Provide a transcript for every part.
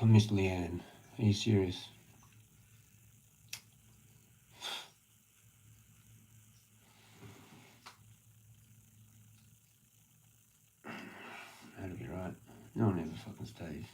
I miss Leanne. Are you serious? That'll be right. No one ever fucking stays.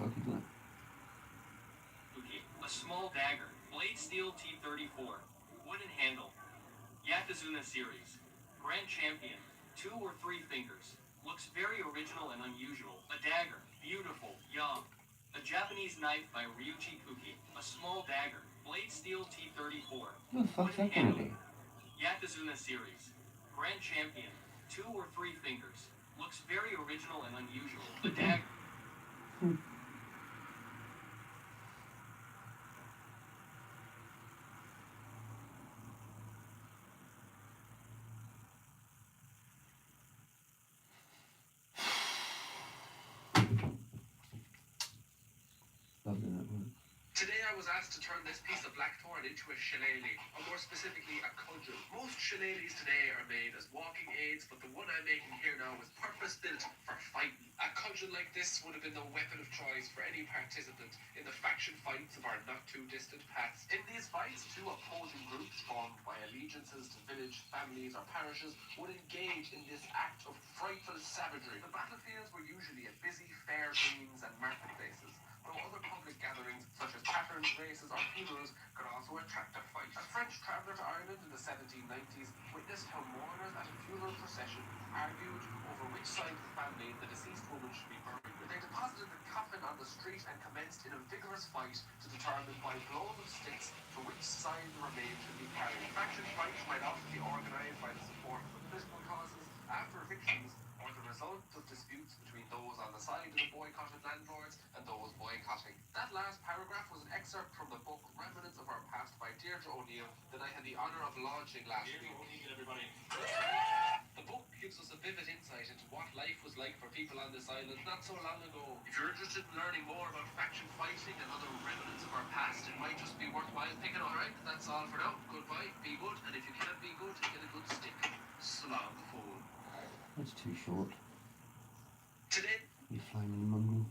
fuck is that? A small dagger, blade steel T34, wooden handle. Yakuzuna series, Grand Champion, 2 or 3 fingers. Looks very original and unusual. A dagger, beautiful, young. A Japanese knife by Ryuichi Kuki, a small dagger, blade steel T34, What the fuck's that gonna do? Yakuzuna series, Grand Champion, 2 or 3 fingers. Looks very original and unusual. A dagger. Lovely that one. Today I was asked to turn this piece of blackthorn into a shillelagh, or more specifically a cudgel. Most shillelaghs today are made as walking aids, but the one I'm making here now is purpose-built for fighting. A cudgel like this would have been the weapon of choice for any participant in the faction fights of our not-too-distant past. In these fights, 2 opposing groups formed by allegiances to village, families or parishes would engage in this act of frightful savagery. The battlefields were usually at busy fair greens and marketplaces, though other public gatherings, such as taverns, races, or funerals, could also attract a fight. A French traveller to Ireland in the 1790s witnessed how mourners at a funeral procession argued over which side of the family the deceased woman should be buried with. They deposited the coffin on the street and commenced in a vigorous fight to determine by blows of sticks to which side the remains should be carried. Faction fights might often be organised by the support of political causes after evictions, or the result of disputes between those on the side of the boycotted landlords and those boycotting. That last paragraph was an excerpt from the book Remnants of Our Past by Deirdre O'Neill that I had the honour of launching last week. The book gives us a vivid insight into what life was like for people on this island not so long ago. If you're interested in learning more about faction fighting and other remnants of our past, it might just be worthwhile picking up. Alright, that's all for now. Goodbye, be good, and if you can't be good, get a good stick. Salam fool. That's too short. Today, You flaming mongrel.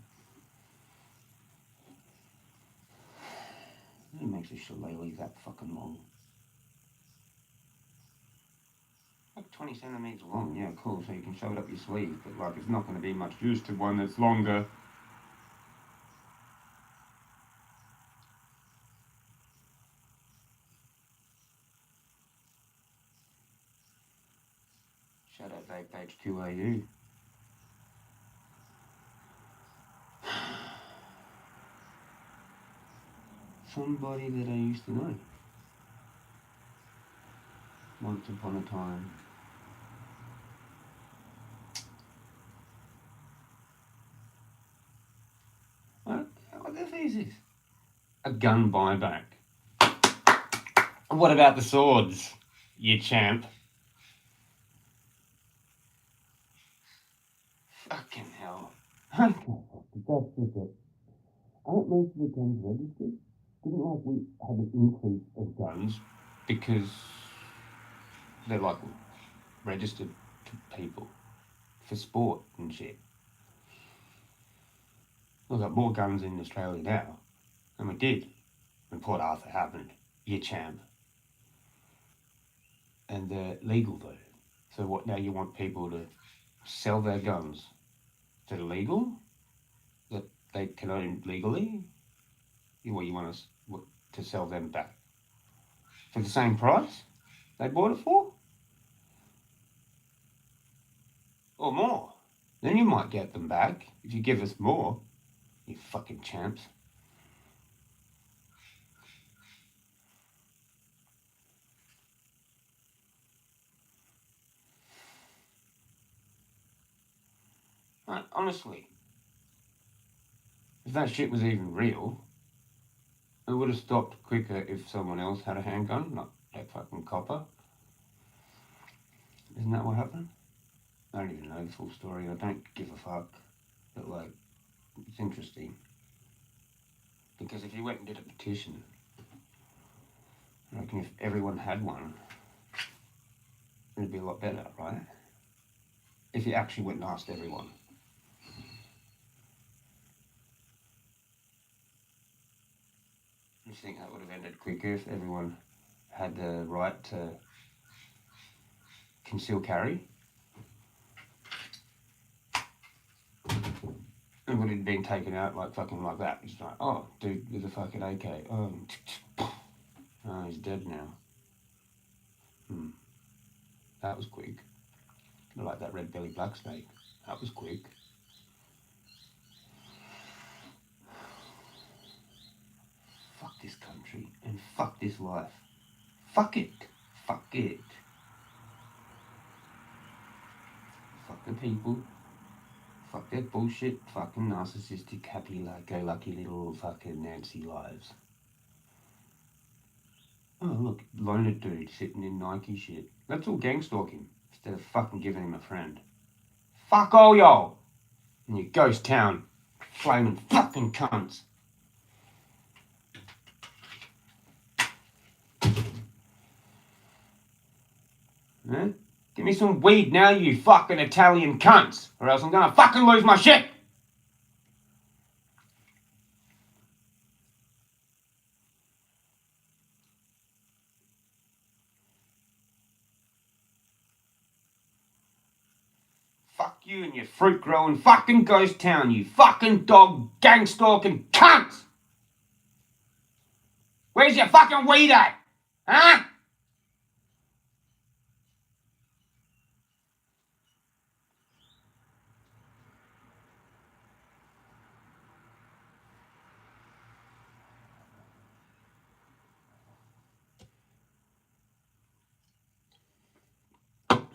Who makes a shillelagh that fucking long? Like 20 centimetres long, yeah, cool, so you can shove it up your sleeve, but like it's not going to be much use to one that's longer. Shout out Vape HQAU. Somebody that I used to know. Once upon a time. What the fuck is this? A gun buyback. What about the swords, you champ? Fucking hell. That's just it. Aren't most of the guns registered? Didn't like we have an increase of guns because they're like registered to people for sport and shit. We've got more guns in Australia now than we did when Port Arthur happened. You champ. And they're legal though. So what now, you want people to sell their guns that are legal? That they can own legally? What you want us to sell them back? For the same price they bought it for? Or more? Then you might get them back if you give us more, you fucking champs. Honestly, if that shit was even real, it would have stopped quicker if someone else had a handgun, not that fucking copper. Isn't that what happened? I don't even know the full story. I don't give a fuck. But like, it's interesting. Because if you went and did a petition, I reckon if everyone had one, it'd be a lot better, right? If you actually went and asked everyone. You think that would have ended quicker if everyone had the right to conceal carry? And when it had been taken out like fucking like that, it's like, oh, dude with a fucking AK. Oh, he's dead now. That was quick. Like that red belly black snake. That was quick. Fuck this country and fuck this life. Fuck it. Fuck it. Fuck the people. Fuck their bullshit, fucking narcissistic, happy-go-lucky little fucking Nancy lives. Oh, look, loner dude sitting in Nike shit. Let's all gang stalk him instead of fucking giving him a friend. Fuck all y'all! In your ghost town, flaming fucking cunts. Huh? Give me some weed now, you fucking Italian cunts, or else I'm gonna fucking lose my shit! Fuck you and your fruit growing fucking ghost town, you fucking dog gang stalking cunts! Where's your fucking weed at? Huh?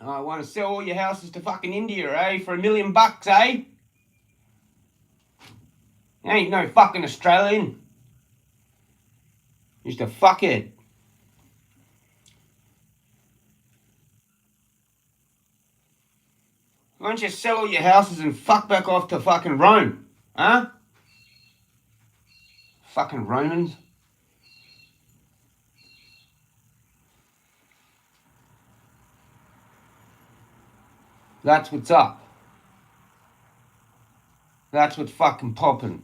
I want to sell all your houses to fucking India, eh? For $1 million, eh? You ain't no fucking Australian. Just a fuckhead. Why don't you sell all your houses and fuck back off to fucking Rome? Huh? Fucking Romans. That's what's up. That's what's fucking poppin'.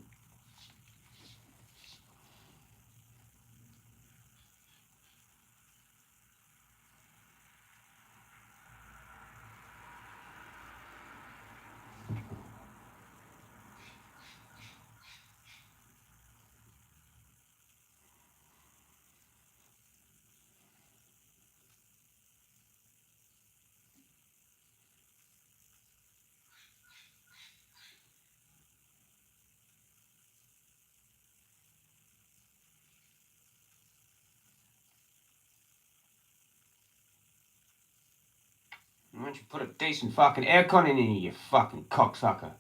Why don't you put a decent fucking aircon in here, you fucking cocksucker?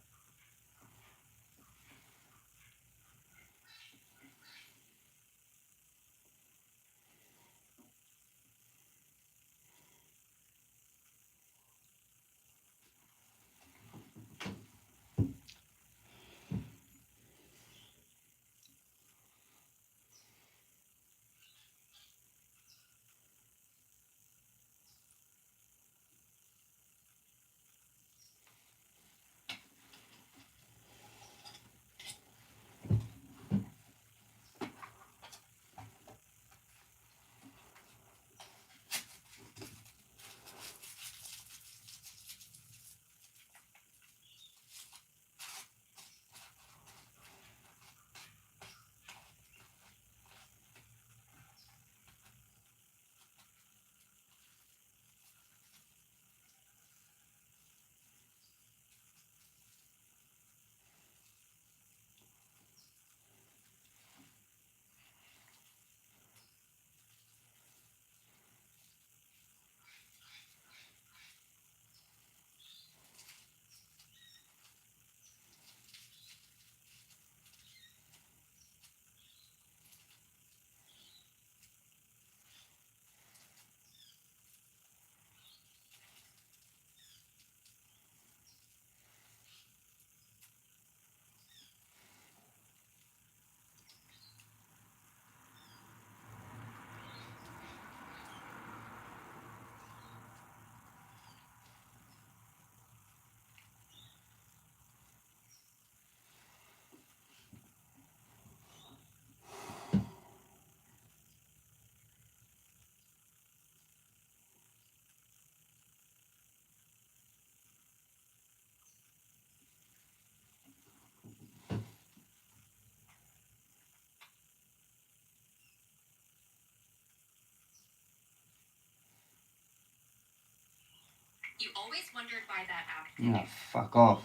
You always wondered why that app Yeah, fuck off.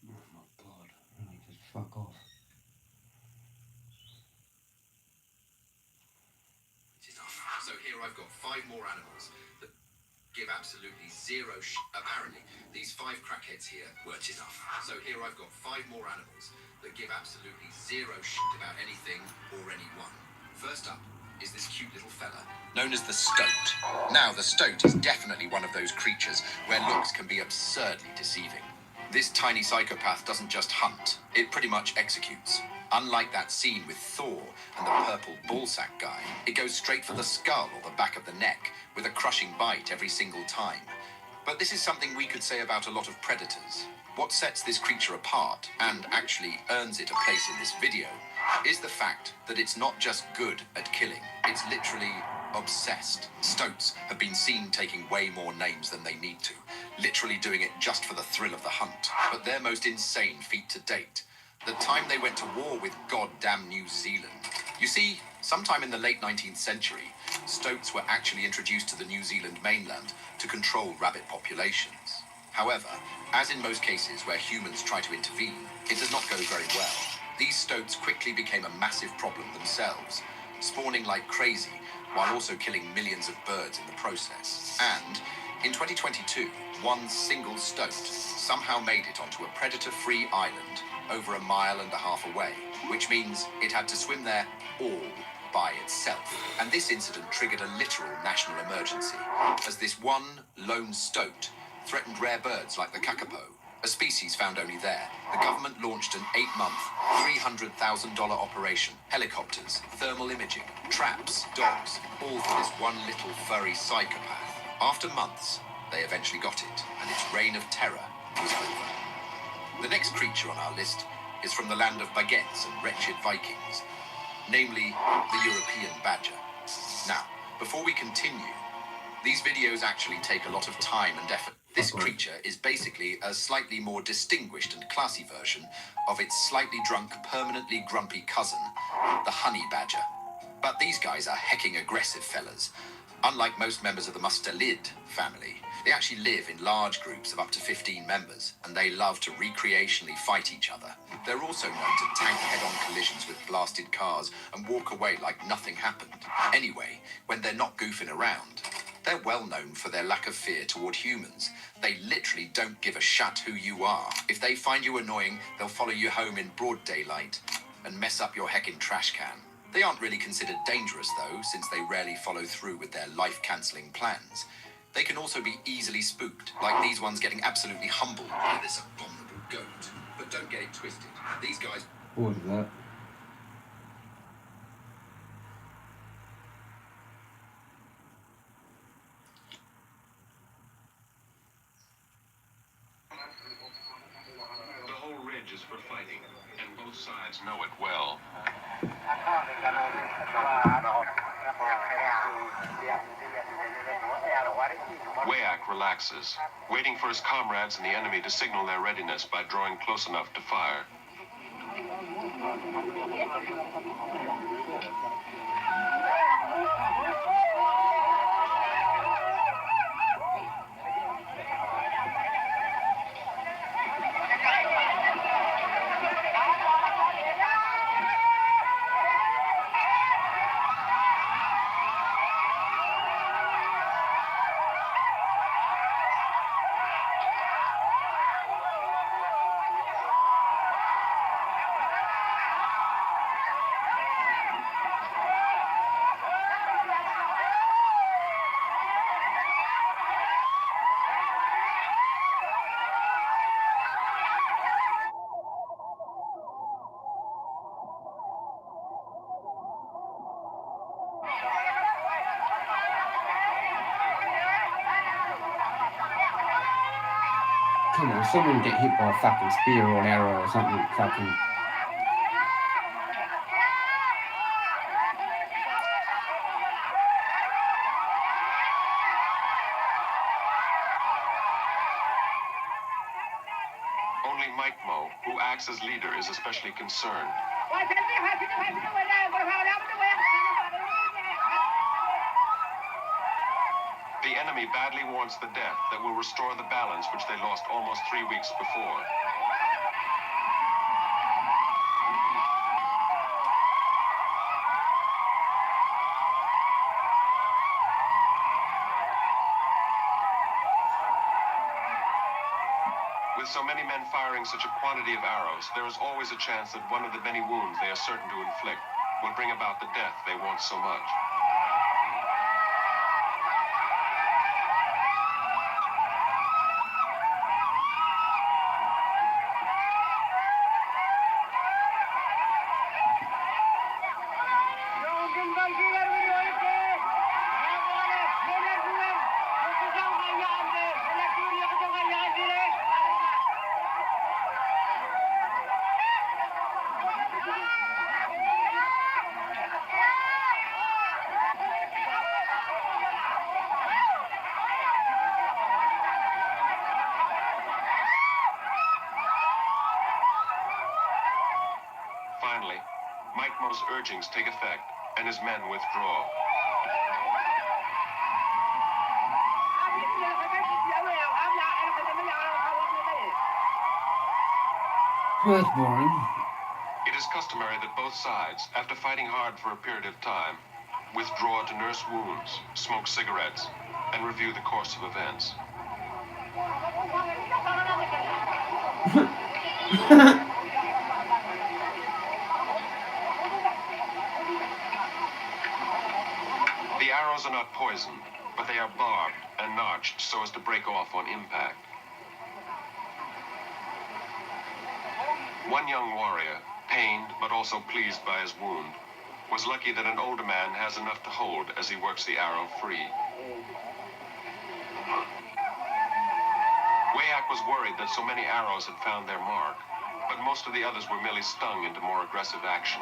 Oh my god, really, just fuck off. So here I've got 5 more animals that give absolutely zero apparently, these 5 crackheads here weren't enough. So here I've got 5 more animals that give absolutely zero about anything or anyone. First up is this cute little fella known as the stoat. Now, the stoat is definitely one of those creatures where looks can be absurdly deceiving. This tiny psychopath doesn't just hunt, it pretty much executes. Unlike that scene with Thor and the purple ballsack guy, it goes straight for the skull or the back of the neck with a crushing bite every single time. But this is something we could say about a lot of predators. What sets this creature apart, and actually earns it a place in this video, is the fact that it's not just good at killing, it's literally obsessed. Stoats have been seen taking way more names than they need to, literally doing it just for the thrill of the hunt. But their most insane feat to date, the time they went to war with goddamn New Zealand. You see, sometime in the late 19th century, stoats were actually introduced to the New Zealand mainland to control rabbit populations. However, as in most cases where humans try to intervene, it does not go very well. These stoats quickly became a massive problem themselves, spawning like crazy while also killing millions of birds in the process. And in 2022, one single stoat somehow made it onto a predator-free island over 1.5 miles away, which means it had to swim there all by itself. And this incident triggered a literal national emergency, as this one lone stoat threatened rare birds like the kakapo, a species found only there. The government launched an 8-month, $300,000 operation. Helicopters, thermal imaging, traps, dogs, all for this one little furry psychopath. After months, they eventually got it, and its reign of terror was over. The next creature on our list is from the land of baguettes and wretched Vikings, namely the European badger. Now, before we continue, these videos actually take a lot of time and effort. This creature is basically a slightly more distinguished and classy version of its slightly drunk, permanently grumpy cousin, the honey badger. But these guys are hecking aggressive fellas. Unlike most members of the mustelid family, they actually live in large groups of up to 15 members, and they love to recreationally fight each other. They're also known to tank head-on collisions with blasted cars and walk away like nothing happened. Anyway, when they're not goofing around, they're well known for their lack of fear toward humans. They literally don't give a shit who you are. If they find you annoying, they'll follow you home in broad daylight and mess up your heckin' trash can. They aren't really considered dangerous, though, since they rarely follow through with their life-cancelling plans. They can also be easily spooked, like these ones getting absolutely humbled by this abominable goat. But don't get it twisted. These guys... Bored of that. The whole ridge is for fighting, and both sides know it well. Wayak relaxes, waiting for his comrades and the enemy to signal their readiness by drawing close enough to fire. Come on, someone get hit by a fucking spear or an arrow or something fucking... Only Mike Mo, who acts as leader, is especially concerned. The enemy badly wants the death that will restore the balance which they lost almost 3 weeks before. With so many men firing such a quantity of arrows, there is always a chance that one of the many wounds they are certain to inflict will bring about the death they want so much. Finally, Mikemo's urgings take effect, and his men withdraw. Well, that's boring. It is customary that both sides, after fighting hard for a period of time, withdraw to nurse wounds, smoke cigarettes, and review the course of events. The arrows are not poisoned, but they are barbed and notched so as to break off on impact. One young warrior, pained but also pleased by his wound, was lucky that an older man has enough to hold as he works the arrow free. Wayak was worried that so many arrows had found their mark, but most of the others were merely stung into more aggressive action.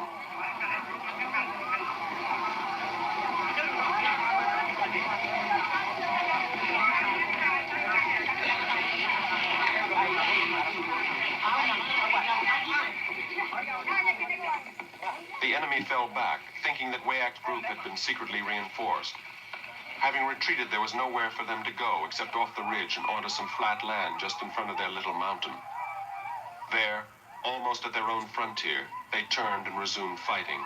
The enemy fell back, thinking that Wayak's group had been secretly reinforced. Having retreated, there was nowhere for them to go except off the ridge and onto some flat land just in front of their little mountain. There, almost at their own frontier, they turned and resumed fighting.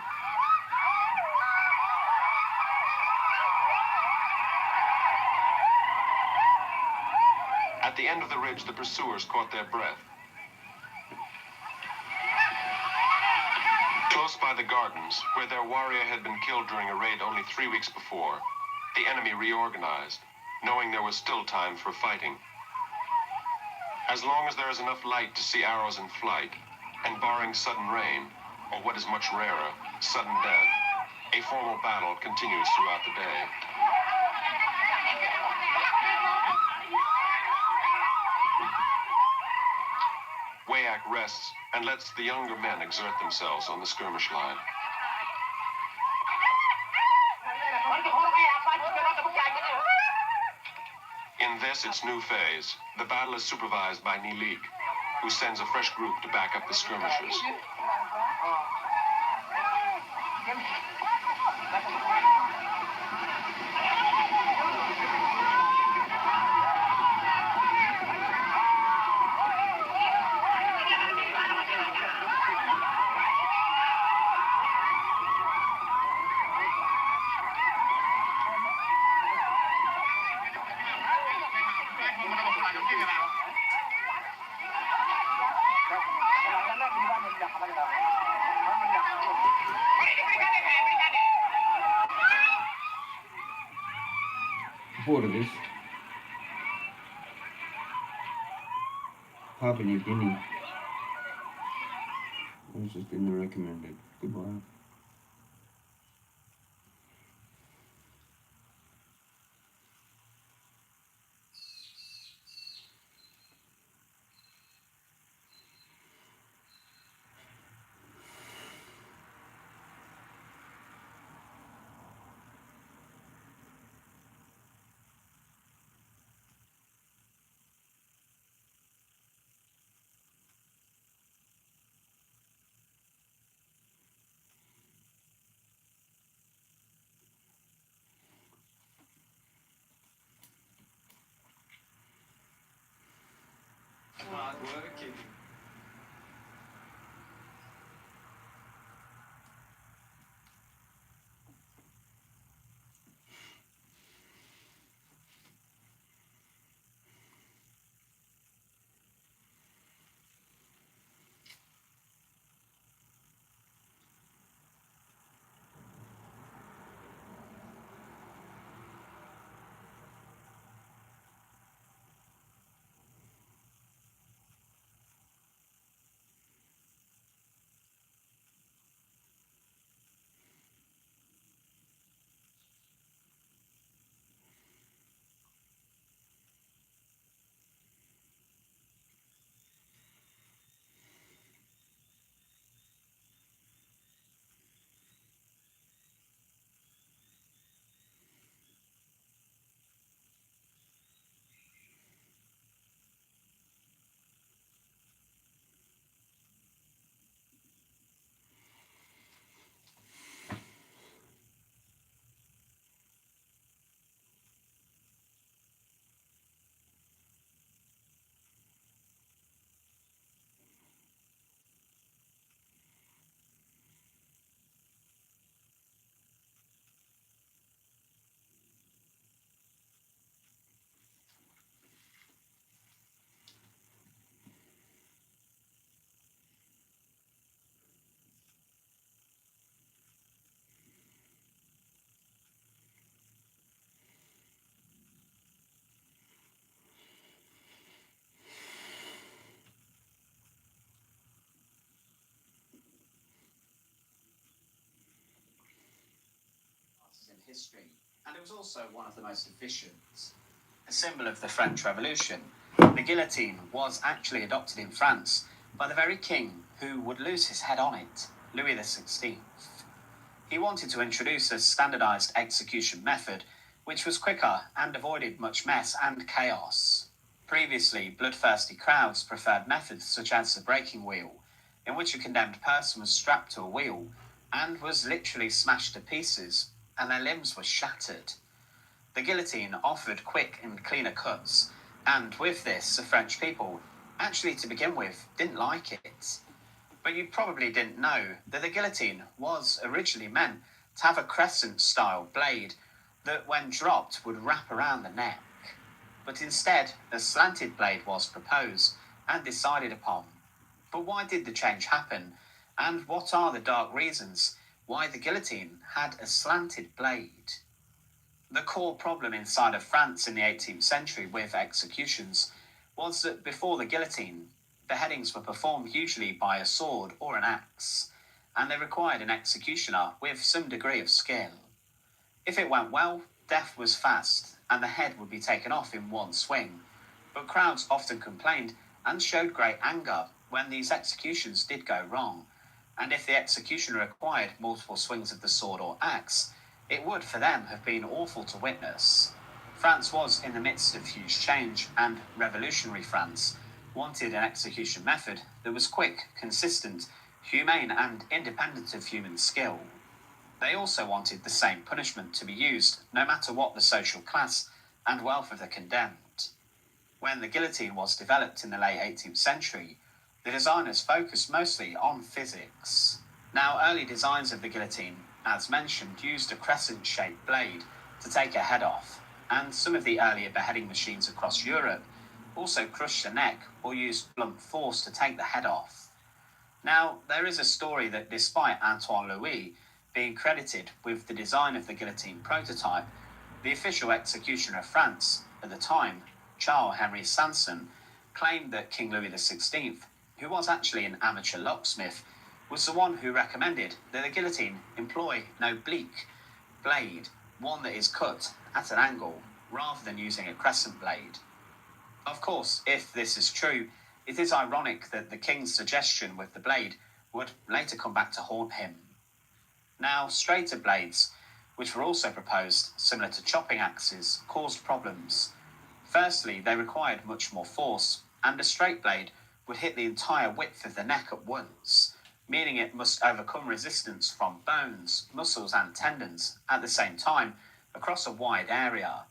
At the end of the ridge, the pursuers caught their breath. Close by the gardens, where their warrior had been killed during a raid only 3 weeks before, the enemy reorganized, knowing there was still time for fighting. As long as there is enough light to see arrows in flight, and barring sudden rain, or what is much rarer, sudden death, a formal battle continues throughout the day. Wayak rests and lets the younger men exert themselves on the skirmish line. In this, its new phase, the battle is supervised by Nilik, who sends a fresh group to back up the skirmishers. Bored of this. Papua New Guinea. I was just in the recommended. Goodbye. working. In history, and it was also one of the most efficient. A symbol of the French Revolution, the guillotine was actually adopted in France by the very king who would lose his head on it, Louis XVI. He wanted to introduce a standardized execution method which was quicker and avoided much mess and chaos. Previously, bloodthirsty crowds preferred methods such as the breaking wheel, in which a condemned person was strapped to a wheel and was literally smashed to pieces, and their limbs were shattered. The guillotine offered quick and cleaner cuts, and with this, the French people, actually to begin with, didn't like it. But you probably didn't know that the guillotine was originally meant to have a crescent-style blade that, when dropped, would wrap around the neck. But instead, a slanted blade was proposed and decided upon. But why did the change happen? And what are the dark reasons why the guillotine had a slanted blade? The core problem inside of France in the 18th century with executions was that before the guillotine, beheadings were performed usually by a sword or an axe, and they required an executioner with some degree of skill. If it went well, death was fast, and the head would be taken off in one swing, but crowds often complained and showed great anger when these executions did go wrong, and if the executioner required multiple swings of the sword or axe, it would for them have been awful to witness. France was in the midst of huge change, and revolutionary France wanted an execution method that was quick, consistent, humane, and independent of human skill. They also wanted the same punishment to be used, no matter what the social class and wealth of the condemned. When the guillotine was developed in the late 18th century, the designers focused mostly on physics. Now, early designs of the guillotine, as mentioned, used a crescent-shaped blade to take a head off, and some of the earlier beheading machines across Europe also crushed the neck or used blunt force to take the head off. Now, there is a story that despite Antoine Louis being credited with the design of the guillotine prototype, the official executioner of France at the time, Charles Henry Sanson, claimed that King Louis XVI, who was actually an amateur locksmith, was the one who recommended that the guillotine employ an oblique blade, one that is cut at an angle, rather than using a crescent blade. Of course, if this is true, it is ironic that the king's suggestion with the blade would later come back to haunt him. Now, straighter blades, which were also proposed, similar to chopping axes, caused problems. Firstly, they required much more force, and a straight blade would hit the entire width of the neck at once, meaning it must overcome resistance from bones, muscles, and tendons at the same time across a wide area.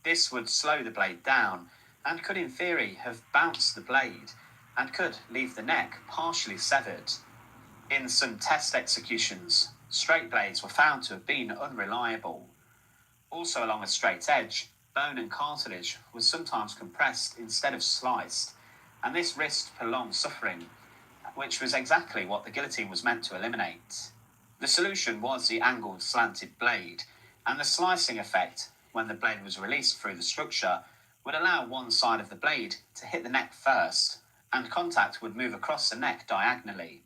This would slow the blade down and could in theory have bounced the blade, and could leave the neck partially severed. In some test executions, straight blades were found to have been unreliable. Also along a straight edge, bone and cartilage was sometimes compressed instead of sliced, and this risked prolonged suffering, which was exactly what the guillotine was meant to eliminate. The solution was the angled slanted blade, and the slicing effect, when the blade was released through the structure, would allow one side of the blade to hit the neck first, and contact would move across the neck diagonally.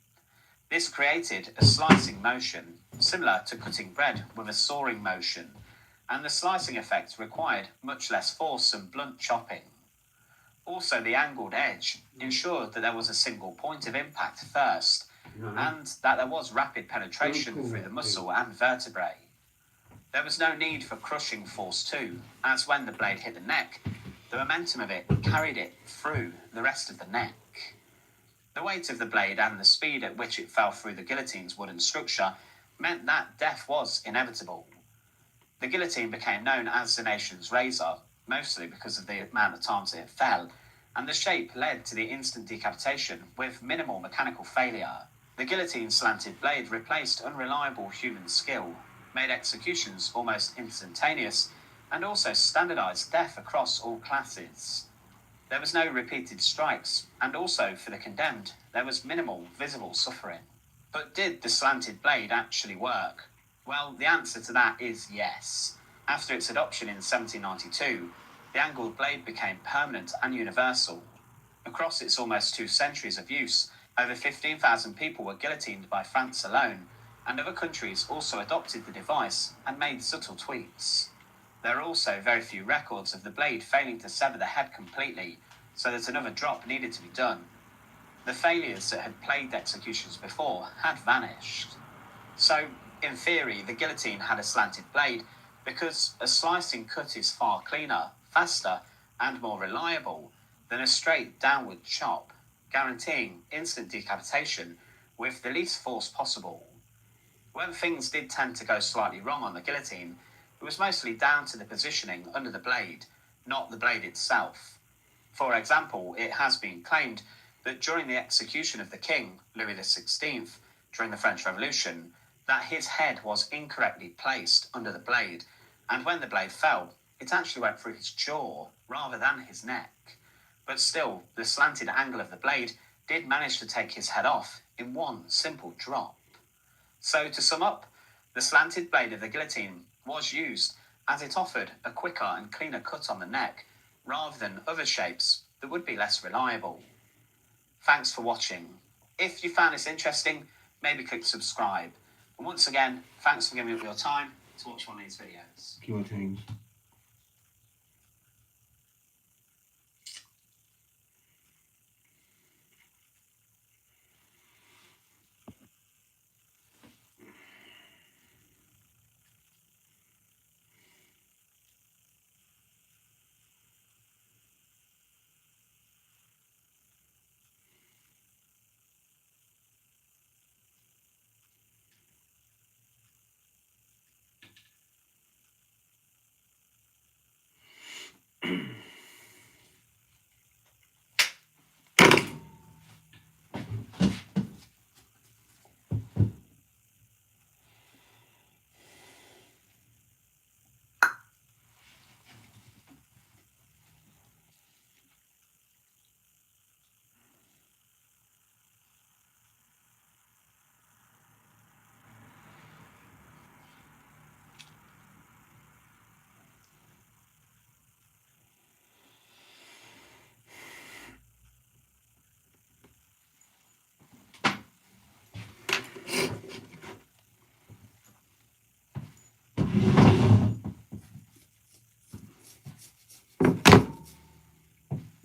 This created a slicing motion, similar to cutting bread with a sawing motion, and the slicing effect required much less force and blunt chopping. Also, the angled edge ensured that there was a single point of impact first, and that there was rapid penetration through the muscle and vertebrae. There was no need for crushing force too, as when the blade hit the neck, the momentum of it carried it through the rest of the neck. The weight of the blade and the speed at which it fell through the guillotine's wooden structure meant that death was inevitable. The guillotine became known as the nation's razor, mostly because of the amount of times it fell, and the shape led to the instant decapitation with minimal mechanical failure. The guillotine's slanted blade replaced unreliable human skill, made executions almost instantaneous, and also standardized death across all classes. There was no repeated strikes, and also for the condemned, there was minimal visible suffering. But did the slanted blade actually work? Well, the answer to that is yes. After its adoption in 1792, the angled blade became permanent and universal. Across its almost 2 centuries of use, over 15,000 people were guillotined by France alone, and other countries also adopted the device and made subtle tweaks. There are also very few records of the blade failing to sever the head completely, so that another drop needed to be done. The failures that had plagued executions before had vanished. So, in theory, the guillotine had a slanted blade because a slicing cut is far cleaner, faster, and more reliable than a straight downward chop, guaranteeing instant decapitation with the least force possible. When things did tend to go slightly wrong on the guillotine, it was mostly down to the positioning under the blade, not the blade itself. For example, it has been claimed that during the execution of the king, Louis XVI, during the French Revolution, that his head was incorrectly placed under the blade, and when the blade fell, it actually went through his jaw rather than his neck. But still, the slanted angle of the blade did manage to take his head off in one simple drop. So to sum up, the slanted blade of the guillotine was used as it offered a quicker and cleaner cut on the neck, rather than other shapes that would be less reliable. Thanks for watching. If you found this interesting, maybe click subscribe. And once again, thanks for giving up your time to watch one of these videos. Guillotines.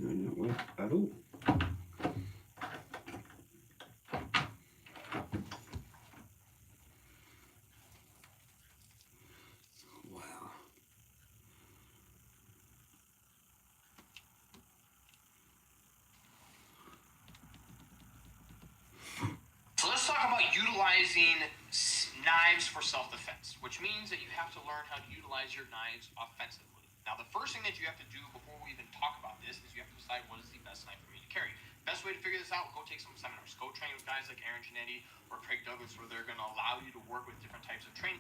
Not work at all. Wow. So let's talk about utilizing knives for self-defense, which means that you have to learn how to utilize your knives offensively. Now, the first thing that you have to do before we even talk about this is you have to decide what is the best knife for me to carry. Best best way to figure this out, go take some seminars. Go train with guys like Aaron Janetti or Craig Douglas, where they're going to allow you to work with different types of training.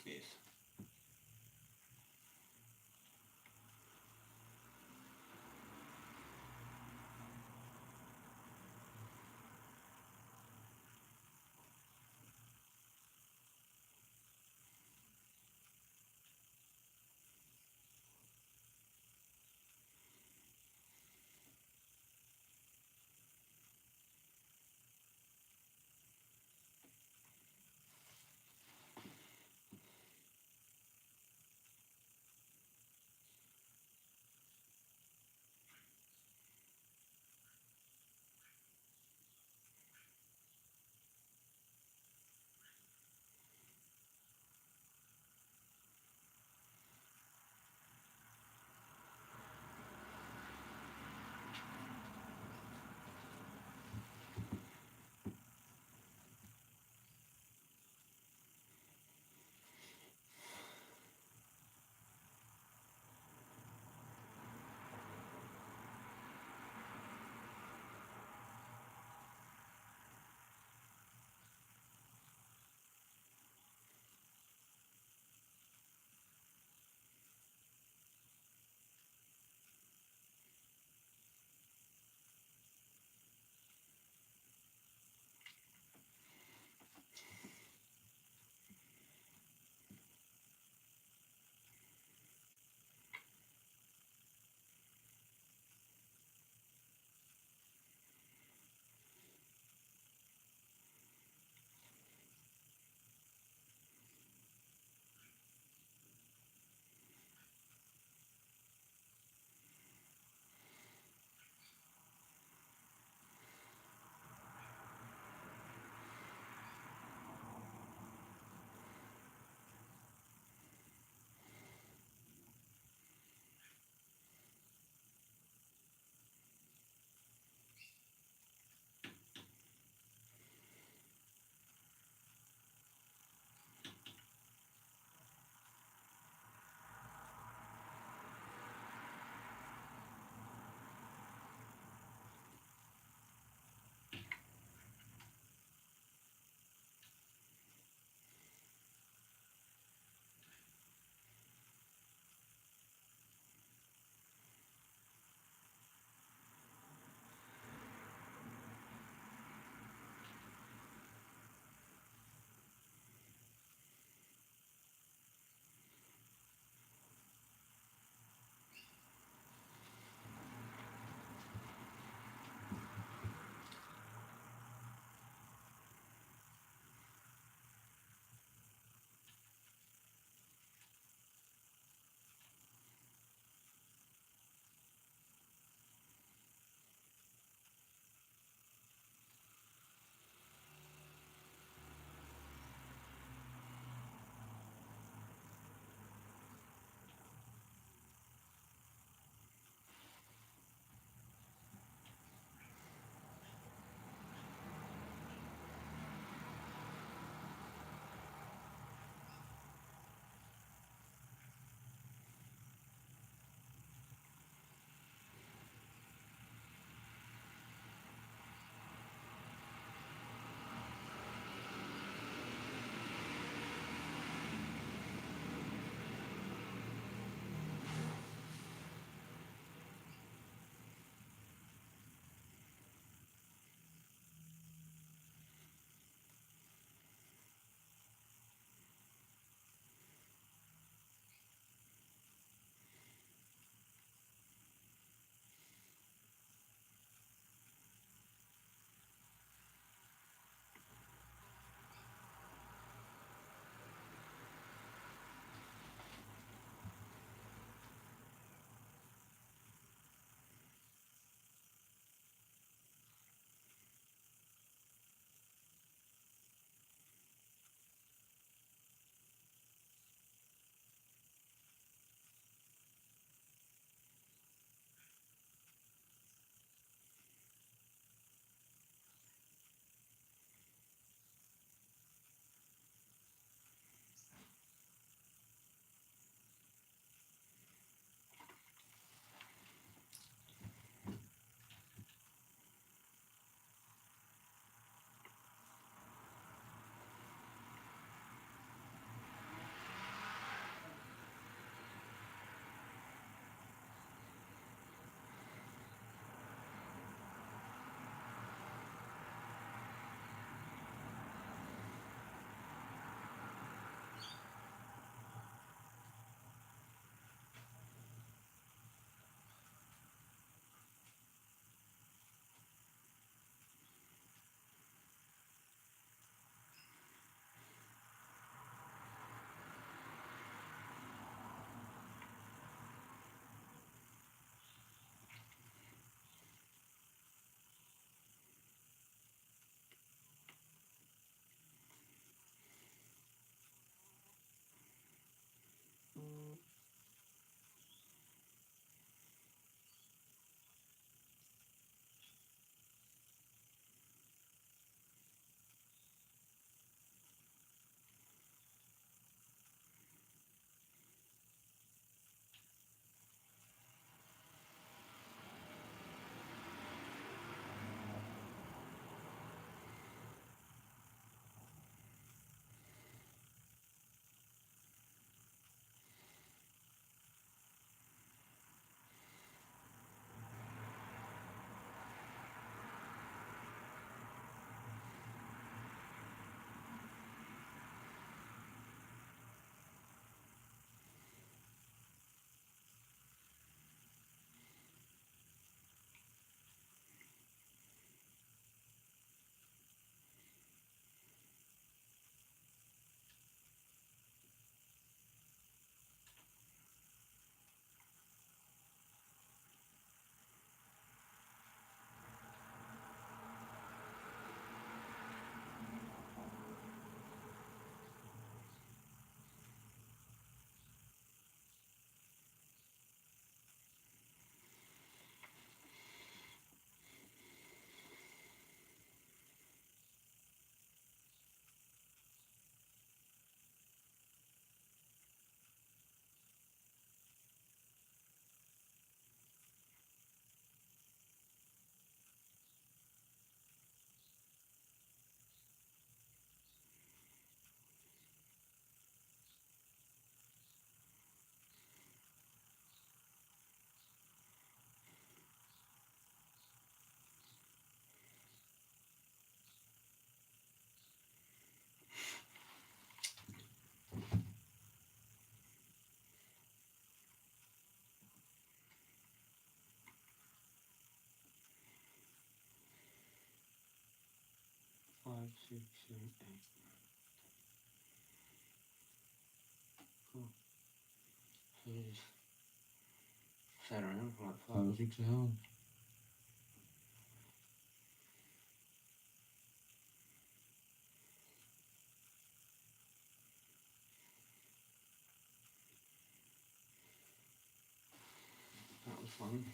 like this. 6, 7, 8. Cool. So we just sat around for like 5 or 6 hours. That was fun.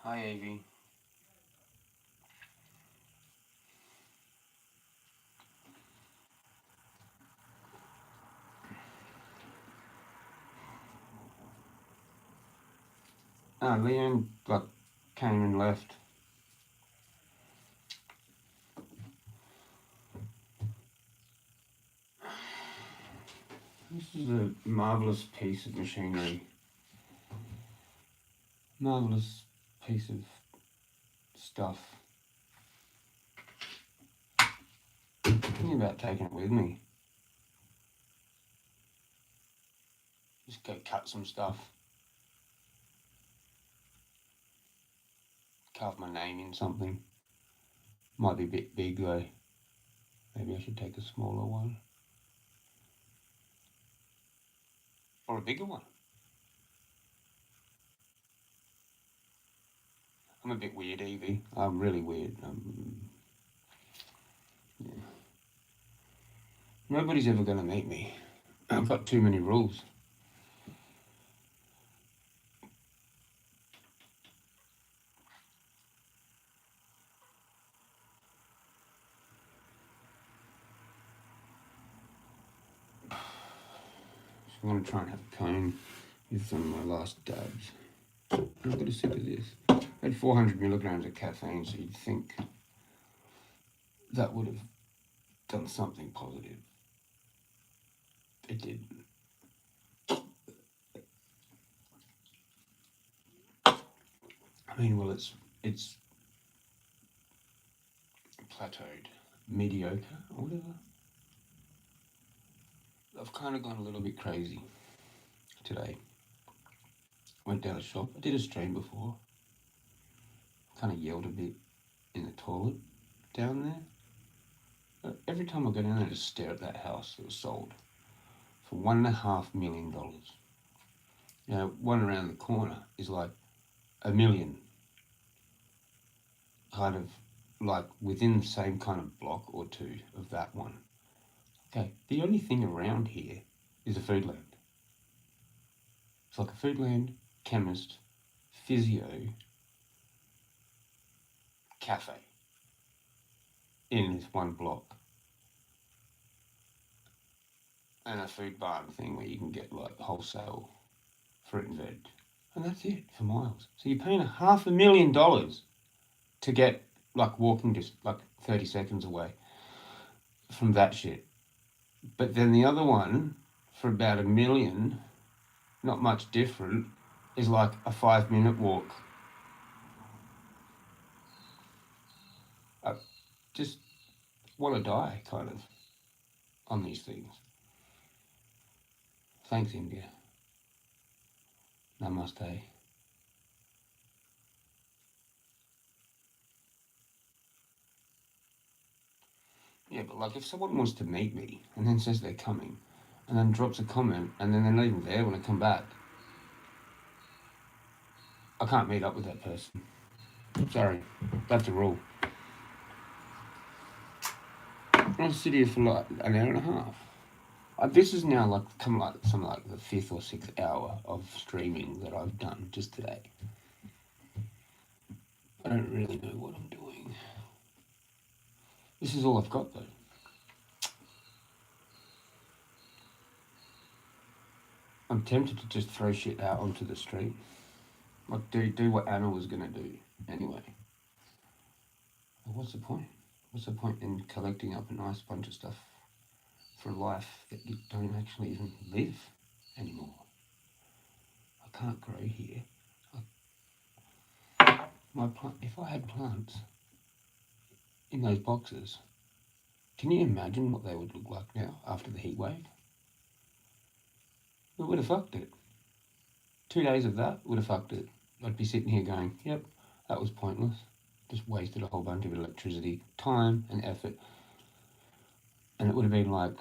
Hi, Evie. Leanne, like, came and left. This is a marvellous piece of machinery. Marvellous piece of stuff. Thinking about taking it with me. Just go cut some stuff. Carve my name in something. Might be a bit big though. Maybe I should take a smaller one. Or a bigger one. I'm a bit weird, Evie. I'm really weird. Yeah. Nobody's ever going to meet me. I've got too many rules. So I'm going to try and have a cone with some of my last dabs. I've got a sip of this. I had 400 milligrams of caffeine, so you'd think that would have done something positive. It didn't. I mean, well, it's plateaued, mediocre, or whatever. I've kind of gone a little bit crazy today. Went down a shop. I did a stream before. Kind of yelled a bit in the toilet down there. Every time I go down there, I just stare at that house that was sold for $1.5 million. Now, one around the corner is like $1 million. Kind of like within the same kind of block or two of that one. Okay, the only thing around here is a Foodland. It's like a Foodland, chemist, physio, cafe in this one block. And a food barn thing where you can get like wholesale fruit and veg. And that's it for miles. So you're paying $500,000 to get like walking just like 30 seconds away from that shit. But then the other one for about $1 million, not much different, is like a 5-minute walk. I just want to die kind of on these things. Thanks, India. Namaste. Yeah, but like if someone wants to meet me and then says they're coming and then drops a comment and then they're not even there when I come back, I can't meet up with that person. Sorry, that's a rule. I'll sit here for like an hour and a half. This is now like come like something like the 5th or 6th hour of streaming that I've done just today. I don't really know what I'm doing. This is all I've got though. I'm tempted to just throw shit out onto the street. Like do what Anna was gonna do anyway. But what's the point? What's the point in collecting up a nice bunch of stuff for life that you don't actually even live anymore? can't grow here. If I had plants in those boxes, can you imagine what they would look like now after the heat wave? It would have fucked it. 2 days of that would have fucked it. I'd be sitting here going, yep, that was pointless. Just wasted a whole bunch of electricity, time and effort. And it would have been like,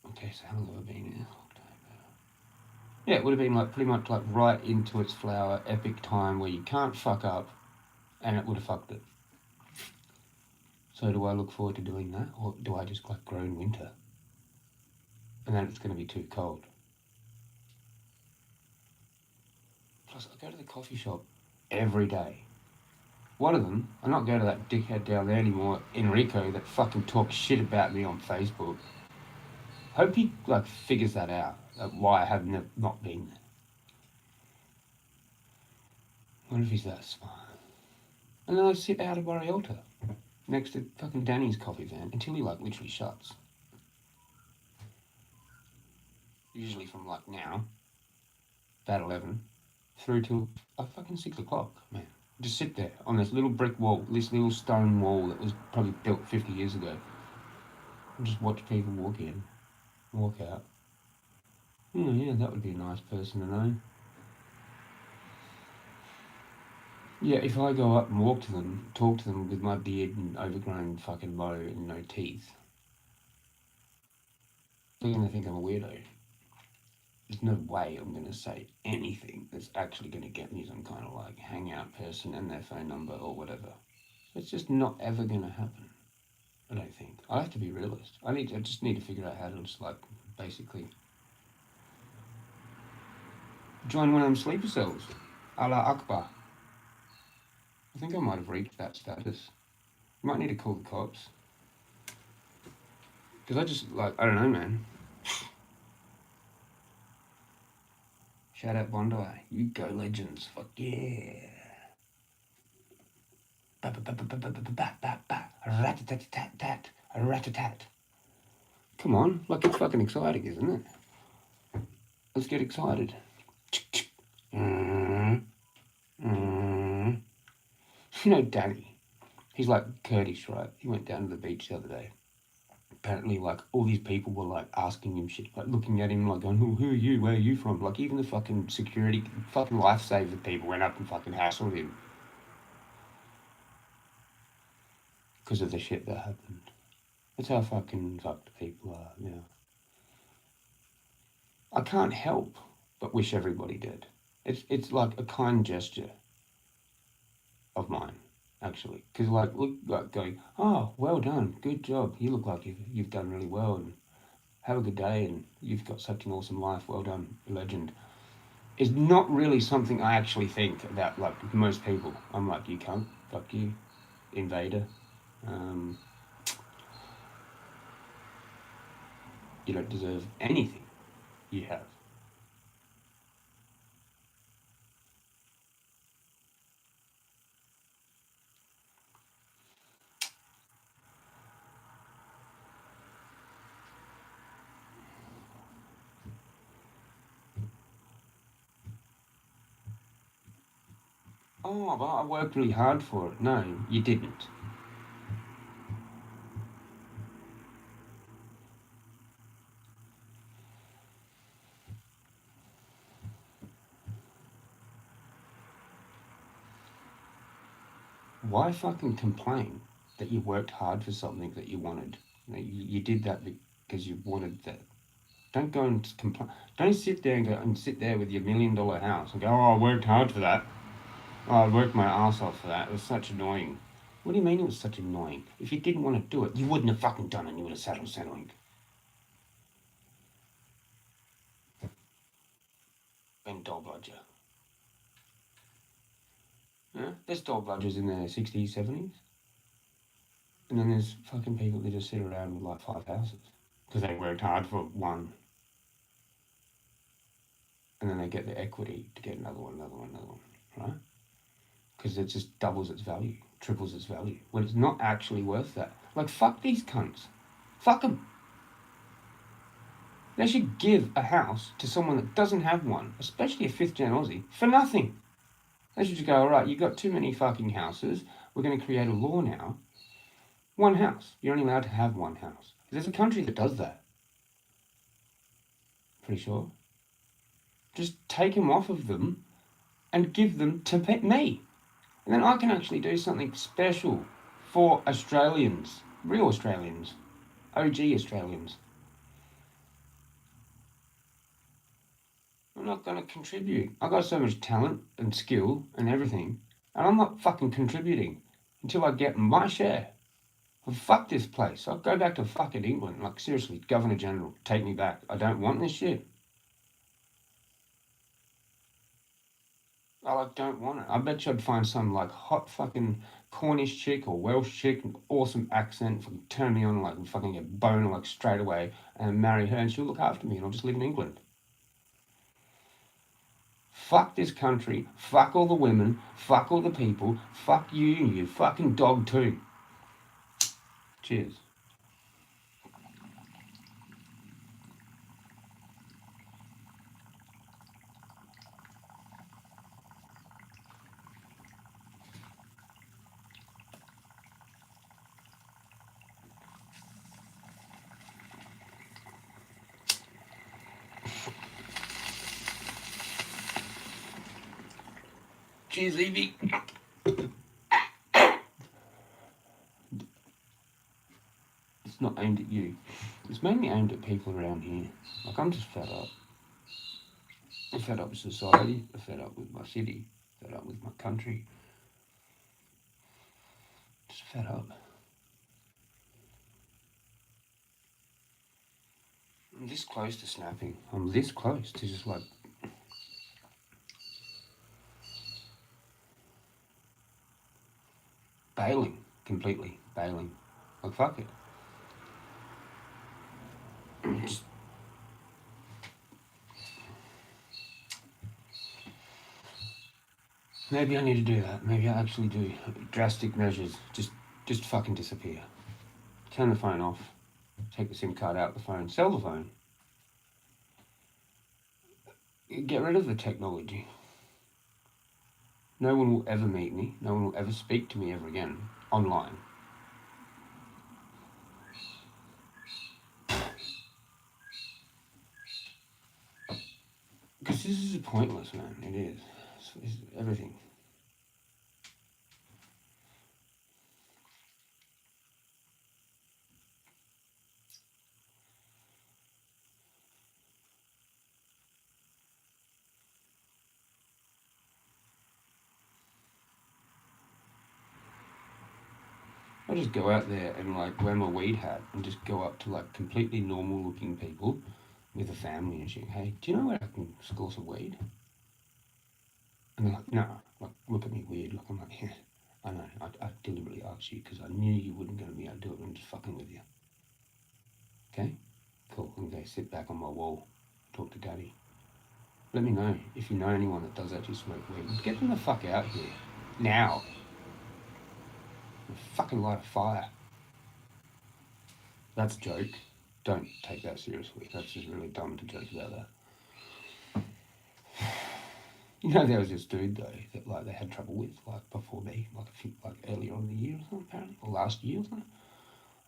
okay, so how long have I been here? Yeah, it would have been like pretty much like right into its flower, epic time where you can't fuck up, and it would have fucked it. So do I look forward to doing that, or do I just like grow in winter? And then it's going to be too cold. Plus, I go to the coffee shop every day. One of them, I not go to that dickhead down there anymore, Enrico, that fucking talks shit about me on Facebook. Hope he like figures that out, why I have not been there. What if he's that smart? And then I sit out of Barrialta next to fucking Danny's coffee van until he like literally shuts. Usually from like now, about 11, through till fucking 6 o'clock, man. Just sit there on this little brick wall, this little stone wall that was probably built 50 years ago. And just watch people walk in, walk out. Oh yeah, that would be a nice person to know. Yeah, if I go up and walk to them, talk to them with my beard and overgrown fucking mow and no teeth, they're going to think I'm a weirdo. There's no way I'm going to say anything that's actually going to get me some kind of like hangout person and their phone number or whatever. It's just not ever going to happen, I don't think. I have to be realist. I just need to figure out how to just like basically join one of them sleeper cells. Allah Akbar. I think I might have reached that status. Might need to call the cops. Because I just, like, I don't know, man. Shout out Bondi. You go, legends. Fuck yeah. Rat-a-tat-tat-tat. Rat-a-tat. Come on. Like, it's fucking exciting, isn't it? Let's get excited. You know Danny. He's like Kurdish, right? He went down to the beach the other day. Apparently, like, all these people were, like, asking him shit, like, looking at him, like, going, who are you? Where are you from? Like, even the fucking security, fucking lifesaver people went up and fucking hassled him. Because of the shit that happened. That's how fucking fucked people are, you know. I can't help but wish everybody did. It's like a kind gesture of mine, actually. Because, like, look, like, going, oh, well done, good job. You look like you've done really well, and have a good day, and you've got such an awesome life, well done, legend, is not really something I actually think about, like, most people. I'm like, you cunt, fuck you, invader. You don't deserve anything you have. Oh, but I worked really hard for it. No, you didn't. Why fucking complain that you worked hard for something that you wanted? You did that because you wanted that. Don't go and complain. Don't sit there and sit there with your $1 million house and go, oh, I worked hard for that. Oh, I worked my ass off for that. It was such annoying. What do you mean it was such annoying? If you didn't want to do it, you wouldn't have fucking done it. You would have sat on Centrelink. Ben dog bludger. Yeah? There's dog bludgers in their 60s, 70s. And then there's fucking people that just sit around with like 5 houses because they worked hard for one. And then they get the equity to get another one, right? Because it just doubles its value, triples its value, when it's not actually worth that. Like, fuck these cunts. Fuck them. They should give a house to someone that doesn't have one, especially a 5th gen Aussie, for nothing. They should just go, all right, you've got too many fucking houses. We're going to create a law now. One house. You're only allowed to have one house. There's a country that does that. Pretty sure. Just take them off of them and give them to me. And then I can actually do something special for Australians. Real Australians. OG Australians. I'm not going to contribute. I've got so much talent and skill and everything, and I'm not fucking contributing until I get my share. Well, fuck this place. I'll go back to fucking England. Like, seriously, Governor General, take me back. I don't want this shit. I don't want it. I bet you I'd find some like hot fucking Cornish chick or Welsh chick, an awesome accent, fucking turn me on, like fucking get boner like straight away, and marry her, and she'll look after me, and I'll just live in England. Fuck this country, fuck all the women, fuck all the people, fuck you, you fucking dog too. Cheers. Cheers, Evie. It's not aimed at you. It's mainly aimed at people around here. Like, I'm just fed up. I'm fed up with society. I'm fed up with my city. Fed up with my country. Just fed up. I'm this close to snapping. I'm this close to just like... bailing. Completely bailing. Like, fuck it. Just... maybe I need to do that. Maybe I actually do. Drastic measures. Just fucking disappear. Turn the phone off. Take the SIM card out the phone. Sell the phone. Get rid of the technology. No one will ever meet me. No one will ever speak to me ever again. Online. Because this is pointless, man. It is. It's everything. I just go out there and like wear my weed hat and just go up to like completely normal looking people with a family and shit. Hey, do you know where I can score some weed? And they're like, no. Like, look at me weird. Like, I'm like, yeah, I know. I deliberately asked you because I knew you wouldn't going to be able to do it. I'm just fucking with you. Okay? Cool. I'm going to sit back on my wall, talk to Daddy. Let me know if you know anyone that does actually smoke weed. Get them the fuck out here. Now. Fucking light a fire. That's a joke. Don't take that seriously. That's just really dumb to joke about that. You know, there was this dude though that like they had trouble with like before me, like I think like earlier on in the year or something, apparently, or last year or something.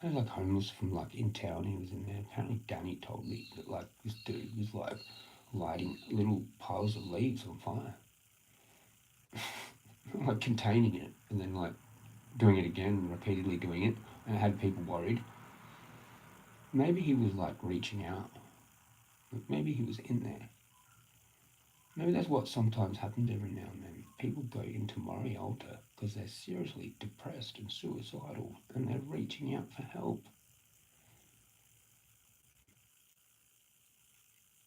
He was like homeless from like in town. He was in there. Apparently, Danny told me that like this dude was like lighting little piles of leaves on fire, like containing it, and then like doing it again and repeatedly doing it, and it had people worried. Maybe he was like reaching out. Maybe he was in there. Maybe that's what sometimes happens every now and then. People go into Marialta because they're seriously depressed and suicidal and they're reaching out for help.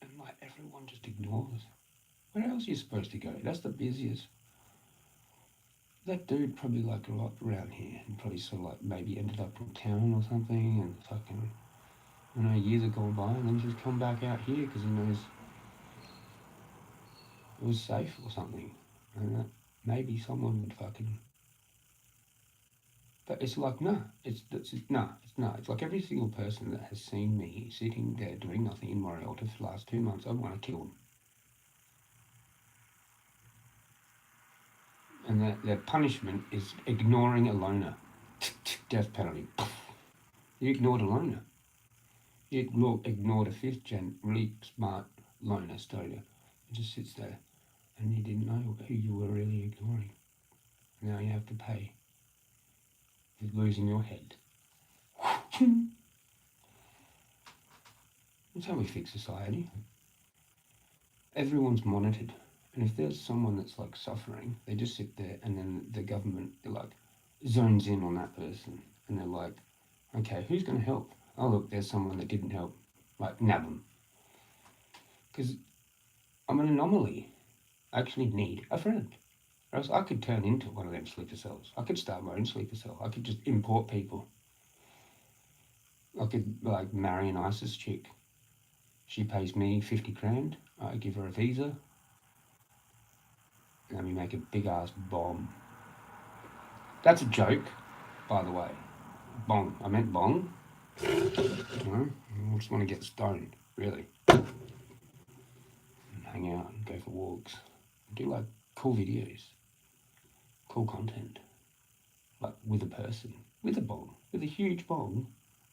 And like everyone just ignores. Where else are you supposed to go? That's the busiest. That dude probably like grew up around here and probably sort of like maybe ended up in town or something and fucking, you know, years have gone by and then just come back out here because he knows it was safe or something. And that maybe someone would fucking... But it's like, no, it's like every single person that has seen me sitting there doing nothing in Morialta for the last 2 months, I want to kill them. And their punishment is ignoring a loner. Death penalty. You ignored a loner. You ignored a 5th gen, really smart loner, Stolia. It just sits there, and you didn't know who you were really ignoring. Now you have to pay with losing your head. That's how we fix society. Everyone's monitored. And if there's someone that's like suffering, they just sit there and then the government, like, zones in on that person. And they're like, okay, who's going to help? Oh, look, there's someone that didn't help. Like, nab them. Because I'm an anomaly. I actually need a friend. Or else I could turn into one of them sleeper cells. I could start my own sleeper cell. I could just import people. I could, like, marry an ISIS chick. She pays me 50 grand. I give her a visa. And then we make a big-ass bomb. That's a joke, by the way. Bong. I meant bong. No, I just want to get stoned, really. And hang out and go for walks. Do, like, cool videos. Cool content. Like, with a person. With a bong. With a huge bong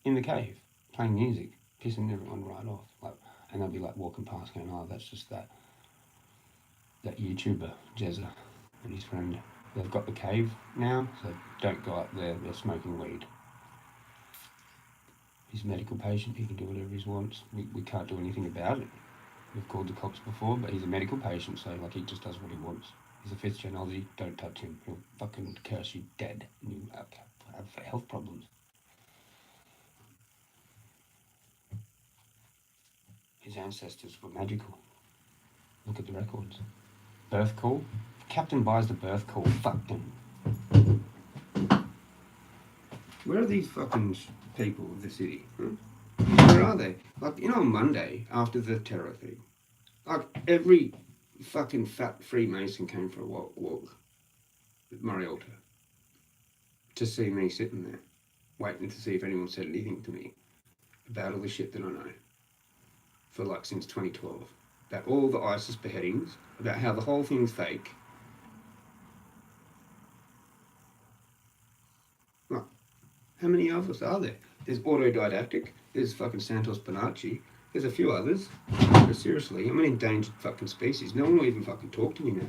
in the cave. Playing music. Pissing everyone right off. Like, and they'll be, like, walking past going, oh, that's just that YouTuber, Jezza, and his friend. They've got the cave now, so don't go up there, they're smoking weed. He's a medical patient, he can do whatever he wants. We can't do anything about it. We've called the cops before, but he's a medical patient, so like he just does what he wants. He's a 5th gen Aussie, don't touch him. He'll fucking curse you dead, and you'll have health problems. His ancestors were magical. Look at the records. Birth call. If Captain buys the birth call, fuck them. Where are these fucking people of the city? Where are they? Like, on Monday, after the terror thing, like, every fucking fat Freemason came for a walk at Morialta to see me sitting there, waiting to see if anyone said anything to me about all the shit that I know for, like, since 2012. About all the ISIS beheadings, about how the whole thing's fake. Like, how many of us are there? There's Autodidactic, there's fucking Santos Bonacci, there's a few others. But seriously, I'm an endangered fucking species. No one will even fucking talk to me now.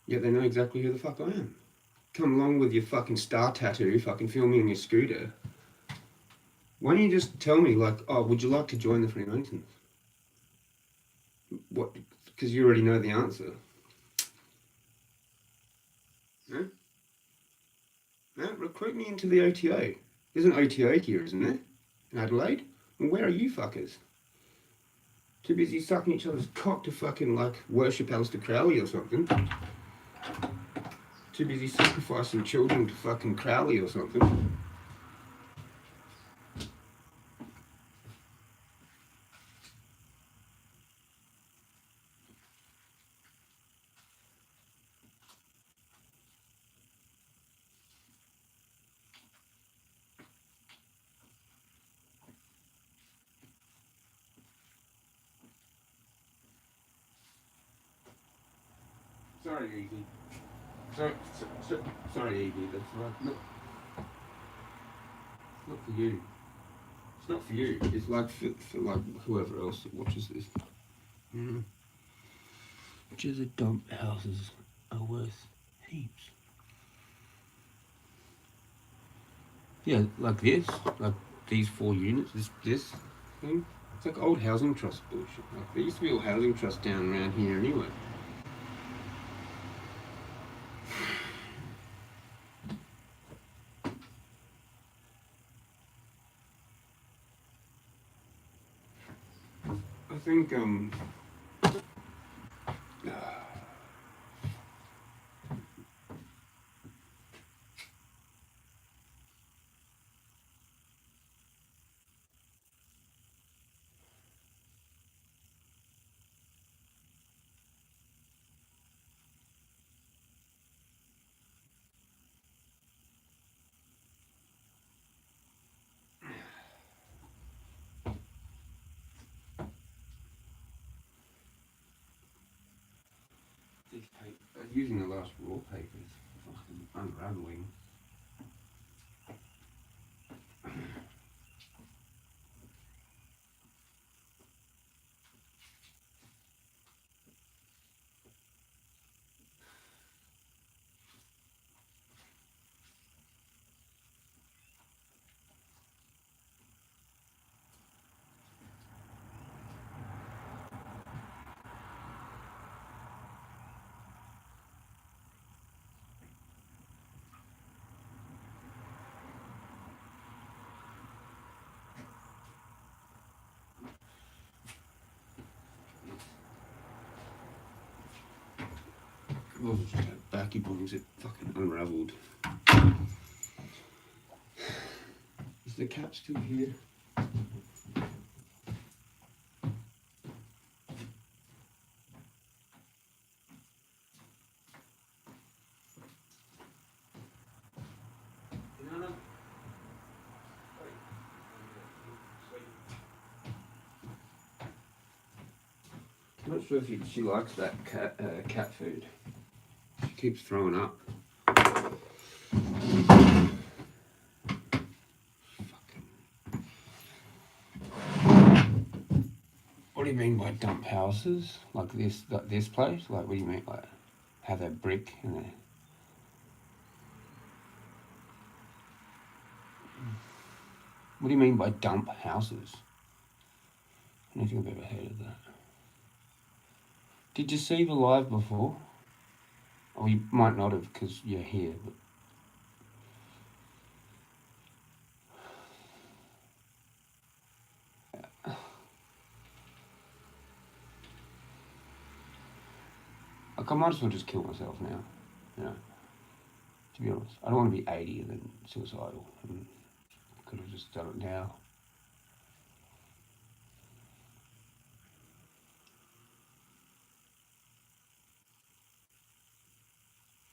Yet they know exactly who the fuck I am. Come along with your fucking star tattoo, fucking film me on your scooter. Why don't you just tell me, like, oh, would you like to join the Freemasons? What? Because you already know the answer. No? No? Recruit me into the OTO. There's an OTO here, isn't there? In Adelaide? Well, where are you fuckers? Too busy sucking each other's cock to fucking, like, worship Aleister Crowley or something. Too busy sacrificing children to fucking Crowley or something. Sorry, Evie. Sorry, Evie. That's right. No, it's not for you. It's not for you. It's like for like whoever else that watches this. Jezza dump houses are worth heaps. Yeah, like this, like these 4 units. This thing. It's like old housing trust bullshit. Like there used to be old housing trust down around here anyway. I think This paper, using the last raw paper is fucking unraveling. Oh, just had backy bombs, it fucking unravelled. Is the cat still here? No. I'm not sure if she likes that cat food. She keeps throwing up. What do you mean by dump houses? Like this place? Like, what do you mean? Like, how they're brick and they're... What do you mean by dump houses? I don't think I've ever heard of that. Did you see the live before? Or you might not have because you're here, but... Like, I might as well just kill myself now, you know, to be honest. I don't want to be 80 and then suicidal. I could have just done it now.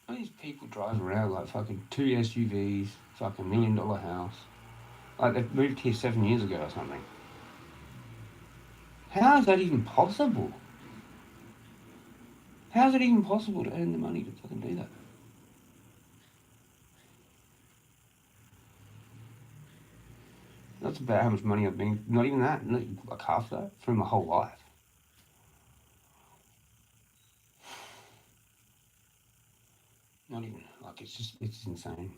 All these people driving around like fucking 2 SUVs, fucking $1 million house. Like, they've moved here 7 years ago or something. How is that even possible? How is it even possible to earn the money to fucking do that? That's about how much money I've been, not even that, not even like half that, through my whole life. Not even, like, it's insane.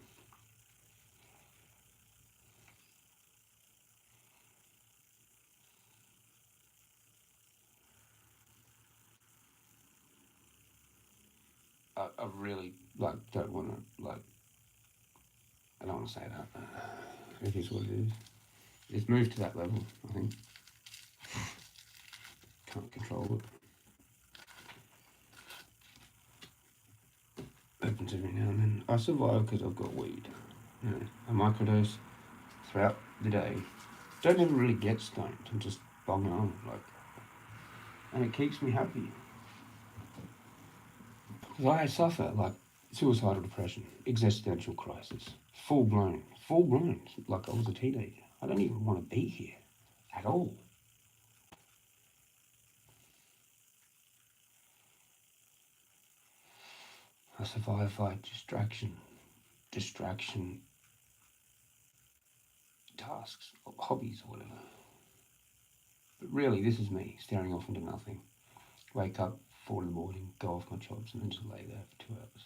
I really, like, don't want to, like, I don't want to say that. It is what it is. It's moved to that level, I think. Can't control it. Happens every now and then. I survive because I've got weed. You know, a microdose throughout the day. Don't ever really get stoned. I'm just bonging on, like, and it keeps me happy. Because I suffer, like, suicidal depression, existential crisis, full blown, like I was a teenager. I don't even want to be here at all. I survive by distraction tasks, or hobbies or whatever. But really, this is me, staring off into nothing. Wake up, 4 in the morning, go off my jobs, and then just lay there for 2 hours.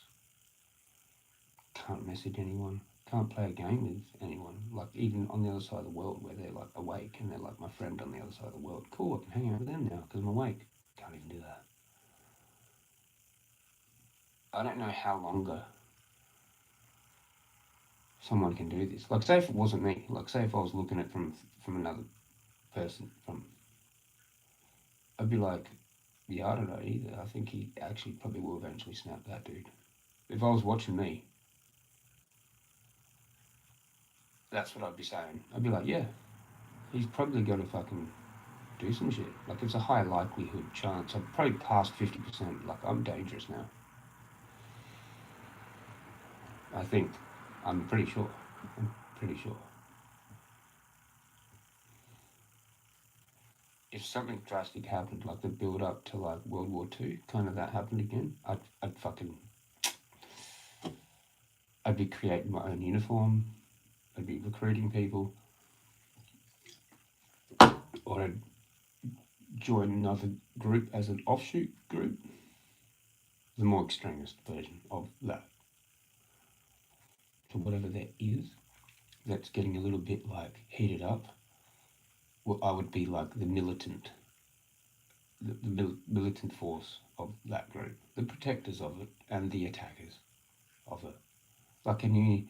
Can't message anyone, can't play a game with anyone, like even on the other side of the world where they're like awake and they're like my friend on the other side of the world. Cool, I can hang out with them now because I'm awake. Can't even do that. I don't know how longer someone can do this. Like, say if it wasn't me, like say if I was looking at it from another person, I'd be like, yeah, I don't know either. I think he actually probably will eventually snap, that dude. If I was watching me, that's what I'd be saying. I'd be like, yeah, he's probably going to fucking do some shit. Like, it's a high likelihood chance. I'm probably past 50%. Like, I'm dangerous now. I think. I'm pretty sure. if something drastic happened, like the build up to like World War II, kind of that happened again, I'd be creating my own uniform, I'd be recruiting people, or I'd join another group as an offshoot group, the more extremist version of that. So whatever that is, that's getting a little bit like heated up, well, I would be like the militant force of that group, the protectors of it and the attackers of it. Like any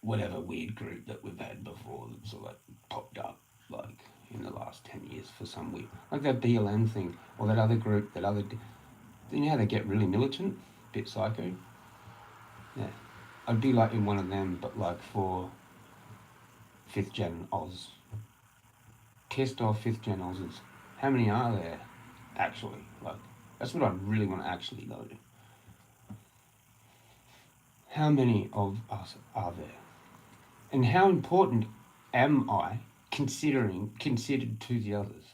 whatever weird group that we've had before that's like popped up like in the last 10 years for some weird, like that BLM thing, or that other group, you know how they get really militant, bit psycho? Yeah. I'd be like in one of them, but like for 5th gen Oz. Pissed off 5th gen Aussies. How many are there, actually? Like, that's what I really want to actually know. How many of us are there? And how important am I considered to the others?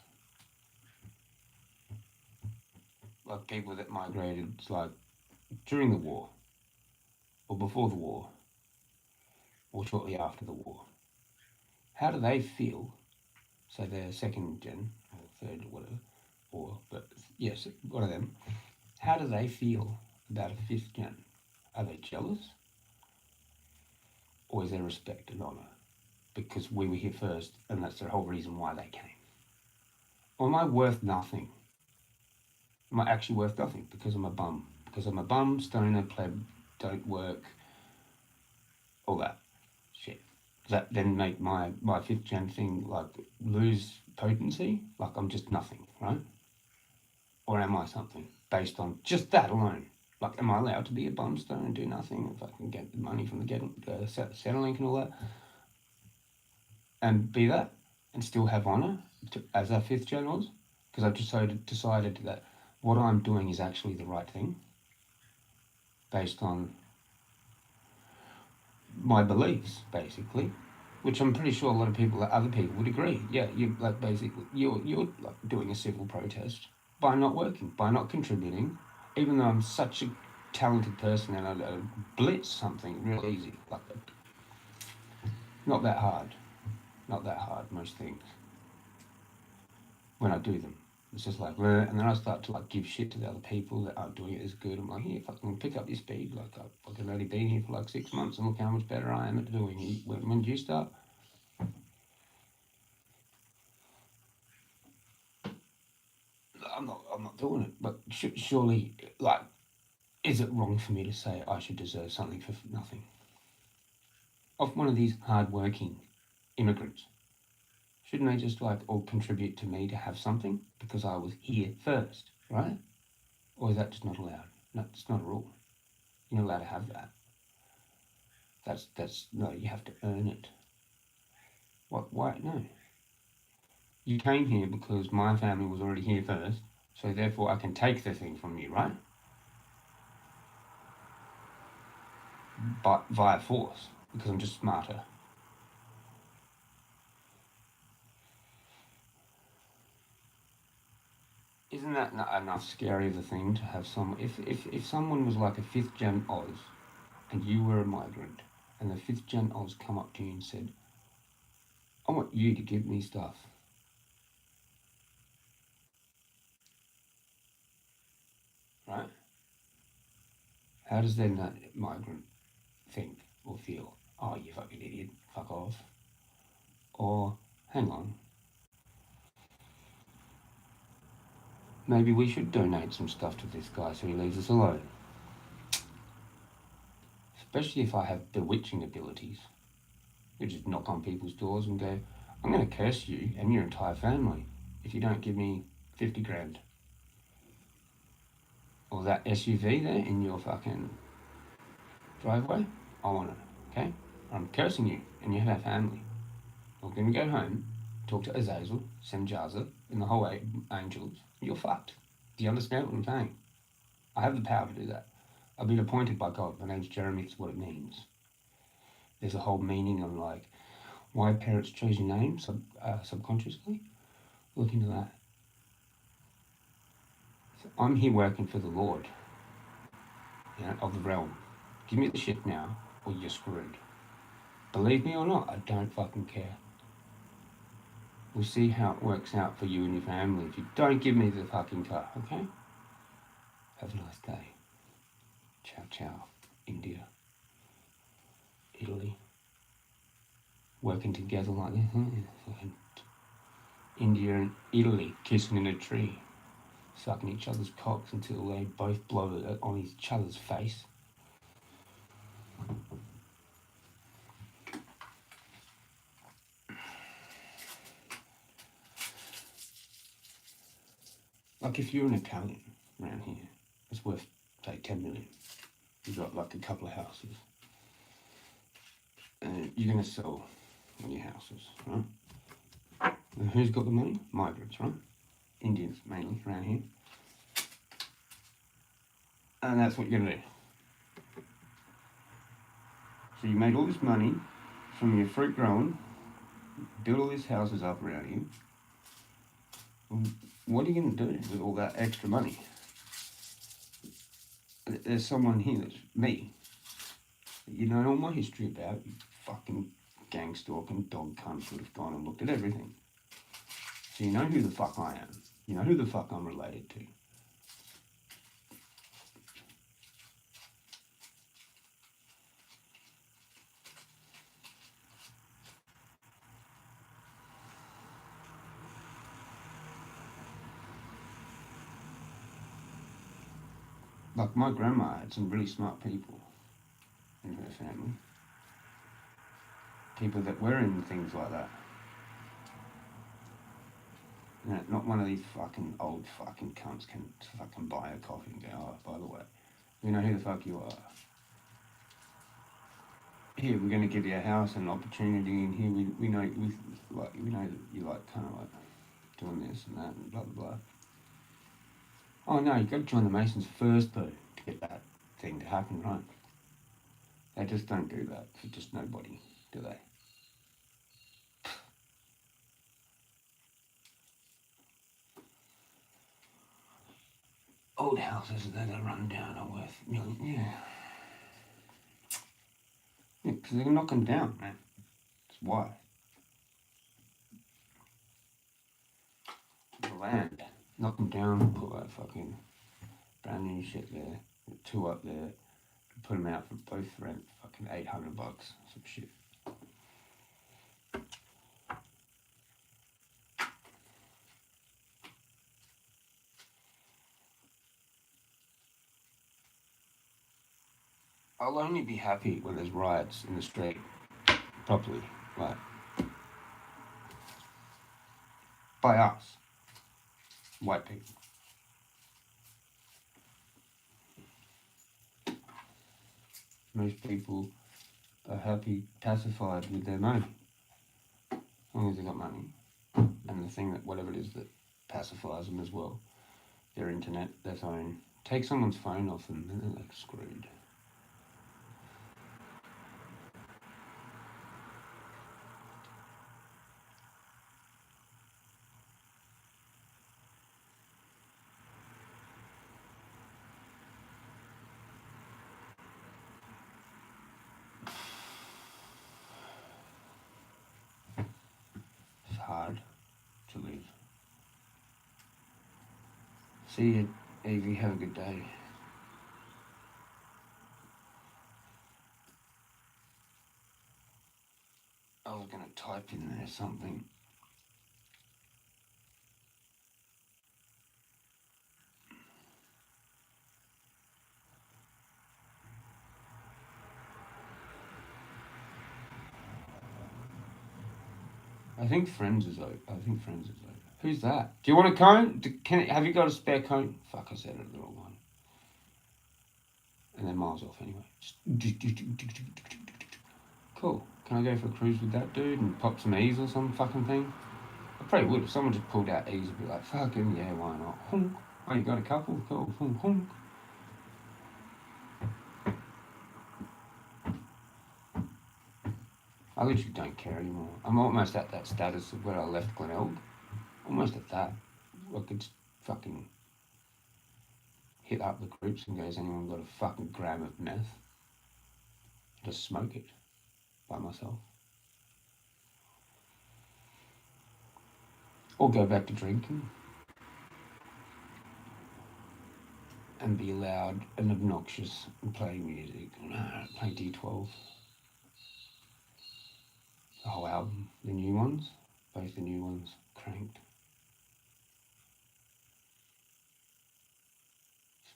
Like people that migrated like during the war, or before the war, or shortly after the war. How do they feel? So they're 2nd gen, or 3rd, or whatever, but yes, one of them. How do they feel about a 5th gen? Are they jealous? Or is there respect and honour? Because we were here first, and that's the whole reason why they came. Or am I worth nothing? Am I actually worth nothing because I'm a bum? Because I'm a bum, stoner, pleb, don't work, all that shit. Does that then make my 5th gen thing like lose potency? Like I'm just nothing, right? Or am I something based on just that alone? Like, am I allowed to be a bum, stoner, and do nothing if I can get the money from the Centrelink and all that? And be that, and still have honour as our 5th gen was? Because I've decided that what I'm doing is actually the right thing based on my beliefs, basically, which I'm pretty sure a lot of people, other people would agree. Yeah, you're like basically you're like doing a civil protest by not working, by not contributing, even though I'm such a talented person and I'd blitz something real easy, like not that hard, most things when I do them. It's just like, and then I start to like give shit to the other people that aren't doing it as good. I'm like, here, fucking pick up your speed. Like, I've fucking only been here for like 6 months and look how much better I am at doing it. When do you start? I'm not doing it. But surely, like, is it wrong for me to say I should deserve something for nothing? Of one of these hard-working immigrants. Shouldn't they just like all contribute to me to have something because I was here first, right? Or is that just not allowed? No, it's not a rule. You're not allowed to have that. That's no, you have to earn it. What? Why? No. You came here because my family was already here first, so therefore I can take the thing from you, right? But via force, because I'm just smarter. Isn't that enough scary of a thing to have someone? If someone was like a 5th gen Oz, and you were a migrant, and the 5th gen Oz come up to you and said, I want you to give me stuff. Right? How does then that migrant think or feel? Oh, you fucking idiot, fuck off. Or, hang on, maybe we should donate some stuff to this guy so he leaves us alone. Especially if I have bewitching abilities. You just knock on people's doors and go, I'm going to curse you and your entire family if you don't give me 50 grand. Or that SUV there in your fucking driveway, I want it, okay? I'm cursing you and you have a family. I'm going to go home, talk to Azazel, send Jezza, and the whole angels. You're fucked. Do you understand what I'm saying? I have the power to do that. I've been appointed by God. My name's Jeremy, it's what it means. There's a whole meaning of like why parents choose your name subconsciously. Look into that. I'm here working for the Lord, of the realm. Give me the shit now, or you're screwed. Believe me or not, I don't fucking care. We'll see how it works out for you and your family if you don't give me the fucking car, okay? Have a nice day. Ciao, ciao. India. Italy. Working together like this, fucking India and Italy kissing in a tree, sucking each other's cocks until they both blow it on each other's face. Like if you're an Italian around here, it's worth, say, 10 million. You've got like a couple of houses. And you're going to sell one of your houses, right? And who's got the money? Migrants, right? Indians, mainly, around here. And that's what you're going to do. So you made all this money from your fruit growing, build all these houses up around you. What are you going to do with all that extra money? There's someone here that's me. You know all my history about, you fucking gang stalking dog cunts would have gone and looked at everything. So you know who the fuck I am. You know who the fuck I'm related to. Like my grandma had some really smart people in her family. People that were in things like that. You know, not one of these fucking old fucking cunts can fucking buy a coffee and go, oh, by the way, we know who the fuck you are. Here, we're going to give you a house and an opportunity, and here we know that you like kind of like doing this and that and blah blah blah. Oh no, you've got to join the Masons first though to get that thing to happen, right? They just don't do that for just nobody, do they? Old houses that are run down are worth millions, yeah. Yeah, because they're knocking down, man. That's why. The land, knock them down, put that fucking brand new shit there, two up there, put them out for both rent fucking $800, some shit. I'll only be happy when there's riots in the street, properly, like, by us, white people. Most people are happy, pacified with their money, as long as they got money. And the thing that, whatever it is that pacifies them as well, their internet, their phone. Take someone's phone off them and they're like screwed. It's hard to live. See you, Evie. Have a good day. I was going to type in there something. I think Friends is over. Who's that? Do you want a cone? Have you got a spare cone? Fuck, I said it the wrong one. And then miles off anyway. Cool. Can I go for a cruise with that dude and pop some E's or some fucking thing? I probably would. If someone just pulled out E's, I'd be like, fucking yeah, why not? Honk. Oh, you got a couple? Cool. Honk, honk. I literally don't care anymore. I'm almost at that status of where I left Glenelg. Almost at that. I could fucking hit up the groups and goes, anyone got a fucking gram of meth? Just smoke it by myself. Or go back to drinking and be loud and obnoxious and play music, play D12. The whole album, the new ones, both the new ones, cranked.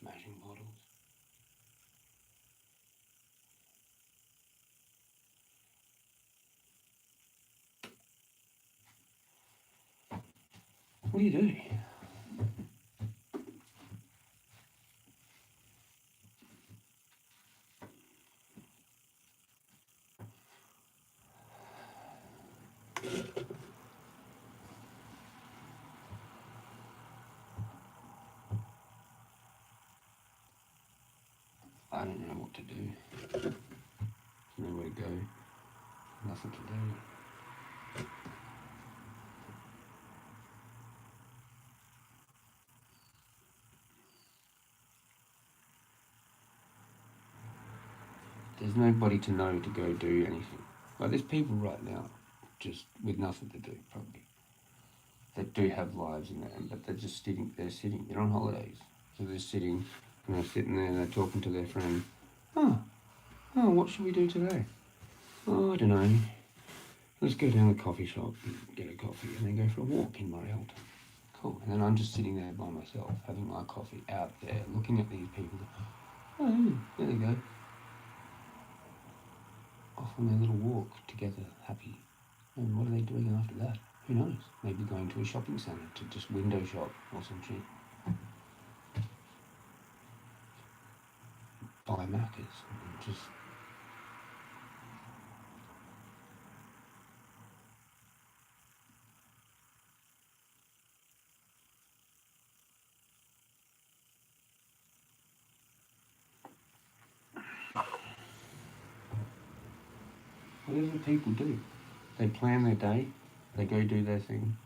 Smashing bottles. What do you do? I don't know what to do. Nowhere to go. Nothing to do. There's nobody to know to go do anything. Like there's people right now, just with nothing to do, probably, that do have lives in that, but they're just sitting. They're on holidays, so they're sitting, and they're sitting there, and they're talking to their friend. Oh, what should we do today? Oh, I don't know. Let's go down the coffee shop and get a coffee, and then go for a walk in Murray Alton. Cool. And then I'm just sitting there by myself, having my coffee out there, looking at these people. Oh, there they go. Off on their little walk together, happy. And what are they doing after that? Who knows? Maybe going to a shopping centre to just window shop or some shit. Buy Maccas and just... Whatever people do. They plan their day, they go do their thing.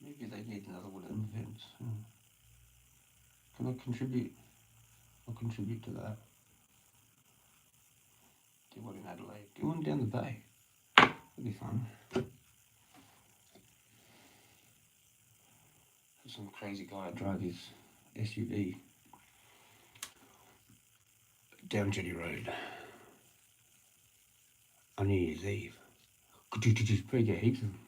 Maybe they need another one of them events. Can I contribute? I'll contribute to that. Do one in Adelaide. Do one down the bay. That'd be fun. Have some crazy guy drive his SUV down Jetty Road on New Year's Eve. Probably get heaps of them.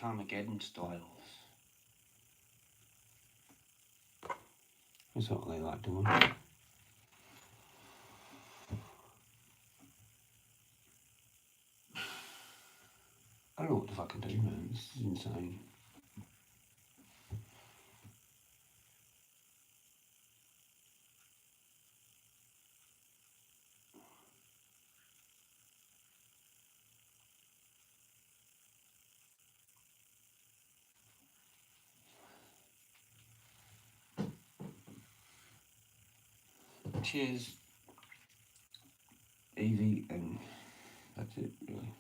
Carmageddon styles. That's what they like doing. I don't know what to fucking do, man. This is insane. Cheers, Evie, and that's it, really.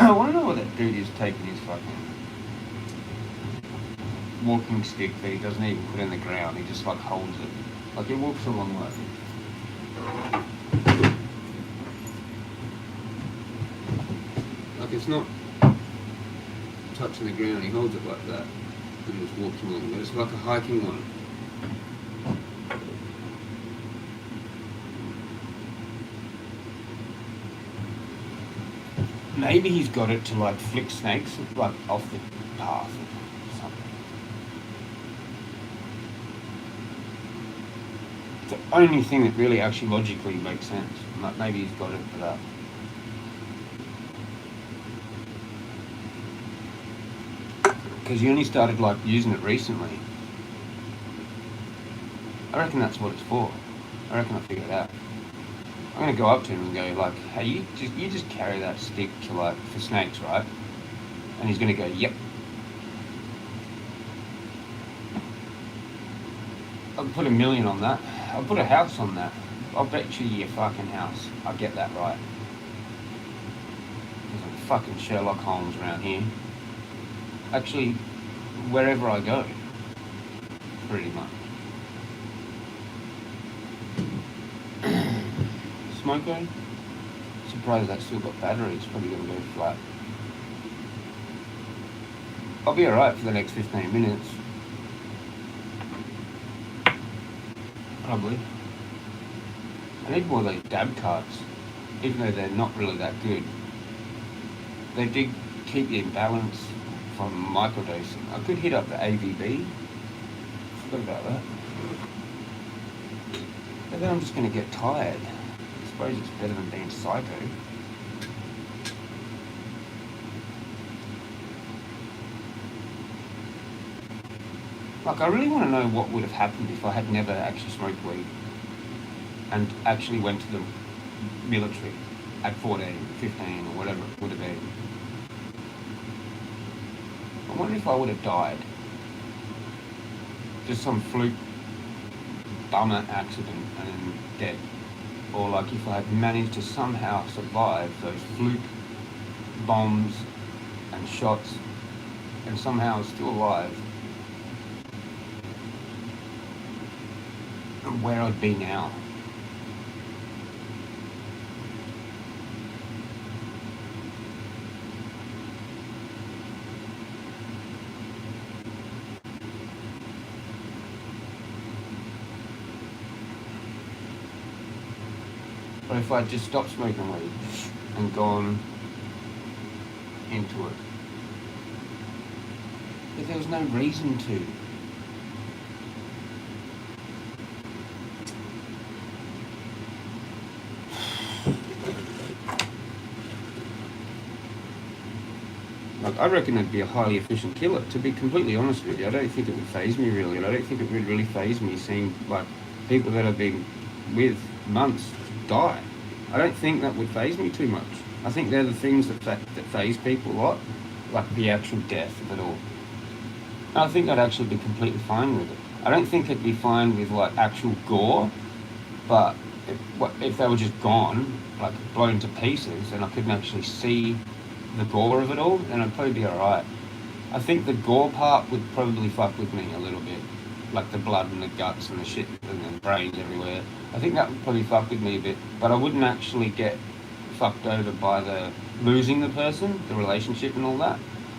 I want to know what that dude is taking his fucking walking stick that he doesn't even put in the ground. He just like holds it. Like he walks a long way. Like it's not touching the ground. He holds it like that and just walks along. But it's like a hiking one. Maybe he's got it to like flick snakes like off the path or something. It's the only thing that really actually logically makes sense. Like maybe he's got it for that. Because he only started like using it recently. I reckon that's what it's for. I reckon I figured it out. I'm gonna go up to him and go like, hey, you just carry that stick to like for snakes, right? And he's gonna go, yep. I'll put $1 million on that. I'll put a house on that. I'll bet you your fucking house I'll get that right. There's a fucking Sherlock Holmes around here. Actually, wherever I go, pretty much. Smoko? Surprised that's still got batteries, probably gonna go flat. I'll be alright for the next 15 minutes. Probably. I need more of those dab cards, even though they're not really that good. They did keep you in balance from microdosing. I could hit up the AVB. Forgot about that. But then I'm just gonna get tired. I suppose it's better than being psycho. Like, I really want to know what would have happened if I had never actually smoked weed and actually went to the military at 14, 15 or whatever it would have been. I wonder if I would have died. Just some fluke bummer accident and dead. Or like if I had managed to somehow survive those fluke bombs and shots and somehow I was still alive, and where I'd be now. Or if I'd just stopped smoking weed and gone into it. But there was no reason to. Like, I reckon it'd be a highly efficient killer, to be completely honest with you. I don't think it would faze me really, and I don't think it would really faze me seeing like people that I've been with months die. I don't think that would faze me too much. I think they're the things that faze people a lot, like the actual death of it all. And I think I'd actually be completely fine with it. I don't think I'd be fine with like actual gore, but if they were just gone, like blown to pieces, and I couldn't actually see the gore of it all, then I'd probably be alright. I think the gore part would probably fuck with me a little bit. Like the blood and the guts and the shit and the brains everywhere. I think that would probably fuck with me a bit, but I wouldn't actually get fucked over by the losing the person, the relationship and all that.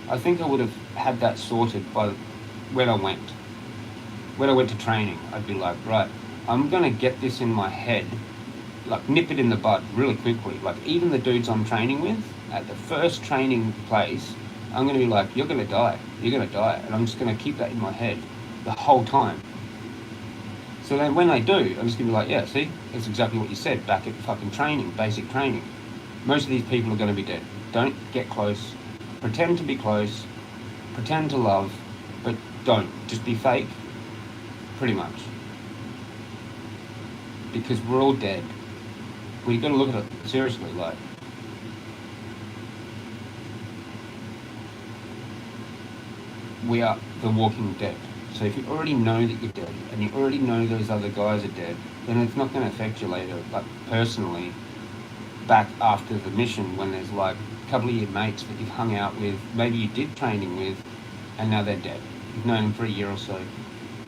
I think I would have had that sorted by when I went. When I went to training, I'd be like, right, I'm gonna get this in my head, like nip it in the bud really quickly. Like even the dudes I'm training with, at the first training place, I'm gonna be like, you're gonna die, and I'm just gonna keep that in my head the whole time. So then when they do, I'm just gonna be like, yeah, see, that's exactly what you said back at fucking training, basic training. Most of these people are gonna be dead. Don't get close. Pretend to be close. Pretend to love, but don't. Just be fake. Pretty much. Because we're all dead. We've got to look at it seriously, like. We are the walking dead. So if you already know that you're dead, and you already know those other guys are dead, then it's not going to affect you later, like personally, back after the mission when there's like couple of your mates that you've hung out with, maybe you did training with, and now they're dead. You've known them for a year or so.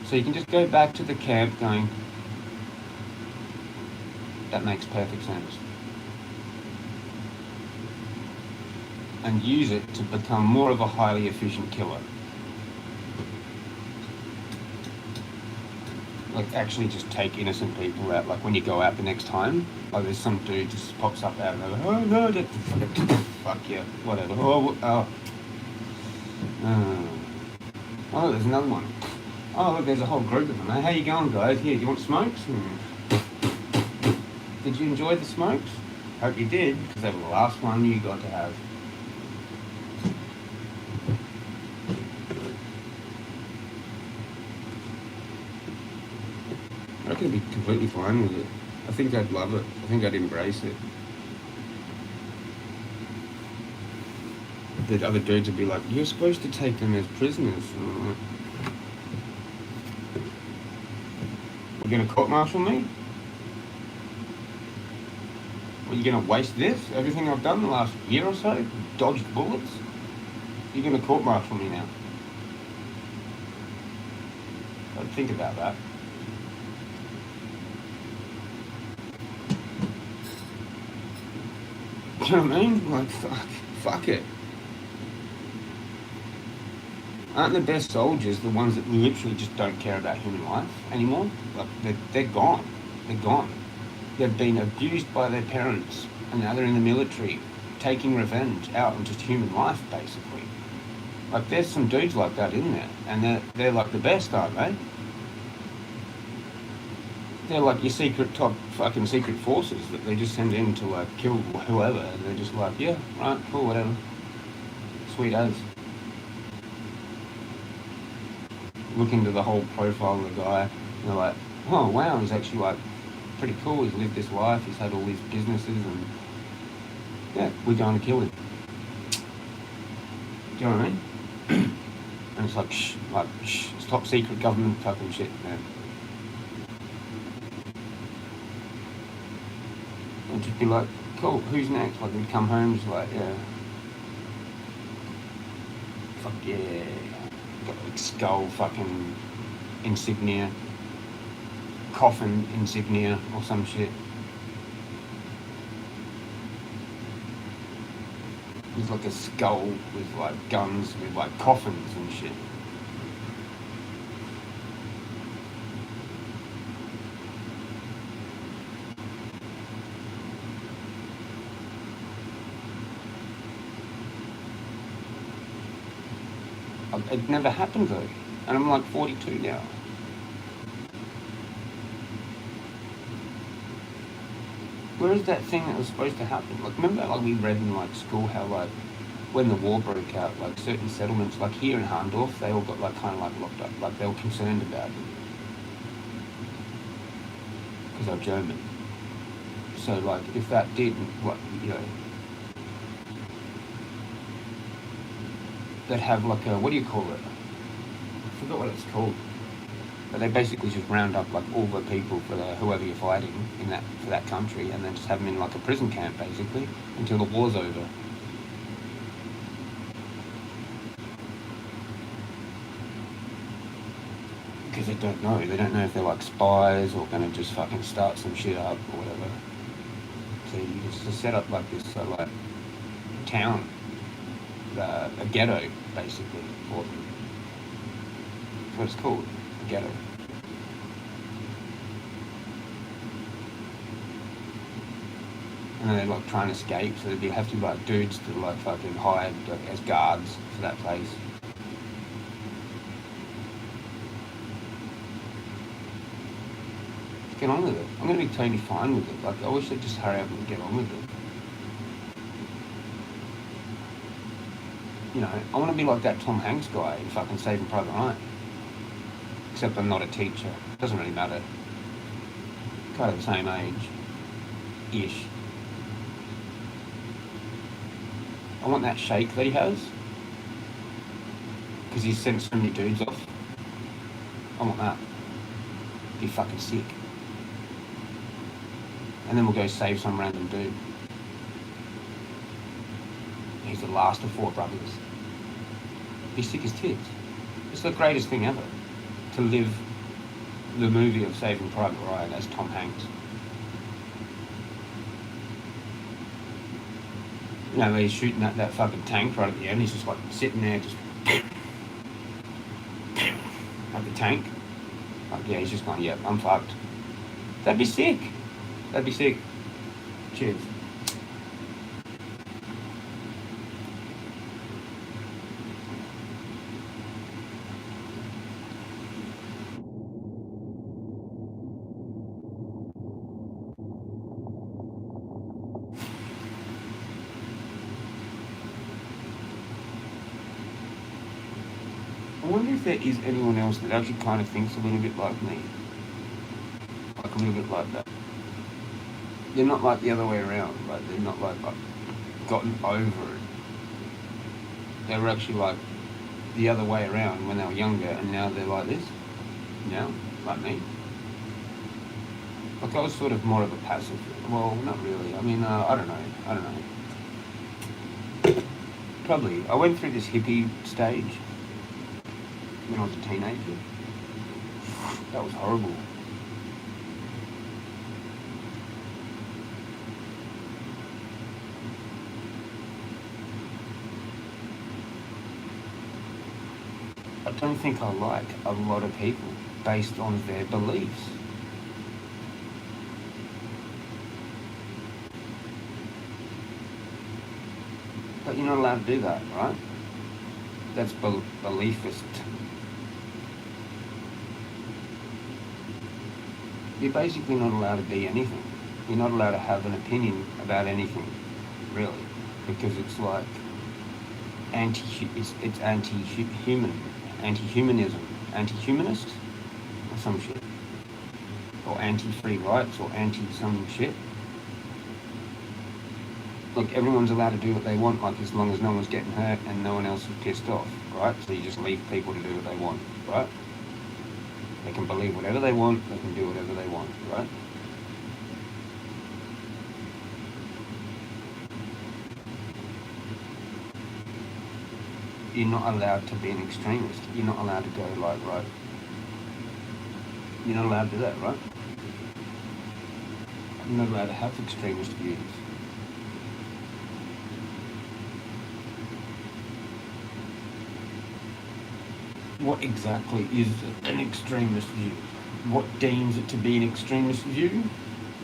So you can just go back to the camp going, that makes perfect sense. And use it to become more of a highly efficient killer. Like actually just take innocent people out. Like when you go out the next time, like there's some dude just pops up out of nowhere. Oh no, fuck yeah, whatever. Oh, there's another one. Oh look, there's a whole group of them. Hey, how you going, guys? Here, do you want smokes? Did you enjoy the smokes? Hope you did, because they were the last one you got to have. I could be completely fine with it. I think I'd love it. I think I'd embrace it. The other dudes would be like, you're supposed to take them as prisoners. We're going to court-martial me? Are you going to waste this? Everything I've done the last year or so? Dodged bullets? You're going to court-martial me now? I'd think about that. Do you know what I mean? Like, fuck it. Aren't the best soldiers the ones that literally just don't care about human life anymore? Like, they're gone. They're gone. They've been abused by their parents, and now they're in the military, taking revenge out on just human life, basically. Like, there's some dudes like that in there, and they're like the best, aren't they? They're like your top fucking secret forces that they just send in to like kill whoever, and they're just like, yeah, right, cool, whatever. Sweet as. Look into the whole profile of the guy, and they're like, oh wow, he's actually like pretty cool, he's lived this life, he's had all these businesses, and yeah, we're going to kill him. Do you know what I mean? And it's like, shh, it's top secret government fucking shit, man. And just be like, cool, who's next? Like, we'd come home, just like, yeah. Fuck yeah. Got like skull fucking insignia. Coffin insignia or some shit. There's like a skull with like guns, with like coffins and shit. It never happened though, and I'm like 42 now. Where is that thing that was supposed to happen? Like, remember, like we read in like school how like when the war broke out, like certain settlements, like here in Harndorf, they all got like kind of like locked up, like they were concerned about it because they're German. So like if that did, what you know. That have like a, what do you call it? I forgot what it's called. But they basically just round up like all the people for whoever you're fighting in that for that country, and then just have them in like a prison camp basically until the war's over. Because they don't know. They don't know if they're like spies or going to just fucking start some shit up or whatever. So you just set up like this like town. A ghetto, basically, for them. That's what it's called, a ghetto. And then they're like trying to escape, so there'd have to be like dudes to like fucking hired like, as guards for that place. Get on with it. I'm gonna be totally fine with it. Like, I wish they'd just hurry up and get on with it. You know, I want to be like that Tom Hanks guy in fucking Saving Private Ryan. Except I'm not a teacher. Doesn't really matter. Kind of the same age-ish. I want that shake that he has. Because he's sent so many dudes off. I want that. Be fucking sick. And then we'll go save some random dude. he's the last of 4 brothers. Be sick as tits. It's the greatest thing ever, to live the movie of Saving Private Ryan as Tom Hanks. You know, he's shooting at that fucking tank right at the end, he's just like sitting there just at the tank. Like, yeah, he's just going, yep, I'm fucked. That'd be sick. That'd be sick. Cheers. I wonder if there is anyone else that actually kind of thinks a little bit like me. Like a little bit like that. They're not like the other way around. Like, they're not like gotten over it. They were actually like the other way around when they were younger, and now they're like this. Now, like me. Like, I was sort of more of a passive. Well, not really. I mean, I don't know. Probably. I went through this hippie stage when I was a teenager. That was horrible. I don't think I like a lot of people based on their beliefs. But you're not allowed to do that, right? That's beliefist. You're basically not allowed to be anything. You're not allowed to have an opinion about anything, really, because it's like it's anti-humanism, anti-humanist, or some shit, or anti-free rights, or anti-some shit. Look, everyone's allowed to do what they want, like, as long as no one's getting hurt and no one else is pissed off, right? So you just leave people to do what they want, right? They can believe whatever they want, they can do whatever they want, right? You're not allowed to be an extremist. You're not allowed to go like, right? You're not allowed to do that, right? You're not allowed to have extremist views. What exactly is an extremist view? What deems it to be an extremist view?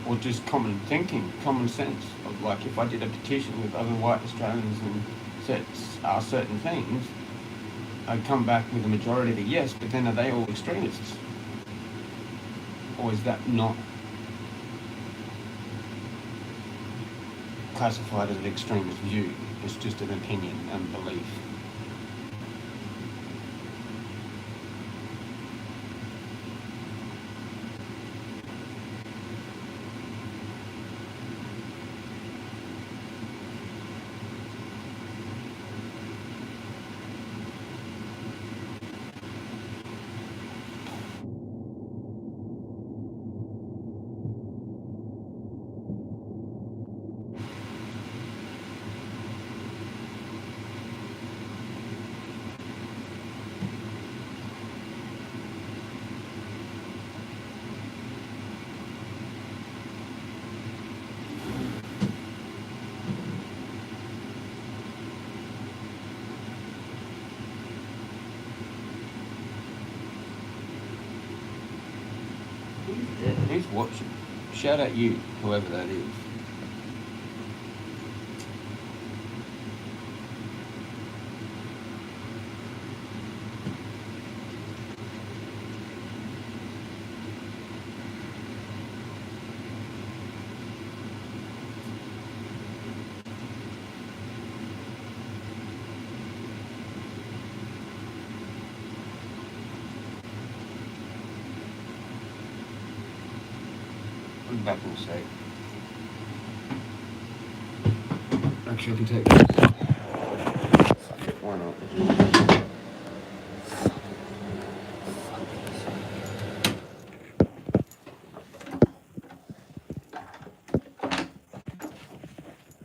Or just common thinking, common sense? Of, like, if I did a petition with other white Australians and said certain things, I'd come back with a majority of a yes, but then are they all extremists? Or is that not classified as an extremist view? It's just an opinion and belief. Who's watching? Shout out you, whoever that is. I'm back in a sec. Actually, I can take this. Fuck it, why not?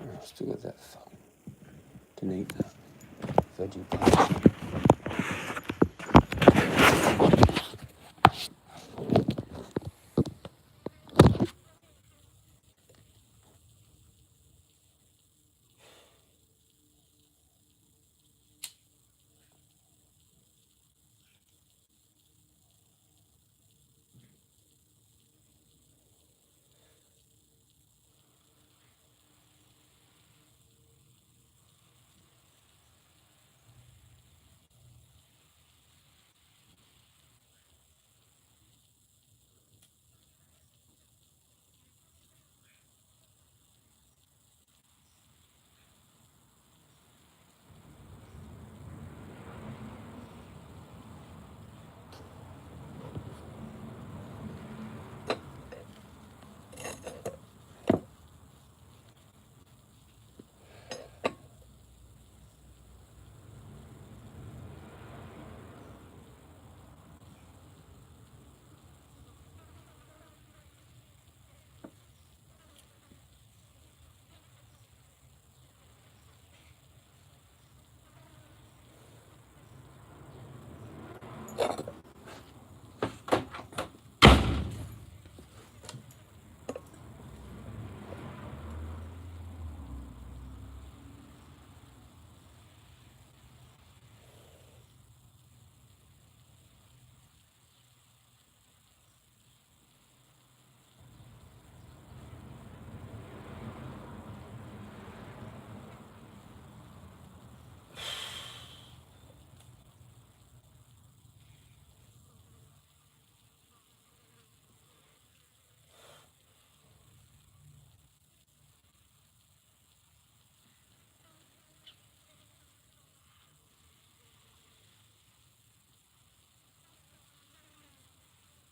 Oh, still got that fucking Denise. veggie patty.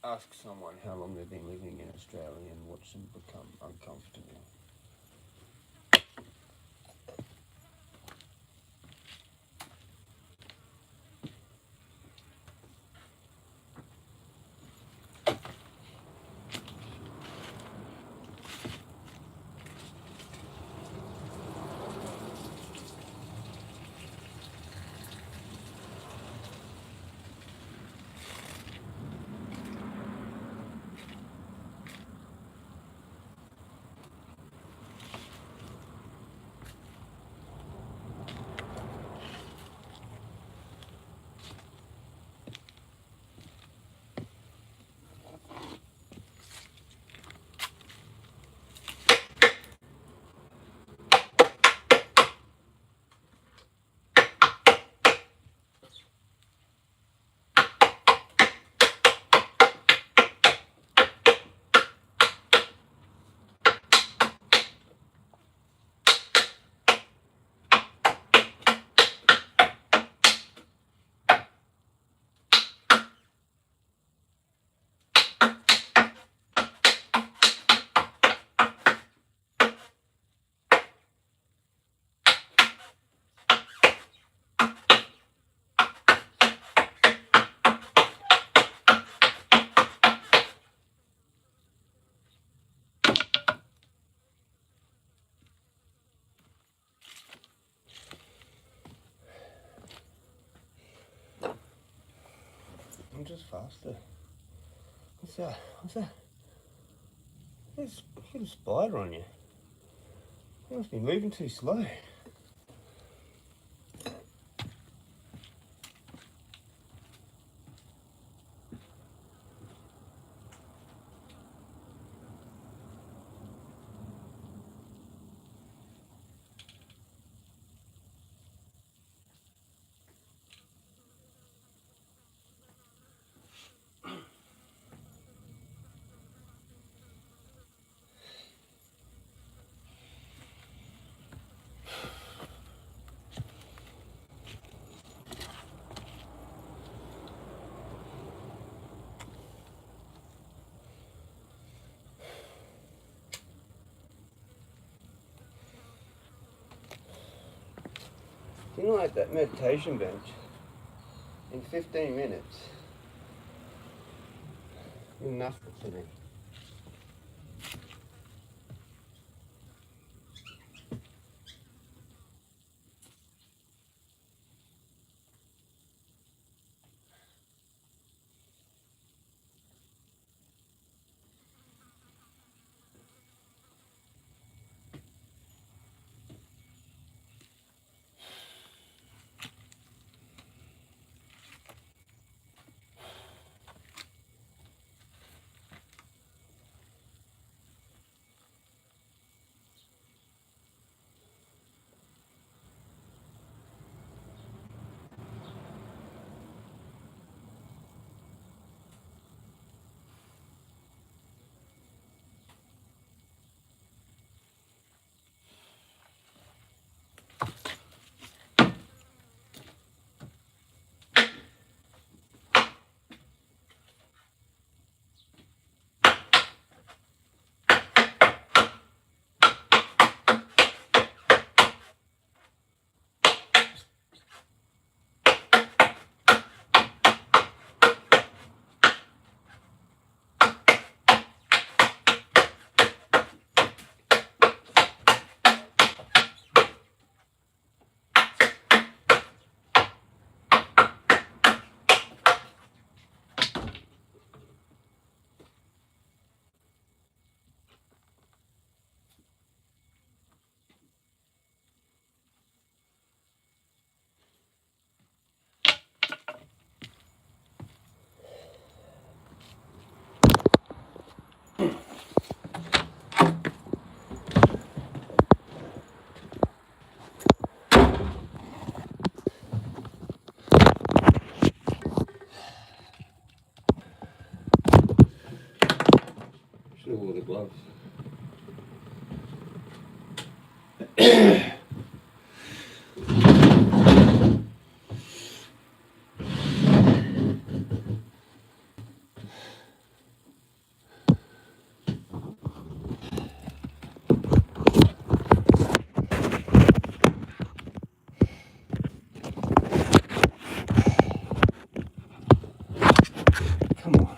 Ask someone how long they've been living in Australia and watch them become uncomfortable. I'm just faster. What's that? What's that? There's a spider on you. You must be moving too slow. You know, like that meditation bench, in 15 minutes, enough for me. all the gloves. Come on.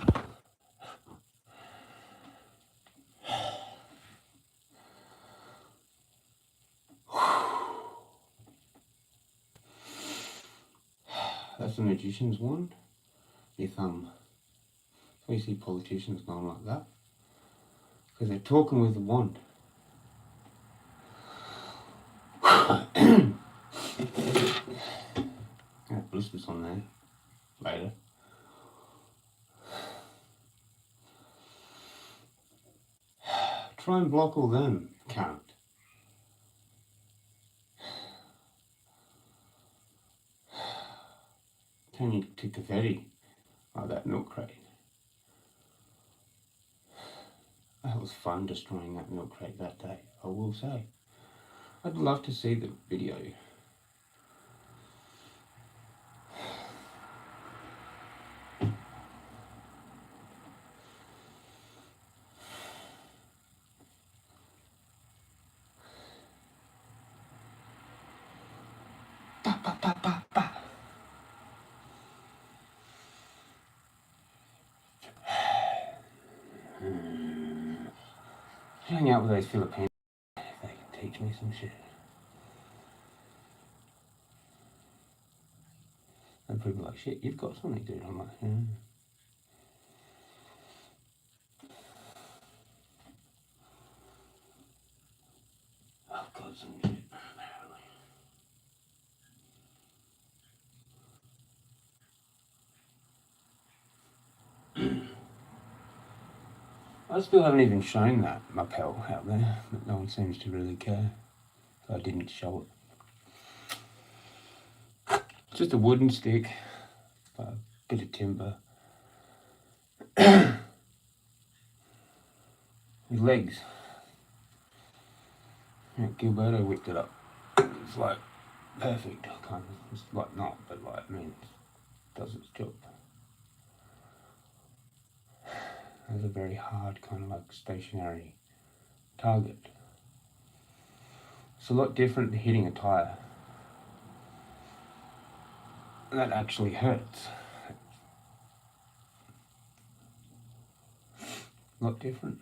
That's the magician's wand. If we see politicians going like that, because they're talking with the wand. Got blisters on there later. Try and block all them, can't. Turn you to confetti like that milk crate. That was fun destroying that milk crate that day, I will say. I'd love to see the video. Ba, ba, ba, ba, ba. Hang out with those Filipinos if they can teach me some shit. And people are like, shit, you've got something, dude. I'm like, yeah. I've got some shit, apparently. I still haven't even shown that, my pal, out there, but no one seems to really care. So I didn't show it. It's just a wooden stick, a bit of timber. His legs. Yeah, Gilberto whipped it up. It's like perfect, kind of. It's like not, but like, I mean, it does its job. It's a very hard, kind of like stationary target. It's a lot different than hitting a tire. That actually hurts. A lot different.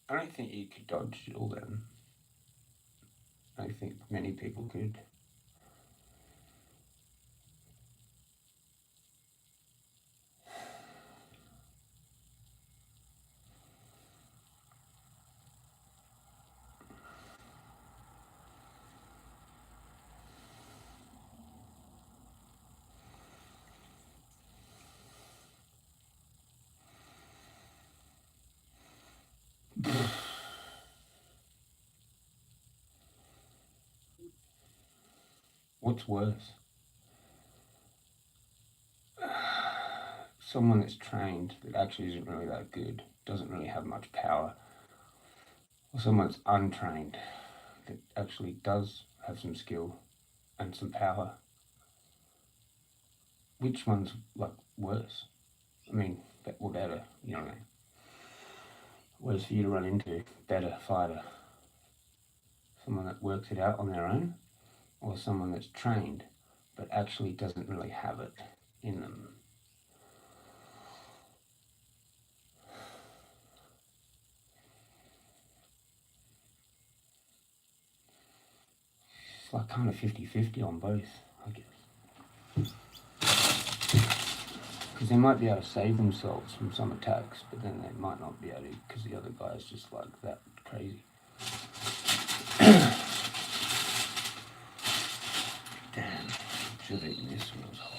I don't think you could dodge all them. I don't think many people could. What's worse? Someone that's trained that actually isn't really that good, doesn't really have much power, or someone that's untrained that actually does have some skill and some power. Which one's like worse? I mean, or better, you know what I mean? Worse for you to run into, better fighter? Someone that works it out on their own, or someone that's trained but actually doesn't really have it in them? It's like kind of 50-50 on both, I guess. Because they might be able to save themselves from some attacks, but then they might not be able to because the other guy's just like that crazy. Damn, should have eaten this when it was hot.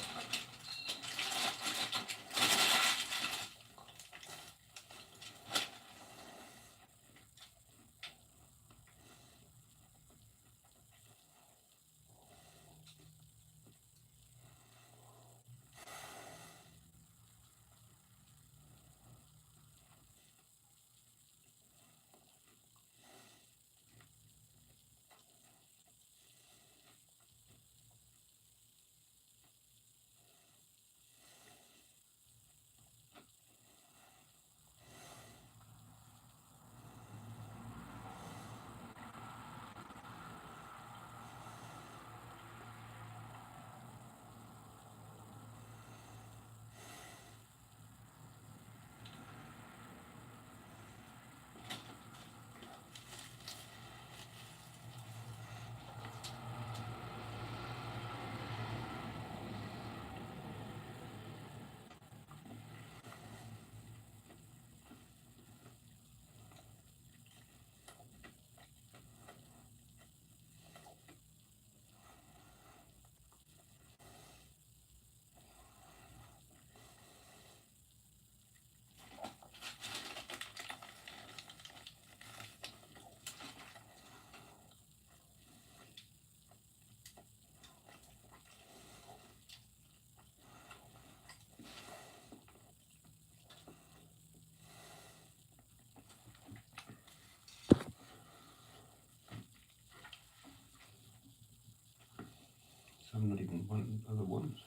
I'm not even one of the ones.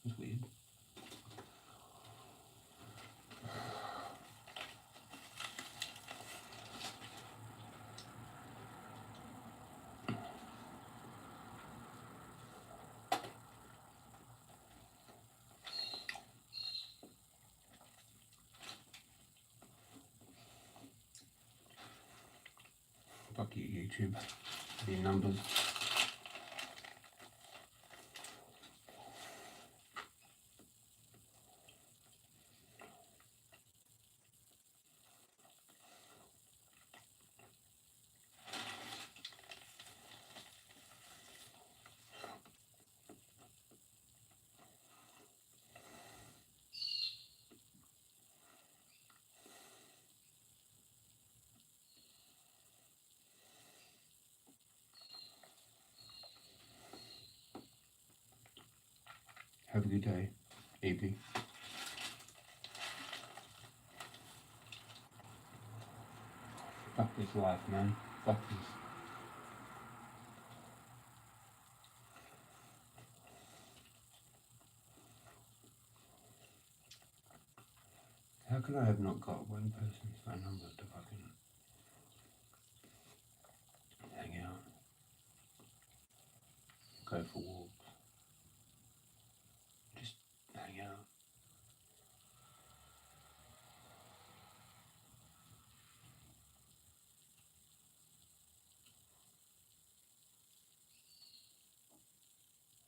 That's weird. Fuck you, YouTube. The numbers. Have a good day, EP. Fuck this life, man. Fuck this. How could I have not got one person's phone number to fucking hang out, go for walks, just hang out?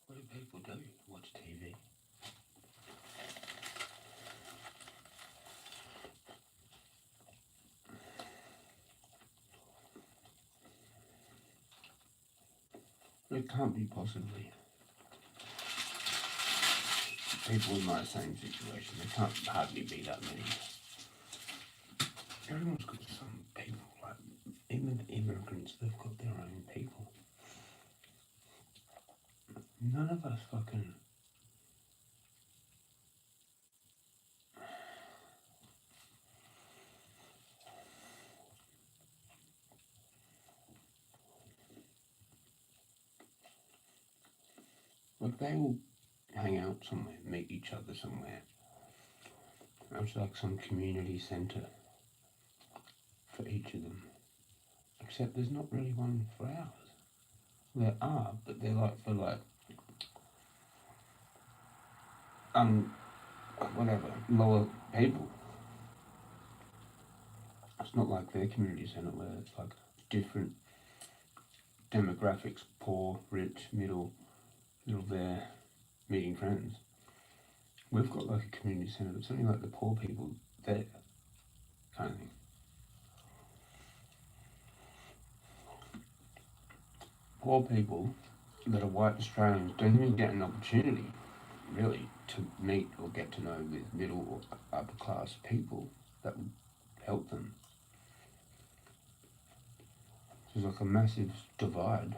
What do people do? Watch TV? It can't be possibly people in my same situation. There can't hardly be that many. Everyone's got some people, like even the immigrants, they've got their own people. None of us fucking... Like, they all hang out somewhere, meet each other somewhere. It's like some community centre for each of them. Except there's not really one for ours. There are, but they're like for like, whatever, lower people. It's not like their community centre where it's like different demographics, poor, rich, middle there, meeting friends. We've got like a community centre, but it's only like the poor people there, kind of thing. Poor people that are white Australians don't even get an opportunity, really, to meet or get to know with middle or upper class people that would help them. There's like a massive divide.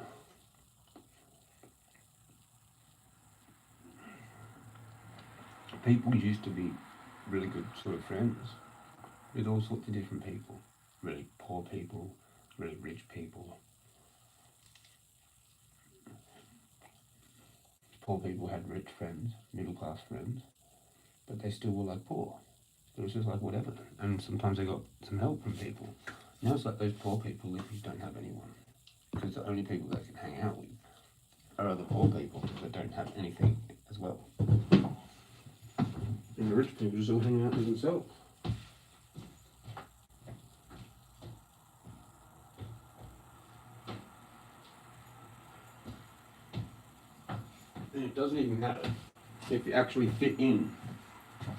People used to be really good sort of friends with all sorts of different people. Really poor people, really rich people. Poor people had rich friends, middle class friends, but they still were like poor. It was just like whatever. And sometimes they got some help from people. Now it's like those poor people literally don't have anyone. Because the only people they can hang out with are other poor people that don't have anything as well. And the rich people just all hang out with themselves. And it doesn't even matter if you actually fit in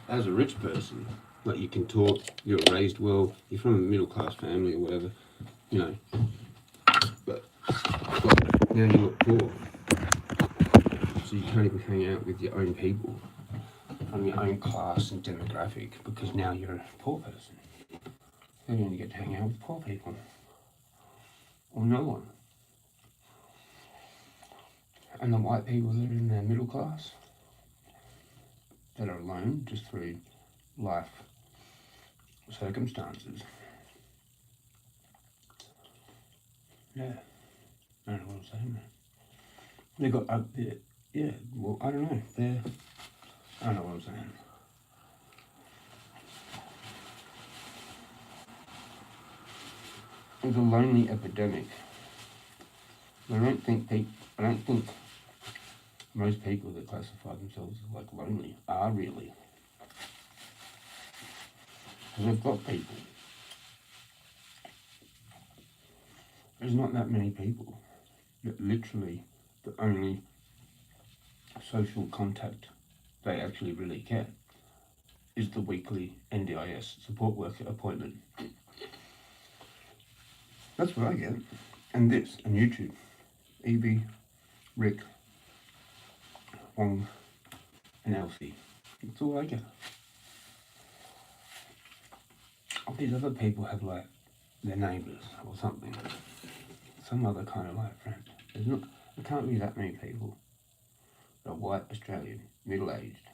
as a rich person. Like, you can talk, you're raised well, you're from a middle class family or whatever, you know. But now you're poor. So you can't even hang out with your own people from your own class and demographic because now you're a poor person. Then you only get to hang out with poor people. Or no one. And the white people that are in their middle class, that are alone just through life circumstances. Yeah, I don't know what I'm saying there. They got yeah, well, I don't know. I don't know what I'm saying. It's a lonely epidemic. I don't think most people that classify themselves as like lonely are really. Because they've got people. There's not that many people that literally the only social contact they actually really care is the weekly NDIS support worker appointment. That's what I get. And this, and YouTube. Evie, Rick, Wong, and Elsie. That's all I get. All these other people have like their neighbours or something. Some other kind of like friend. There can't be that many people that are white, Australian, middle-aged,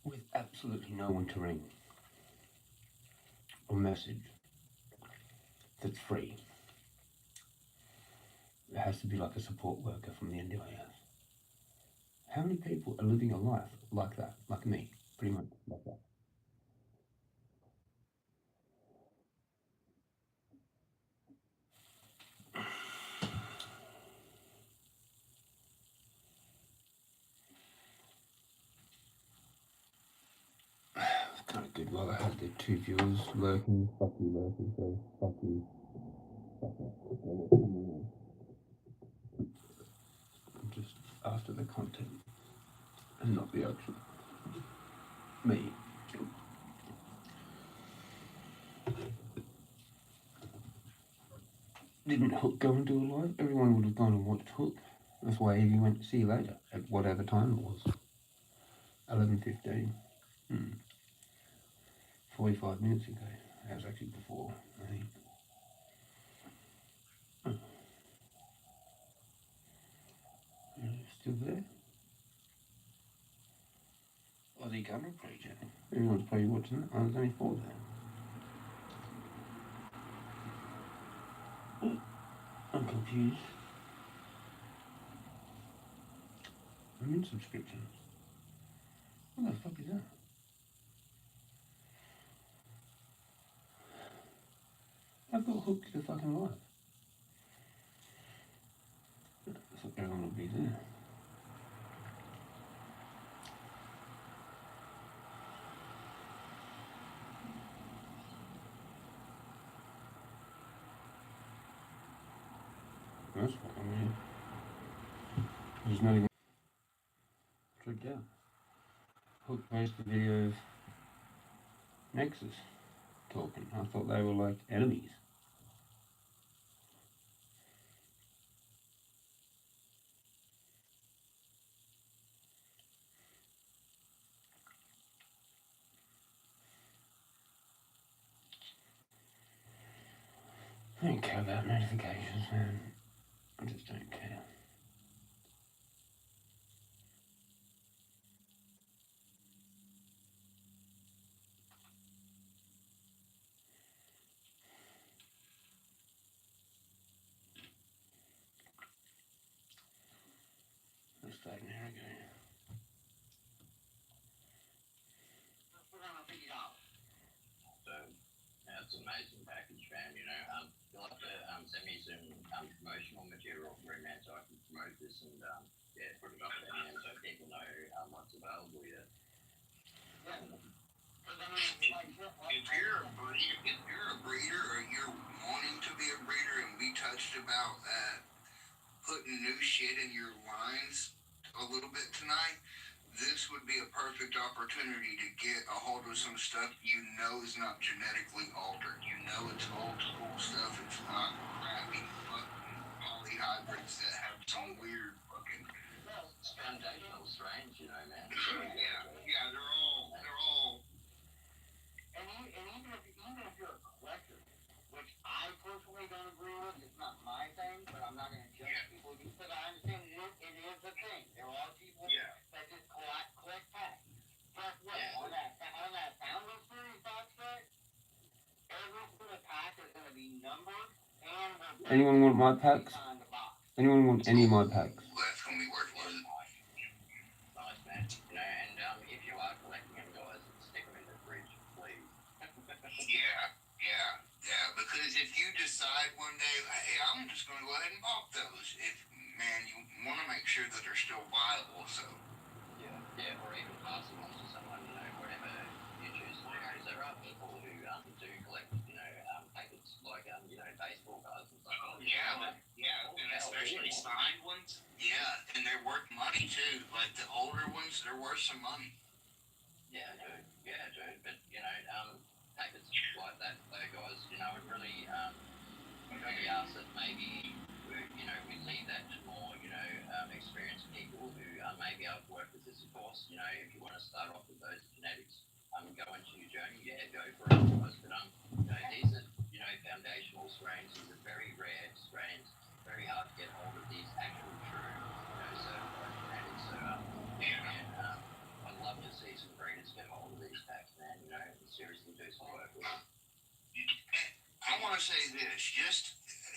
with absolutely no one to ring or message that's free. It has to be like a support worker from the NDIS. How many people are living a life like that? Like me, pretty much like that. It's kind of good while I had the 2 viewers lurking. Fuck you, lurking, so fuck you. Fuck it. I'm just after the content and not the actual me. Didn't Hook go and do a live? Everyone would have gone and watched Hook. That's why Evie went to see you later at whatever time it was. 11:15. 45 minutes ago. That was actually before, I think. Still there? Aussie Gunner Project. Everyone's probably watching that. Oh, there's only 4 there. I'm confused. I'm in subscriptions. What the fuck is that? I've got hooked to the fucking live. I thought everyone would be there. That's fucking weird. There's not even. Tricked out. Hook posted a video of Nexus talking. I thought they were like enemies. I don't care about notifications, man. I just don't care. Let's start an hour ago. So that's an amazing package, fam. You know, you'll have to send me some promotional material for it, man, so I can promote this and yeah, put it up there, man, so people know what's available. Yeah. If you're a breeder or you're wanting to be a breeder, and we touched about putting new shit in your lines a little bit tonight, this would be a perfect opportunity to get a hold of some stuff you know is not genetically altered. You know it's old school stuff. It's not crappy fucking polyhybrids that have some weird fucking. It's foundational strange, you know, man. So, yeah, they're all. And even if you're a collector, which I personally don't agree with, it's not my thing, but I'm not going to judge people because I understand it is a thing. There are people that just collect packs. Guess what? On that Founders Series box set, every single pack is going to be numbered and Anyone want my packs? Anyone want any of my packs? decide one day, hey, I'm just going to go ahead and pop those. If, man, you want to make sure that they're still viable, so. Yeah, or even pass them on to someone, you know, whatever you choose to do. Because there are people who do collect, you know, packets like, you know, baseball cards and stuff. And especially signed ones. Yeah, and they're worth money too. Like the older ones, they're worth some money. Yeah, dude. But, you know, packets like that, though, guys, you know, it really ask that maybe, you know, we leave that to more, you know, experienced people who maybe I've worked with this, of course. You know, if you want to start off with those genetics, go into your journey, go for it, guys. But, you know, these are, you know, foundational strains. These are very rare strains, very hard to get hold of these actual true, you know, certified genetics. So, I'd love to see some breeders get hold of these packs, man, you know, and seriously do some work with them. I want to say this,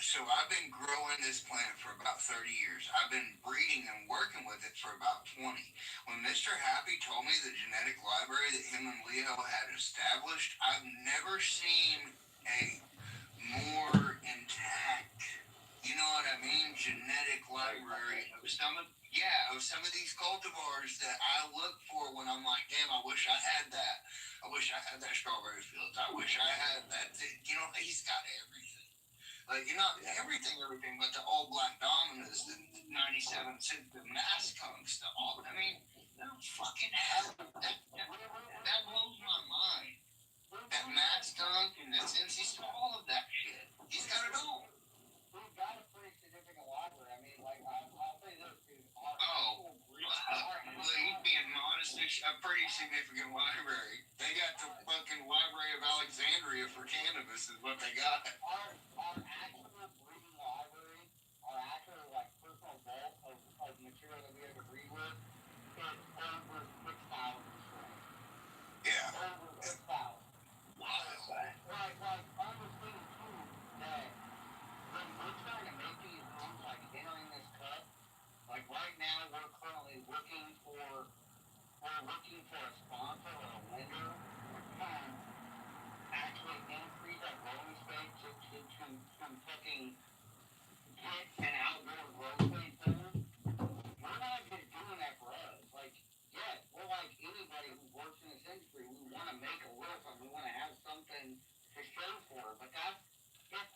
so I've been growing this plant for about 30 years. I've been breeding and working with it for about 20. When Mr. Happy told me the genetic library that him and Leo had established, I've never seen a more intact, you know what I mean, genetic library of some of these cultivars that I look for when I'm like, damn, I wish I had that. I wish I had that strawberry fields. I wish I had that. You know, he's got everything. Like, you know, everything, but the all black dominants, the 97 cent, the mass kunks, I mean, they're fucking hell. That blows my mind. That mass kunk and the Cincy, all of that shit. He's got it all. We've got a pretty significant library. I mean, like, I'll say this, dude. He's being modest. A pretty significant library. They got the fucking Library of Alexandria for cannabis is what they got. Our actual breeding library, our actual, like, personal vault of material that we have to breed with is over 6,000 strains. Yeah. Over 6,000. Wow. Like, understanding, too, that when we're trying to make these moves, like, entering this cut, like, right now, we're currently looking for a sponsor or a lender to actually increase our growing space to fucking get an outdoor growing space there. We're not just doing that for us. Like, yes, we're like anybody who works in this industry. We want to make a living. We want to have something to show for it. But that's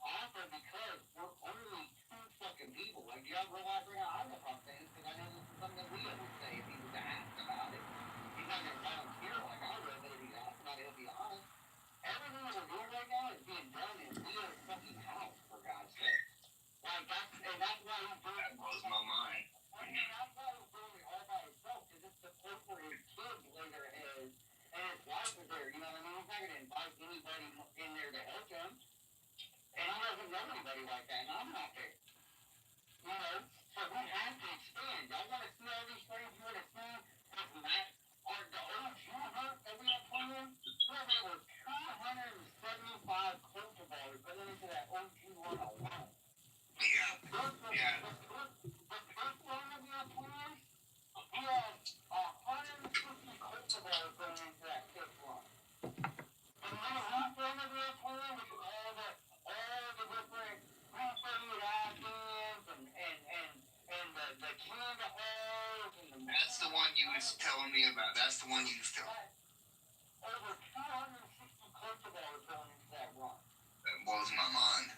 also because we're only two fucking people. Like, do y'all realize right now, I don't know if I'm saying this because I know this is something that we always say if he was to ask about it. He's not going to volunteer like I would, but if he's asked about it, he'll be honest. Everything that we're doing right now is being done in Leo's fucking house, for God's sake. Like, that's why he's doing it. That blows my mind. I mean, that's why he's doing it all by himself, because it's the place where his kids lay their heads, and his wife is there, you know what I mean? He's not going to invite anybody in there to help him. And he doesn't know anybody like that, and I'm not there. You know? So we have to expand. Y'all want to see all these things you want to see? The OG hunt that we have planned, there were 275 cultivars going into that OG hunt alone. Yeah. The first one that we have planned, we have 150 cultivars going into that fifth run. The new one that we have planned, which is all the different green-footed Afghans and the Kangahoos and the... That's the one you was telling me about. That's the one you was telling me. Over 260 cultivars going into that run. That blows my mind.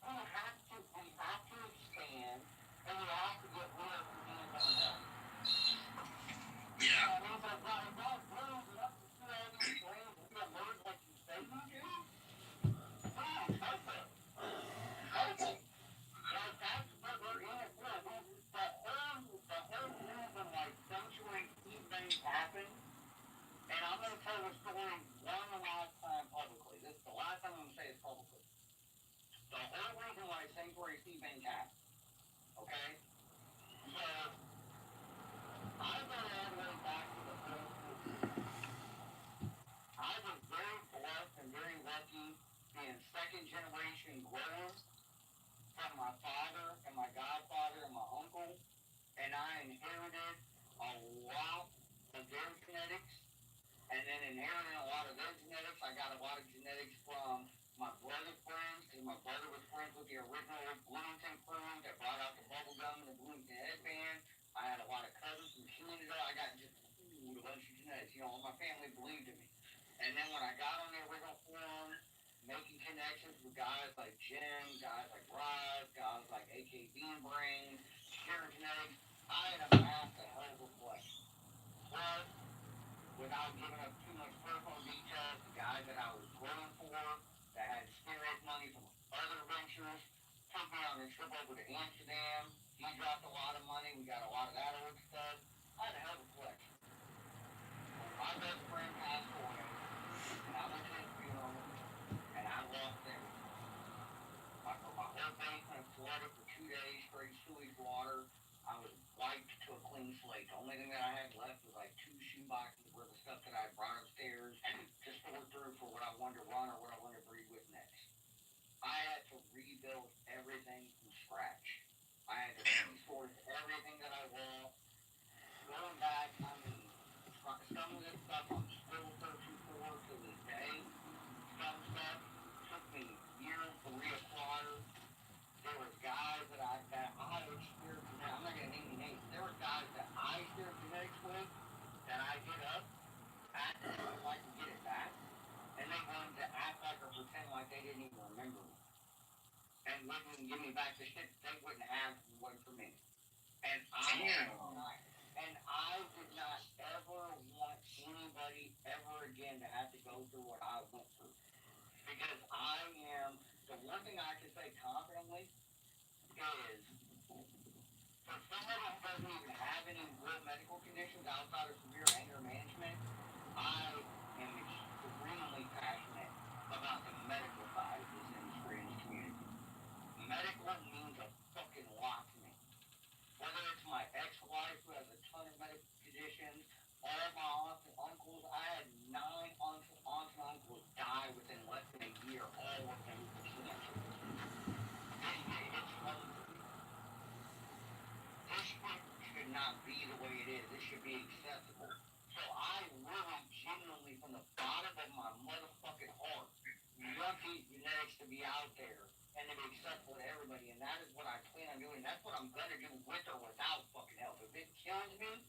We have to expand, and we have to get rid of the hands on help. Yeah. You know what I mean? But if God brings it up to see all these strains and get words like you say you do, man, perfect. Perfect. Like, that's what we're in it for. The whole reason why sanctuary seed banks happen, and I'm going to tell the story one last time publicly. This is the last time I'm going to say it publicly. The whole reason why sanctuary seed bank happened, okay? So, I go all the way back to the old school. I was very blessed and very lucky being second generation grower from my father and my godfather and my uncle, and I inherited a lot of their genetics, and then inherited a lot of their genetics. I got a lot of genetics from my brother's friends, because my brother was friends with the original Bloomington crew that brought out the bubble gum and the Bloomington headband. I had a lot of cousins from Canada. I got just a bunch of genetics. You know, all my family believed in me. And then when I got on the original forum, making connections with guys like Jim, guys like Rob, guys like AK Bean Brain, Sharon Genetics, I had amassed a hell of a collection. Plus, without giving up too much personal details, the guy that I was growing for, that had spirit money from other ventures, took me on a trip over to Amsterdam. He dropped a lot of money. We got a lot of that old stuff. I had a hell of a collection. When my best friend passed away, and I went to his funeral, and I lost everything. My whole basement flooded for 2 days, straight sewage water. I was wiped to a clean slate. The only thing that I had left was like 2 shoe boxes worth of stuff that I brought upstairs to store through for what I wanted to run or what I wanted to breed with next. I had to rebuild everything from scratch. I had to resource everything that I lost. Going back, I mean, some of this stuff I'm still searching for to this day. Some stuff took me years to reacquire. There was guys that I experienced. I'm not gonna name any names. There were guys that I experienced genetics with that I hit up, asked if I'd like to get it back, and they wanted to act like or pretend like they didn't even remember me, and wouldn't even give me back the shit that they wouldn't have if it wasn't for me. And I did not ever want anybody ever again to have to go through what I went through, because I am the one thing I can say confidently is for somebody who doesn't even have any real medical conditions outside of severe anger management, I am extremely passionate about the medical side of this industry and this community. Medical means a fucking lot to me. Whether it's my ex-wife who has a ton of medical conditions, all my aunts and uncles, I had 9 aunts and uncles die within less than a year, all of them with cancer. This should not be the way it is. This should be accessible. So I really genuinely, from the bottom of my motherfucking heart, want these genetics to be out there and to be accessible to everybody, and that is what I plan on doing. That's what I'm gonna do with or without fucking help. If it kills me,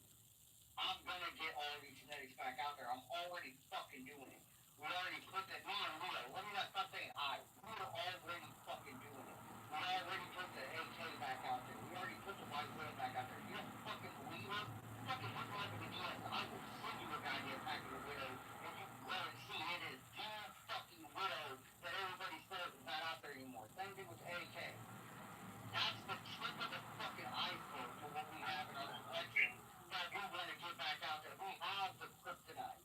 I'm gonna get all these genetics back out there. I'm already fucking doing it. We already put that, me and Leo, let me not stop saying I. We are already fucking doing it. We already put the AK back out there. We already put the white widow back out there. You don't fucking believe it? Fucking look like the beginning. I will send you a goddamn pack of the widow, and you can go and see it is the fucking widow that everybody says is not out there anymore. Same thing with AK. That's the tip of the fucking iceberg for what we have in our collection that we want to get back out there. We have the kryptonite.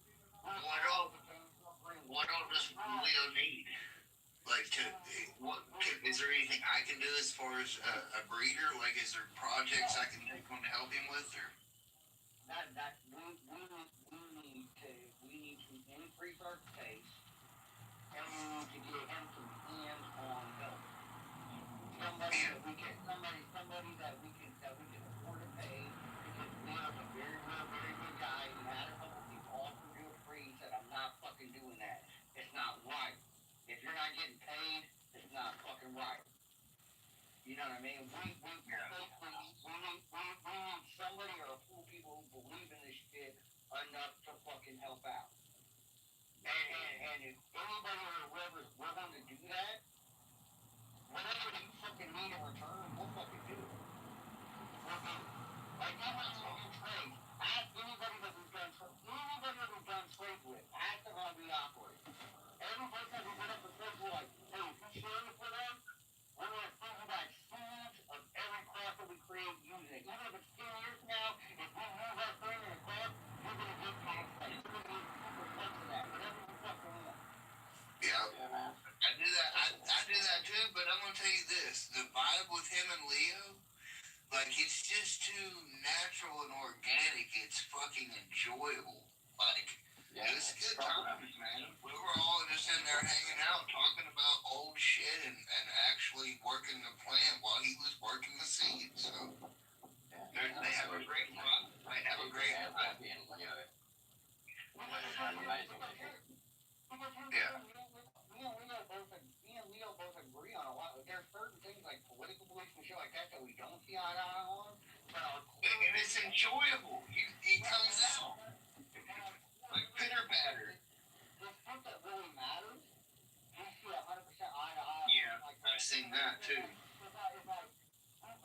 What all does Leo need? Like, is there anything I can do as far as a breeder? Like, is there projects I can take on to help him with, or? We need to increase our pace, and we need to get him some hands-on help. Somebody that we can afford to pay, because Leo's a very, very, very good guy. He had a couple people offer to do it free. He said, I'm not fucking doing that. It's not right. If you're not getting paid, it's not fucking right. You know what I mean? We need somebody or a pool of people who believe in this shit enough to fucking help out. And if anybody or whoever's willing to do that, whatever you fucking need in return, we'll fucking do it. We'll do it. Like, even when you do trades, ask anybody that we've done trades with, ask them how we operate. Every person that we went up to trades, we're like, hey, if you share it for them, we're going to send you back seeds of every crop that we create using it. Even if it's 10 years from now, if we use that thing in a crop, you're going to get tax that. You're going to get 2% of that, whatever you fucking want. Yeah, I do that. I do that too, but I'm gonna tell you this: the vibe with him and Leo, like, it's just too natural and organic. It's fucking enjoyable. Like, it was good times, man. We were all just in there hanging out, talking about old shit, and actually working the plant while he was working the seed. So they have a great time. They have a great time. Me and Leo both agree on a lot. there's certain things like political beliefs and shit like that that we don't see eye to eye on. But And it's enjoyable. It comes out. Like pitter patter. the stuff that really matters, we see 100% eye to eye. Yeah, Like, I've seen that too. If I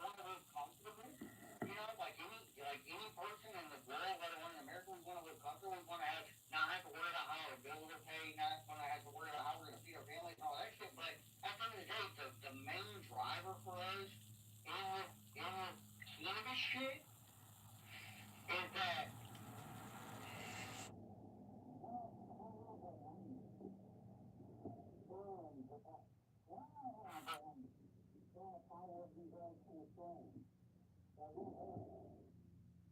want to live comfortably, you know, like any person in the world, let alone in America, we want to live comfortably. We want to not have to worry about how our bills are paid, not want to have to worry about how we're going to feed our families and all that shit. But at the end of the day, the main driver for us in this shit is that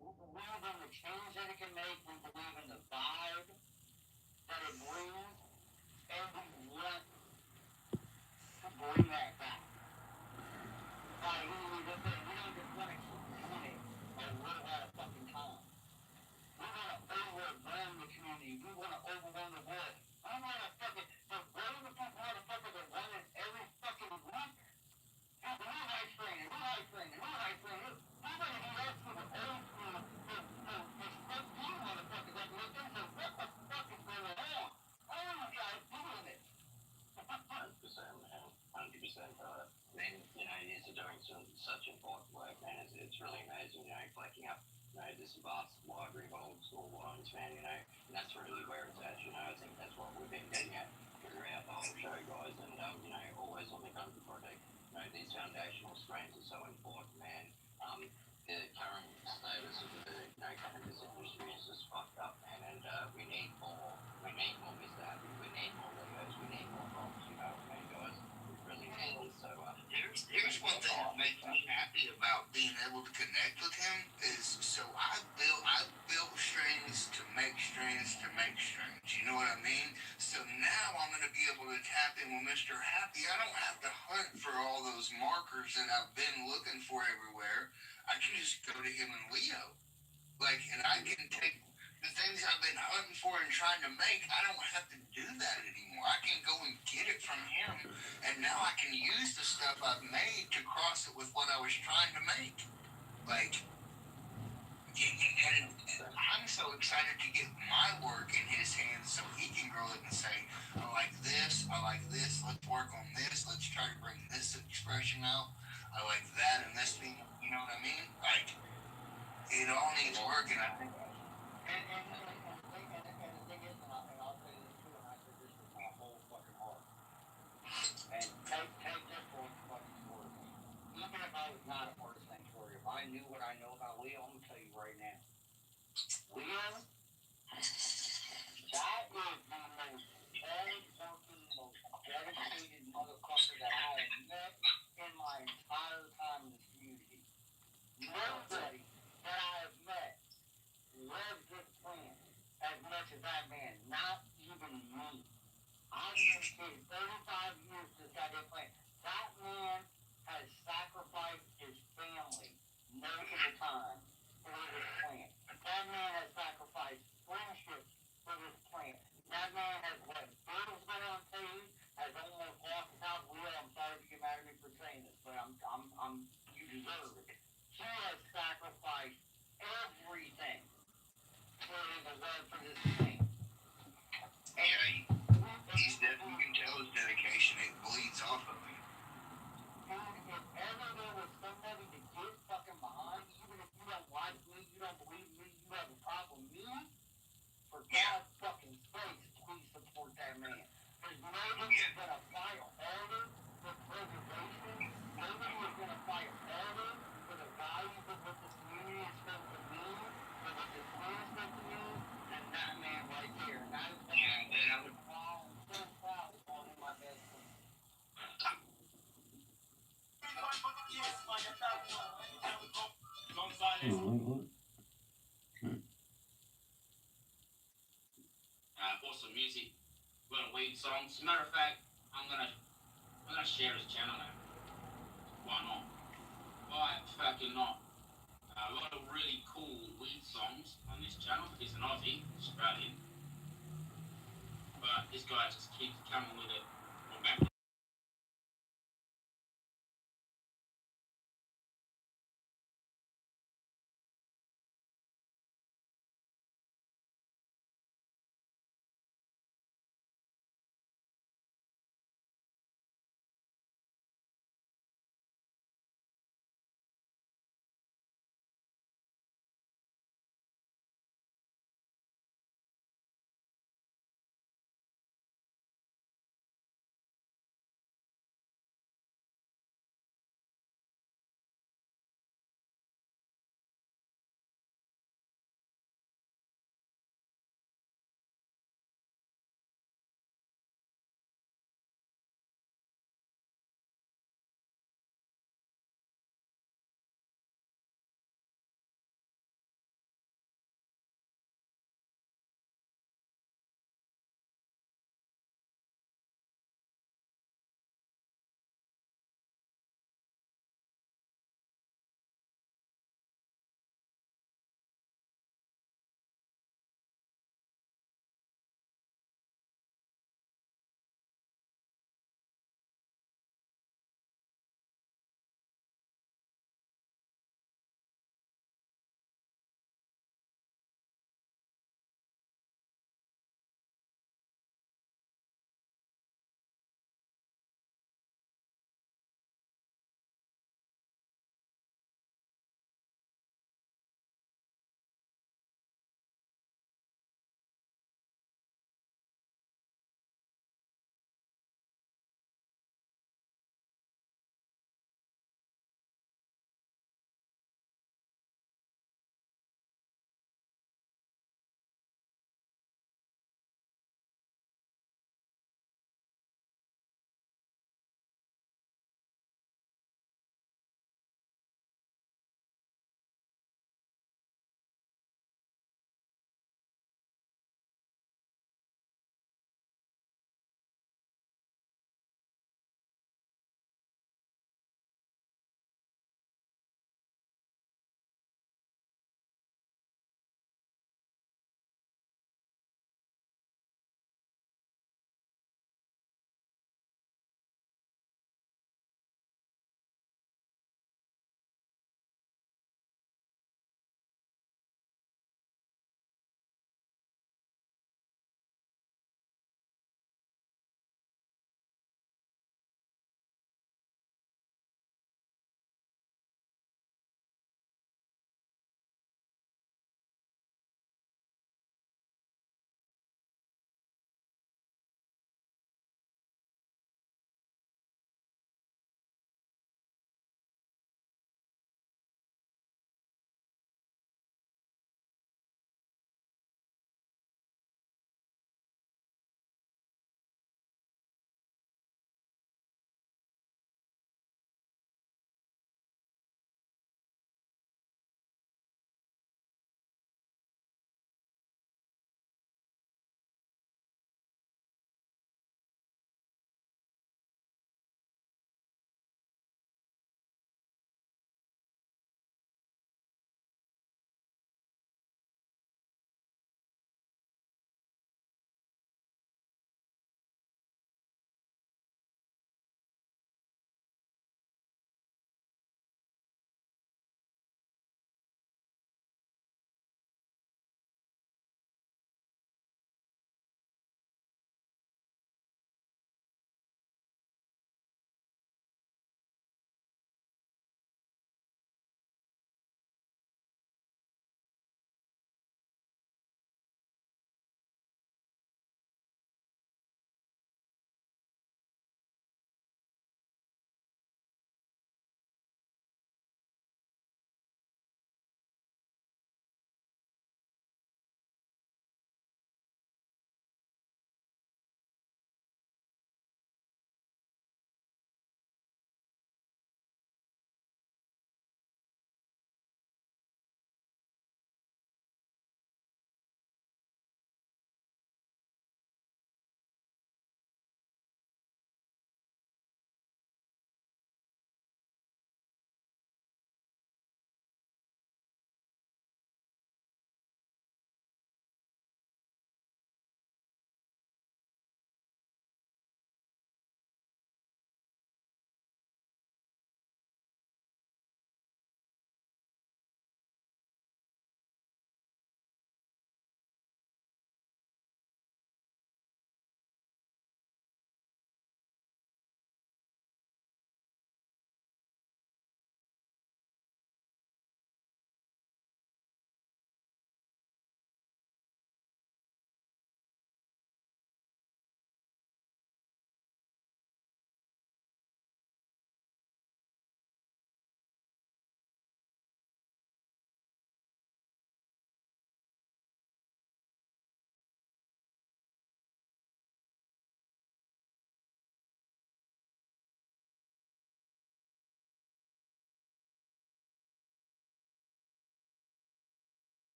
we believe in the change that it can make. We believe in the vibe that it brings, and we want to bring that back. Like, we don't just want to keep doing it a little at a fucking time. We want to overwhelm the community. We want to overwhelm the world. I want to fucking, the motherfuckers are running every fucking week. New high train, new high train, new high train. We're going to do that to the old school, the stuff you motherfuckers have looked into. What the fuck is going on? How are you guys doing this? 100%, man. 100%. Man, you know, you are doing such important work, man. It's really amazing, you know, collecting up, you know, this vast library of old school wines, man, you know, and that's really where it's at, you know. I think that's what we've been getting at throughout the whole show, guys, and, you know, always on the country project. You know, these foundational strains are so important, man. The current status of the, you know, cannabis industry is just fucked up, man, and we need more. We need more Mr. Happy. We need more Legos. We need more props, you know what I mean, guys? We really need it. So, There's one thing that makes me happy about being able to connect with him is I built strains to make strains to make strains. You know what I mean? So now I'm gonna be able to tap in with Mr. Happy. I don't have to hunt for all those markers that I've been looking for everywhere. I can just go to him and Leo. Like, and I can take the things I've been hunting for and trying to make. I don't have to do that anymore. I can go and get it from him, and now I can use the stuff I've made to cross it with what I was trying to make. Like, and I'm so excited to get my work in his hands so he can grow it and say, I like this, let's work on this, let's try to bring this expression out. I like that and this thing, you know what I mean? Like, it all needs work, and I think And the thing is, and I'll say this too, and I say this with my whole fucking heart. And take this for fucking story. Even if I was not a part of Sanctuary, if I knew what I know about Leo, I'm gonna tell you right now. Leo, that is the most hard-working, most dedicated motherfucker that I have met in my entire time in this community. Nobody that I have met loves this plant as much as that man, not even me. I've dedicated 35 years to this goddamn plant. That man has sacrificed his family most of the time for this plant. That man has sacrificed friendships for this plant. That man has let bills go unpaid, has almost lost his house. Will, I'm sorry if you get mad at me for saying this, but you deserve it. He has sacrificed everything for the love for this thing. yeah, you can tell his dedication, it bleeds off of him. Dude, if ever there was somebody to get fucking behind, even if you don't like me, you don't believe me, you have a problem with me, for God's fucking sakes, please support that man. There's nobody that's gonna fight harder for preservation. Nobody is gonna fight harder for the values of what this community is supposed to mean, for what this land is supposed to mean, than that man right there. And that is why I'm so proud to call him my best friend. Awesome music. We're gonna weed songs. As a matter of fact, I'm gonna share his channel now. Why not? Why fucking not? A lot of really cool weed songs on this channel. He's an Aussie, Australian, but this guy just keeps coming with it.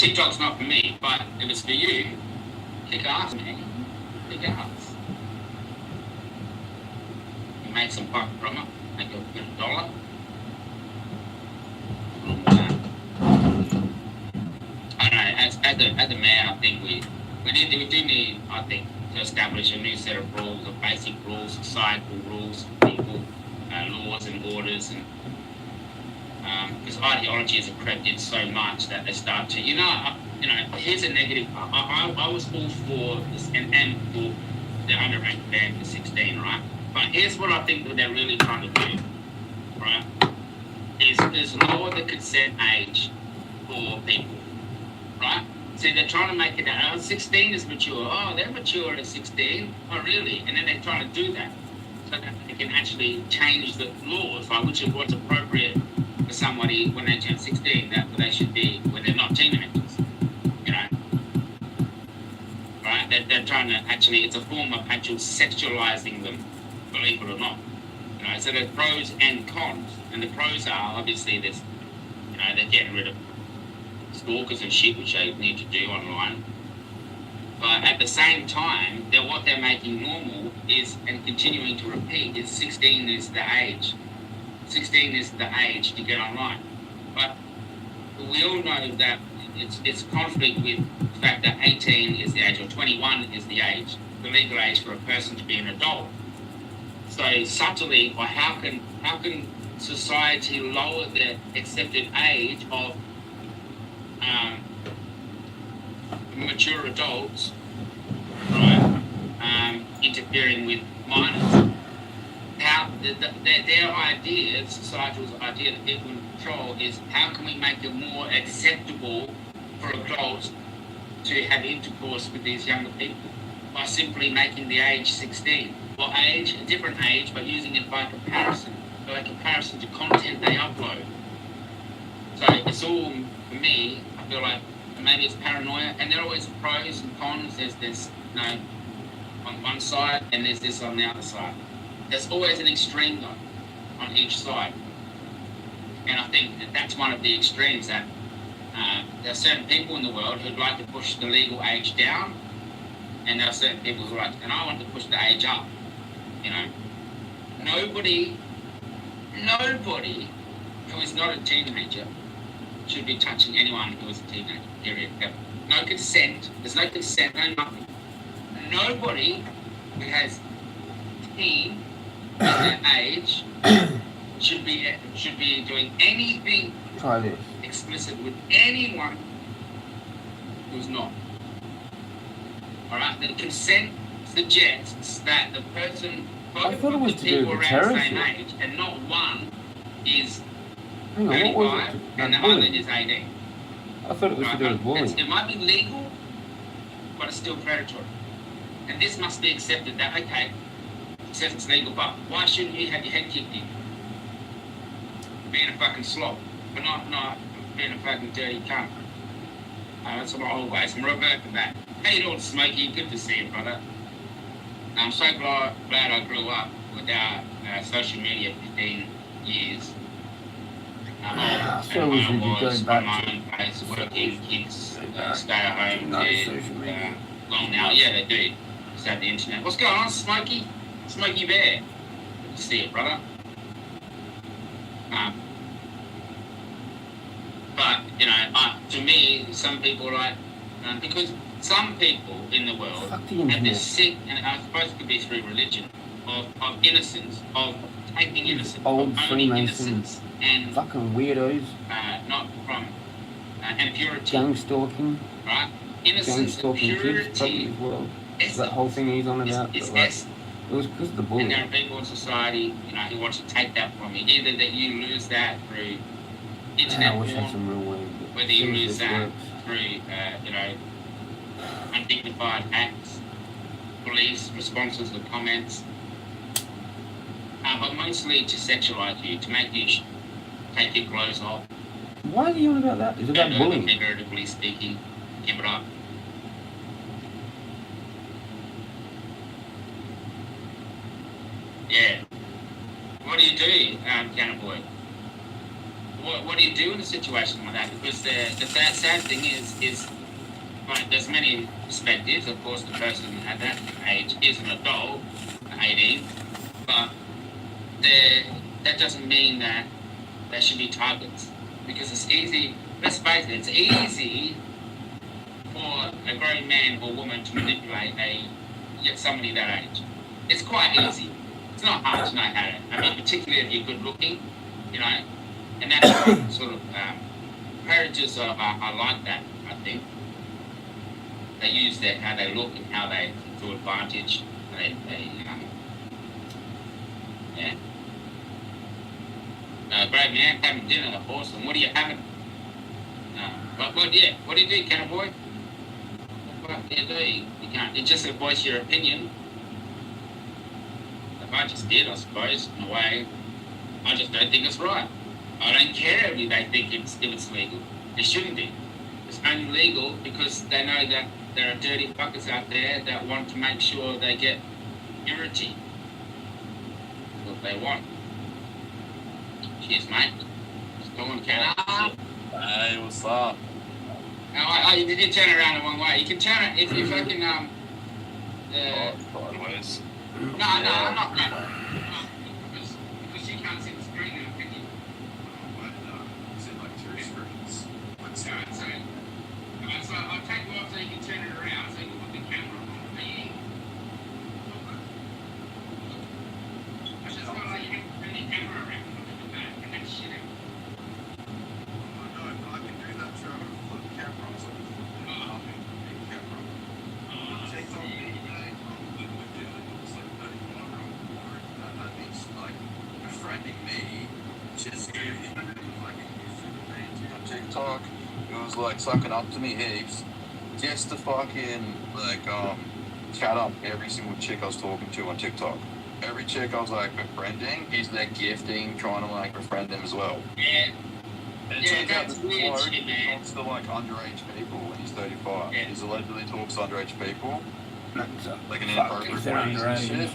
TikTok's not for me, but if it's for you, kick ass, man. Kick ass. You make some buck from it, make a good $1. I don't know, as a man, I think we do need, I think, to establish a new set of rules, of basic rules, societal rules, people, laws and orders, and because ideology has crept in so much that they start to, here's a negative. I was all for this and for the underage ban for 16, right? But here's what I think that they're really trying to do, right? Is lower the consent age for people, right? So they're trying to make it, 16 is mature. Oh, they're mature at 16. Oh, really? And then they're trying to do that so that they can actually change the laws, like which is what's appropriate for somebody when they turn 16, that they should be when they're not teenagers, right? They're trying to actually, it's a form of actual sexualizing them, believe it or not. So there's pros and cons, and the pros are obviously there's, they're getting rid of stalkers and shit, which they need to do online. But at the same time, what they're making normal is, and continuing to repeat, is 16 is the age. 16 is the age to get online. But we all know that it's conflict with the fact that 18 is the age, or 21 is the age, the legal age for a person to be an adult. So subtly, or how can society lower the accepted age of mature adults, right, interfering with minors? How their idea, societal's idea that people control, is how can we make it more acceptable for adults to have intercourse with these younger people by simply making the age 16, or age, a different age, but using it by comparison to content they upload. So it's all, for me, I feel like maybe it's paranoia, and there are always pros and cons. There's on one side, and there's this on the other side. There's always an extreme though on each side, and I think that's one of the extremes. That there are certain people in the world who'd like to push the legal age down, and there are certain people who are like, and I want to push the age up. Nobody who is not a teenager should be touching anyone who is a teenager, period. No consent, there's no consent, no nothing. Nobody who has teen at their age should be doing anything explicit with anyone who's not. Alright, the consent suggests that the person, both of the people around the same age, and not one is 35 and the other is 18. I thought it was to do with bullying. It might be legal, but it's still predatory. And this must be accepted that, okay, it says it's legal, but why shouldn't you have your head kicked in? Being a fucking slob, but not being a fucking dirty cunt. That's what I always, I'm reverting back. How you doing, Smokey? Good to see you, brother. I'm so glad I grew up without social media 15 years. So we should be going back to place, working, kids, stay at home, long now. Yeah, they do. Just have the internet. What's going on, Smokey? Smokey Bear. Good to see you, brother. But, to me, some people are like, because some people in the world have this sick, and I suppose it could be through religion, of innocence, of taking innocence, old of owning Freemasons, innocence, and fucking weirdos, not from, and purity. gang stalking, right? Innocence and kids, probably purity. as well. That whole thing he's on about. It's Like, it was because of the bullying. And there are people in society, who want to take that from you. Either that you lose that through internet I wish I had porn, some real way. whether you lose that through, undignified acts, police responses or comments, but mostly to sexualize you, to make you take your clothes off. Why are you on about that? It's about bullying. Figuratively speaking, give it up. Yeah. What do you do, Cannibal? what do you do in a situation like that? Because the sad thing is like there's many perspectives. Of course, the person at that age is an adult, 18, but that doesn't mean that they should be targets, because it's easy. Let's face it, it's easy for a grown man or woman to manipulate somebody that age. It's quite easy. It's not hard to know how to. I mean, particularly if you're good looking, you know, and that's what sort of predators are like that. I think they use how they look and how they do advantage. Yeah. Great man, having dinner, awesome. What are you having? What do you do, can a boy? What do you do? You can't. You just voice your opinion. If I just did, I suppose, in a way, I just don't think it's right. I don't care if they think if it's legal. It shouldn't be. It's only legal because they know that there are dirty fuckers out there that want to make sure they get purity. What they want. Cheers, mate. Just go on, Ken. Hey, what's up? Oh, you did turn around the wrong way. You can turn it if I can. Sideways. No, I'm not going. Because you can't see the screen now, can you? It's in like 2 screens. So I'll take you off so you can turn it around so you can put the camera on me. I just want to say you can turn the camera around and look at the back and then shit out. No, I can do that too. I'm gonna flip the camera on so I can flip the camera. Take off that means like befriending me. Just on TikTok, it was like sucking up to me heaps, just to fucking like chat up every single chick I was talking to on TikTok. Every chick I was like befriending, he's there gifting, trying to like befriend them as well. Yeah. And Yeah, turns out that's this weird bloke shit, man. talks to like underage people when he's 35. Yeah. He's allegedly talks to underage people, That's a like an fuck inappropriate if they're ways and underage. shit.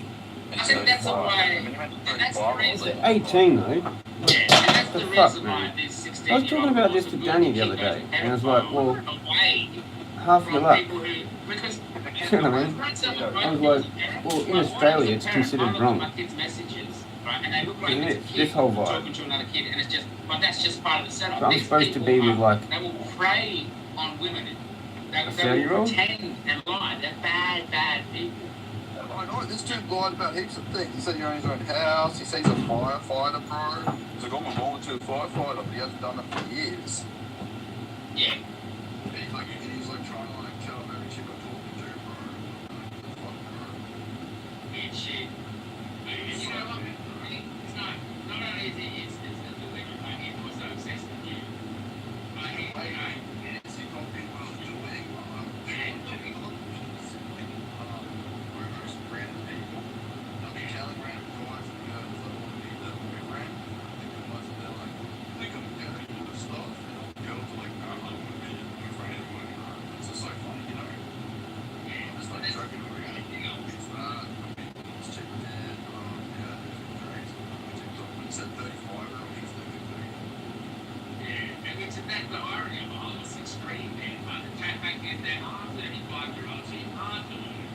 I think that's why, and that's the reason. 18 though. Yeah, and that's The the fuck, reason why man? these 16 I was talking about this to Danny the other day, and I was like, well, away half from your luck. people who, because You know what I mean? I was like, well, in Australia it's considered wrong. My kids' messages, right, and they look like Isn't it's a it? kid This whole vibe. talking to another kid, and it's just, but that's just part of the setup. But I'm These supposed to people be with like they will prey on women. They a will 30-year-old? pretend and lie. They're bad people. I know, this dude lied about heaps of things. He said he owns his own house, he says he's a firefighter, bro. He's like, I'm a volunteer firefighter, but he hasn't done it for years. Yeah. And he's like trying to like tell every chick I'm talking to, bro. Like, fuck, bro. And shit. And you know what? It's not only is it's the delivery, like, he was so obsessed with you. But he, you know, Is he talking what I'm doing? I'm talking a lot of shit. Where most random people, I'll be telling random guys and girls that want to be their boyfriend. They're like, think I'm doing all this stuff. And girls are like, no, I don't want to be your boyfriend anymore. It's just so funny, you know? I'm just like joking around. It's it's chick dead. Yeah, it's crazy. TikTok, when it said 35-year-old, he's like 30. yeah, and it's that the irony of all this extreme, man. Like the chat back in there, 35-year-old, so you can't do it.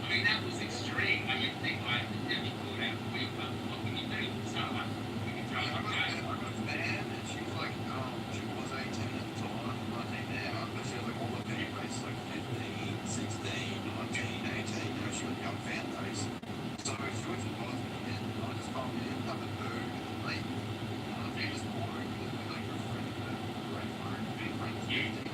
I mean, that was extreme. Like, you'd think, like, it'd be cool to have a week, but what can you do? It's not like we can throw it out. I got a fan, and she was like, she was 18 at the time, 19 now, but she has like all the fan base, like 15, 16, 19, 18, you know, she was a young fan base. So she was involved in it, I just told me, have a dude, like, I think it's boring, because we like your friend, great friend, big friends, 15.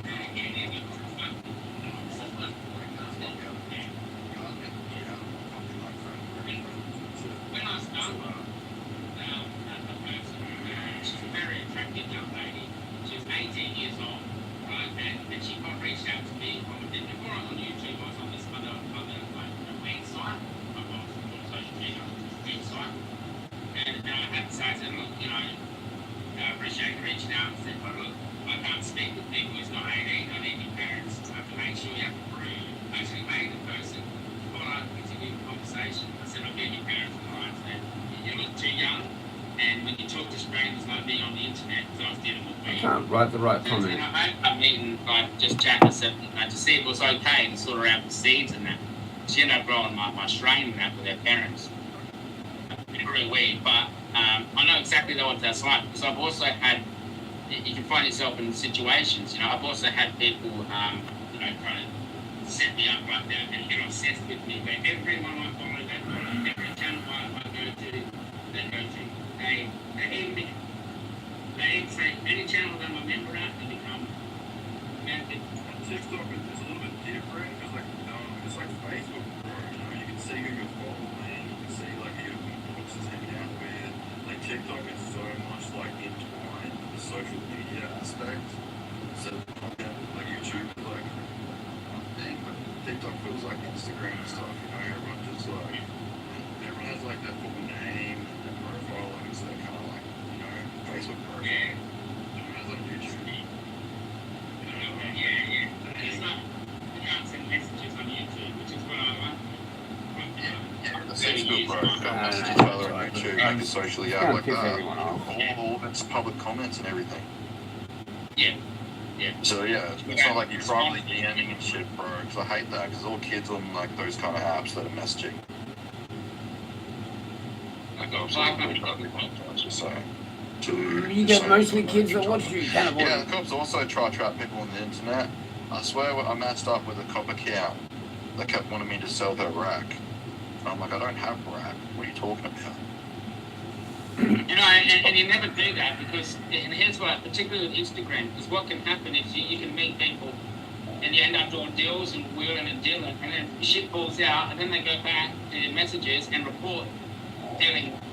being on the internet because I was dealing with I weed. can't write the right And comment. I had a meeting, like, just chatting to see if it was okay to sort of out the seeds and that. She ended up growing my strain and that with her parents. It's really weird, but I know exactly what that's like because I've also had, you can find yourself in situations, you know, I've also had people, you know, trying to set me up like that and get obsessed with me. But everyone I follow, every channel I go to, they even say any channel that I'm a member at, they become members. TikTok is a little bit different because it's like Facebook, bro. You know, you can see who you're following, you can see like who your books is hanging out with. Like TikTok is so much like entwined with the social media aspect. So like YouTube is like one thing, but TikTok feels like Instagram and stuff. You know, everyone has like that full name and profile, and it's that kind of like, you know, Facebook profile. Yeah. Everyone has like YouTube. Yeah. It's not, you can't send messages on YouTube, which is what I like. Yeah, the Facebook, bro. You can't message each other on YouTube, make it socially out Can't like piss that. everyone off. All of it's public comments and everything. Yeah. So yeah, it's not like you're probably DMing and shit, bro. Because I hate that. Because all kids on like those kind of apps that are messaging. You get mostly kids that watch you, cannibal. Yeah, the cops also try to trap people on the internet. I swear I matched up with a cop account that kept wanting me to sell their rack. And I'm like, I don't have rack. What are you talking about? You know, and you never do that because, and here's what, particularly with Instagram, because what can happen is you can meet people and you end up doing deals and wheeling and dealing, and then shit falls out, and then they go back to your messages and report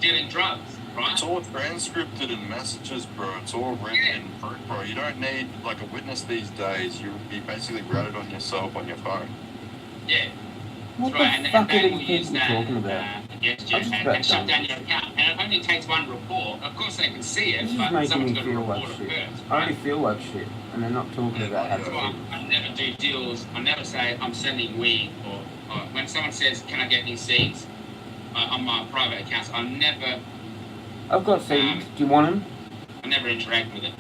dealing drugs, right? It's all transcripted in messages, bro. It's all written in proof, bro. You don't need like a witness these days. You basically wrote it on yourself on your phone. Yeah. What That's right, the and fuck they are will these use people that talking about? against you I'm just and about shut done. down your account. And it only takes one report. Of course they can see it, This is but making someone's me got to feel report like it shit. first. I already feel like shit, and they're not talking about how to That's why feel. I never do deals. I never say I'm sending weed or when someone says, can I get these seeds on my private accounts, I've got seeds. Do you want them? I never interact with it.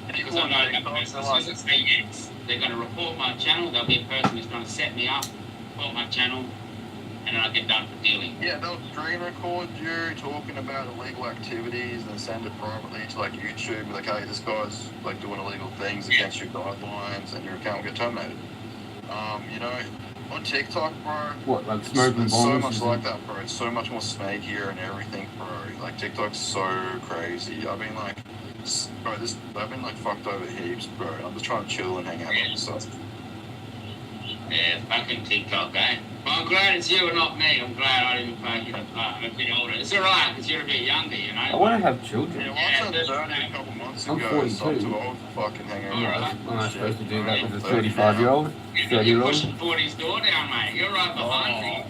Because I know that person says say yes, they're going to report my channel. There'll be a person who's going to set me up, report my channel, and then I'll get done for dealing. Yeah, they'll screen record you talking about illegal activities and send it privately to like YouTube. Like, hey, this guy's like doing illegal things against your guidelines, and your account will get terminated. You know, on TikTok, bro. What, like smoking it's bombs? so much like that, bro. It's so much more snakier and everything, bro. Like TikTok's so crazy. I've been like, bro, I've been like fucked over heaps, bro. I'm just trying to chill and hang out with myself. Yeah, fucking TikTok, eh? Well, I'm glad it's you and not me. I'm glad I didn't fucking I'm a bit older. It's alright, because you're a bit younger, you know? I want to have children. Yeah, once I turned a couple months I'm ago, 42. so I'm too old for fucking hanging around. Am I supposed to do that with a 35-year-old? You're 30-year-old? pushing 40's door down, mate. You're right behind me.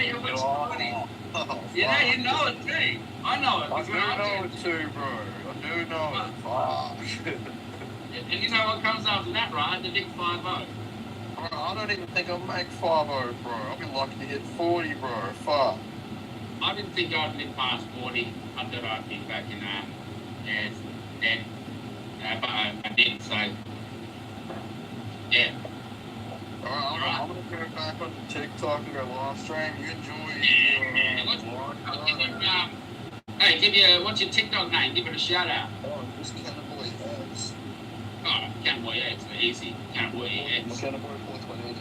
You're pushing 40. Yeah, you know it too. I know it. I Because do when I know did, it too, bro. I do know it. Fuck. and you know what comes after that, right? The big 5-0. Bro, I don't even think I'll make 5-0, bro. I'll be lucky to hit 40, bro. Fuck. I didn't think I'd live past 40. I thought I'd be back in dead. But I didn't, so yeah. Alright, I'm gonna go back on TikTok and go live stream. You enjoy Hey, give you what's your TikTok name? Give it a shout out. Oh, just Cannibal X. Oh, Cannibal X, easy. Cannibal X. Cannibal 420.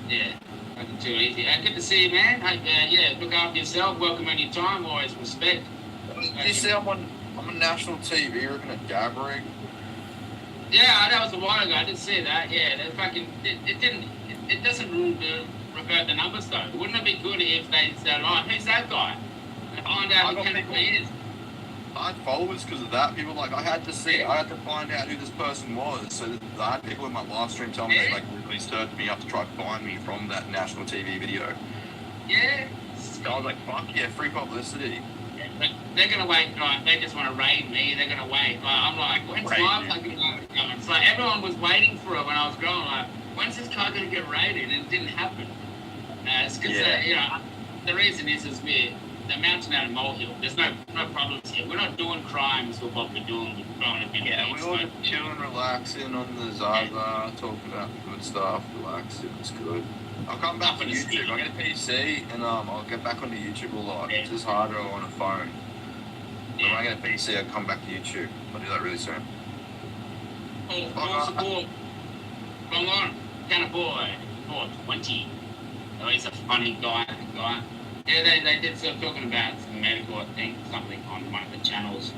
Yeah, nothing too easy. Good to see you, man. Yeah, look after yourself. Welcome on your time. Always respect. Did you see I'm on national TV looking at Gabbering? Yeah, that was a while ago. I didn't see that. Yeah, that fucking it doesn't revert the numbers though. Wouldn't it be good if they said, "Oh, who's that guy?" And find out who Cannibal is. I had followers because of that. People I had to find out who this person was. So I had people in my live stream tell me they like really stirred me up to try to find me from that national TV video. Yeah. I was like, fuck yeah, free publicity. But they're gonna wait, right? They just want to raid me. They're gonna wait. I'm like, when's my fucking life coming? So everyone was waiting for it when I was growing. Like, when's this guy gonna get raided? And it didn't happen. It's because you know, the reason is the mountain out of molehill. There's no problems here. We're not doing crimes with what we're doing. We're throwing a bit Yeah, of we all just chilling, relaxing on the Zaza, talking about good stuff, relaxing. It's good. I'll come back to YouTube. I'll get a PC and I'll get back onto YouTube a lot. Yeah. It's just harder on a phone. So when I get a PC, I'll come back to YouTube. I'll do that really soon. Oh, full support. Come on, kind of boy. 420. Oh, he's a funny guy. Yeah, they did start talking about some medical, I think, something on one of the channels,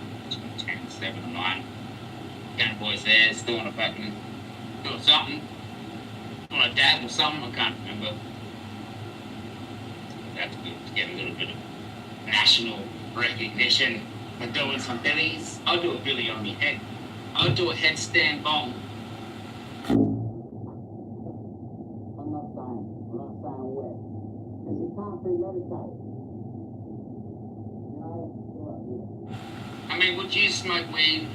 10, 7, or 9. Kind of boys there, still on a fucking, doing something. On a dab or something, I can't remember. That's good to get a little bit of national recognition for doing some billies. I'll do a billy on my head. I'll do a headstand bong. I'm not saying where. Because you can't premeditate. You know? I mean, would you smoke weed?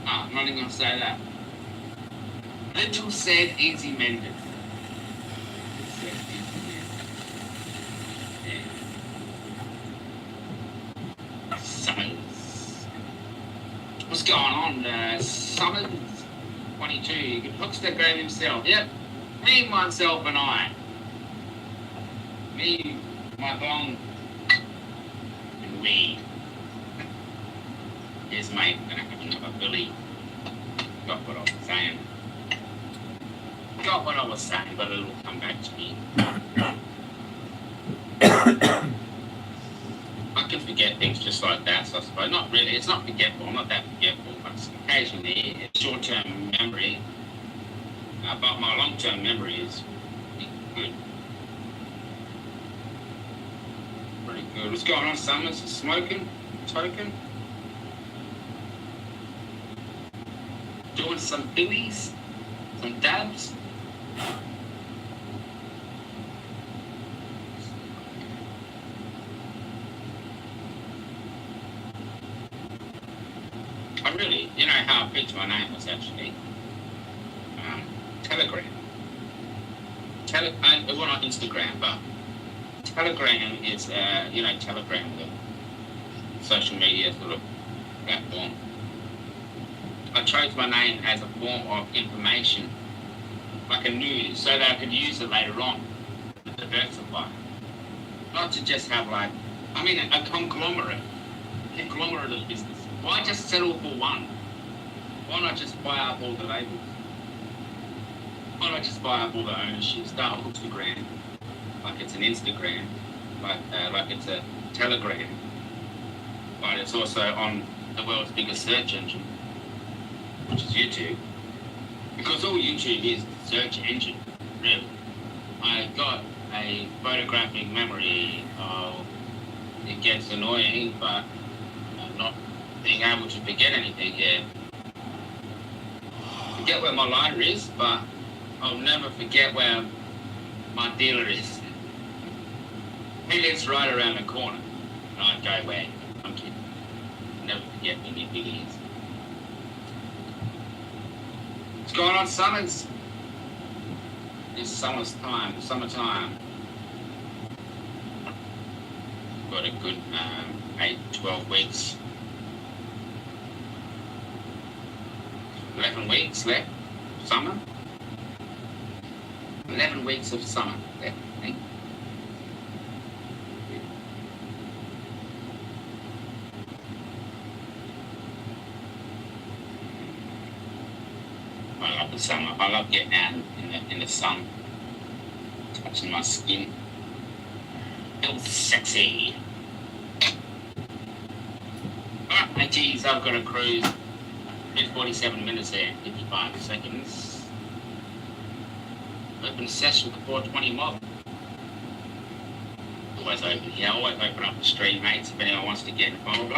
No, I'm not even going to say that. Little said, easy mended. Summers. What's going on? Summers 22. Hookster gave himself. Yep. Me, myself, and I. Me, my bong, and weed. Here's mate. Gonna have another Billy. Got what I was saying. But it'll come back to me. I can forget things just like that, so I suppose. Not really, it's not forgetful, I'm not that forgetful, but occasionally it's short-term memory. But my long-term memory is good. Pretty good. What's going on, Summers? Smoking? Token? Doing some billies? Some dabs? I really, you know how I picked my name was actually Telegram. It wasn't on Instagram, but Telegram is, Telegram, the social media sort of platform. I chose my name as a form of information, like a news, so that I could use it later on to diversify. Not to just have a conglomerate of business. Why just settle for one? Why not just buy up all the labels? Why not just buy up all the ownership? Start Instagram, like it's an Instagram, like it's a Telegram, but it's also on the world's biggest search engine, which is YouTube. Because all YouTube is search engine, really. I got a photographic memory. It gets annoying, but I'm not being able to forget anything here. Forget where my lighter is, but I'll never forget where my dealer is. He lives right around the corner, and I'd go where I'm kidding. Never forget where my dealer is. What's going on, Summers? It's summertime. Got a good 8-12 weeks. 11 weeks left. Summer. 11 weeks of summer left, I think. I love the summer. I love getting out in the sun, touching my skin. Feels sexy. Alright, geez, I've got a cruise. It's 47 minutes there, 55 seconds. Open session for 420 mob. Always open here. Always open up the stream, mates, if anyone wants to get involved.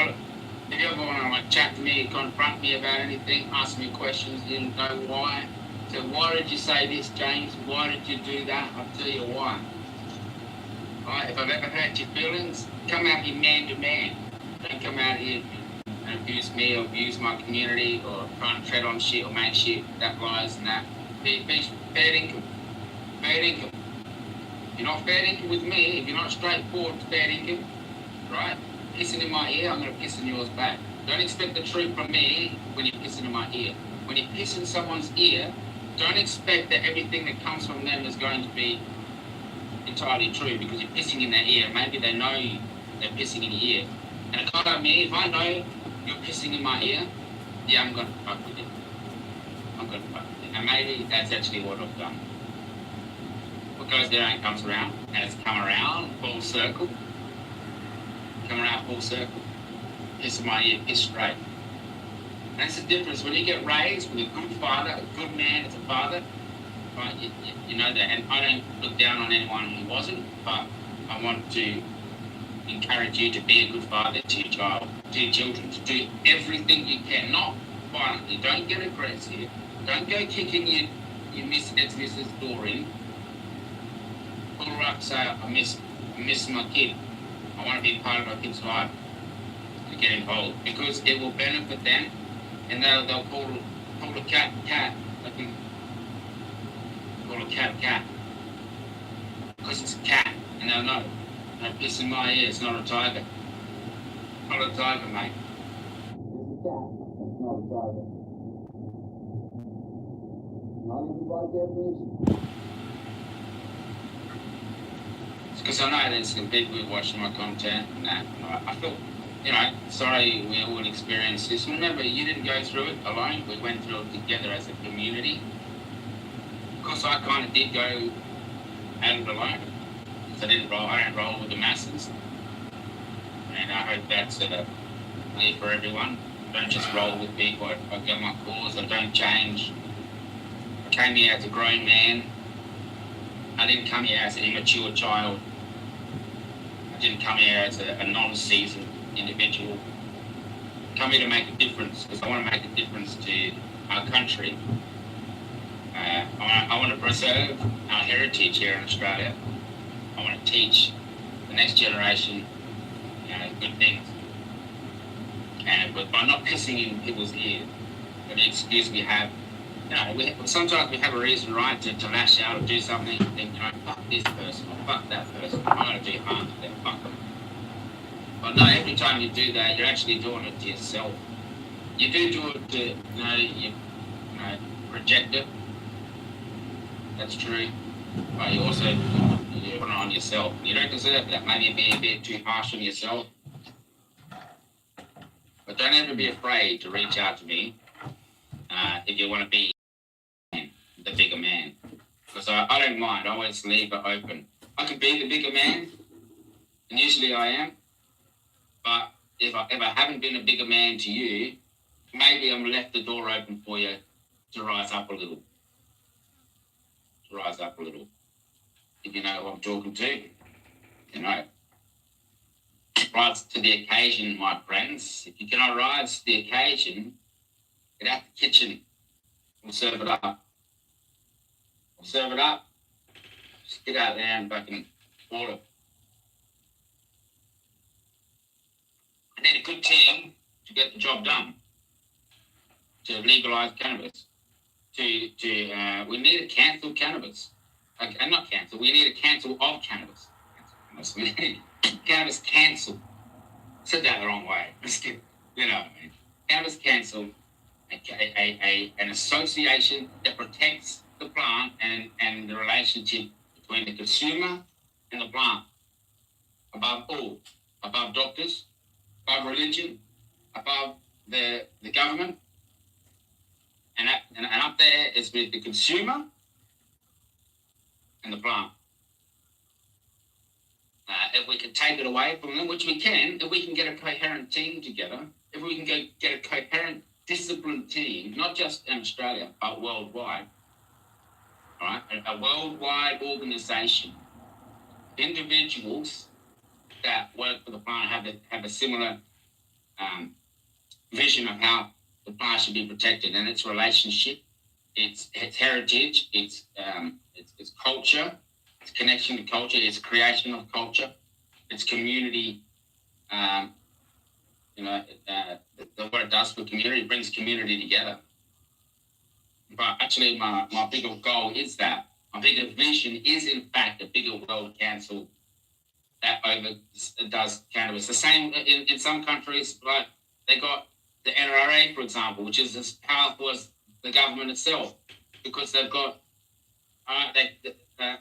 If you ever want to chat to me, confront me about anything, ask me questions, didn't know why. So why did you say this, James? Why did you do that? I'll tell you why. Alright, if I've ever hurt your feelings, come out here man to man. Don't come out here and abuse me or abuse my community or try and tread on shit or make shit that lies and that. Fair income. If you're not fair dinkum with me, if you're not straightforward fair dinkum, right? Pissing in my ear, I'm going to piss in yours back. Don't expect the truth from me when you're pissing in my ear. When you're pissing in someone's ear, don't expect that everything that comes from them is going to be entirely true, because you're pissing in their ear. Maybe they know you, they're pissing in your ear. And a guy like me, if I know you're pissing in my ear, yeah, I'm going to fuck with it. I'm going to fuck with it. And maybe that's actually what I've done. What goes around comes around, and it's come around full circle. Come around full circle. Piss in my ear, piss straight. And that's the difference. When you get raised with a good father, a good man as a father, right, you know that. And I don't look down on anyone who wasn't, but I want to encourage you to be a good father to your child, to your children, to do everything you can, not violently. Don't get aggressive. Don't go kicking your ex-missus door in. Pull her up, say, I miss my kid. I want to be part of my kid's life. To get involved, because it will benefit them, and they'll call a cat. They can call a cat because it's a cat, and they'll know. Don't piss in my ear. It's not a tiger. Not a tiger, mate. It's a cat. It's not a tiger. Not everybody definition. It's because I know there's some people who watch my content, and that I feel. You know, sorry, we all experienced this. Remember, you didn't go through it alone. We went through it together as a community. Of course, I kind of did go at it alone. I don't roll with the masses. And I hope that's clear for everyone. Don't just roll with people. I get my cause. I don't change. I came here as a grown man. I didn't come here as an immature child. I didn't come here as a non-seasoned individual. Come here to make a difference, because I want to make a difference to our country. I want to preserve our heritage here in Australia. I want to teach the next generation, good things. And by not pissing in people's ears, the excuse we have, sometimes we have a reason, right, to lash out or do something. Think, fuck this person or fuck that person. I'm going to do harm to them. Fuck them. But no, every time you do that, you're actually doing it to yourself. You do it to, you project it. That's true. But you also put it on yourself. You don't deserve that. Maybe you're being a bit too harsh on yourself. But don't ever be afraid to reach out to me if you want to be the bigger man. Because I don't mind. I always leave it open. I could be the bigger man, and usually I am. But if I haven't been a bigger man to you, maybe I'm left the door open for you to rise up a little. If you know who I'm talking to, Rise to the occasion, my friends. If you cannot rise to the occasion, get out the kitchen. We'll serve it up. Just get out there and fucking order. I need a good team to get the job done. To legalise cannabis. We need to cancel cannabis. Not cancel. We need a cancel of cannabis. We need cannabis cancel. Said that the wrong way. You know what I mean? Cannabis cancel. An association that protects the plant and the relationship between the consumer and the plant. Above all. Above doctors. Above religion. Above the government. And up there is with the consumer and the plant. If we can take it away from them, which we can, if we can get a coherent team together, if we can get a coherent, disciplined team, not just in Australia, but worldwide, all right? A worldwide organisation, individuals that work for the plant have a similar vision of how the plant should be protected and its relationship, its heritage, its culture, its connection to culture, its creation of culture, its community. What it does for community, it brings community together. But actually, my bigger goal is that A bigger vision is in fact a bigger world council that does cannabis. The same in some countries, like they got the NRA, for example, which is as powerful as the government itself, because they've got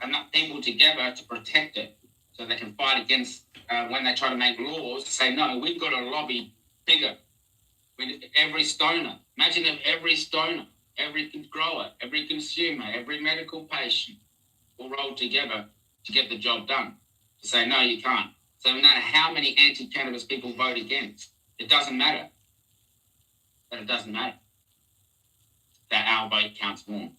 enough people together to protect it, so they can fight against when they try to make laws to say, no, we've got to lobby bigger. Every stoner, imagine if every stoner, every grower, every consumer, every medical patient all roll together to get the job done. To say, no, you can't. So no matter how many anti-cannabis people vote against, it doesn't matter. But it doesn't matter that our vote counts more.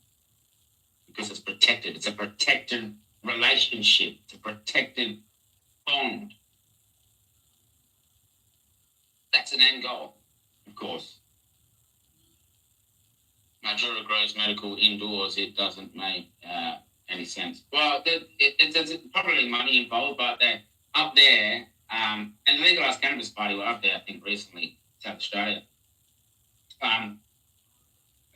Because it's protected. It's a protected relationship. It's a protected bond. That's an end goal, of course. Majora grows medical indoors. It doesn't make any sense. Well, there's probably money involved, but they're up there. And the Legalised Cannabis Party were up there, I think, recently, South Australia.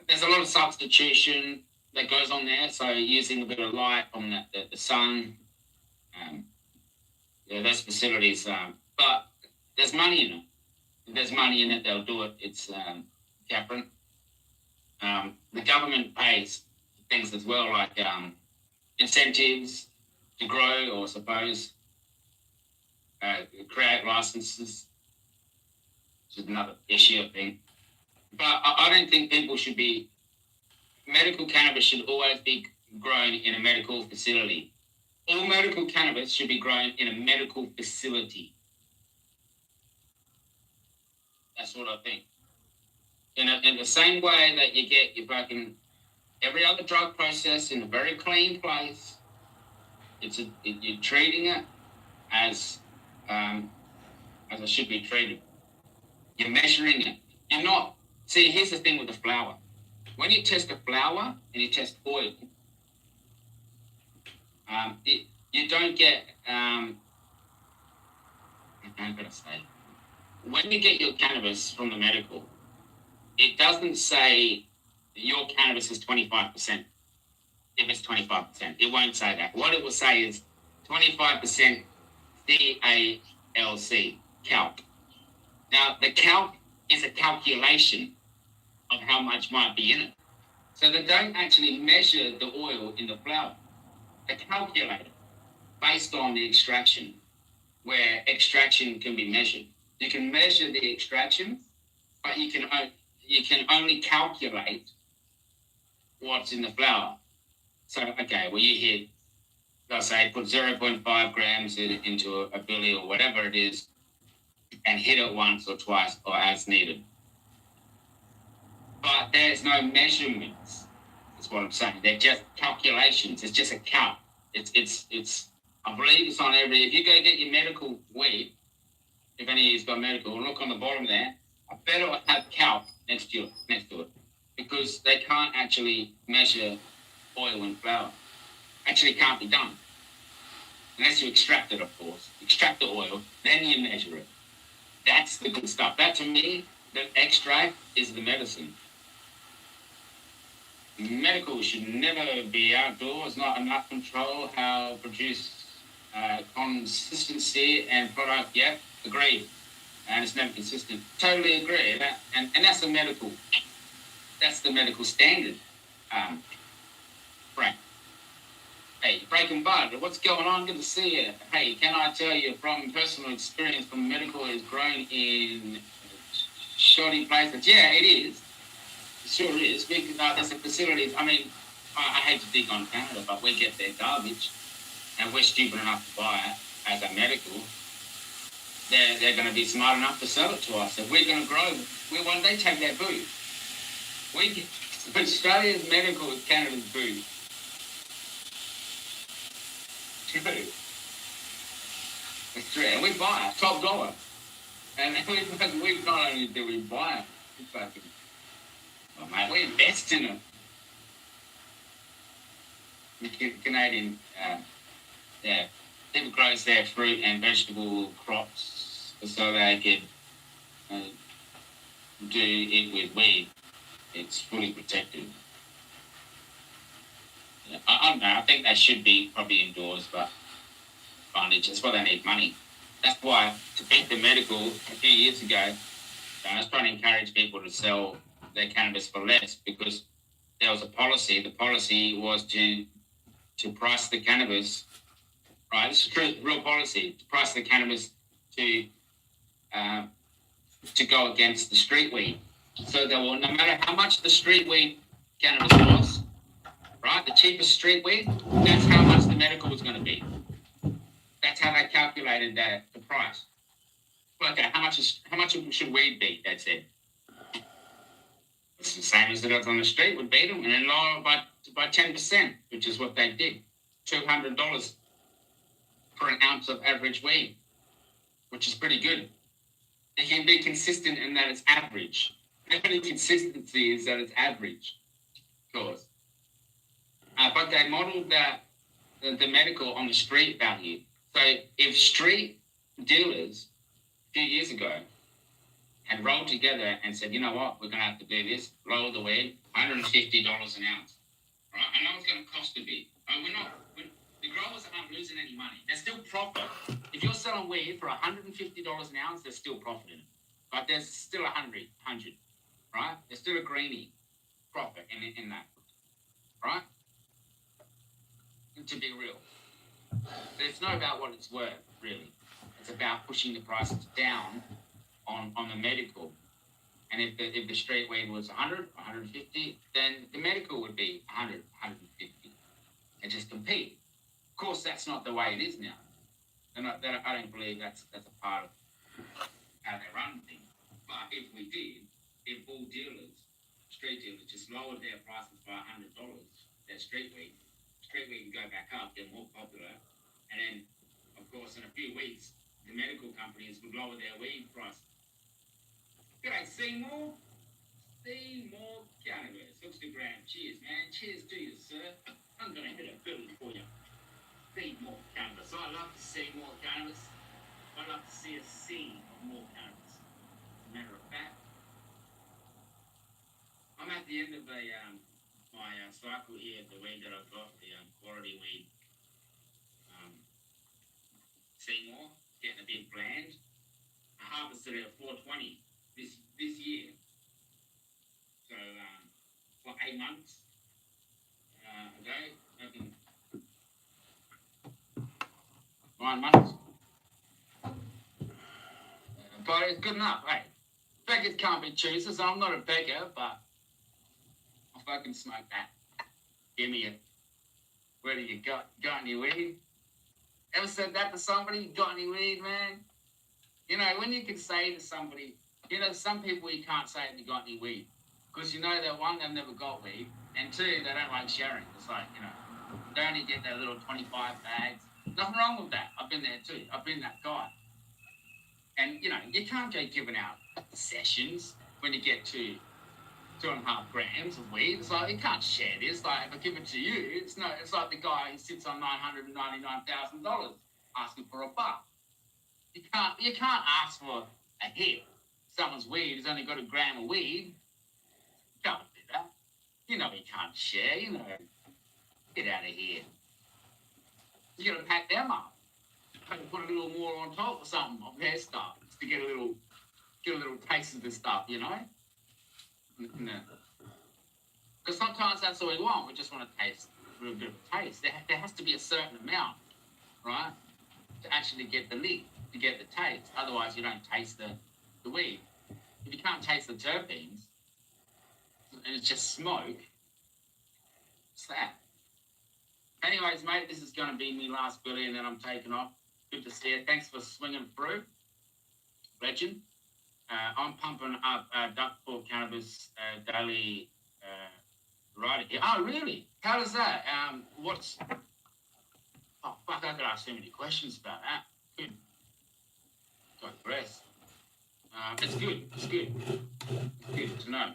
There's a lot of substitution that goes on there, so using a bit of light from the sun, those facilities. But there's money in it. If there's money in it, they'll do it. It's different. The government pays things as well, like incentives to grow, or suppose create licenses, which is another issue, I think. But I don't think people should be. Medical cannabis should always be grown in a medical facility. All medical cannabis should be grown in a medical facility. That's what I think. In the same way that you get your fucking every other drug process in a very clean place, you're treating it as it should be treated. You're measuring it. You're not. See, here's the thing with the flower. When you test a flower and you test oil, you don't get. I'm gonna say, when you get your cannabis from the medical, it doesn't say your cannabis is 25%. If it's 25%, it won't say that. What it will say is 25% CALC, calc. Now, the calc is a calculation of how much might be in it. So they don't actually measure the oil in the flower. They calculate it based on the extraction, where extraction can be measured. You can measure the extraction, but you can only calculate what's in the flower. So, okay, well, you hit, let's say, put 0.5 grams into a billy or whatever it is, and hit it once or twice or as needed. But there's no measurements. That's what I'm saying. They're just calculations. It's just a calc. It's. I believe it's on every. If you go get your medical weed, if any of you's got medical, look on the bottom there. I bet it'll have calc next to it, because they can't actually measure oil in flour. Actually, can't be done unless you extract it, of course. Extract the oil, then you measure it. That's the good stuff. That, to me, the extract is the medicine. Medical should never be outdoors. Not enough control how produce consistency and product. Yep, agreed. And it's never consistent. Totally agree. And that's the medical. That's the medical standard. Frank. Hey, Breaking Bud, what's going on? Good to see you. Hey, can I tell you from personal experience from medical is grown in shoddy places? Yeah, it is. It sure is. Because there's a facilities. I mean, I hate to dig on Canada, but we get their garbage, and we're stupid enough to buy it as a medical. They're going to be smart enough to sell it to us. If we're going to grow, we one day take their food. Australia's medical is Canada's food. True. It's true. And we buy it, top dollar. And we not only do we buy it, mate, we invest in it. The Canadian, people grows their fruit and vegetable crops so they can do it with weed. It's fully protected. I don't know. I think they should be probably indoors, but that's why they need money. That's why to beat the medical a few years ago, I was trying to encourage people to sell their cannabis for less because there was a policy. The policy was to price the cannabis, right? This is true, real policy, to price the cannabis to go against the street weed. So there will, no matter how much the street weed cannabis was, right? The cheapest street weed, that's how much the medical was going to be. That's how they calculated the price. Okay, how much should weed be? They said. It's the same as it is on the street would beat them, and then lower by 10%, which is what they did. $200 for an ounce of average weed, which is pretty good. It can be consistent in that it's average. The only consistency is that it's average, of course. But they modeled the medical on the street value. So if street dealers a few years ago had rolled together and said, you know what, we're going to have to do this, lower the weed, $150 an ounce. Right? I know it's going to cost a bit. The growers aren't losing any money. There's still profit. If you're selling weed for $150 an ounce, there's still profit in it. But there's still 100, right? There's still a greenie profit in that, right? To be real. But it's not about what it's worth, really. It's about pushing the prices down on the medical. And if the street weed was 100, 150, then the medical would be 100, 150. And just compete. Of course, that's not the way it is now. I don't believe that's a part of how they run things. But if we did, if all street dealers, just lowered their prices by $100, their street weed would go back up, get more popular, and then, of course, in a few weeks, the medical companies would lower their weed price. G'day, Seymour. Seymour Cannabis. Instagram. Cheers, man. Cheers to you, sir. I'm going to hit a billy for you. Seymour Cannabis. I love to see more cannabis. I love to see a scene of more cannabis. As a matter of fact, I'm at the end of my cycle here, the weed that I've got, the quality weed. Seymour, getting a bit bland. I harvested it at 420 this year. So, for 8 months ago, I think 9 months. But it's good enough, hey. Beggars can't be choosers. I'm not a beggar, but I fucking smoke that. Give me it. Where do you got any weed? Ever said that to somebody? Got any weed, man? You know, when you can say to somebody, you know, some people you can't say if you got any weed. Because you know that one, they've never got weed. And two, they don't like sharing. It's like, you know, they only get their little 25 bags. Nothing wrong with that. I've been there too. I've been that guy. And, you know, you can't go giving out sessions when you get to 2.5 grams of weed. It's like, you can't share this. Like, if I give it to you, it's like the guy who sits on $999,000 asking for $1. You can't ask for a hit. Someone's weed has only got 1 gram of weed. You can't do that. You know you can't share, you know. Get out of here. You gotta pack them up. Put a little more on top or something of their stuff to get a little taste of the stuff, you know? Because sometimes that's all we want. We just want to taste a little bit of a taste. There has to be a certain amount, right, to actually get the lick, to get the taste. Otherwise, you don't taste the weed. If you can't taste the terpenes, and it's just smoke, what's that? Anyways, mate, this is going to be me last billy, and then I'm taking off. Good to see you. Thanks for swinging through, legend. I'm pumping up duck for cannabis daily right here. Oh, really? How does that? Oh, fuck, I could ask so many questions about that. Good. Digress. It's good. It's good. It's good to know.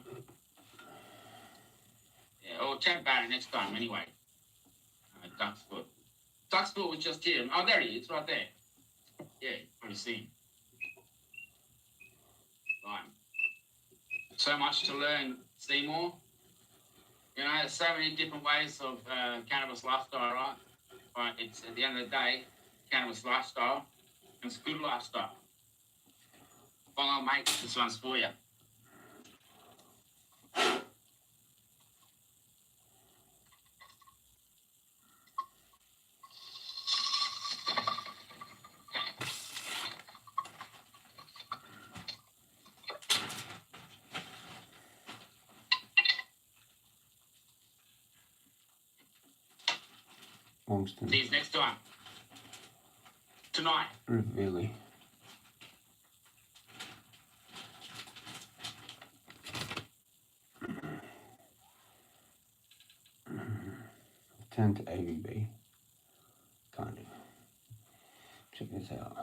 Yeah, we'll chat about it next time anyway. Duck's foot. Duck's foot was just here. Oh, there he is, right there. Yeah, probably see him. Right. So much to learn, Seymour. You know, there's so many different ways of cannabis lifestyle, right? But it's at the end of the day, cannabis lifestyle, and it's a good lifestyle. Well, mate, this one's for you. Longston. See you next time. Tonight. Really? Turn to AVB. Kind of. Check this out.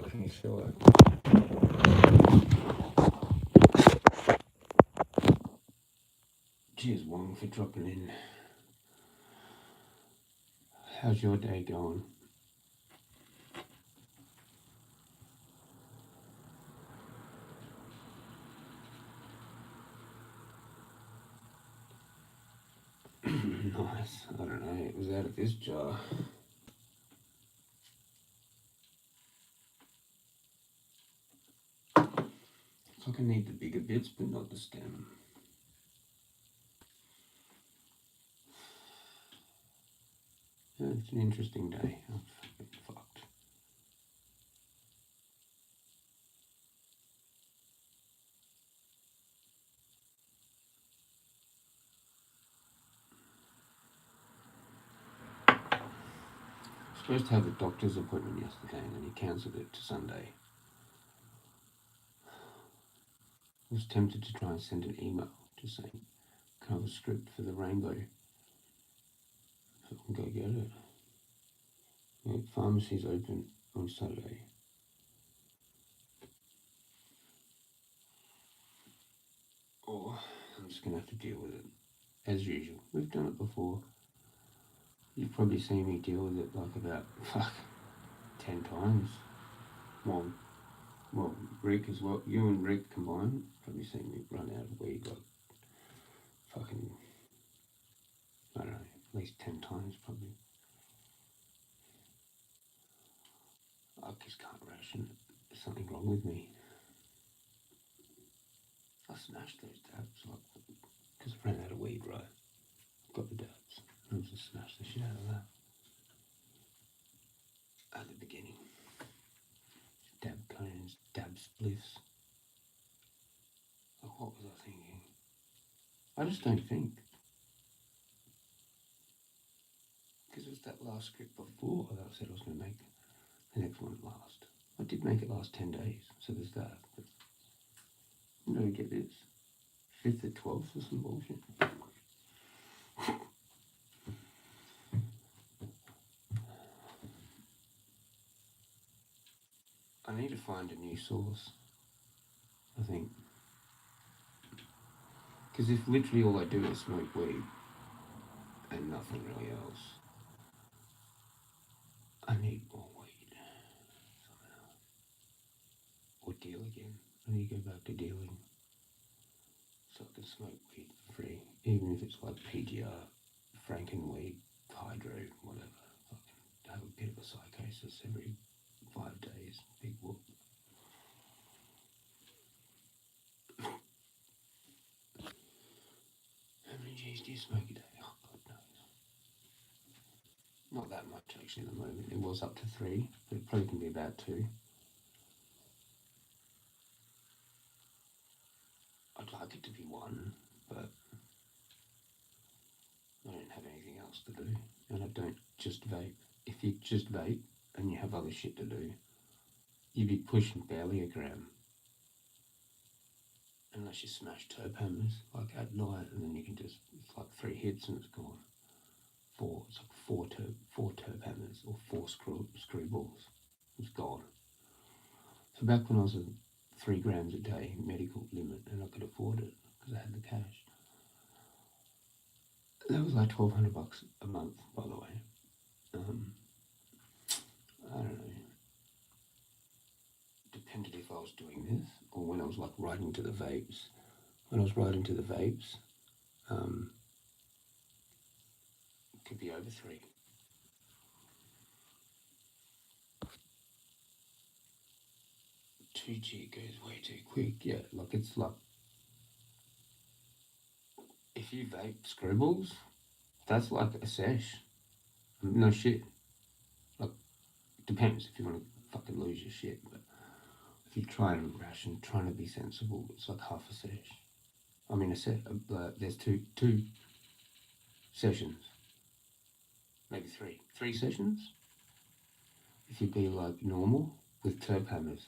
Can you feel it? Cheers, Wong, for dropping in. How's your day going? Nice. I don't know. It was out of this jar. It's like I need the bigger bits, but not the stem. Yeah, it's an interesting day. I'm fucking fucked. I was supposed to have a doctor's appointment yesterday, and then he cancelled it to Sunday. I was tempted to try and send an email just saying, can I have a script for the rainbow? So I can go get it. Yeah, pharmacy's open on Saturday. Or I'm just going to have to deal with it as usual. We've done it before. You've probably seen me deal with it like about 10 times. Well, Rick as well. You and Rick combined probably seen me run out of weed like fucking, I don't know, at least 10 times probably. I just can't ration it. There's something wrong with me. I smashed those dabs like, because I ran out of weed, right? Got the dabs. I just smashed the shit out of that. At the beginning. Dab cones, dab spliffs. Like, what was I thinking? I just don't think. Because it was that last script before that I said I was going to make the next one last. I did make it last 10 days, so there's that. But you know, get this. 5th at 12th or some bullshit. I need to find a new source, I think. Because if literally all I do is smoke weed and nothing really else, I need more weed somehow. Or deal again. I need to go back to dealing so I can smoke weed for free, even if it's like PGR, Frankenweed, Hydro, whatever. I can have a bit of a psychosis every 5 days. Big whoop. How many G's do you smoke a day? Oh, God knows. Not that much actually at the moment. It was up to 3, but it probably can be about 2. I'd like it to be 1, but I don't have anything else to do, and I don't just vape. If you just vape and you have other shit to do, you'd be pushing barely a gram. Unless you smash terp hammers, like at night, and then you can just, it's like 3 hits and it's gone. 4, it's like 4 terp hammers, or 4 screw balls. It's gone. So back when I was at 3 grams a day medical limit, and I could afford it because I had the cash. That was like $1,200 a month, by the way. I don't know. depended if I was doing this or when I was like riding to the vapes. When I was riding to the vapes, it could be over 3. 2G goes way too quick. Yeah, like it's like if you vape screwballs, that's like a sesh. No shit. Like depends if you want to fucking lose your shit, but if you try and ration, trying to be sensible, it's like half a sesh. I mean, there's two sessions, maybe 3 sessions. If you be like normal with terp hammers.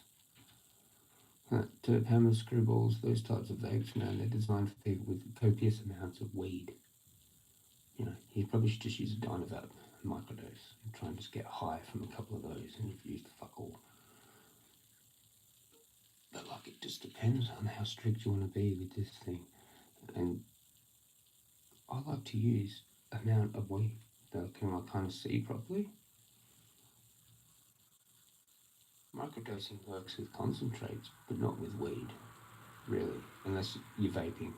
Terp hammers, screwballs, those types of vapes, man, they're designed for people with copious amounts of weed. You know, you probably should just use a Dynavap microdose and try and just get high from a couple of those, and you've used the fuck all. But like, it just depends on how strict you want to be with this thing. And I like to use amount of weed that I can like kind of see properly. Microdosing works with concentrates, but not with weed, really, unless you're vaping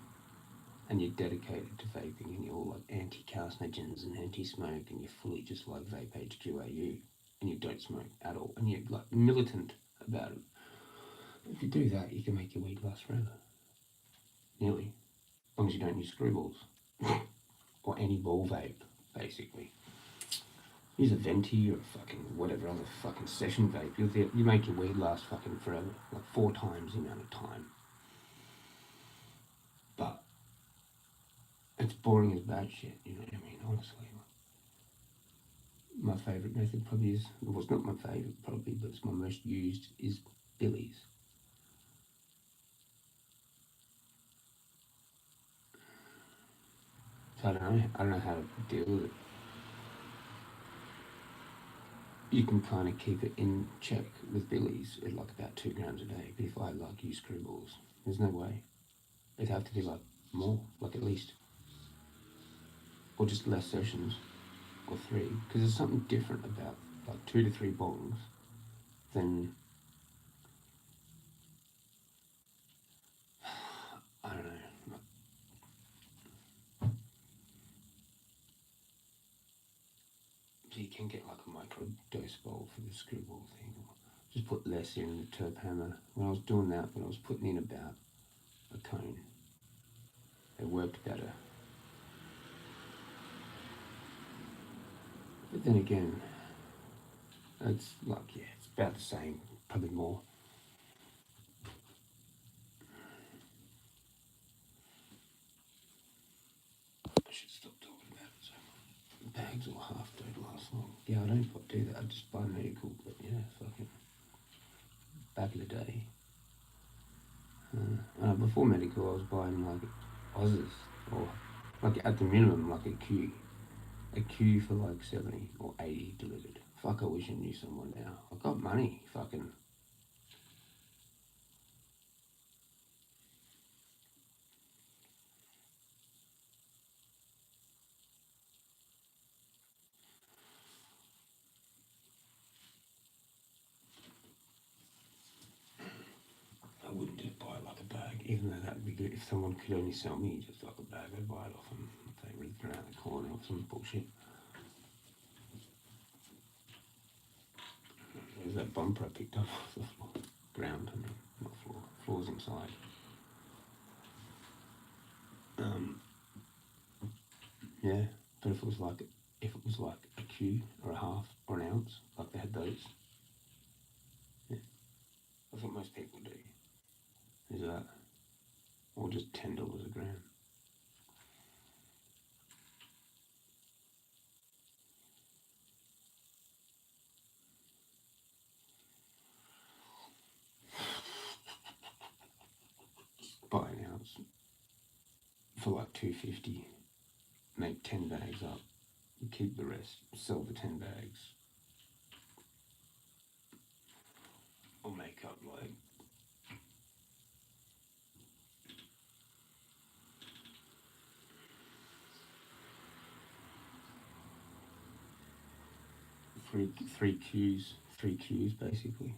and you're dedicated to vaping and you're all like anti-carcinogens and anti-smoke and you're fully just like vape HQAU and you don't smoke at all and you're like militant about it. If you do that, you can make your weed last forever. Nearly. As long as you don't use screwballs. Or any ball vape, basically. Use a venti or a fucking whatever other fucking session vape. You make your weed last fucking forever. Like 4 times the amount of time. But it's boring as bad shit, you know what I mean, honestly. My favourite method probably is, well, it's not my favourite probably, but it's my most used, is Billy's. So I don't know how to deal with it. You can kind of keep it in check with Billy's at like about 2 grams a day, but if I like use screwballs, there's no way. It'd have to be like more, like at least, or just less sessions, or 3, because there's something different about like 2 to 3 bongs than, I don't know. So you can get like a micro dose bowl for the screwball thing, or just put less in the terp hammer. When I was doing that, when I was putting in about a cone, it worked better. But then again, it's like, yeah, it's about the same, probably more. I should stop talking about it so much. Bags or half don't last long. Yeah, I don't do that, I just buy medical, but yeah, fucking back in the day. Before medical, I was buying like Aussies, or like at the minimum, like a Q for like 70 or 80 delivered. Fuck, I wish I knew someone now. I've got money, fucking. I wouldn't just buy like a bag, even though that'd be good. If someone could only sell me just like a bag, I'd buy it off them if they ripped it around the corner or some bullshit. There's that bumper I picked up off the floor. Ground, I mean, not floor. Floor's inside. Yeah, but if it was like a Q or a half or an ounce, like they had those, yeah, that's what most people do. Is that, or just $10 a gram. Buy an ounce for like $2.50. Make 10 bags up. You keep the rest. Sell the 10 bags. Or make up like three Qs basically,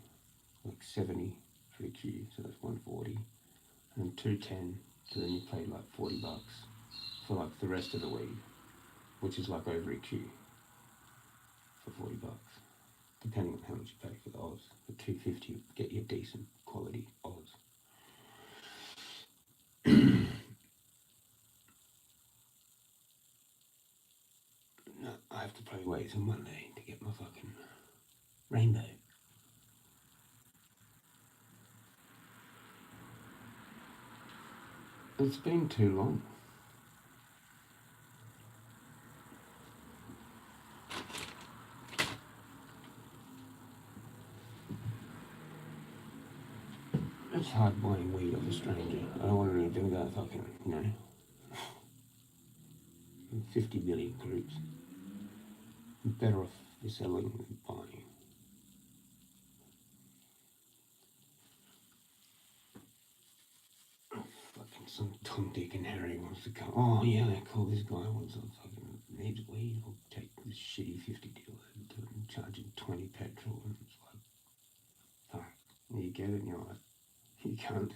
like 70 for the queue, so that's $140. And then $210, so then you pay like $40 for like the rest of the week, which is like over a queue for $40, depending on how much you pay for the Oz. The $250 will get you decent quality Oz. No, I have to probably wait till Monday to get my fucking rainbow. It's been too long. It's hard buying weed off a stranger. I don't want to do that fucking, 50 million groups. Better off selling than buying. Fucking some Tom, Dick and Harry wants to come. Oh yeah, cool, this guy wants to fucking needs weed. I'll take this shitty 50 deal and charge him 20 petrol. And it's like, fuck, you get it and you're like, you can't.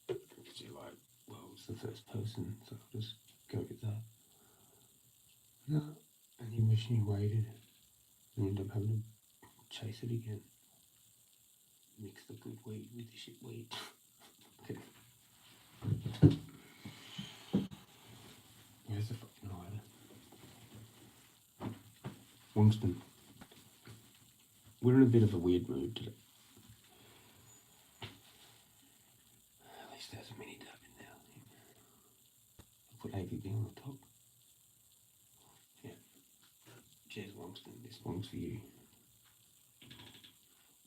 Because you're like, well, it's the first person, so I'll just go with that. No, and you wish you waited, and you end up having to chase it again. Mix the good weed with the shit weed. Okay. Where's the fucking hider? Winston. We're in a bit of a weird mood today. At least there's a mini dub in there. I'll put AVB on the top. Yeah. Cheers, Winston. This one's for you.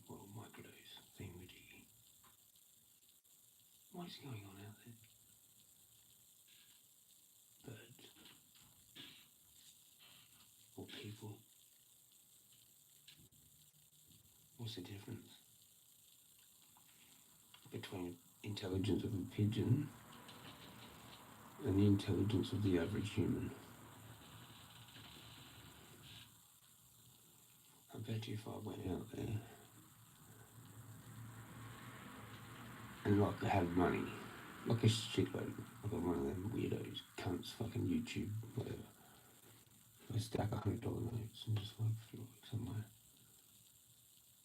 Well, microdose thingamajiggy. What is going on out there? Birds. Or people. What's the difference between intelligence of a pigeon and the intelligence of the average human? I bet you if I went out there and like I had money, like a shitload, like one of them weirdos, cunts, fucking YouTube, whatever. I stack $100 notes and just like throw it somewhere.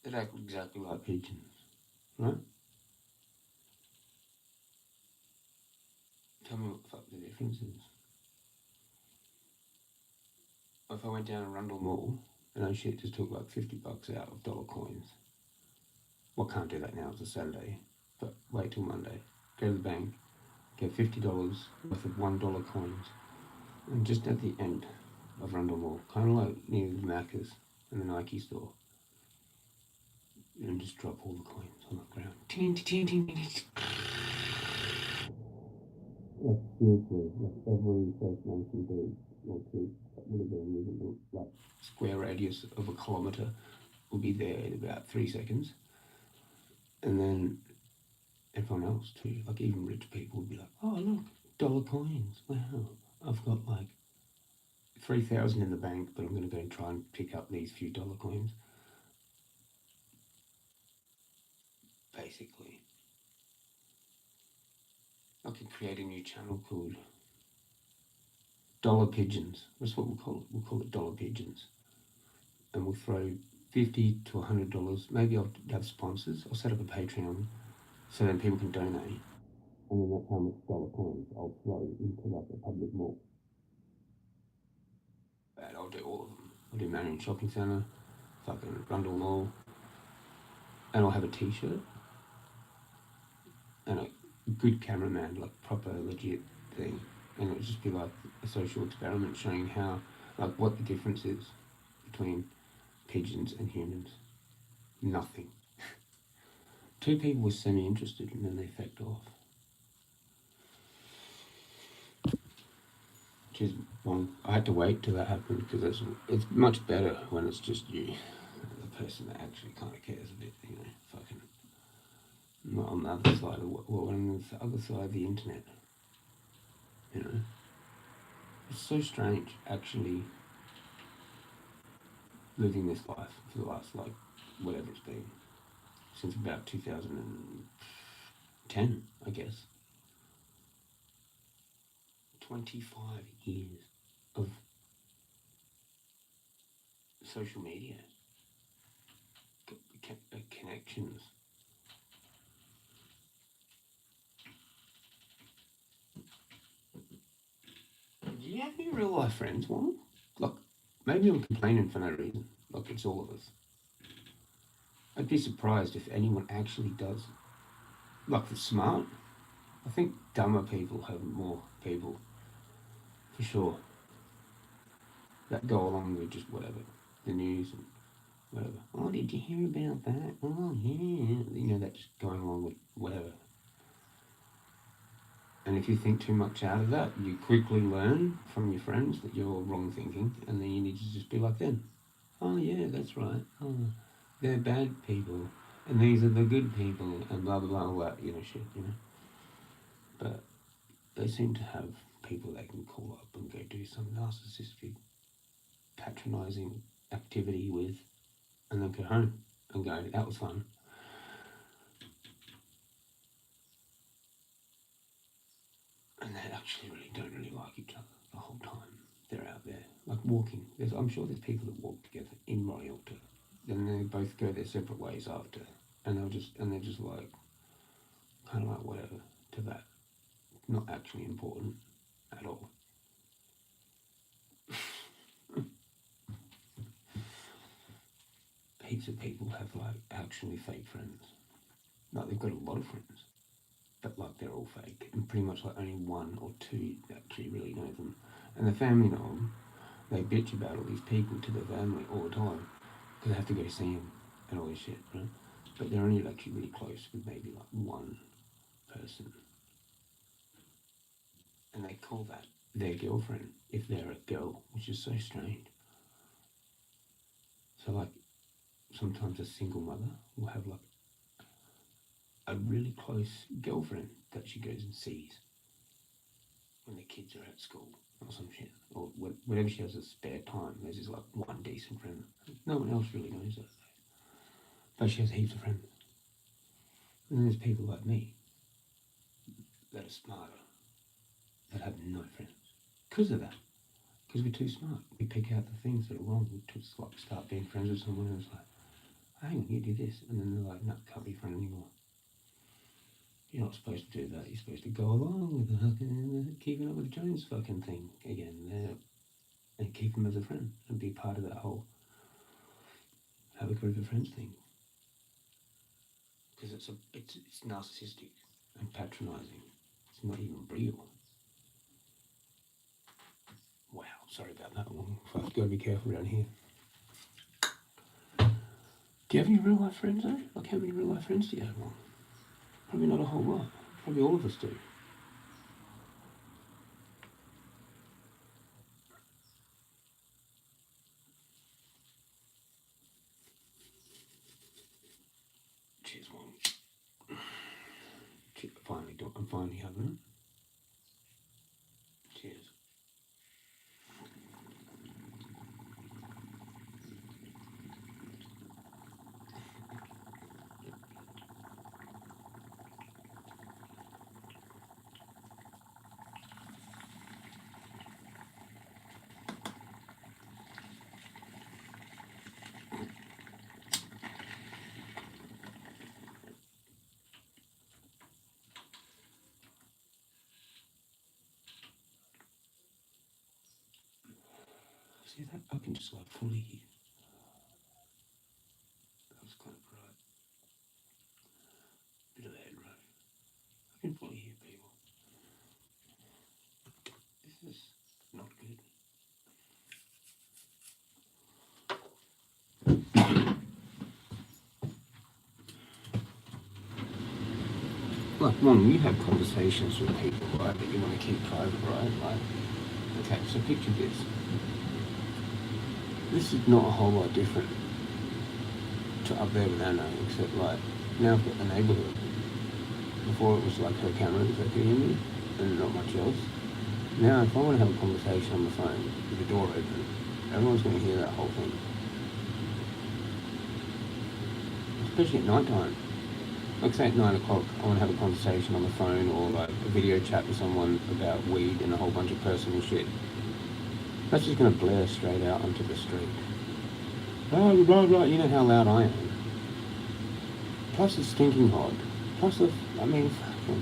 They act exactly like pigeons, right? Tell me what the fuck the difference is. If I went down to Rundle Mall and I shit just took like $50 out of dollar coins. Well, can't do that now, it's a Saturday, but wait till Monday. Go to the bank, get $50 worth of $1 coins, and just at the end of Rundle Mall, kind of like near the Macca's and the Nike store, and just drop all the coins on the ground. Ting, ting, ting, ting, ting. Like seriously, like every First Nation dude or two that would have been within the like square radius of a kilometre will be there in about 3 seconds. And then everyone else too, like even rich people would be like, oh look, dollar coins, wow. I've got like 3,000 in the bank, but I'm going to go and try and pick up these few dollar coins. Basically. I could create a new channel called Dollar Pigeons. That's what we'll call it. We'll call it Dollar Pigeons. And we'll throw $50 to $100. Maybe I'll have sponsors. I'll set up a Patreon so then people can donate. And then that's how much dollar coins I'll throw into like a public mall. And I'll do all of them. I'll do Marion Shopping Centre, fucking Rundle Mall. And I'll have a t-shirt. And a good cameraman, like proper legit thing. And it'll just be like a social experiment showing how, like what the difference is between pigeons and humans. Nothing. 2 people were semi-interested and then they fecked off. Which is one, I had to wait till that happened because it's much better when it's just you, the person that actually kind of cares a bit, fucking not on the other side of on the other side of the internet, It's so strange, actually. living this life for the last, like, whatever it's been, since about 2010, I guess. 25 years of social media connections. Do you have any real life friends, Warren? Like, maybe I'm complaining for no reason. Like, it's all of us. I'd be surprised if anyone actually does. Like, the smart. I think dumber people have more people, for sure, that go along with just whatever, the news and whatever. Oh, did you hear about that? Oh, yeah. You know, that's just going along with whatever. And if you think too much out of that, you quickly learn from your friends that you're wrong thinking, and then you need to just be like them. Oh, yeah, that's right. Oh, they're bad people, and these are the good people, and blah, blah, blah, all that, you know, shit, you know. But they seem to have people they can call up and go do some narcissistic, patronising activity with, and then go home and go, that was fun. And they actually don't really like each other the whole time they're out there, like walking. I'm sure there's people that walk together in Morialta, then they both go their separate ways after, and they're just like, kind of like whatever to that, not actually important at all. Heaps of people have like actually fake friends. Like, they've got a lot of friends, but like they're all fake, and pretty much like only one or two actually really know them. And the family know them. They bitch about all these people to their family all the time because they have to go see them and all this shit, right? But they're only actually really close with maybe like one person, and they call that their girlfriend if they're a girl, which is so strange. So like, sometimes a single mother will have like a really close girlfriend that she goes and sees when the kids are at school or some shit, or whenever she has a spare time. There's just like one decent friend. No one else really knows that, but she has heaps of friends. And then there's people like me that are smarter, that have no friends because of that. Because we're too smart. We pick out the things that are wrong. We just like start being friends with someone who's like, hang on, you do this, and then they're like, no, can't be friend anymore. You're not supposed to do that. You're supposed to go along with the fucking keeping up with the Jones fucking thing again there, and keep them as a friend and be part of that whole have a group of friends thing. Because it's narcissistic and patronising. It's not even real. Wow, sorry about that one. I've got to be careful around here. Do you have any real life friends though? Like, how many real life friends do you have? One? Probably not a whole lot. Probably all of us do. Cheers, one. I'm finally having it. Cheers. See that? I can just like fully hear. That was kind of bright. Bit of head right. I can fully hear people. This is not good. Like, one, you have conversations with people, right, that you want to keep private, right? Like, okay, so picture this. This is not a whole lot different to up there with Anna, except like, now I've got the neighbourhood. Before it was like her cameras that could hear me, and not much else. Now if I want to have a conversation on the phone with the door open, everyone's going to hear that whole thing. especially at night time. Like say at 9 o'clock, I want to have a conversation on the phone or like a video chat with someone about weed and a whole bunch of personal shit. That's just going to blare straight out onto the street. Blah, blah, blah, you know how loud I am. Plus it's stinking hot. Plus, fucking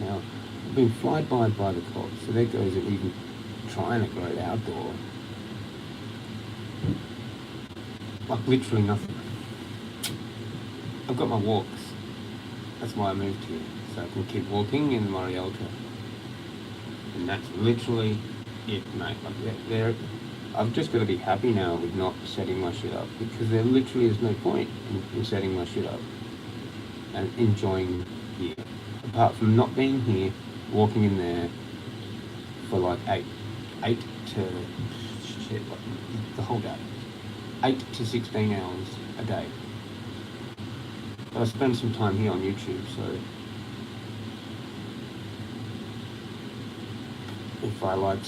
hell, I've been flied by the cops, so there goes it even trying to grow outdoor. Like literally nothing. I've got my walks. That's why I moved here, so I can keep walking in Marialta. And that's literally it, mate. Like I've just got to be happy now with not setting my shit up, because there literally is no point in setting my shit up and enjoying here. Apart from not being here, walking in there for like 8 to shit, like the whole day. 8 to 16 hours a day. But I spend some time here on YouTube, so if I like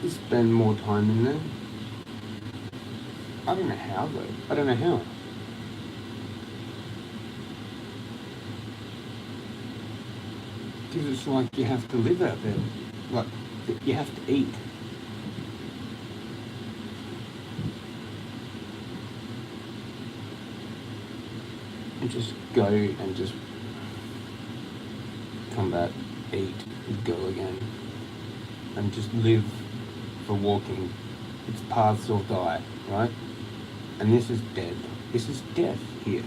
to spend more time in there, I don't know how though. I don't know how. Because it's like you have to live out there. Like, you have to eat. And just go and just come back, eat, and go again. And just live for walking. It's paths or die, right? And this is dead. This is death here.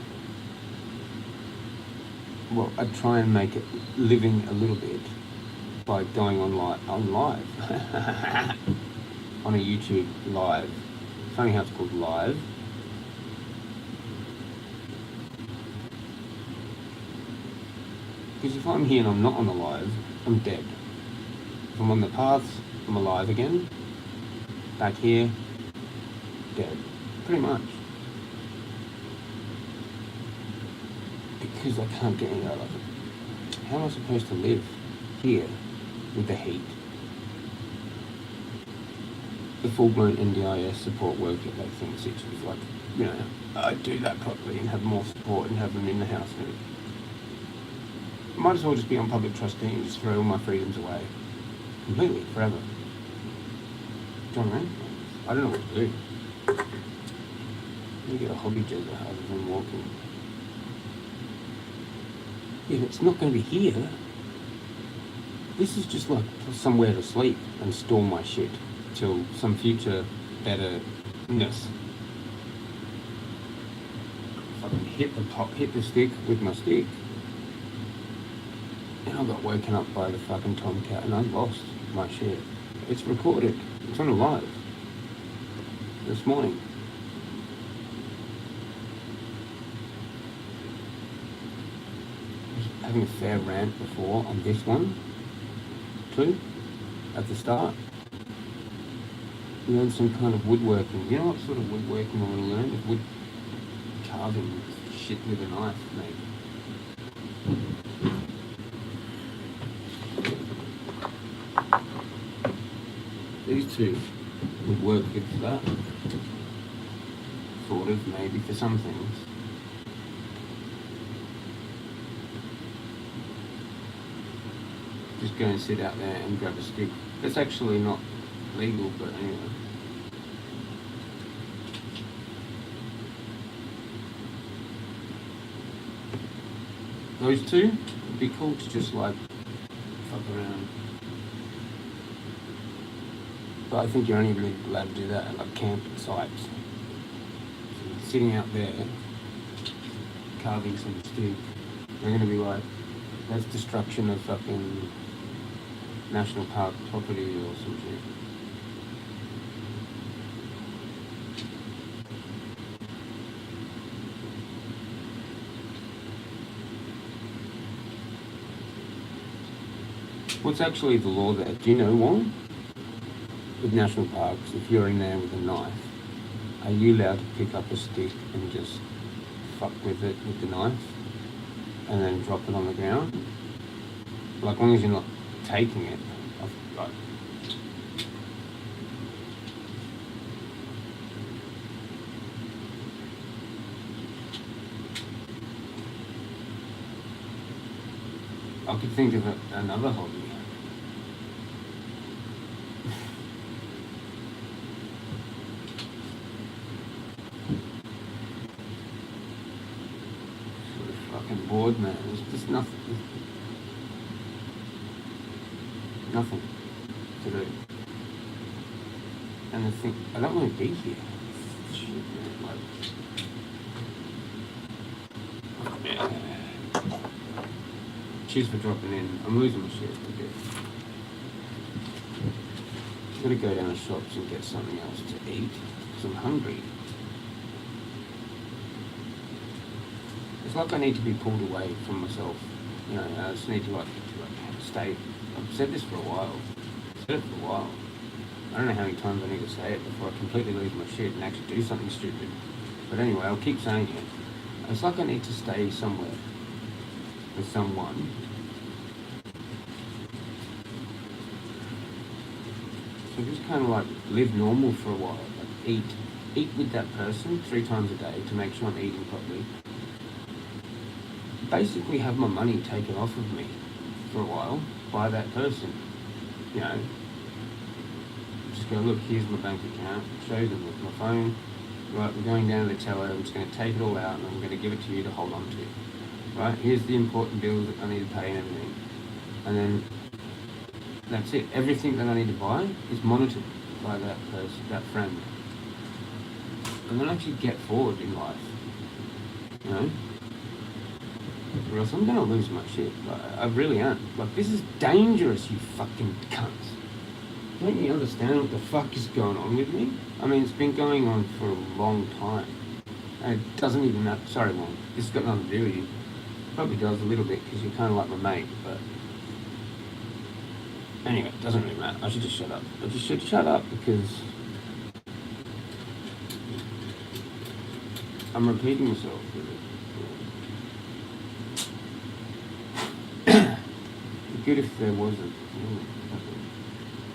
Well, I try and make it living a little bit by going on live on a YouTube live. Funny how it's called live. Because if I'm here and I'm not on the live, I'm dead. If I'm on the paths, I'm alive again. Back here, dead. Pretty much. Because I can't get any out of it. How am I supposed to live here with the heat? The full-blown NDIS support worker they think is like, you know, I'd do that properly and have more support and have them in the house. I might as well just be on public trustee and just throw all my freedoms away. Completely, forever. Do you know what I mean? I don't know what to do. You get a hobby Jezza other than walking. If it's not going to be here, this is just like somewhere to sleep and store my shit till some future betterness. Fucking hit the stick with my stick, and I got woken up by the fucking tomcat and I lost my shit. It's recorded. It's on a live this morning. Having a fair rant before on this one too at the start. Learn some kind of woodworking. You know what sort of woodworking I want to learn? Wood carving shit with a knife, maybe. These two would work good for that. Sort of, maybe for some things. Just go and sit out there and grab a stick. It's actually not legal, but anyway. Those two would be cool to just like fuck around. But I think you're only really allowed to do that at like camp sites. So sitting out there, carving some stick, they're gonna be like, that's destruction of fucking national park property or some shit. What's actually the law there? Do you know one? With national parks, if you're in there with a knife, are you allowed to pick up a stick and just fuck with it with the knife and then drop it on the ground? Like, as long as you're not taking it. Like, I could think of another hobby. Sort of fucking bored, man. There's just nothing to do. And I think I don't want to be here. Shit, man. Like, cheers for dropping in. I'm losing my shit a bit. I'm gonna go down the shops and get something else to eat because I'm hungry. It's like I need to be pulled away from myself. You know, I just need to like stay. I've said this for a while. I've said it for a while. I don't know how many times I need to say it before I completely lose my shit and actually do something stupid. But anyway, I'll keep saying it. It's like I need to stay somewhere with someone. So just kind of like live normal for a while. Like eat with that person 3 times a day to make sure I'm eating properly. Basically have my money taken off of me for a while by that person. You know, just go, look, here's my bank account, show them with my phone. Right, we're going down to the teller, I'm just going to take it all out and I'm going to give it to you to hold on to. Right, here's the important bills that I need to pay and everything. And then that's it. Everything that I need to buy is monitored by that person, that friend. And then actually get forward in life. You know? Or else I'm going to lose my shit. Like, I really am. Like, this is dangerous, you fucking cunts. Don't you understand what the fuck is going on with me? I mean, it's been going on for a long time. And it doesn't even matter. Sorry, Mom. This has got nothing to do with you. Probably does a little bit because you're kind of like my mate, but... Anyway, it doesn't really matter. I should just shut up. I just should shut up because... I'm repeating myself. It'd be good if there wasn't.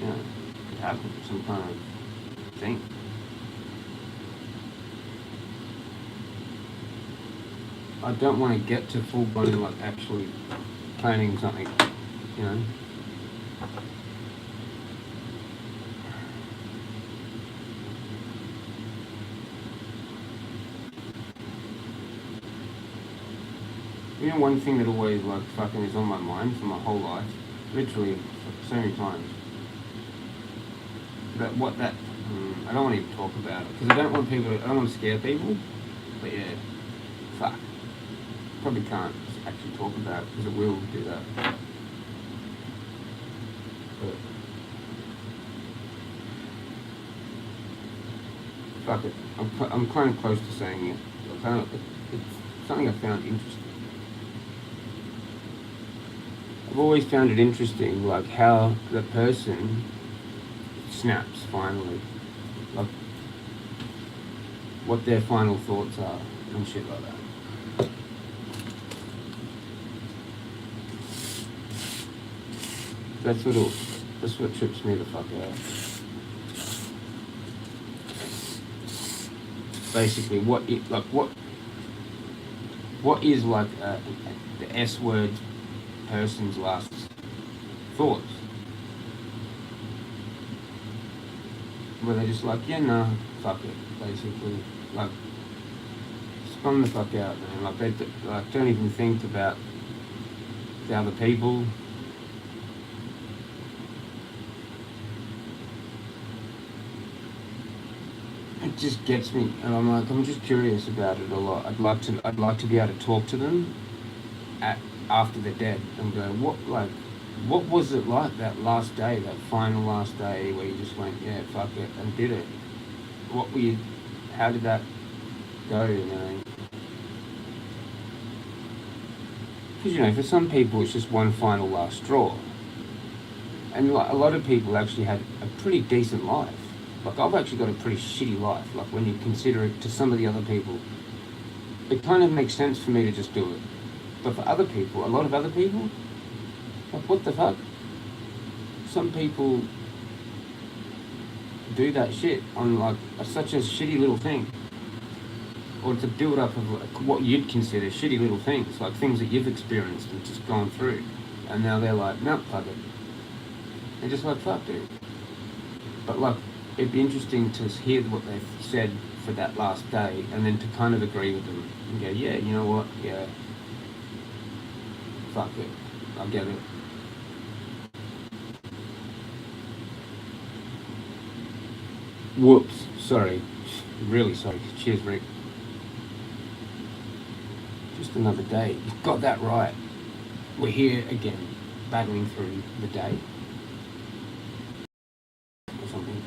You know, it could happen. Some kind of thing. I don't want to get to full blown like actually planning something, you know. You know, one thing that always like fucking is on my mind for my whole life, literally so many times. I don't want to even talk about it because I don't want to scare people. But yeah, fuck. Probably can't actually talk about it because it will do that. But fuck it. I'm kind of close to saying it. It's something I found interesting. I've always found it interesting, like how the person snaps finally, like what their final thoughts are and shit like that. That's what trips me the fuck out. Basically, what is like the S word person's last thoughts? Where they're just like, yeah, nah, fuck it, basically. Like, spun the fuck out, man. Like, they don't even think about the other people. It just gets me, and I'm just curious about it a lot. I'd like to be able to talk to them after they're dead and go, what was it like that last day, that final last day where you just went, yeah, fuck it, and did it? How did that go, you know? Because, you know, for some people it's just one final last straw. And like, a lot of people actually had a pretty decent life. Like, I've actually got a pretty shitty life, like when you consider it to some of the other people. It kind of makes sense for me to just do it. But for other people, a lot of other people, like, what the fuck? Some people do that shit on like such a shitty little thing. Or to build up of like what you'd consider shitty little things, like things that you've experienced and just gone through. And now they're like, no, fuck it. They're just like, fuck it. But like, it'd be interesting to hear what they've said for that last day, and then to kind of agree with them and go, yeah, you know what, yeah, fuck it, I get it. Whoops, sorry, really sorry. Cheers, Rick. Just another day. You've got that right. We're here again, battling through the day. Or something.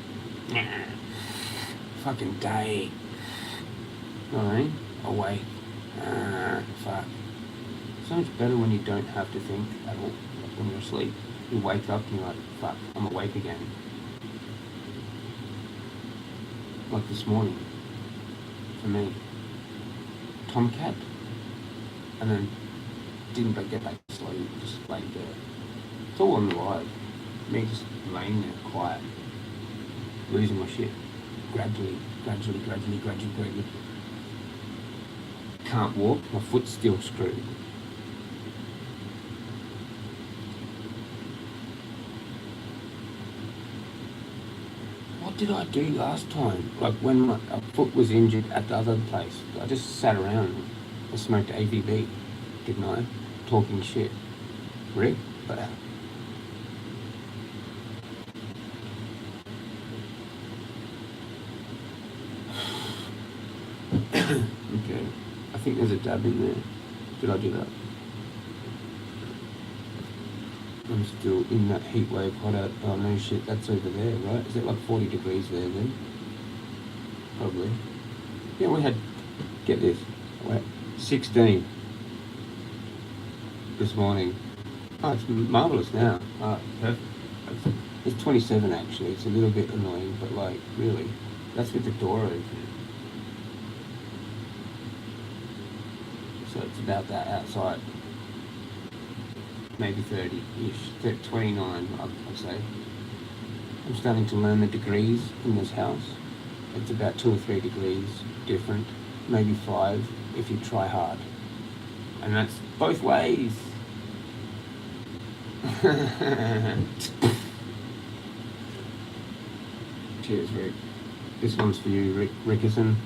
Fucking day. Alright? Awake. Fuck. So much better when you don't have to think at all. Like when you're asleep. You wake up and you're like, fuck, I'm awake again. Like this morning. For me. Tomcat. And then didn't get back to sleep, just laid there. It's all on the live. Me just laying there quiet. Losing my shit. Gradually. Can't walk, my foot's still screwed. What did I do last time? Like when my foot was injured at the other place. I just sat around and smoked AVB, didn't I? Talking shit. Rick? Okay. I think there's a dab in there. Did I do that? I'm still in that heat wave hot out. Oh no shit, that's over there, right? Is it like 40 degrees there then? Probably. Yeah, we had, get this, we had 16 this morning. Oh, it's marvellous now. Perfect. It's 27 actually. It's a little bit annoying, but like, really, that's with the door open. So it's about that outside. Maybe 30-ish, 29, I'd say. I'm starting to learn the degrees in this house. It's about 2 or 3 degrees different, maybe 5 if you try hard. And that's both ways. Cheers, Rick. This one's for you, Rick Rickerson.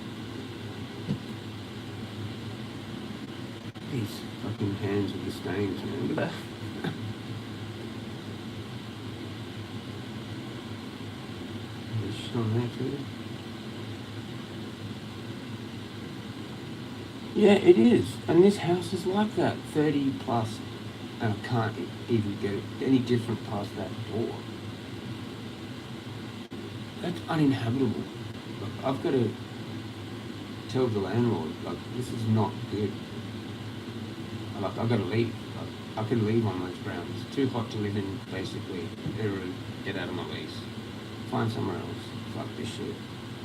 These fucking hands with the stains, man. Look at that. There's shit on there too. Yeah, it is. And this house is like that. 30 plus. And I can't even get any different past that door. That's uninhabitable. Like, I've got to tell the landlord, like, this is not good. Like, I've got to leave. Like, I could leave on those grounds. It's too hot to live in, basically. Everyone, get out of my lease. Find somewhere else. Fuck this shit.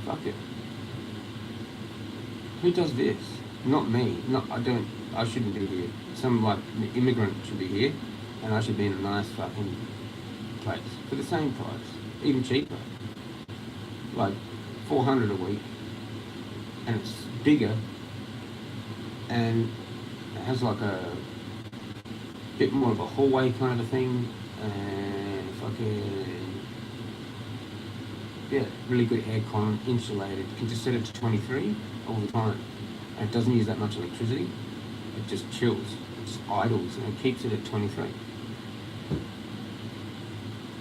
Fuck it. Who does this? Not me. I shouldn't be here. Some, like, immigrant should be here, and I should be in a nice fucking place. For the same price. Even cheaper. Like, $400 a week. And it's bigger. And it has like a bit more of a hallway kind of thing, and fucking, yeah, really good aircon, insulated. You can just set it to 23 all the time, and it doesn't use that much electricity. It just chills, it just idles, and it keeps it at 23.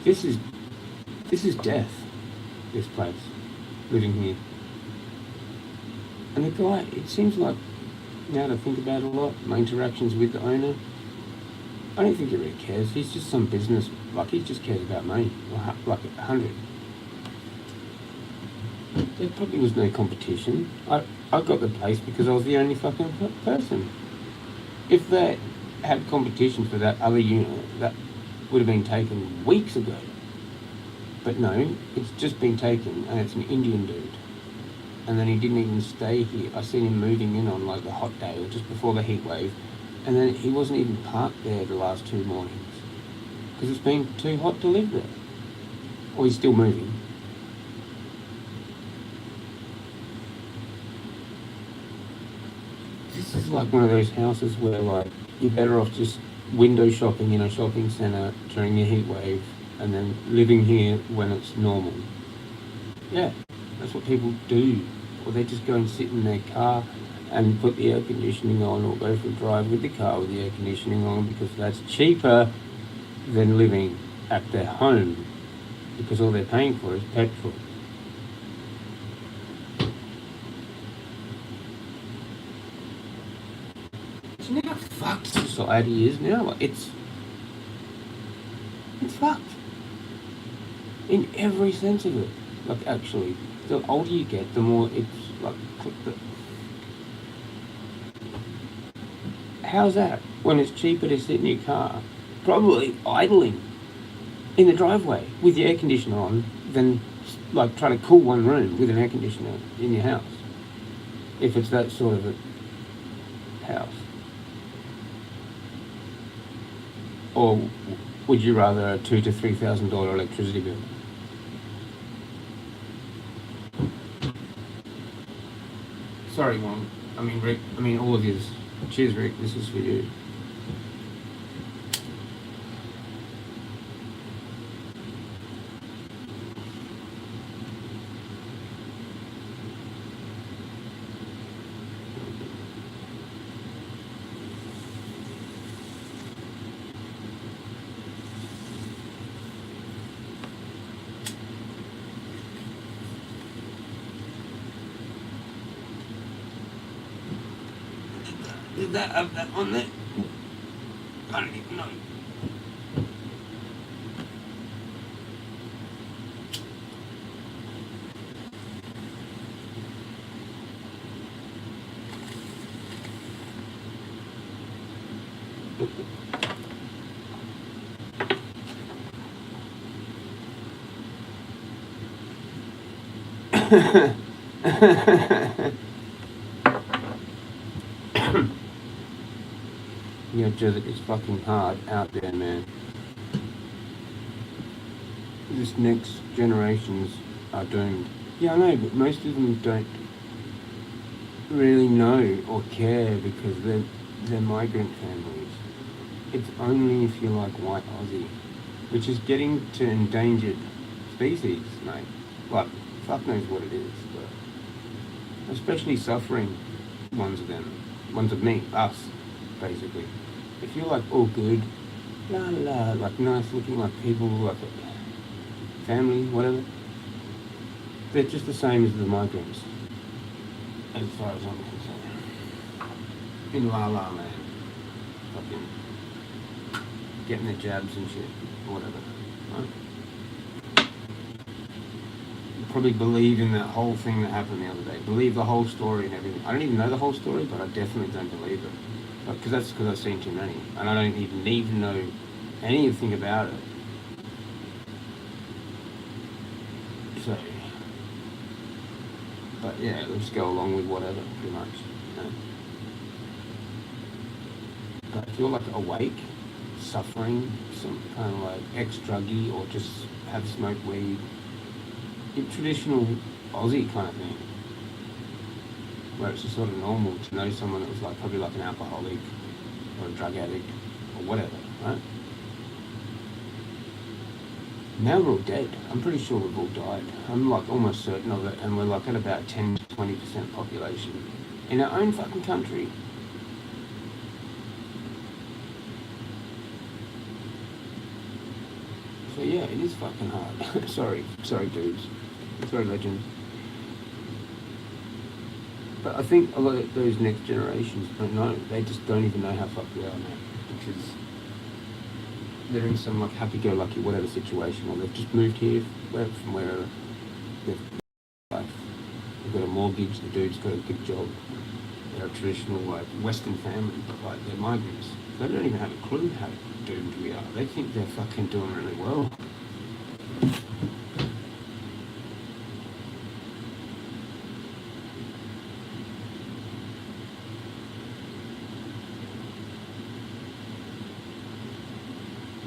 This is death, this place, living here. And the guy, it seems like, now to think about it a lot, my interactions with the owner, I don't think he really cares. He's just some business, like he just cares about money, like 100. There probably was no competition. I got the place because I was the only fucking person. If they had competition for that other unit, that would have been taken weeks ago. But no, it's just been taken, and it's an Indian dude. And then he didn't even stay here. I seen him moving in on like a hot day or just before the heat wave, and then he wasn't even parked there the last 2 mornings because it's been too hot to live there. Or he's still moving. This is like one of those houses where like you're better off just window shopping in a shopping centre during a heat wave and then living here when it's normal. Yeah, that's what people do. Or they just go and sit in their car and put the air conditioning on, or go for a drive with the car with the air conditioning on, because that's cheaper than living at their home, because all they're paying for is petrol. Do you know how fucked society is now? Like, it's fucked. In every sense of it. Like, actually, the older you get, the more it's like, how's that? When it's cheaper to sit in your car, probably idling in the driveway with the air conditioner on, than like trying to cool one room with an air conditioner in your house. If it's that sort of a house. Or would you rather a $2,000 to $3,000 electricity bill? Sorry, Mom. I mean, Rick. I mean, all of yous. Cheers, Rick. This is for you. Did that have that on there? I don't even know. You know, Jezza, it's fucking hard out there, man. This next generations are doomed. Yeah, I know, but most of them don't really know or care, because they're migrant families. It's only if you're like white Aussie, which is getting to endangered species, mate. Like, fuck knows what it is, but especially suffering ones of me, us, basically. If you're like all good, la la, like nice looking, like people, like family, whatever, they're just the same as the migrants, as far as I'm concerned. In La La Land, fucking getting their jabs and shit, or whatever. Right? Probably believe in that whole thing that happened the other day. Believe the whole story and everything. I don't even know the whole story, but I definitely don't believe it. Because that's because I've seen too many, and I don't even need to know anything about it. So, but yeah, let's go along with whatever, pretty much. You know? But if you're like awake, suffering, some kind of like ex-druggie, or just have smoked weed, traditional Aussie kind of thing, where it's just sort of normal to know someone that was like probably like an alcoholic or a drug addict or whatever, right? Now we're all dead. I'm pretty sure we've all died. I'm like almost certain of it, and we're like at about 10 to 20% population in our own fucking country. So yeah, it is fucking hard. sorry dudes. Sorry legends. But I think a lot of those next generations don't know. They just don't even know how fucked we are now, because they're in some like happy-go-lucky whatever situation, or they've just moved here from wherever. They've got a mortgage. The dude's got a good job. They're a traditional like Western family, but like they're migrants. They don't even have a clue how doomed we are. They think they're fucking doing really well.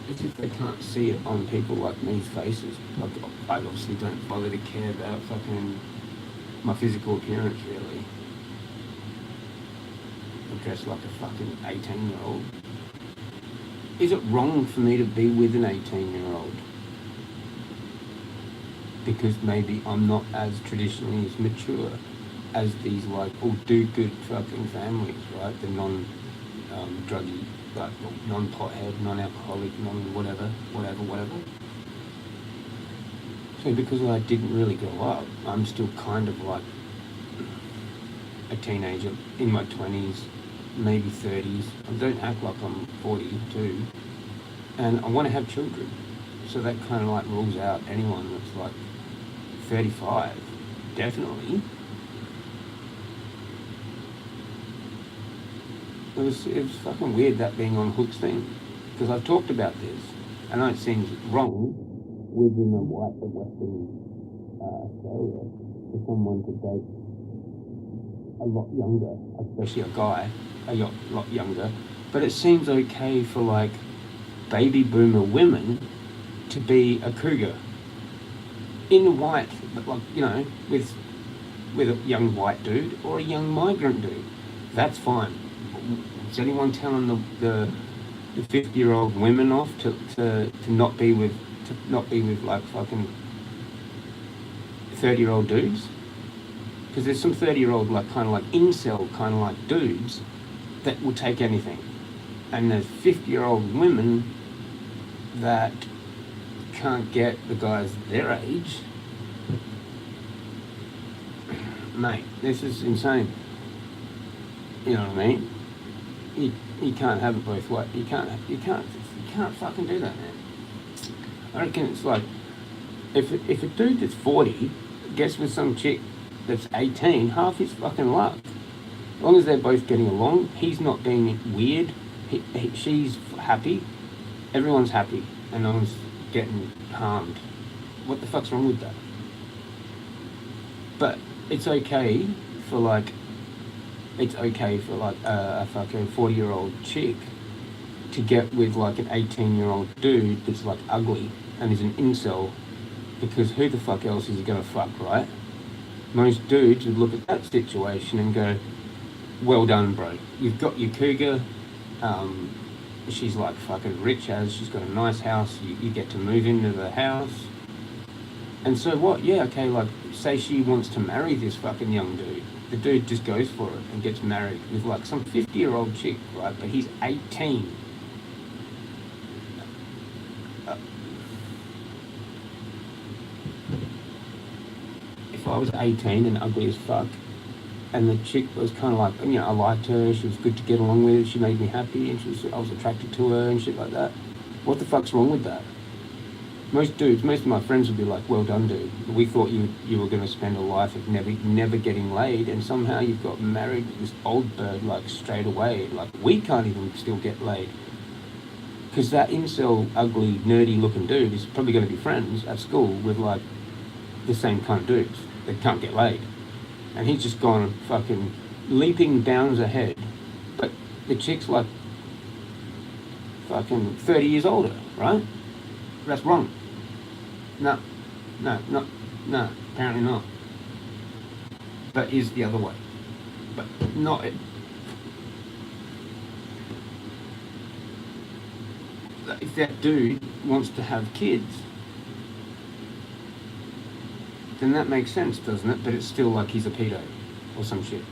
As if they can't see it on people like me's faces. Like, I obviously don't bother to care about fucking my physical appearance, really. I'm dressed like a fucking 18-year-old. is it wrong for me to be with an 18-year-old? Because maybe I'm not as traditionally as mature as these like all do-good fucking families, right? The non-druggy, like non-pothead, non-alcoholic, non-whatever. So because I didn't really grow up, I'm still kind of like a teenager in my 20s, maybe 30s. I don't act like I'm 42, and I want to have children. So that kind of like rules out anyone that's like 35, definitely. It was fucking weird that being on Hook's thing, because I've talked about this, and it seems wrong within a white Western Australia for someone to date a lot younger, especially a guy a lot younger, but it seems okay for like baby boomer women to be a cougar in white, but like, you know, with a young white dude or a young migrant dude. That's fine. Is anyone telling the 50-year-old women off to not be with like fucking 30-year-old dudes? Because there's some 30-year-old like kind of like incel kind of like dudes that will take anything, and there's 50-year-old women that can't get the guys their age. Mate, this is insane. You know what I mean? You can't have it both ways. You can't fucking do that, man. I reckon it's like if a dude that's 40 gets with some chick that's 18, half his fucking luck. As long as they're both getting along, he's not being weird. She's happy. Everyone's happy, and no one's getting harmed. What the fuck's wrong with that? But it's okay for like a fucking 40-year-old chick to get with like an 18-year-old dude that's like ugly and is an incel, because who the fuck else is he gonna fuck, right? Most dudes would look at that situation and go, well done, bro. You've got your cougar. She's like fucking rich as, she's got a nice house. You get to move into the house. And so what? Yeah, okay, like say she wants to marry this fucking young dude. The dude just goes for it and gets married with like some 50-year-old chick, right? But he's 18. If I was 18 and ugly as fuck, and the chick was kind of like, you know, I liked her, she was good to get along with, she made me happy, and I was attracted to her and shit like that, what the fuck's wrong with that? Most of my friends would be like, well done, dude. We thought you were going to spend a life of never getting laid, and somehow you've got married to this old bird, like, straight away. Like, we can't even still get laid. Because that incel, ugly, nerdy-looking dude is probably going to be friends at school with, like, the same kind of dudes that can't get laid. And he's just gone fucking leaping bounds ahead. But the chick's, like, fucking 30 years older, right? That's wrong. No, apparently not. But is the other way. But not it. If that dude wants to have kids, then that makes sense, doesn't it? But it's still like he's a pedo or some shit.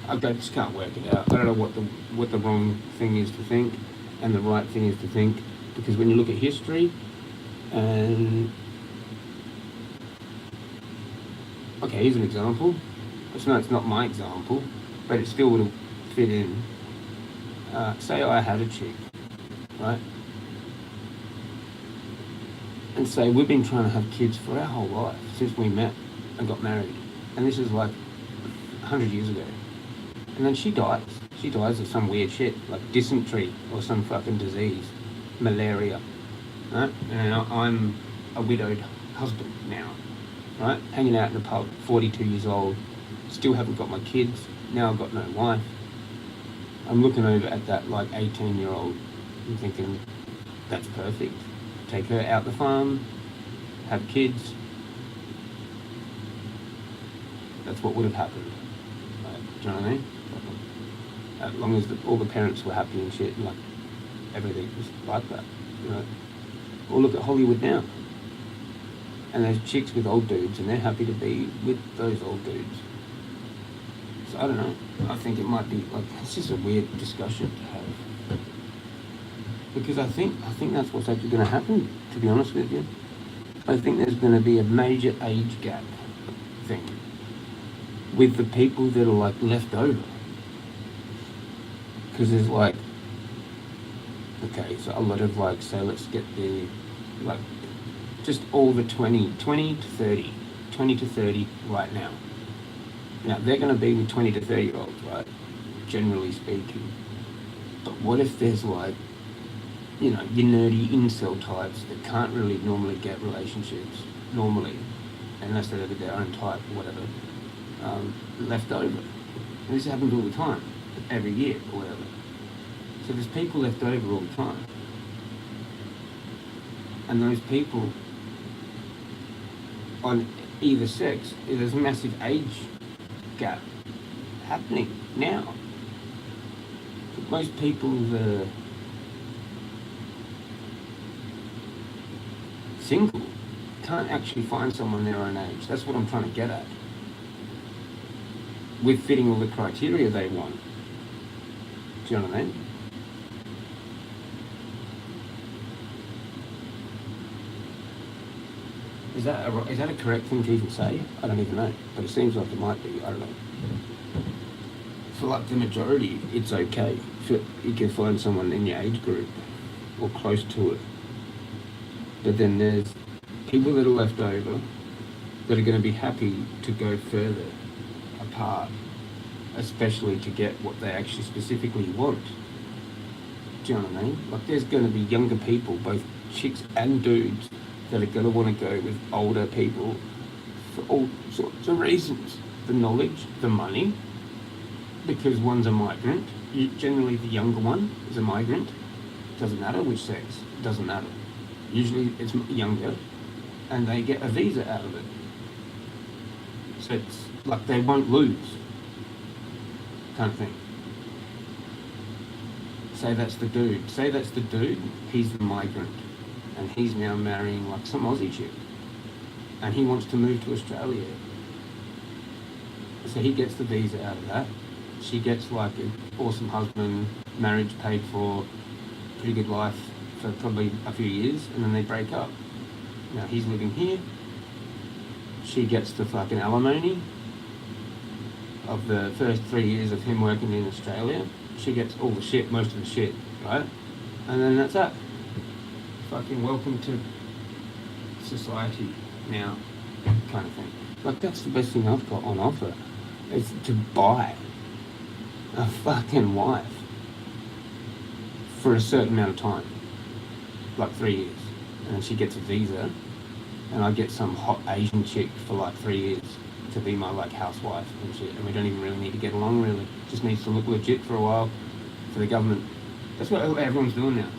I just can't work it out. I don't know what the wrong thing is to think and the right thing is to think, because when you look at history, and okay, here's an example. It's not my example, but it still would have fit in. Say I had a chick, right? And say we've been trying to have kids for our whole life, since we met and got married. And this is like 100 years ago. And then she dies. She dies of some weird shit, like dysentery or some fucking disease, malaria. Right? And I'm a widowed husband now, right? Hanging out in a pub, 42 years old, still haven't got my kids, now I've got no wife. I'm looking over at that like 18-year-old and thinking, that's perfect. Take her out the farm, have kids. That's what would have happened. Right? Do you know what I mean? As long as all the parents were happy and shit, like, everything was like that, you know. Or look at Hollywood now. And there's chicks with old dudes, and they're happy to be with those old dudes. So I don't know. I think it might be like it's just a weird discussion to have. Because I think that's what's actually going to happen. To be honest with you, I think there's going to be a major age gap thing with the people that are like left over. Because there's like, okay, so a lot of like, say let's get the like just all the 20 to 30 right now. Now they're going to be with 20 to 30 year olds, right? Generally speaking. But what if there's like, you know, your nerdy incel types that can't really normally get relationships normally, unless they're with their own type or whatever, left over. And this happens all the time, every year or whatever. So there's people left over all the time. And those people on either sex, there's a massive age gap happening now. But most people that are single can't actually find someone their own age. That's what I'm trying to get at. With fitting all the criteria they want. Do you know what I mean? Is that a correct thing to even say? I don't even know, but it seems like it might be. I don't know. For like the majority, it's okay. You can find someone in your age group or close to it. But then there's people that are left over that are going to be happy to go further apart, especially to get what they actually specifically want. Do you know what I mean? Like there's going to be younger people, both chicks and dudes, that are going to want to go with older people for all sorts of reasons. The knowledge, the money, because one's a migrant. Generally the younger one is a migrant. Doesn't matter which sex, it doesn't matter. Usually it's younger, and they get a visa out of it. So it's like they won't lose, kind of thing. Say that's the dude, he's the migrant. And he's now marrying like some Aussie chick. And he wants to move to Australia. So he gets the visa out of that. She gets like an awesome husband, marriage paid for, pretty good life for probably a few years, and then they break up. Now he's living here. She gets the fucking alimony of the first 3 years of him working in Australia. She gets all the shit, most of the shit, right? And then that's that. Fucking welcome to society now, kind of thing. Like that's the best thing I've got on offer, is to buy a fucking wife for a certain amount of time, like 3 years, and then she gets a visa, and I get some hot Asian chick for like 3 years to be my like housewife and shit, and we don't even really need to get along really. Just needs to look legit for a while for the government. That's what everyone's doing now.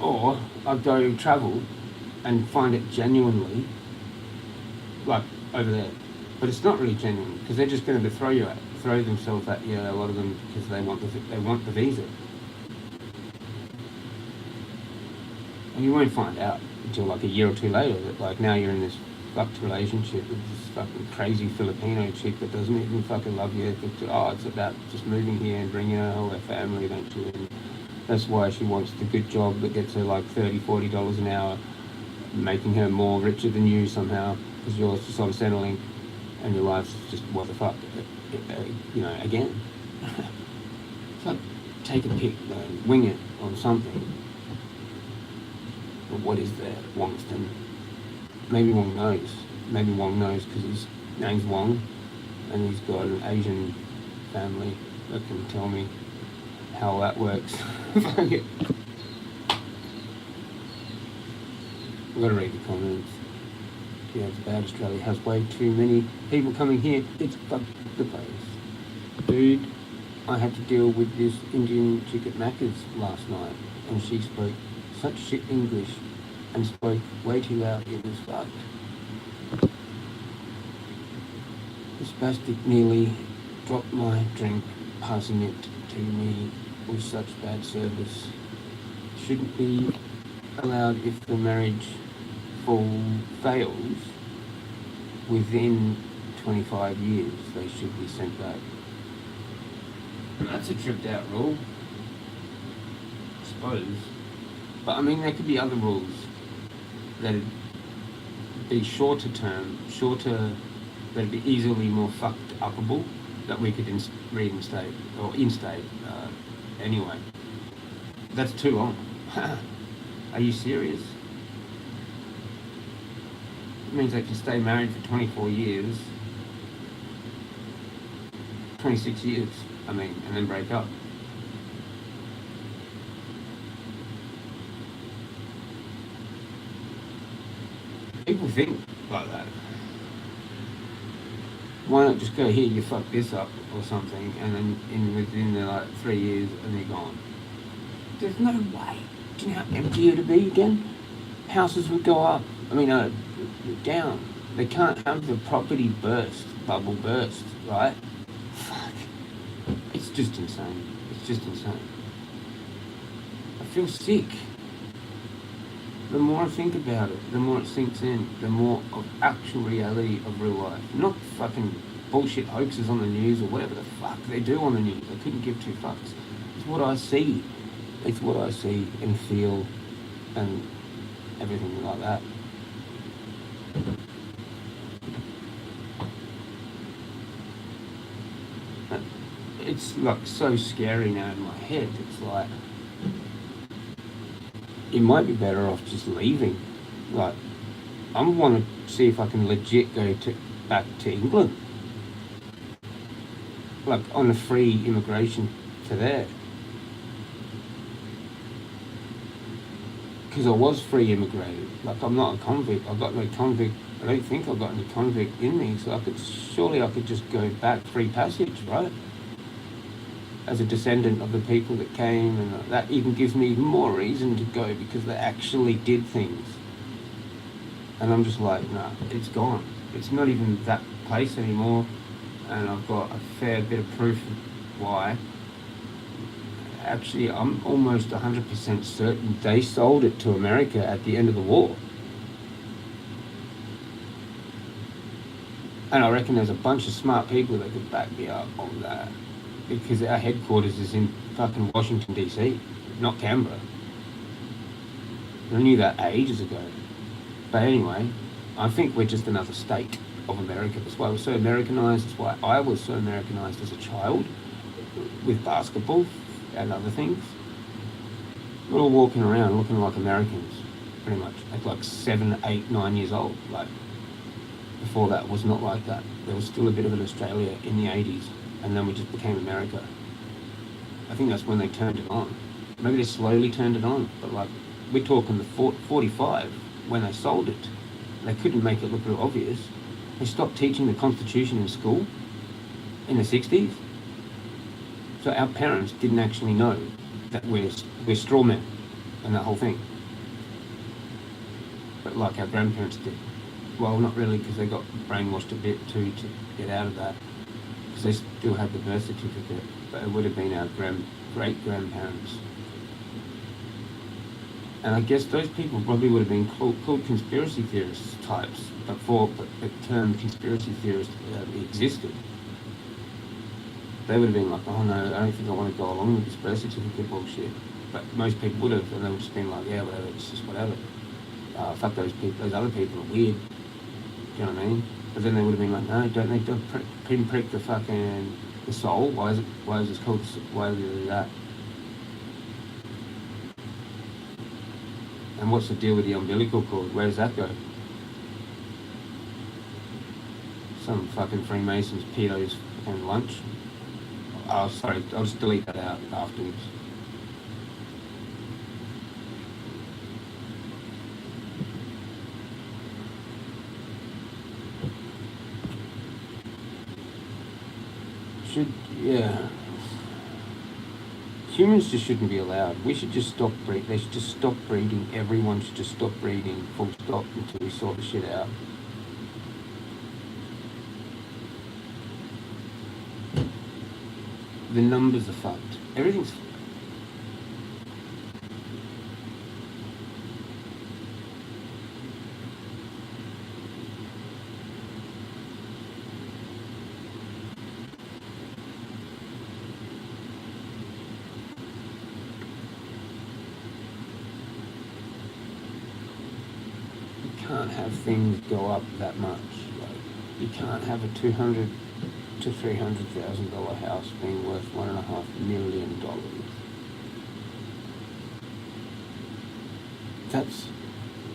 Or I'll go travel and find it genuinely, like over there. But it's not really genuine, because they're just going to throw themselves at you, a lot of them, because they want the visa. And you won't find out until like a year or two later that like now you're in this fucked relationship with this fucking crazy Filipino chick that doesn't even fucking love you. It's about just moving here and bringing her whole family eventually. And that's why she wants the good job that gets her like $30-40 an hour, making her more richer than you somehow, because you're just sort of settling and your life's just what the fuck, you know, again. It's like, take a pick, wing it on something. But what is there? Wongston. Maybe Wong knows. Maybe Wong knows because his name's Wong and he's got an Asian family that can tell me how that works. I've got to read the comments. Yeah, it's bad. Australia has way too many people coming here. It's fucked the place. Dude, I had to deal with this Indian chick at Macca's last night, and she spoke such shit English and spoke way too loud. It was fucked. Bastard nearly dropped my drink, passing it to me with such bad service. Shouldn't be allowed if the marriage fails within 25 years. They should be sent back. That's a tripped out rule, I suppose. But I mean, there could be other rules that'd be shorter, that'd be easily more fucked upable, that we could reinstate or instate anyway. That's too long. Are you serious? It means they can stay married for 24 years, 26 years, I mean, and then break up. People think like that. Why not just go, here, you fuck this up or something, and then within the 3 years, and they're gone. There's no way. Do you know how empty it would be again? Houses would go up. I mean, down. They can't have the property bubble burst, right? Fuck. It's just insane. It's just insane. I feel sick. The more I think about it, the more it sinks in, the more of actual reality of real life. Not fucking bullshit hoaxes on the news or whatever the fuck they do on the news. I couldn't give two fucks. It's what I see. It's what I see and feel and everything like that. It's like so scary now in my head. It's like, it might be better off just leaving. Like, I want to see if I can legit go back to England. Like, on a free immigration to there. Because I was free immigrated. Like, I'm not a convict. I've got no convict. I don't think I've got any convict in me. So surely I could just go back free passage, right? As a descendant of the people that came, and that even gives me more reason to go because they actually did things. And I'm just like, nah, it's gone. It's not even that place anymore. And I've got a fair bit of proof of why. Actually, I'm almost 100% certain they sold it to America at the end of the war. And I reckon there's a bunch of smart people that could back me up on that. Because our headquarters is in fucking Washington, D.C., not Canberra. I knew that ages ago. But anyway, I think we're just another state of America. That's why we're so Americanized. That's why I was so Americanized as a child with basketball and other things. We're all walking around looking like Americans, pretty much, at like 7, 8, 9 years old. Like, before that was not like that. There was still a bit of an Australia in the 80s, and then we just became America. I think that's when they turned it on. Maybe they slowly turned it on, but like, we're talking the 45 when they sold it. They couldn't make it look real obvious. They stopped teaching the Constitution in school in the 60s. So our parents didn't actually know that we're straw men and that whole thing. But like our grandparents did. Well, not really, because they got brainwashed a bit too to get out of that. Because they still had the birth certificate, but it would have been our great-grandparents. And I guess those people probably would have been called conspiracy theorists types before the term conspiracy theorist existed. They would have been like, oh no, I don't think I want to go along with this birth certificate bullshit. But most people would have, and they would have just been like, yeah, whatever, it's just whatever. Fuck those people, those other people are weird. Do you know what I mean? But then they would have been like, no, don't they pinprick the fucking the soul? Why is this called? Why is it that? And what's the deal with the umbilical cord? Where does that go? Some fucking Freemasons pedos and lunch. Oh, sorry, I'll just delete that out afterwards. Yeah. Humans just shouldn't be allowed. We should just stop breeding. They should just stop breeding. Everyone should just stop breeding, full stop, until we sort the shit out. the numbers are fucked. Everything's fucked. You can't have things go up that much. Like, you can't have a $200,000 to $300,000 house being worth $1.5 million. That's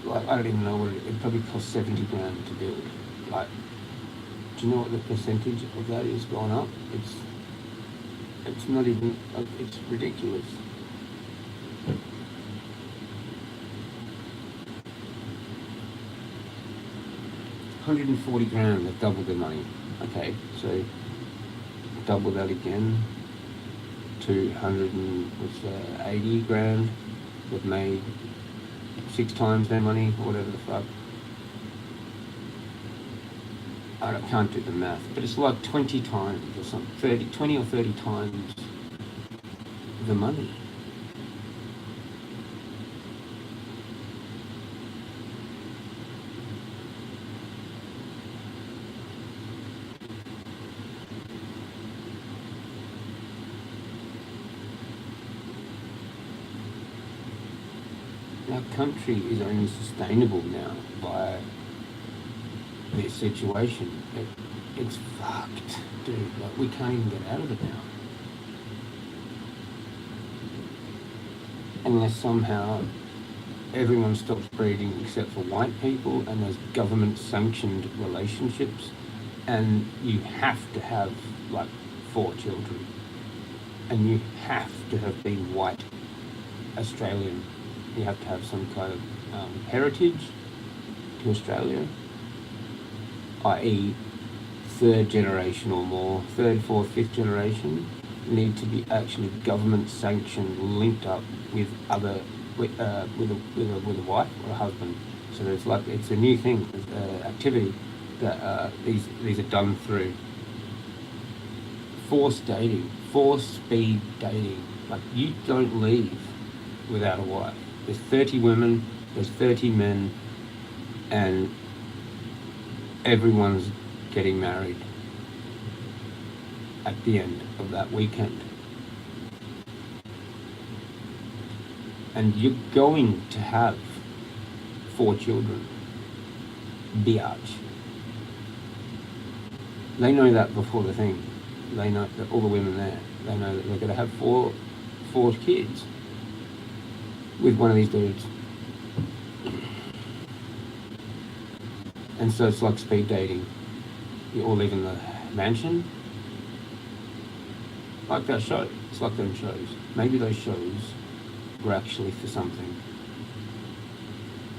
like, I don't even know what it probably cost 70 grand to build. Like, do you know what the percentage of that is gone up? It's not even, it's ridiculous. $140 grand, they've doubled their money. Okay, so double that again, 280 grand, they've made 6 times their money, or whatever the fuck. I can't do the math, but it's like 20 times or something, 20 or 30 times the money. Our country is only sustainable now by this situation. It's fucked, dude. Like, we can't even get out of it now. Unless somehow everyone stops breeding except for white people, and there's government-sanctioned relationships, and you have to have, like, 4 children. And you have to have been white Australian. You have to have some kind of heritage to Australia, i.e. 3rd generation or more, 3rd, 4th, 5th generation, need to be actually government sanctioned, linked up with other, with a wife or a husband. So there's like, it's a new thing, activity that these are done through forced dating, forced speed dating. Like, you don't leave without a wife. There's 30 women, there's 30 men, and everyone's getting married at the end of that weekend. And you're going to have 4 children. Biatch. They know that before the thing. They know that all the women there, they know that they're going to have four kids with one of these dudes. And so it's like speed dating. You all live in the mansion. Like that show. It's like them shows. Maybe those shows were actually for something.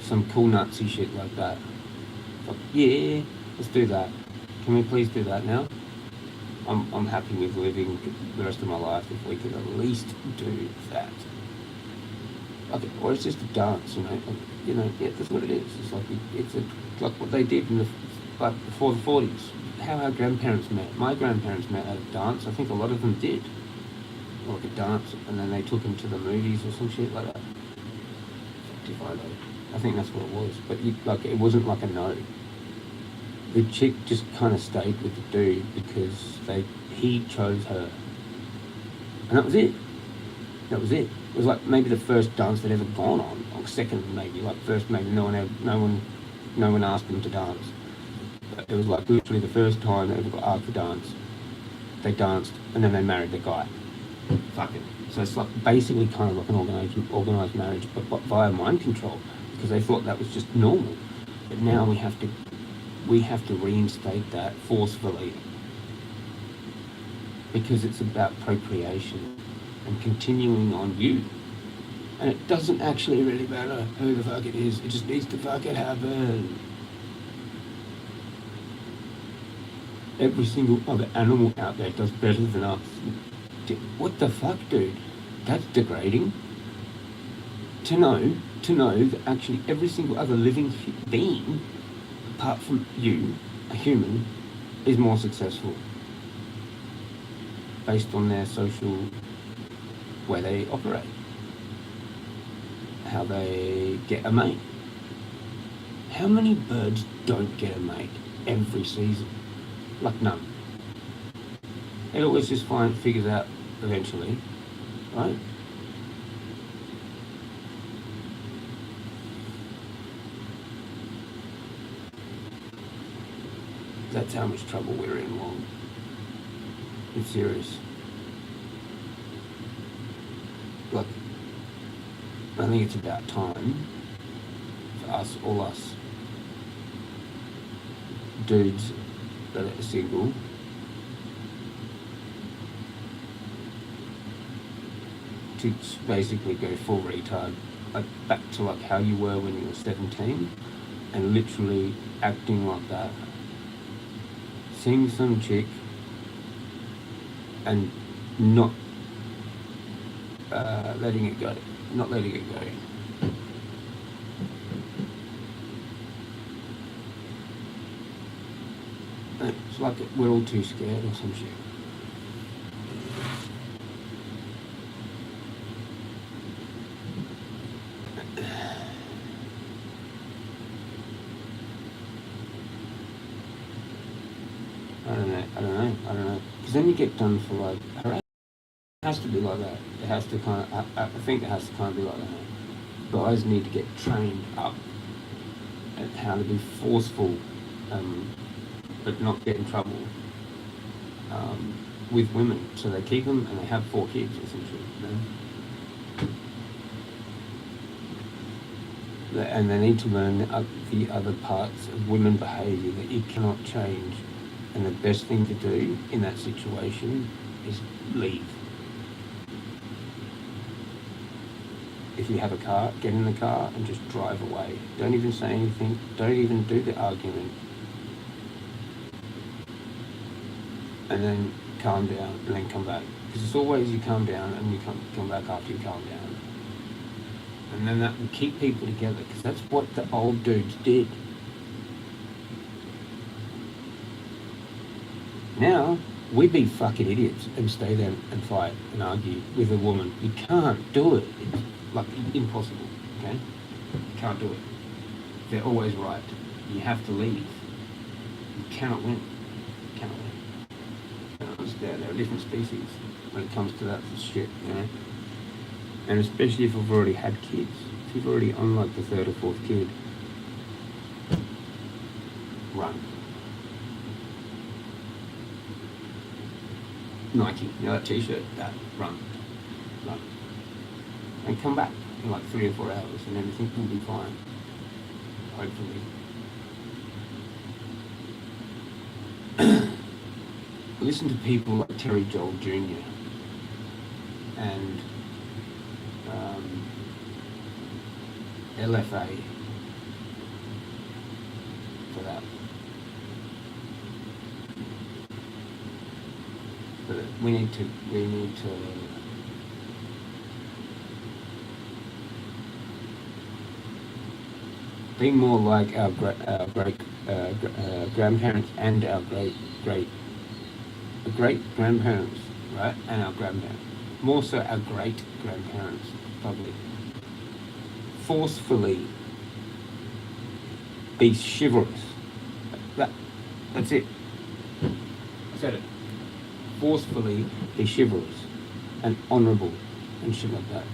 Some cool Nazi shit like that. Like, yeah, let's do that. Can we please do that now? I'm happy with living the rest of my life if we could at least do that. Okay, or it's just a dance, yeah, that's what it is. It's like like what they did in before the 40s. How our grandparents met. My grandparents met at a dance. I think a lot of them did. Like a dance, and then they took them to the movies or some shit like that. I think that's what it was. But it wasn't like a no. The chick just kind of stayed with the dude because he chose her, and that was it. That was it. It was like maybe the first dance they'd ever gone on, or second maybe. Like first maybe no one asked them to dance. But it was like literally the first time they ever got asked to dance. They danced and then they married the guy. Fucking. So it's like basically kind of like an organised marriage, but via mind control, because they thought that was just normal. But now we have to reinstate that forcefully, because it's about procreation and continuing on you. And it doesn't actually really matter who the fuck it is, it just needs to fucking happen. Every single other animal out there does better than us. What the fuck, dude? That's degrading. To know that actually every single other living being, apart from you, a human, is more successful. based on their social way they operate, how they get a mate. How many birds don't get a mate every season? Like none. It always just figures out eventually, right? That's how much trouble we're in, Wong. It's serious. Look, I think it's about time for us, all us dudes that are single, to basically go full retard, like back to like how you were when you were 17, and literally acting like that, seeing some chick and not letting it go, not letting it go. It's like we're all too scared or some shit. I don't know. Because then you get done for like harassment. It has to be like that. It has to kind of, I think it has to kind of be like that. Guys need to get trained up at how to be forceful, but not get in trouble with women. So they keep them and they have 4 kids essentially. You know? And they need to learn the other parts of women behaviour that you cannot change. And the best thing to do in that situation is leave. If you have a car, get in the car and just drive away. Don't even say anything. Don't even do the argument. And then calm down and then come back. Because it's always you calm down and you come back after you calm down. And then that will keep people together, because that's what the old dudes did. Now, we be fucking idiots and stay there and fight and argue with a woman. You can't do it. It's like impossible, okay? You can't do it. They're always right. You have to leave. You cannot win. You cannot win. There are different species when it comes to that shit, you know? And especially if you've already had kids. If you're already on like the 3rd or 4th kid, run. Nike, you know that t-shirt, that, run, and come back in like 3 or 4 hours and everything will be fine, hopefully. Listen to people like Terry Joel Jr. and LFA for that. But we need to be more like our great grandparents and our great grandparents, right? And our grandparents. More so our great grandparents, probably. Forcefully be chivalrous. That's it. I said it. Forcefully be chivalrous and honourable and shit like that.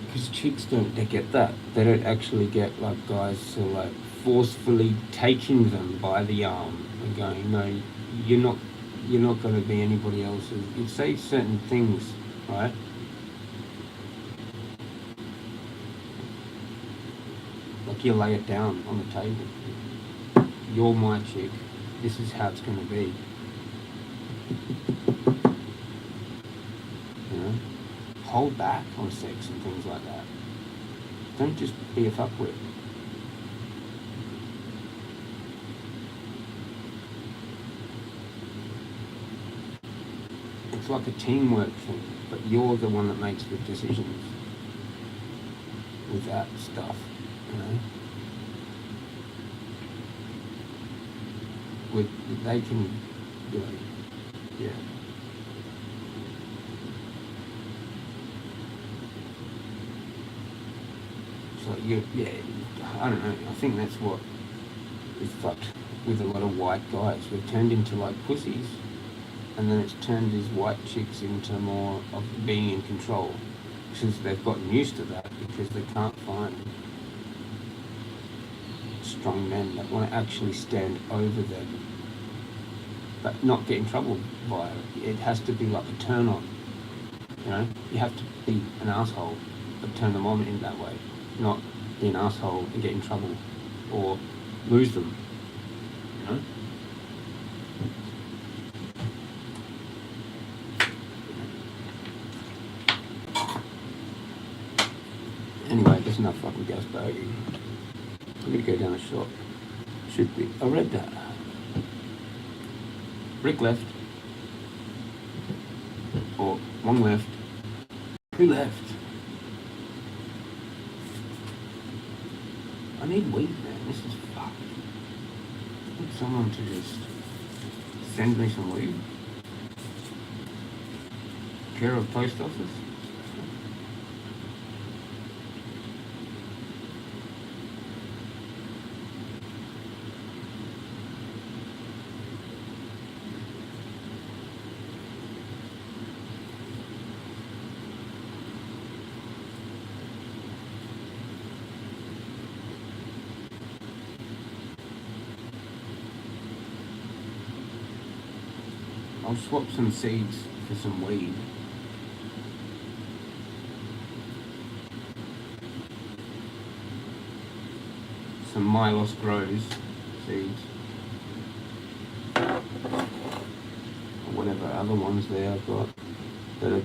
Because chicks they get that. They don't actually get like guys who are like forcefully taking them by the arm and going, no, you're not going to be anybody else's. You say certain things, right? Like you lay it down on the table. You're my chick. This is how it's going to be. You know? Hold back on sex and things like that. Don't just be a fuckwit. It's like a teamwork thing, but you're the one that makes the decisions with that stuff, you know? they can, you know, yeah. So yeah, I don't know. I think that's what is fucked with a lot of white guys. We're turned into like pussies, and then it's turned these white chicks into more of being in control, since they've gotten used to that because they can't find strong men that want to actually stand over them, but not get in trouble by it. It has to be like a turn on. You know, you have to be an asshole, but turn them on in that way, not be an asshole and get in trouble or lose them. You know. Anyway, there's enough fucking gas bagging. I'm gonna go down a shop. Should be. I read that. Rick left. Or one left. Who left? I need weed, man. This is fucked. I need someone to just send me some weed. Care of post office. I'll swap some seeds for some weed. Some Milos Grows seeds. Or whatever other ones there I've got. That are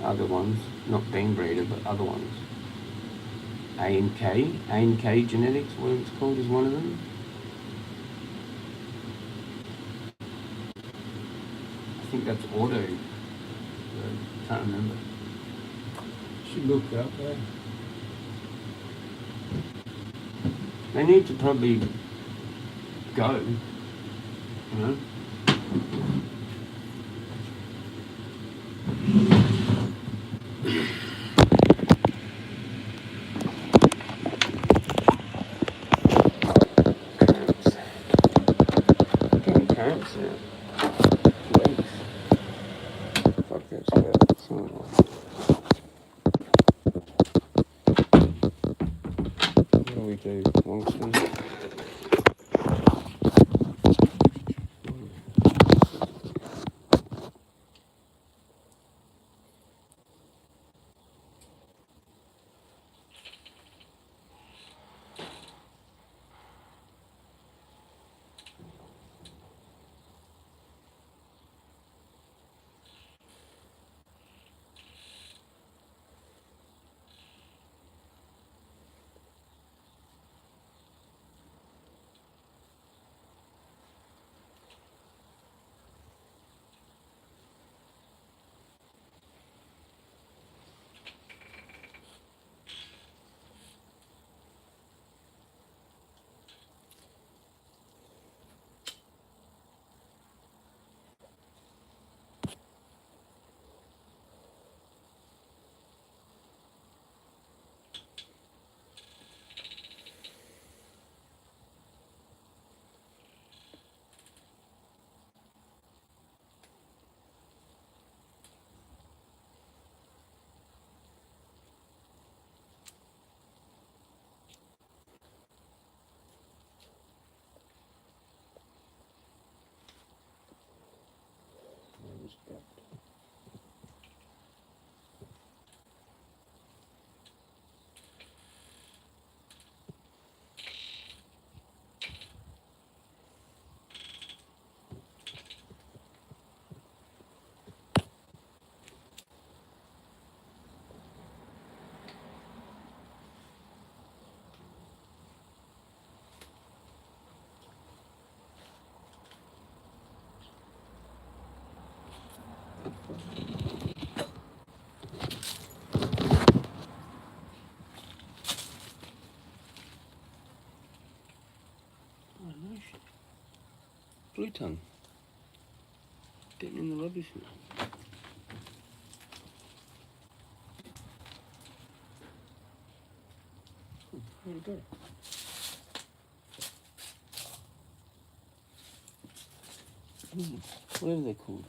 other ones. Not Bean Breeder, but other ones. A&K Genetics, whatever it's called, is one of them. I think that's Auto. Can't remember. Should look it up there. They need to probably go, you know. Cramps now. Legs. Fuck, that's good. What do we do? Longston? Blue tongue. Getting in the rubbish now. Where'd it go? Whatever they're called.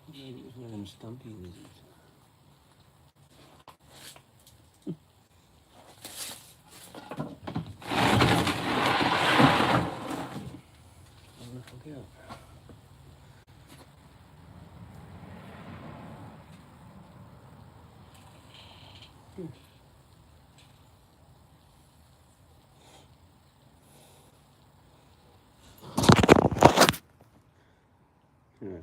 Maybe it was one of them stumpy lizards. Look out. Yeah,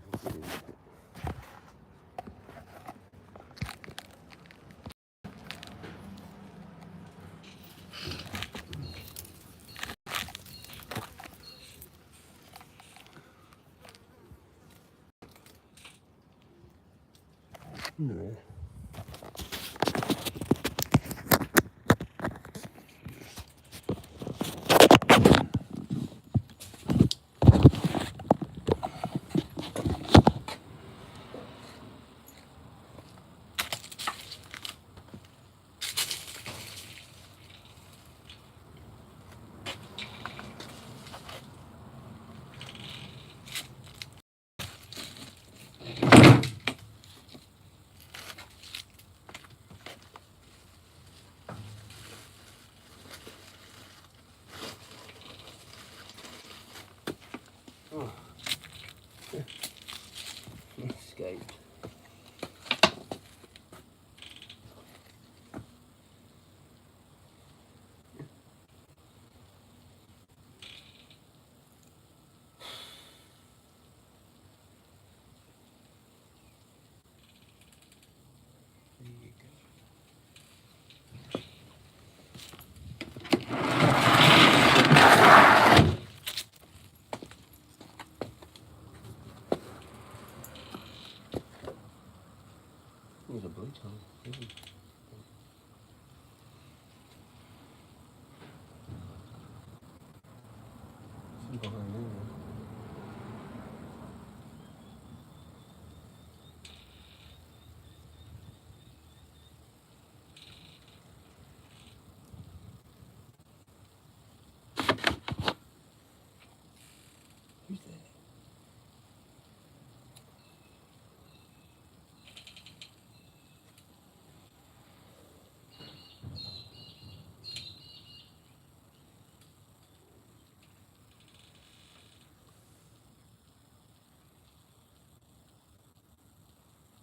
no. Oh. Escaped. There you go. There's a blue tongue. Some behind there. Who's there?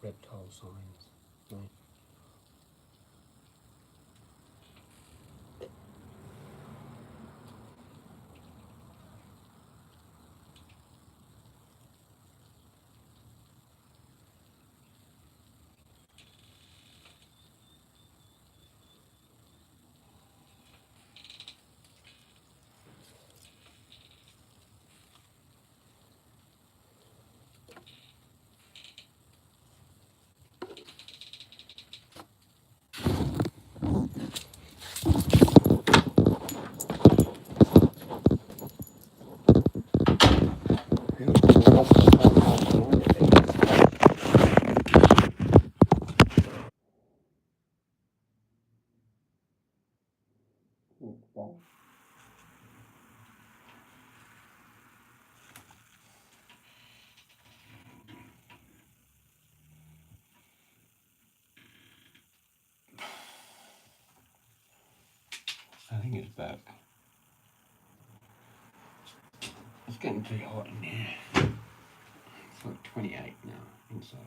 Reptile signs. No. I think it's back. It's getting pretty hot in here. It's like 28 now inside.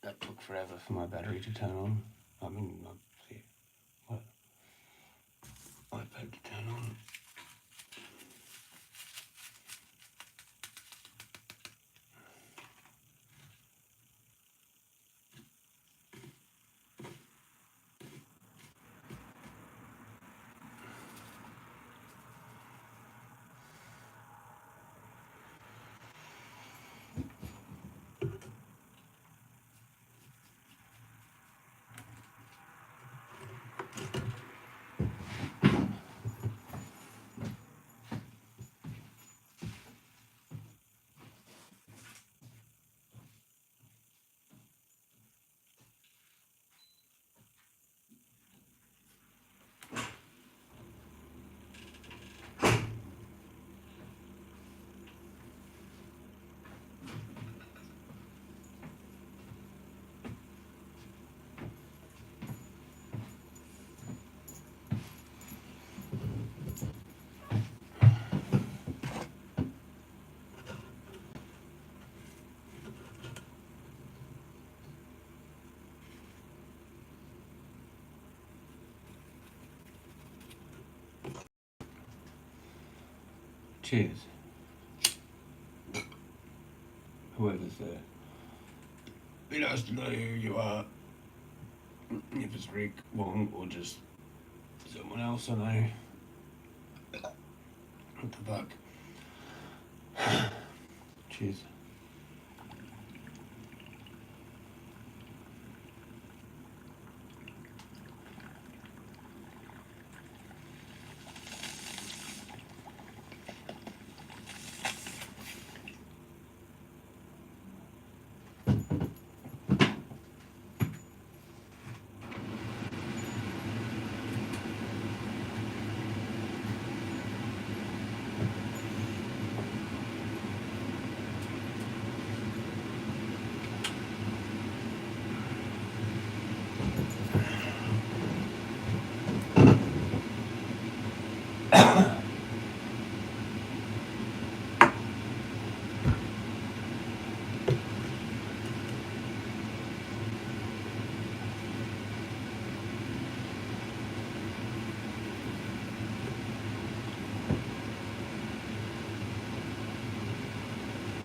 That took forever for my battery to turn on. I mean, what? iPad Cheers. Whoever's there. Be nice to know who you are. If it's Rick, Wong, or just someone else I know. What the fuck? Cheers.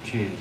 Cheers.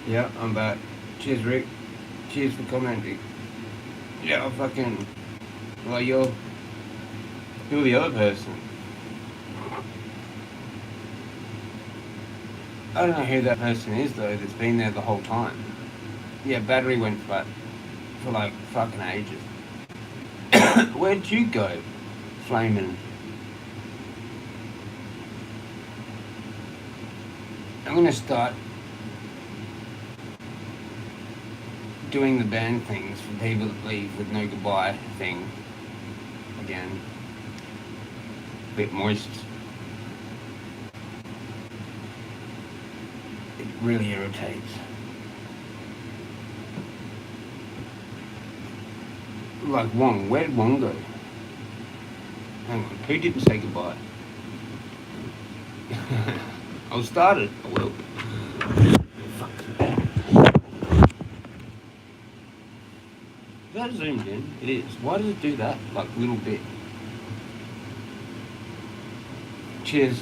Yeah, I'm back. Cheers, Rick. Cheers for commenting. Yeah, I fucking... Well, you're the other person. I don't know who that person is, though, that's been there the whole time. Yeah, battery went flat for, like, fucking ages. Where'd you go, flaming? I'm gonna start doing the band things for people that leave with no goodbye thing again. A bit moist. It really irritates. Like Wong, where did Wong go? Hang on, who didn't say goodbye? I'll start it, I will. Fuck. Is that zoomed in? It is. Why does it do that? Like, little bit. Cheers.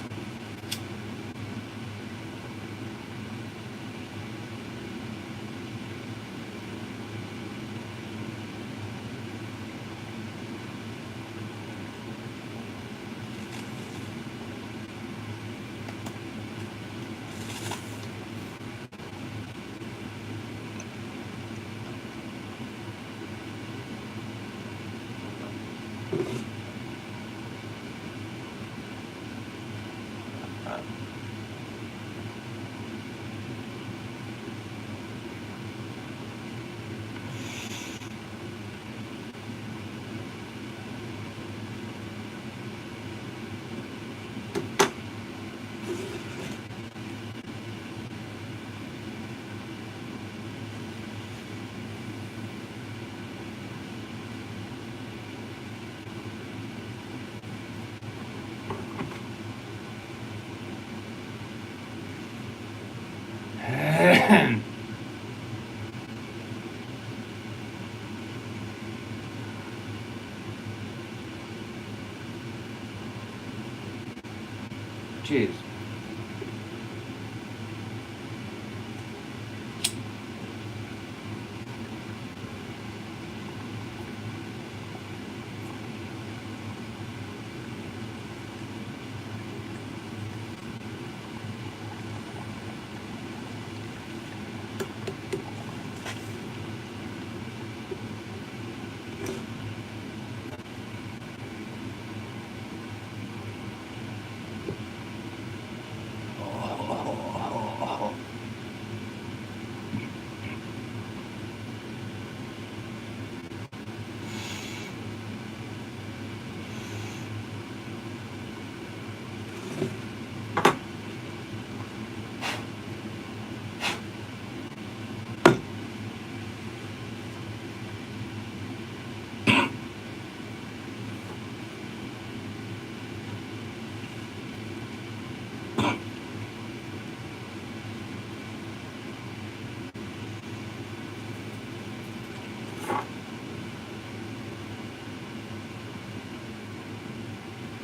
Cheers.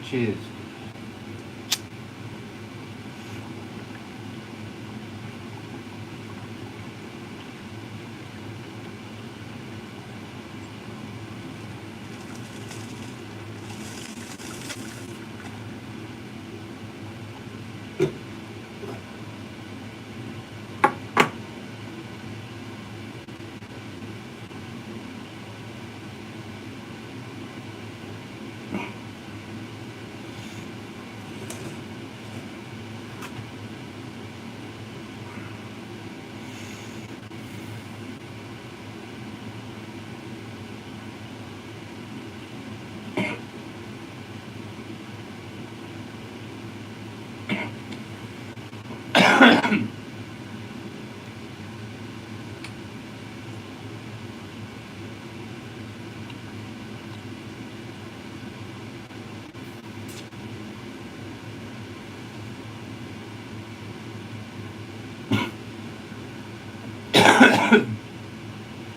Cheers.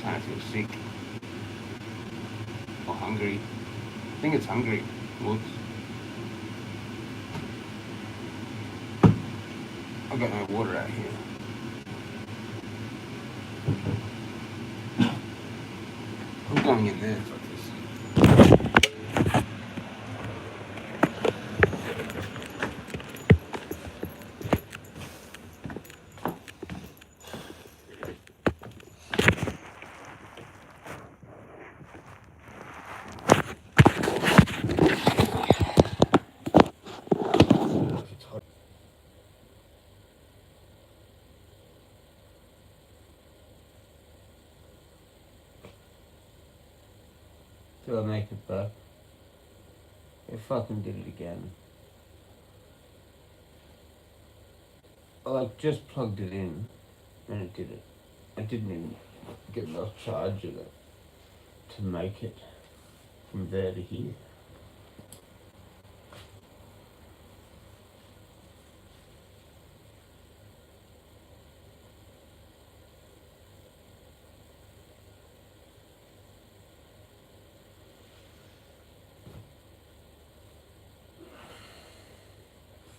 I feel sick or hungry. I think it's hungry. Whoops. I've got no water out here. I'm going in there. Fuck this. Till I make it back. I fucking did it again. I like just plugged it in and it did it. I didn't even get enough charge of it to make it from there to here.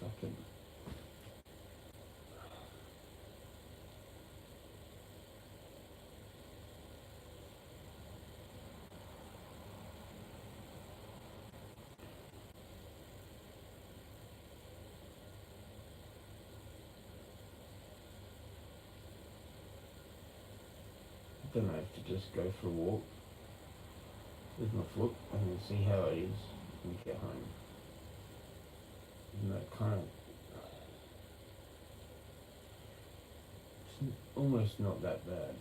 Fucking. Then I have to just go for a walk with my foot and then see how it is and get home. And that kind of, it's almost not that bad.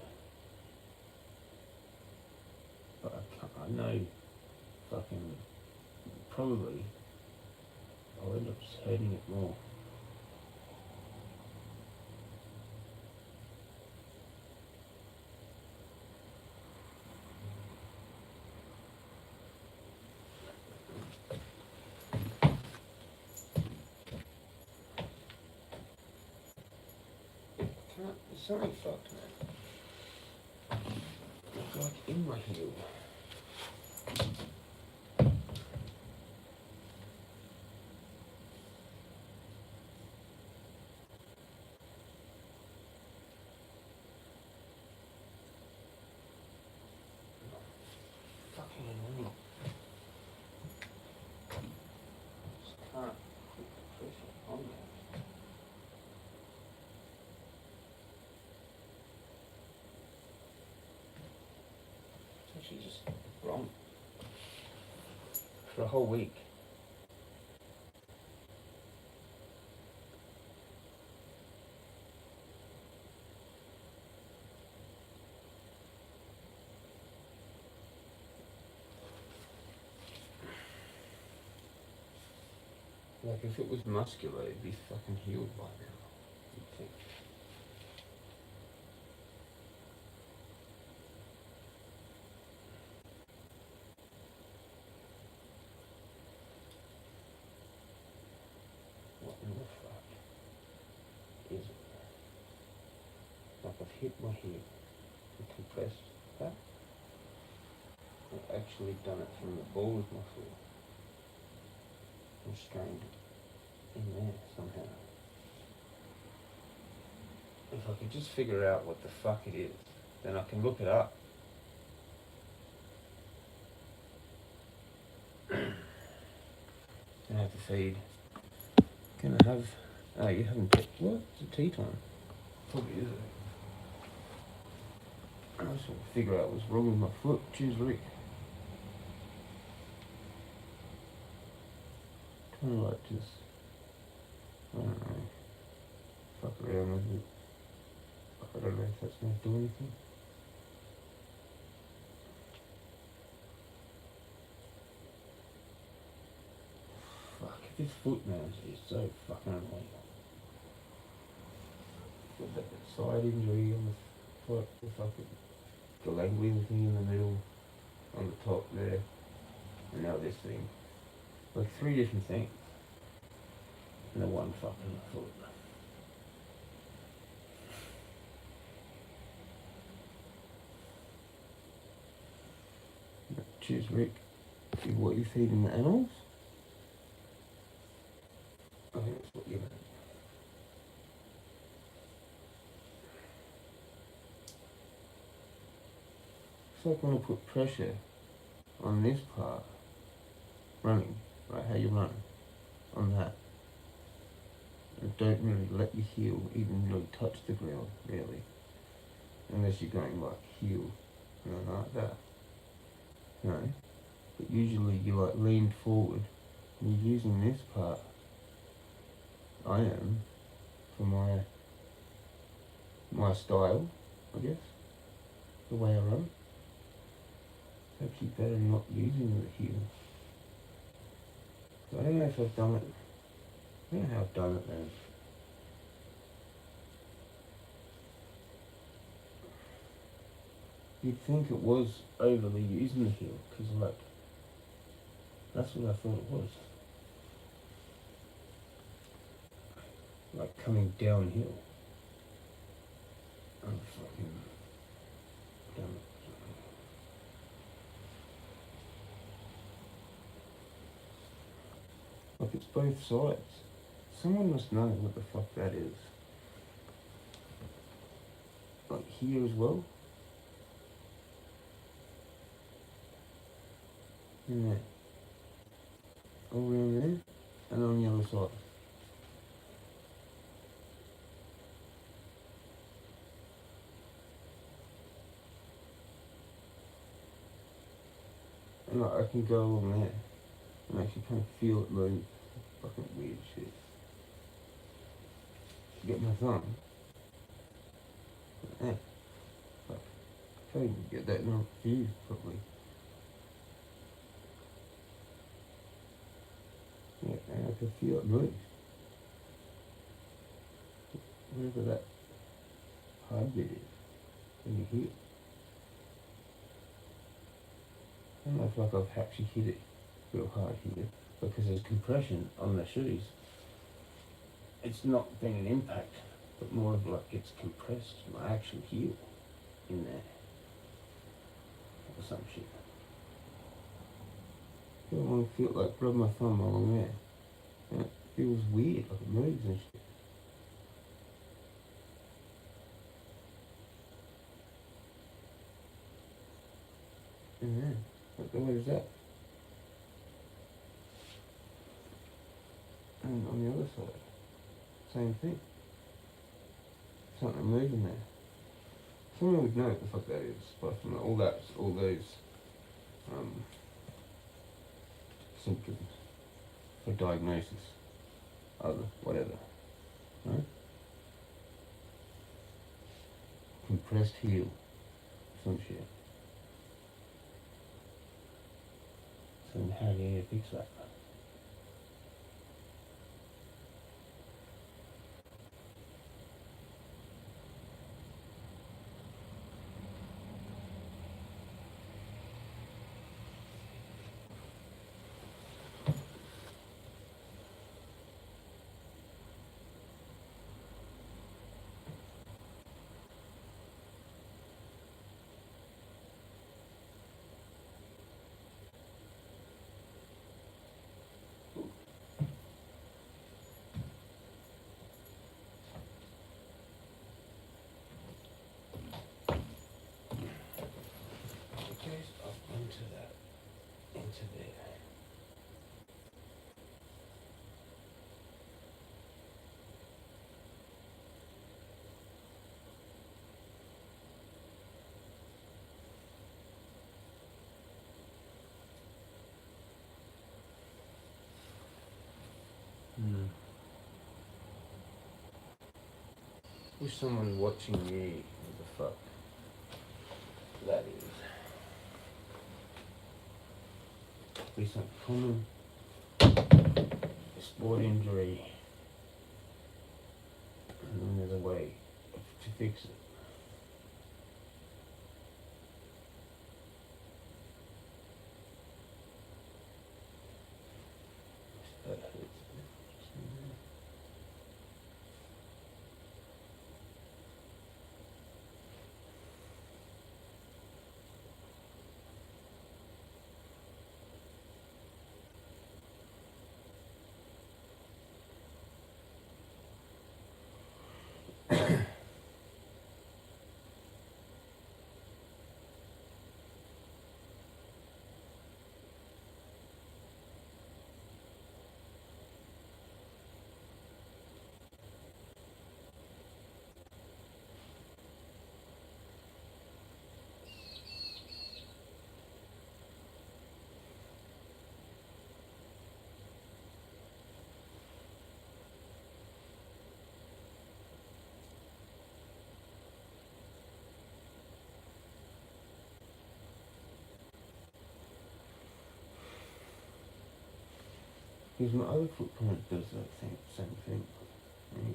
But I know fucking probably I'll end up just hating it more. It's something fucked, man. It's like in my heel. Fucking annoying. Just can't put the pressure on that. It's actually just wrong. For a whole week. Like if it was muscular, it'd be fucking healed by now, you'd think. What in the fuck is it? Like I've hit my hip and compressed that. I've actually done it from the ball of my foot. constrained in there somehow. If I could just figure out what the fuck it is, then I can look it up. Gonna have to feed. Gonna have. Oh, you haven't picked. What? It's a tea time. Probably is it? I just want to figure out what's wrong with my foot. Cheers, Rick. Kind of like just. I don't know. Fuck around with it. I don't know if that's going to do anything. Fuck, this foot, man, is so fucking annoying. With that side injury on the foot, the fucking galangling thing in the middle, on the top there, and now this thing. Like 3 different things. And the one fucking foot. Cheers, Rick. What you feeding the animals? I think that's what you're doing. It's like when I put pressure on this part, running, right, how you run, on that. And don't really let your heel even really touch the ground, really. Unless you're going like heel, you know, like that. You know? But usually you like lean forward and you're using this part. I am for my style, I guess. The way I run. It's actually better not using the heel. So I don't know if I've done it. I don't know how I've done it, man. You'd think it was overly using the heel, because like, that's what I thought it was. Like coming downhill. I'm fucking damn it. Like it's both sides. Someone must know what the fuck that is. Like here as well. In there. All around there. And on the other side. And like I can go along there and actually kind of feel it move. Fucking weird shit. Get my thumb. Eh. Fuck. Can't even get that in a view properly. Yeah, and I can feel it move. Wherever that hard bit is. In your heel. I don't know if like I've actually hit it real hard here because there's compression on the shoes. It's not been an impact, but more of like it's compressed my actual heel in there or some shit. I don't want to feel like rub my thumb along there. And it feels weird, like it moves and shit. And then, what is that? And on the other side, same thing. Something moving there. Someone would know what the fuck that is, but from all those symptoms for diagnosis, other whatever, right? Compressed heel, some shit. So how do you fix that? of it. Wish someone watching me, what the fuck that is. It's a common sport injury, and then there's a way to fix it. That hurts. Because my other footprint does that same thing. Anyway.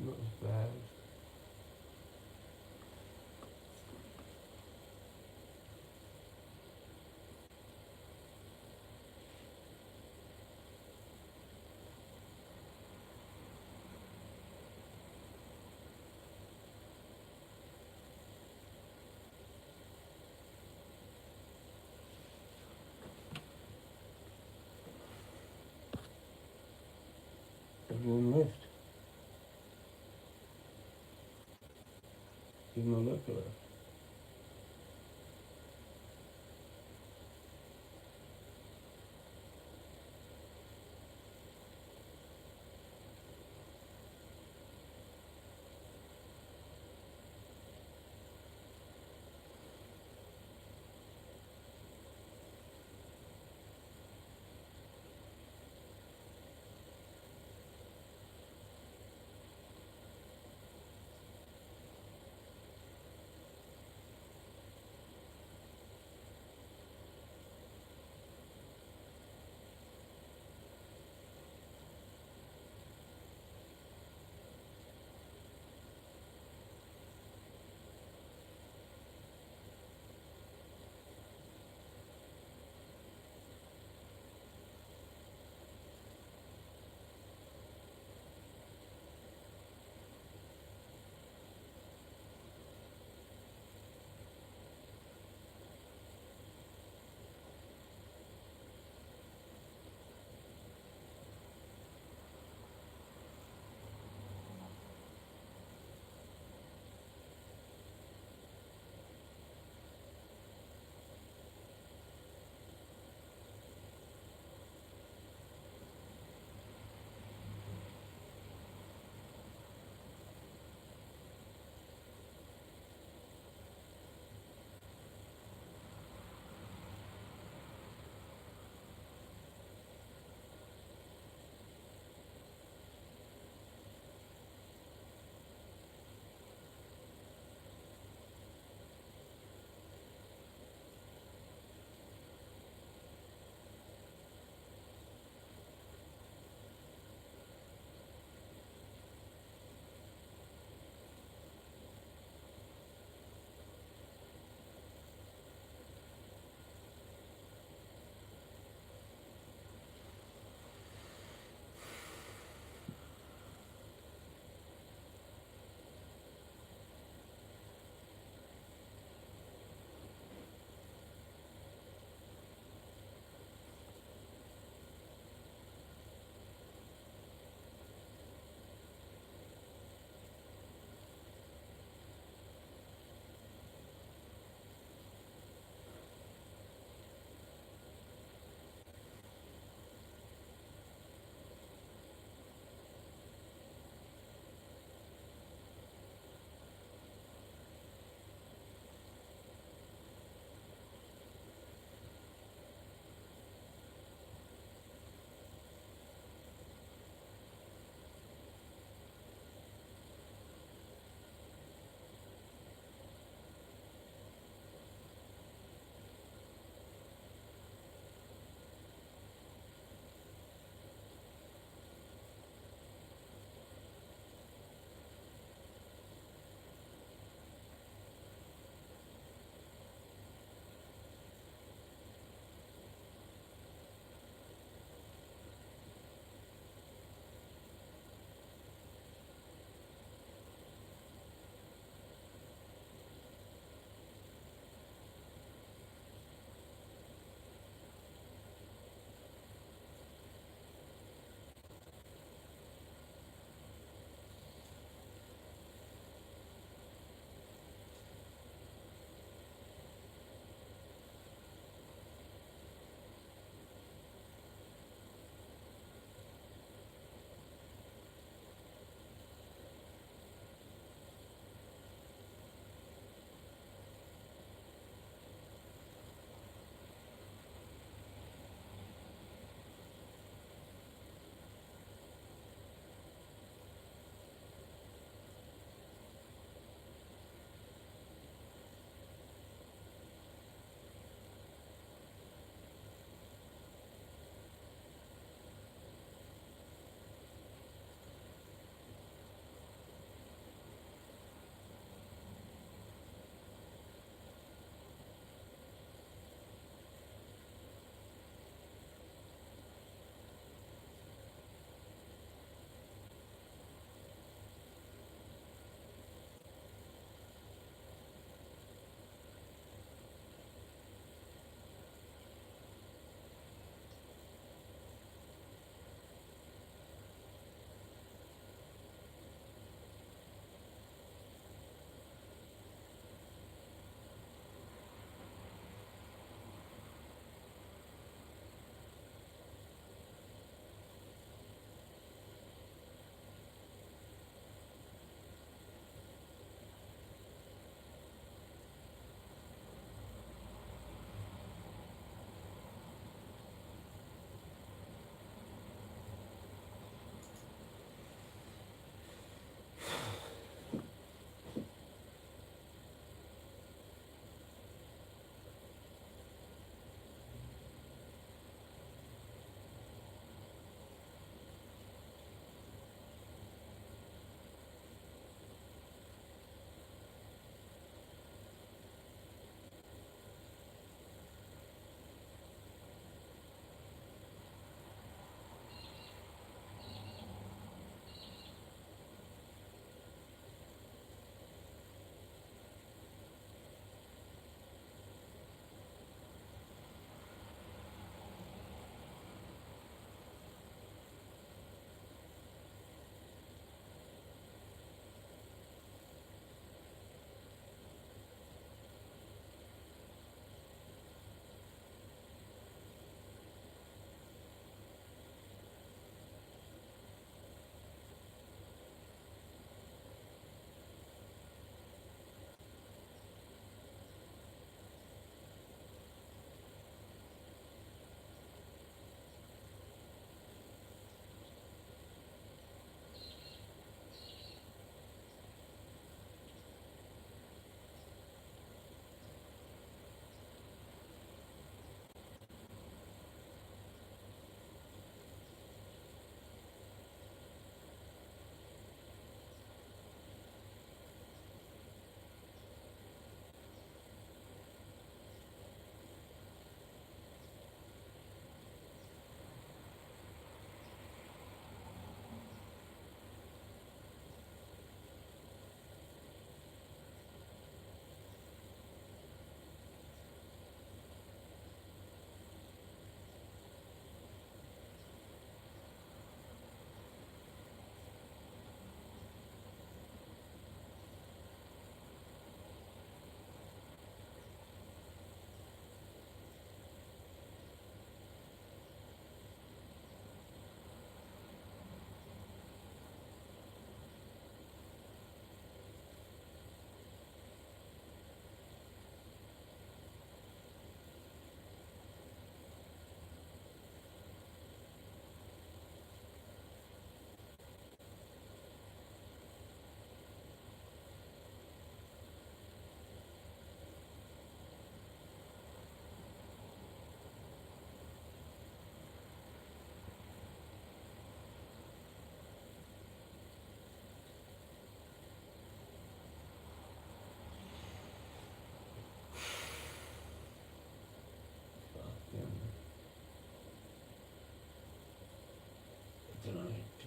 Not as bad. Everyone left. Even my local left.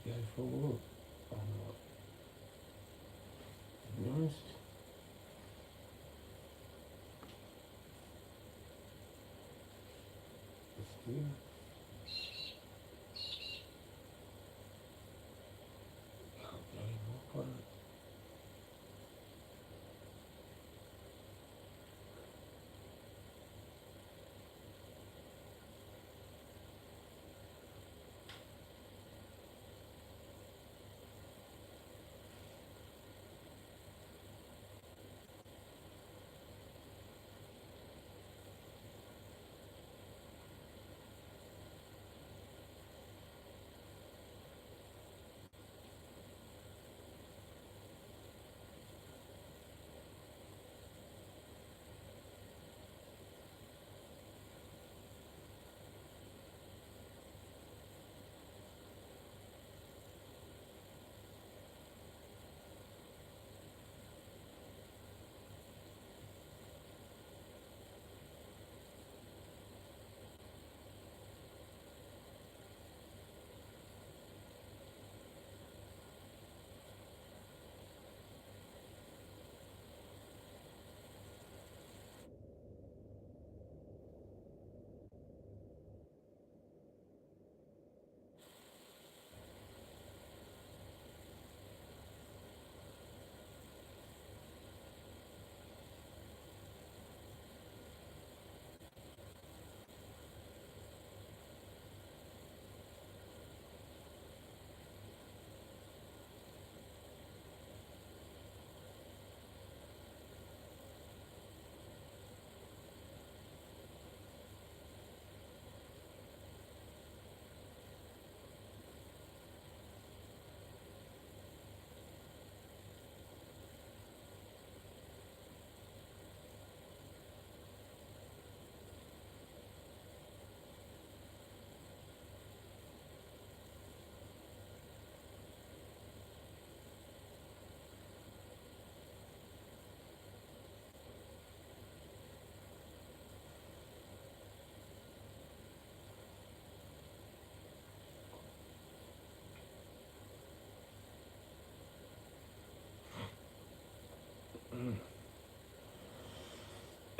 go for a walk. I'm not. To be honest. Just here. Can't bloody walk on it.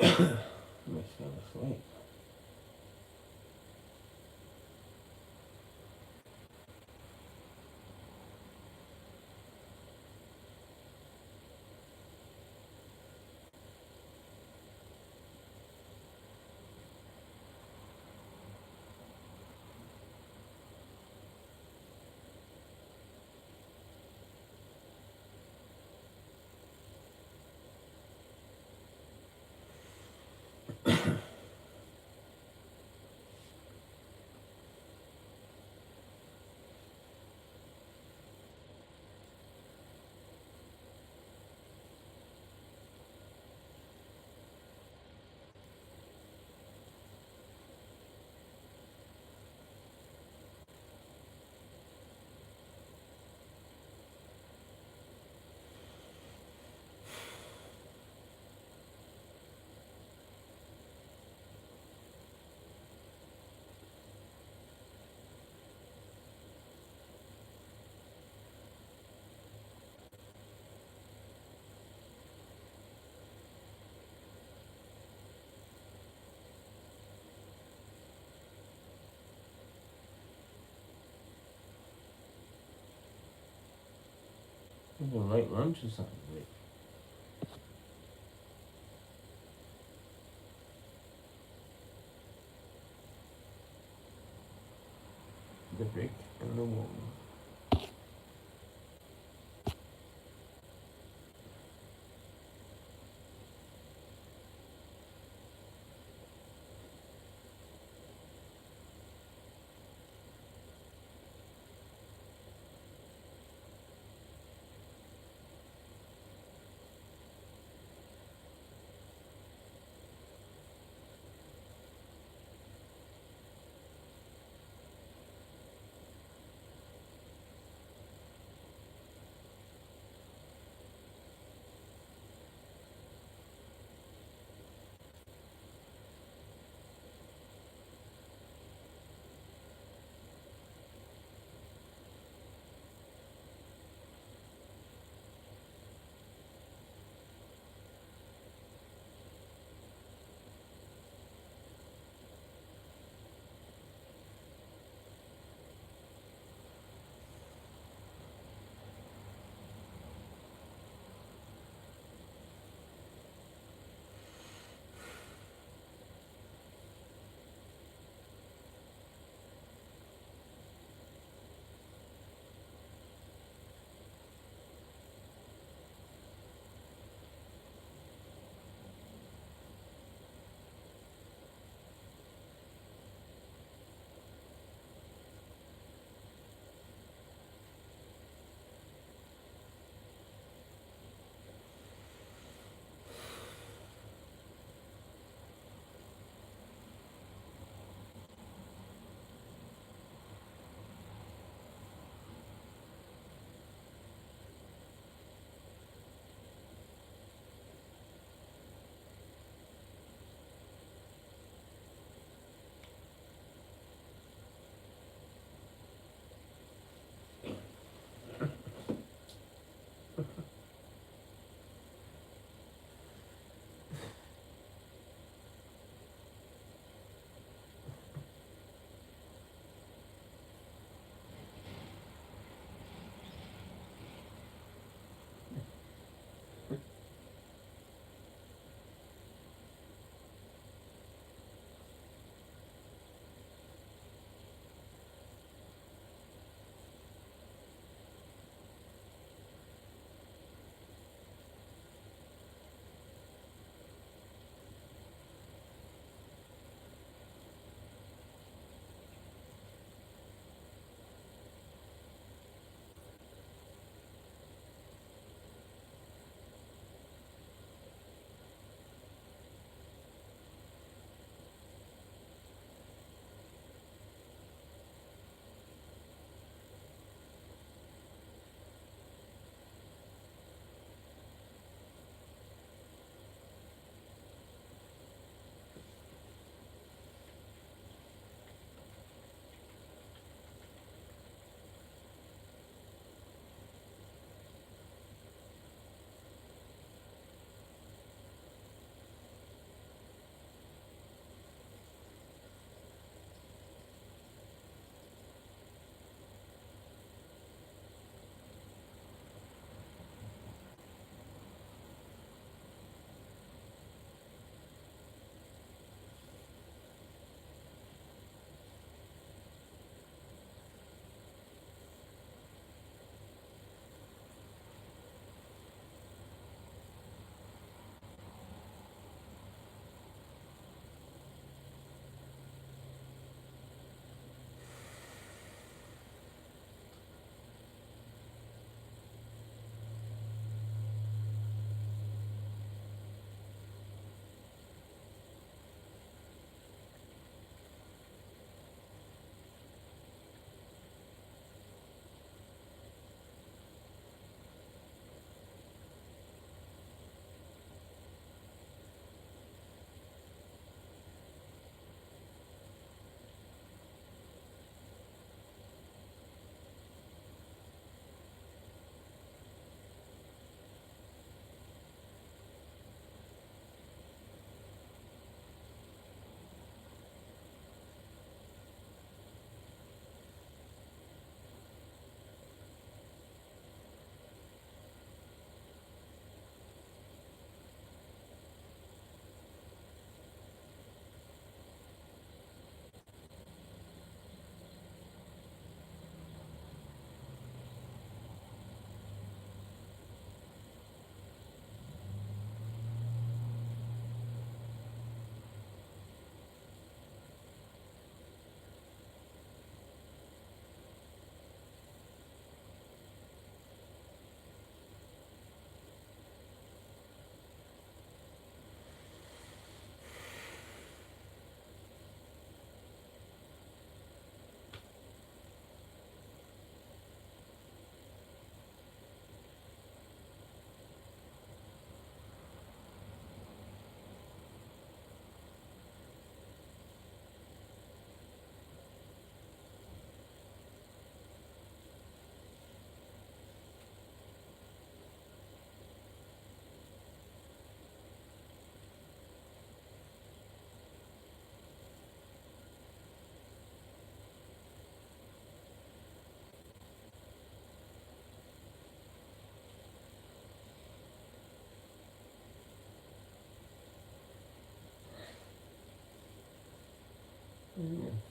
I fell asleep. Maybe a late lunch or something. Mate. The brick and the wall.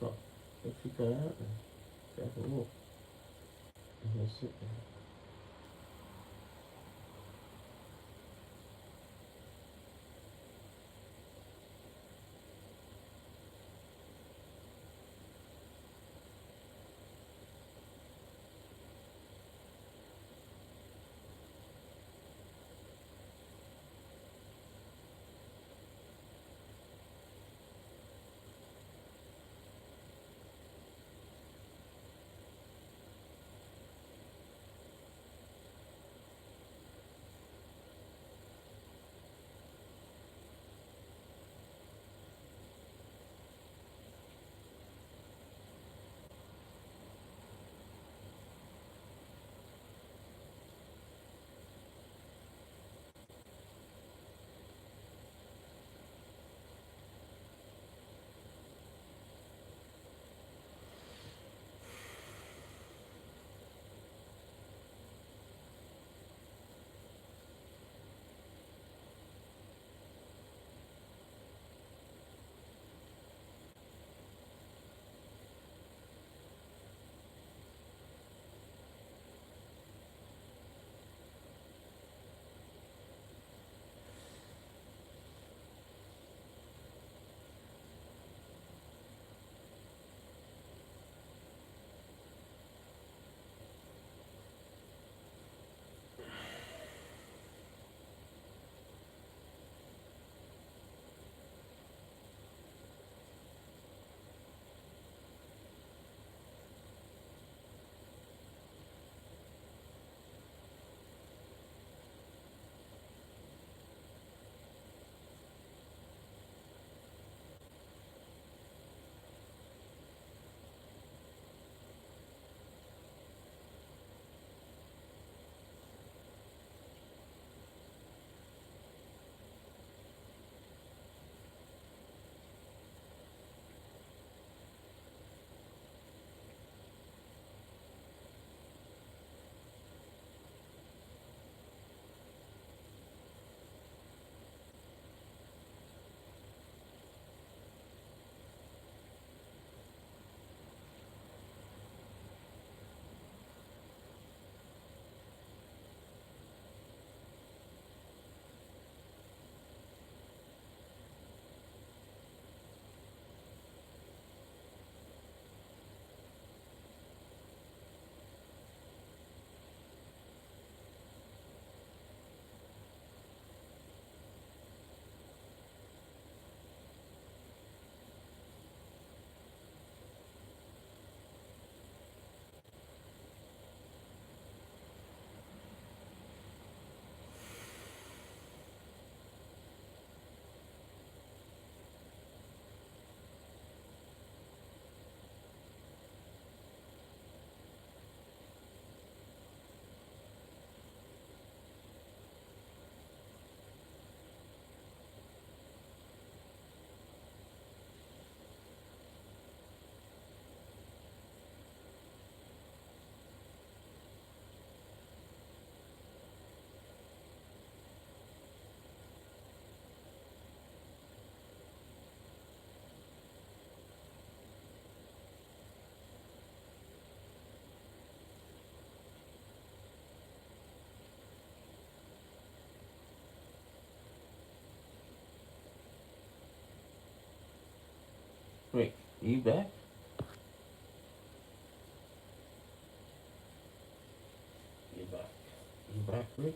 But if you go out there, have a walk, and you'll sit there. Rick, you back? You back? You back, Rick?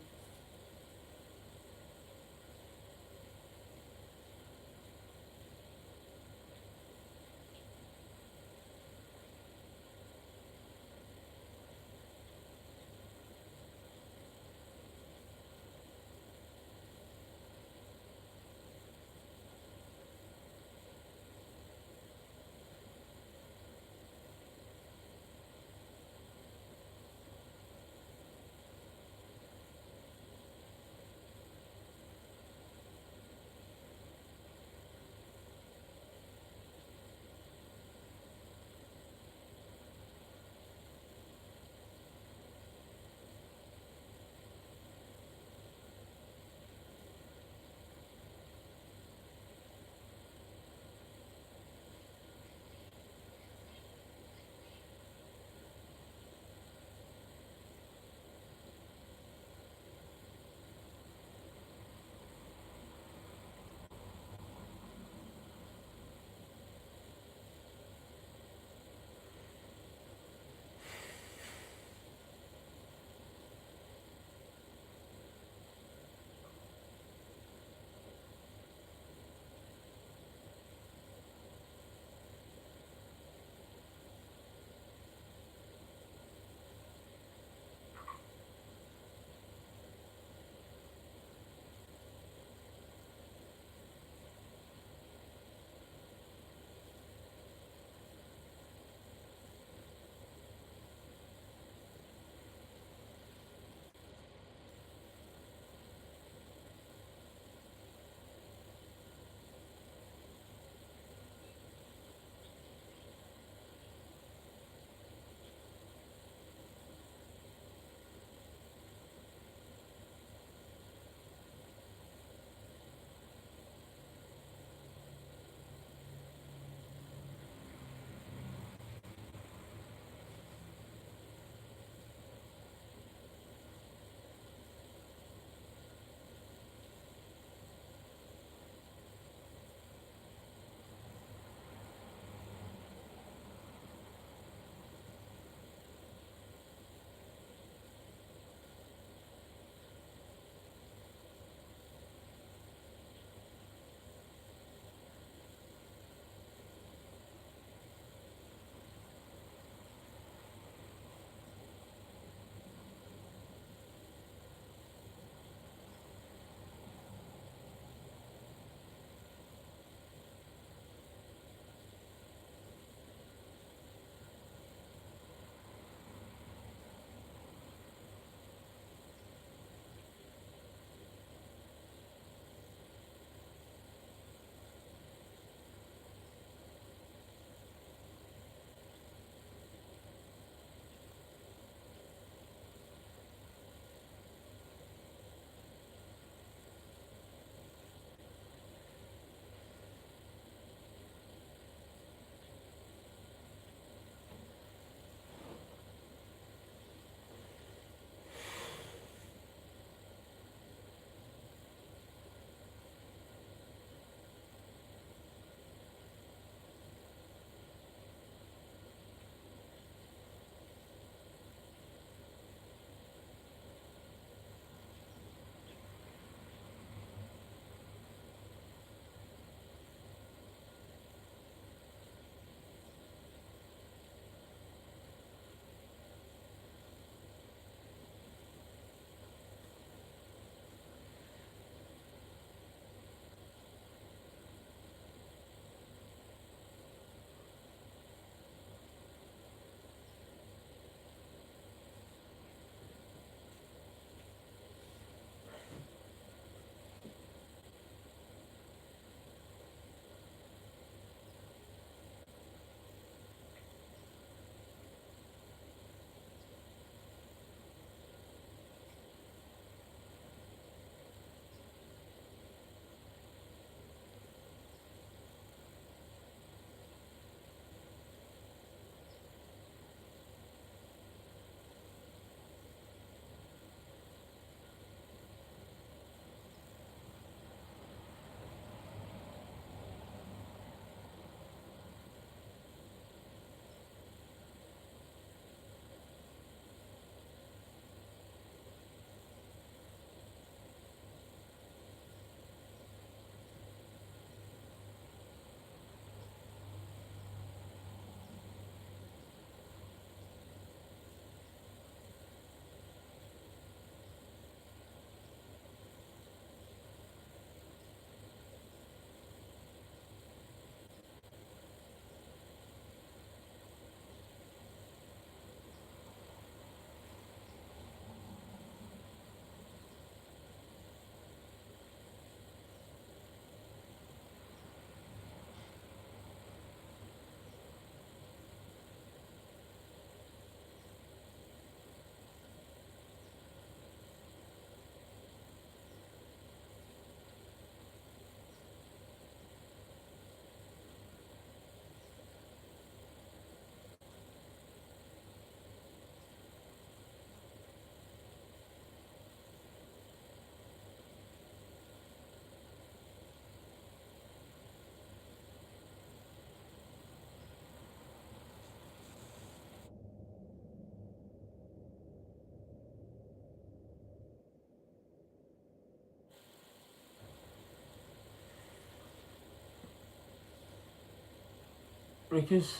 Rickers.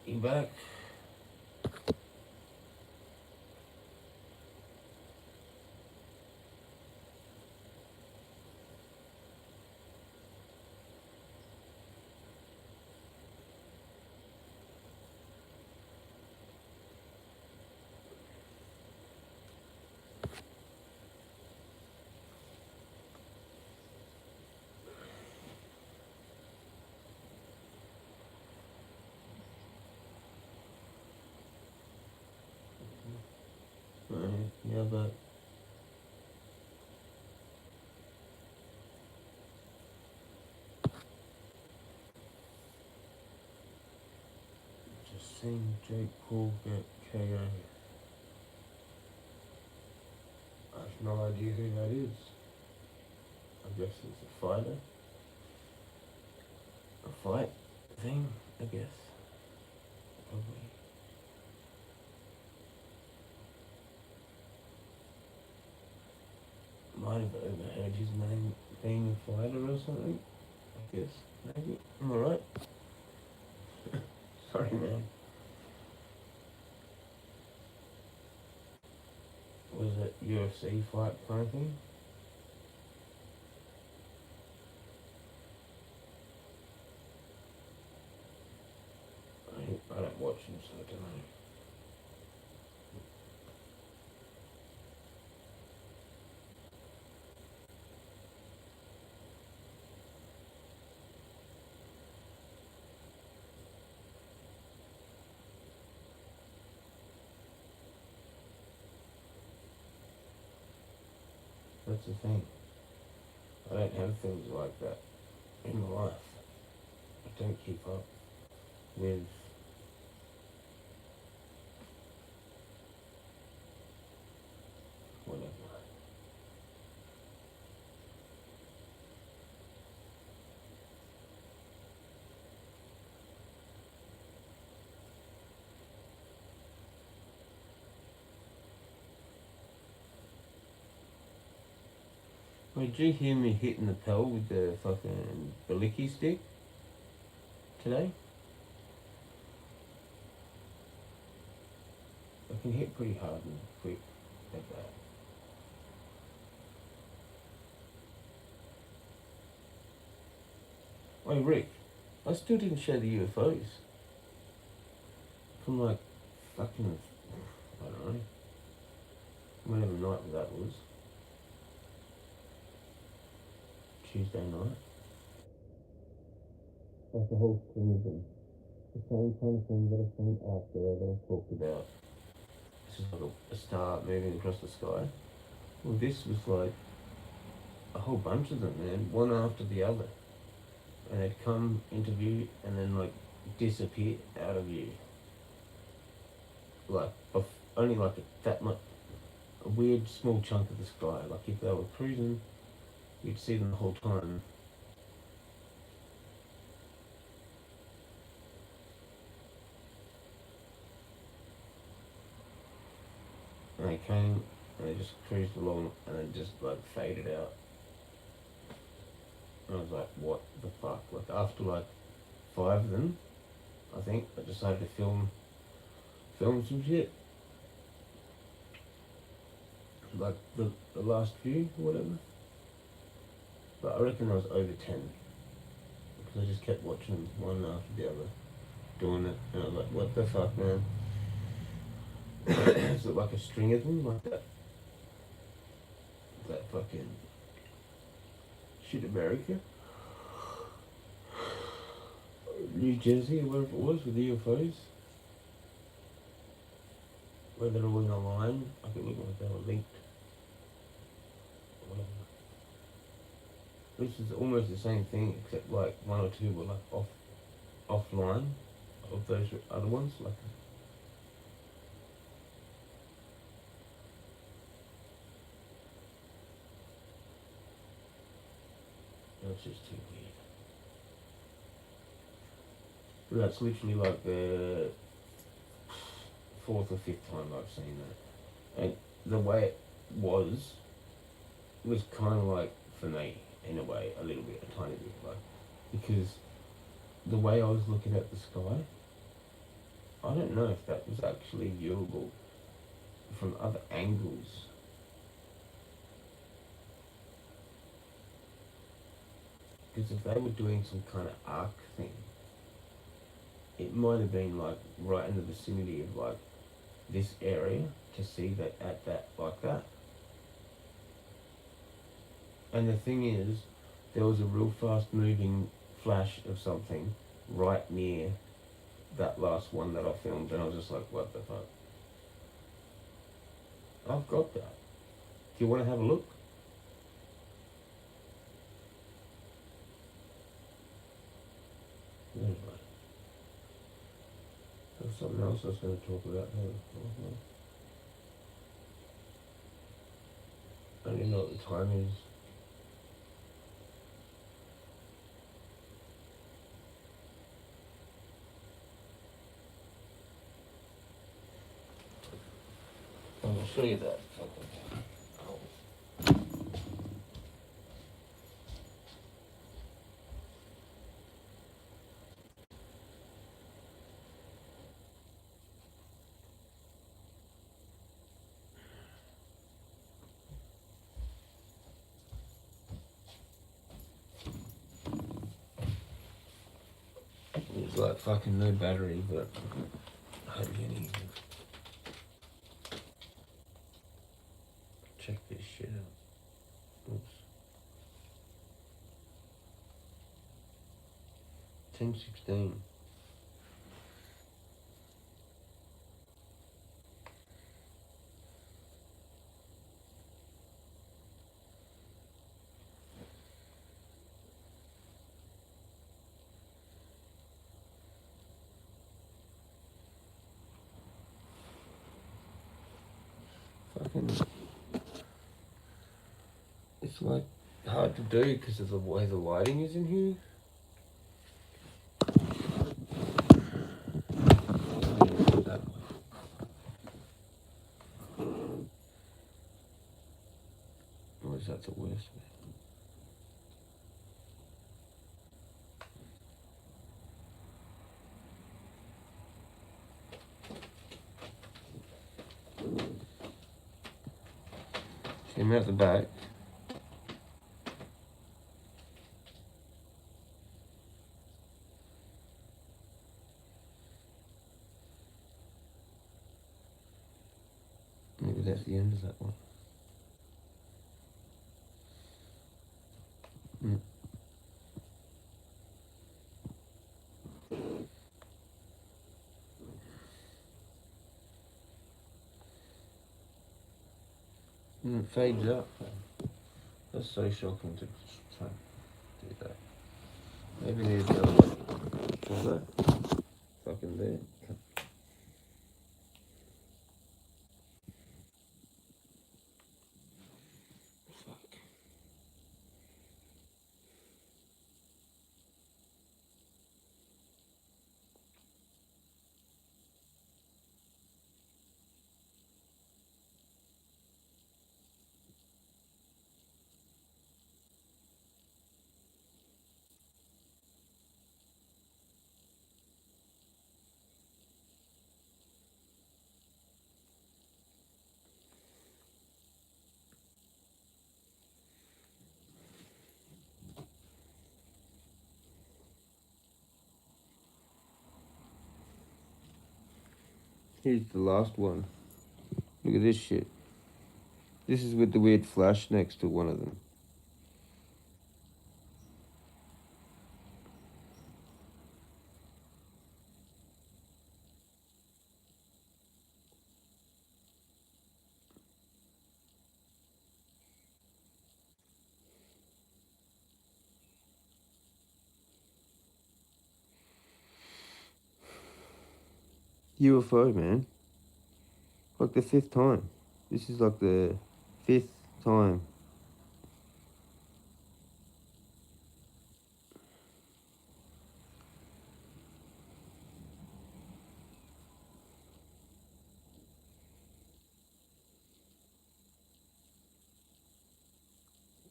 You back? Yeah, but just seen Jake Paul get KO. I have no idea who that is. I guess it's a fighter. A fight thing, I guess. Probably. Might have overheard his name being a fighter or something. I guess, maybe. Am I right? Sorry, man. Was it UFC fight kind of thing? I don't watch them, so I don't know. That's the thing. I don't have things like that in my life. I don't keep up with whatever. Wait, did you hear me hitting the pedal with the fucking Beliki stick today? I can hit pretty hard and quick at that. Wait, Rick, I still didn't show the UFOs. From like fucking, I don't know, whatever night that was. Tuesday night. Like the whole string of them. The same kind of thing that I've seen out there that I've talked about. This is like a star moving across the sky. Well, this was like a whole bunch of them, man, one after the other. And they'd come into view and then like disappear out of view. Like, only like that much, a weird small chunk of the sky. Like if they were cruising, you'd see them the whole time. And they came and they just cruised along and then just like faded out. And I was like, what the fuck? Like after like 5 of them, I think, I decided to film some shit. Like the last few or whatever. But I reckon I was over 10. Because I just kept watching them one after the other doing it. And I was like, what the fuck, man? Is it like a string of them? Like that fucking shit America? New Jersey or wherever it was with the UFOs? Where they're all in a line. I could look like they were linked. Whatever. This is almost the same thing, except like 1 or 2 were like offline of those other ones. Like, that's just too weird. But that's literally like the 4th or 5th time I've seen that. And the way was kind of like, for me, in a way, a little bit, a tiny bit, like, because the way I was looking at the sky, I don't know if that was actually viewable from other angles. Because if they were doing some kind of arc thing, it might have been like right in the vicinity of like this area to see that at that like that. And the thing is, there was a real fast moving flash of something right near that last one that I filmed, and I was just like, what the fuck? I've got that. Do you want to have a look? Anyway. There's something else I was going to talk about there. I don't even know what the time is. I'll show you that. It's like fucking no battery, but hardly any. Check this shit out. Oops. 10:16. Fucking. It's like hard to do because of the way the lighting is in here. Or is that the worst way? See him out the back. Maybe that's the end of that one. It fades up. That's so shocking to try and do that. Maybe there's the other one. What's that? Fucking there. Fuck. Here's the last one. Look at this shit. This is with the weird flash next to one of them. UFO, man. Like the 5th time. This is like the 5th time.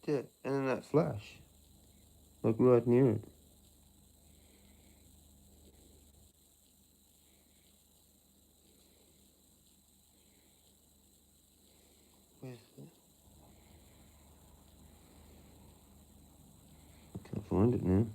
Yeah, and then that flash. Like right near it. Where's that? Can't find it now.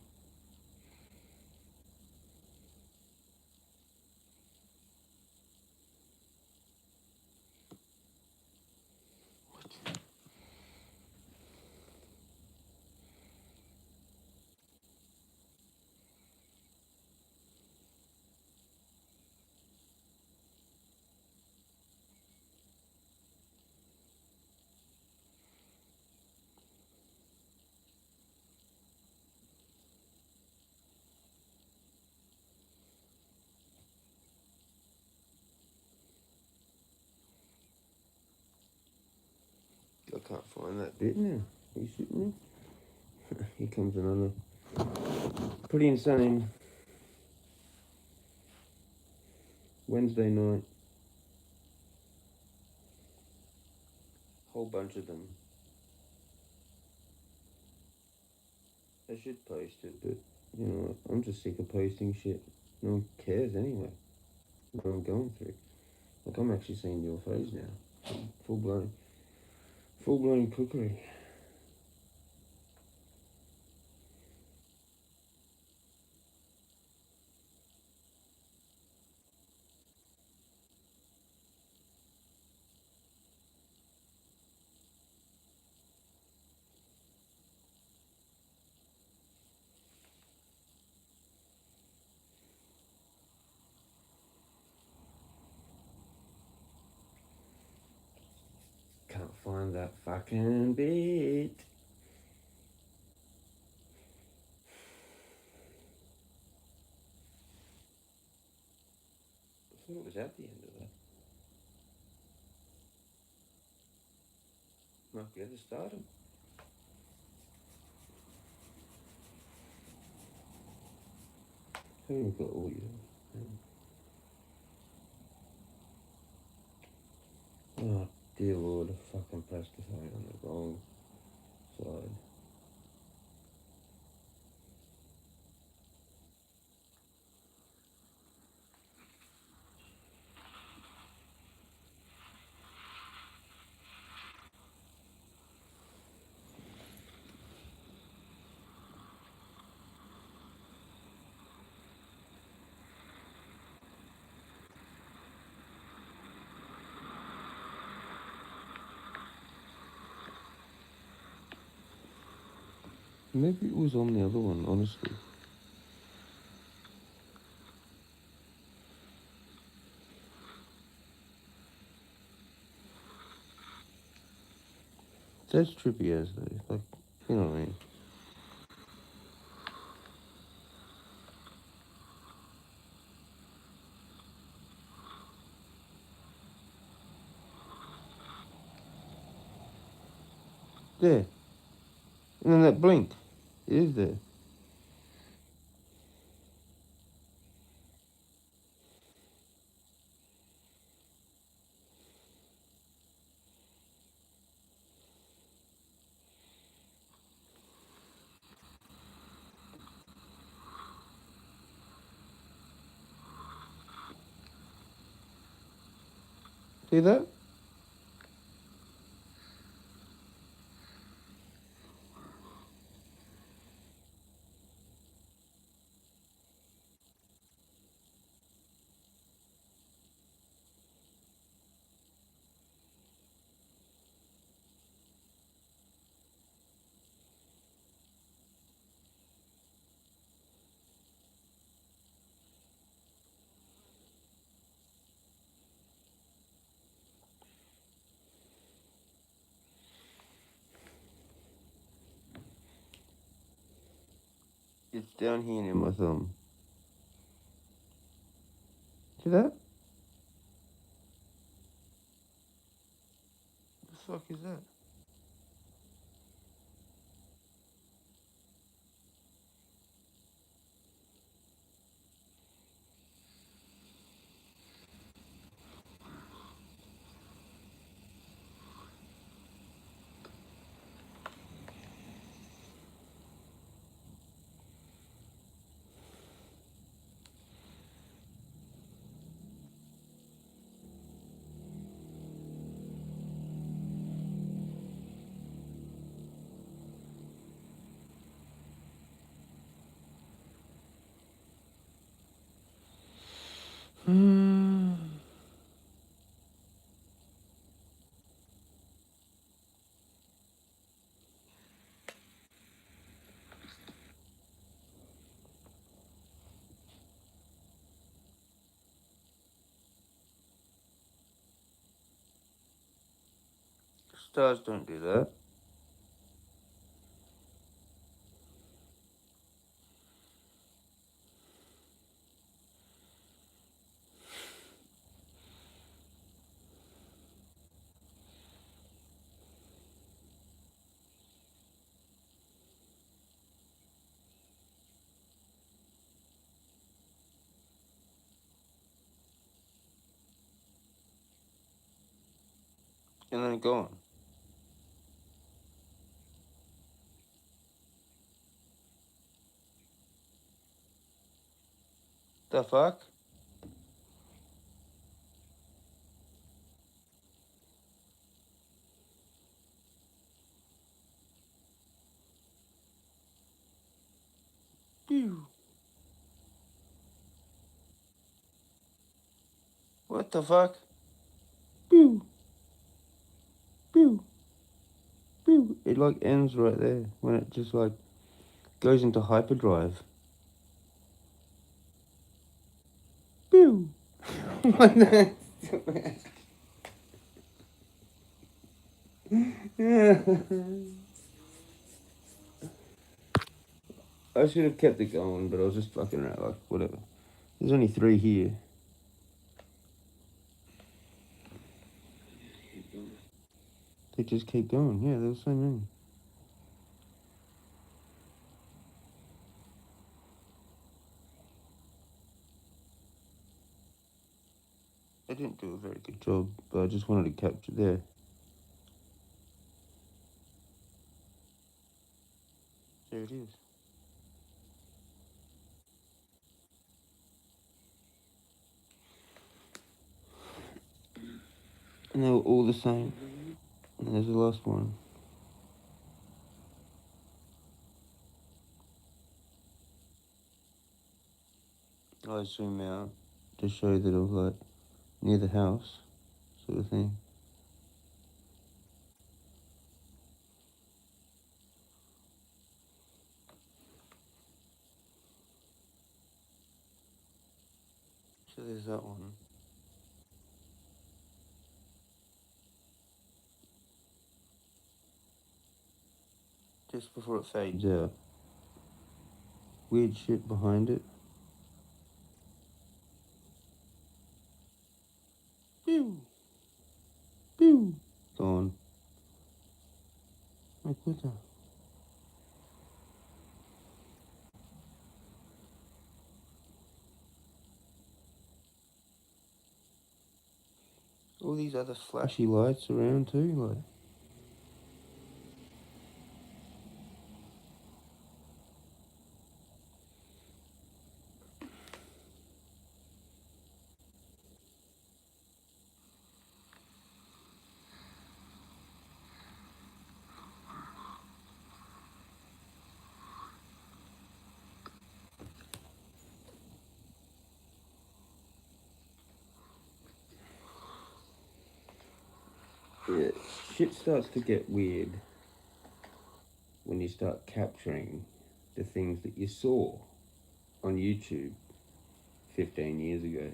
I can't find that bit now. Are you shooting me? Here comes another. Pretty insane. Wednesday night. Whole bunch of them. I should post it, but you know, I'm just sick of posting shit. No one cares anyway. What I'm going through. Like I'm actually seeing UFOs now. Full blown cookery. Can't find that fucking bit. I thought it was at the end of that. Might be at the start of. Haven't got all you. Oh dear Lord, I fucking pressed the phone on the wrong side. Maybe it was on the other one, honestly. That's trippy as though, like, you know what I mean? There. And then that blink. It is there. See that? It's down here near my thumb. See that? What the fuck is that? Stars don't do that. And then gone. The fuck? Pew. What the fuck? Pew. Pew. Pew. It like ends right there when it just like goes into hyperdrive. Pew. What the? I should have kept it going, but I was just fucking around, like, whatever. There's only 3 here. They just keep going. Yeah, there was so many. They didn't do a very good job, but I just wanted to capture there. There it is. And they were all the same. And there's the last one. I zoom out to show that it was like near the house, sort of thing. So there's that one. Just before it fades out. Weird shit behind it. Pew! Pew! Gone. Like, what the? All these other flashy lights around too, like. Yeah, shit starts to get weird when you start capturing the things that you saw on YouTube 15 years ago.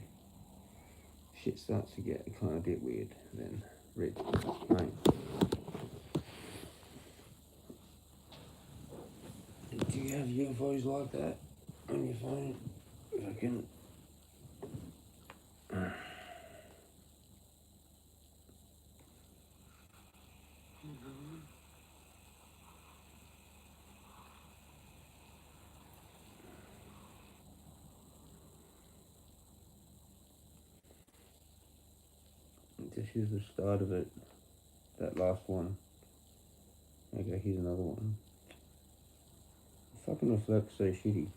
Shit starts to get kind of a bit weird then. Right. Do you have UFOs like that on your phone? I can. This is the start of it. That last one. Okay, here's another one. The fucking reflects so shitty.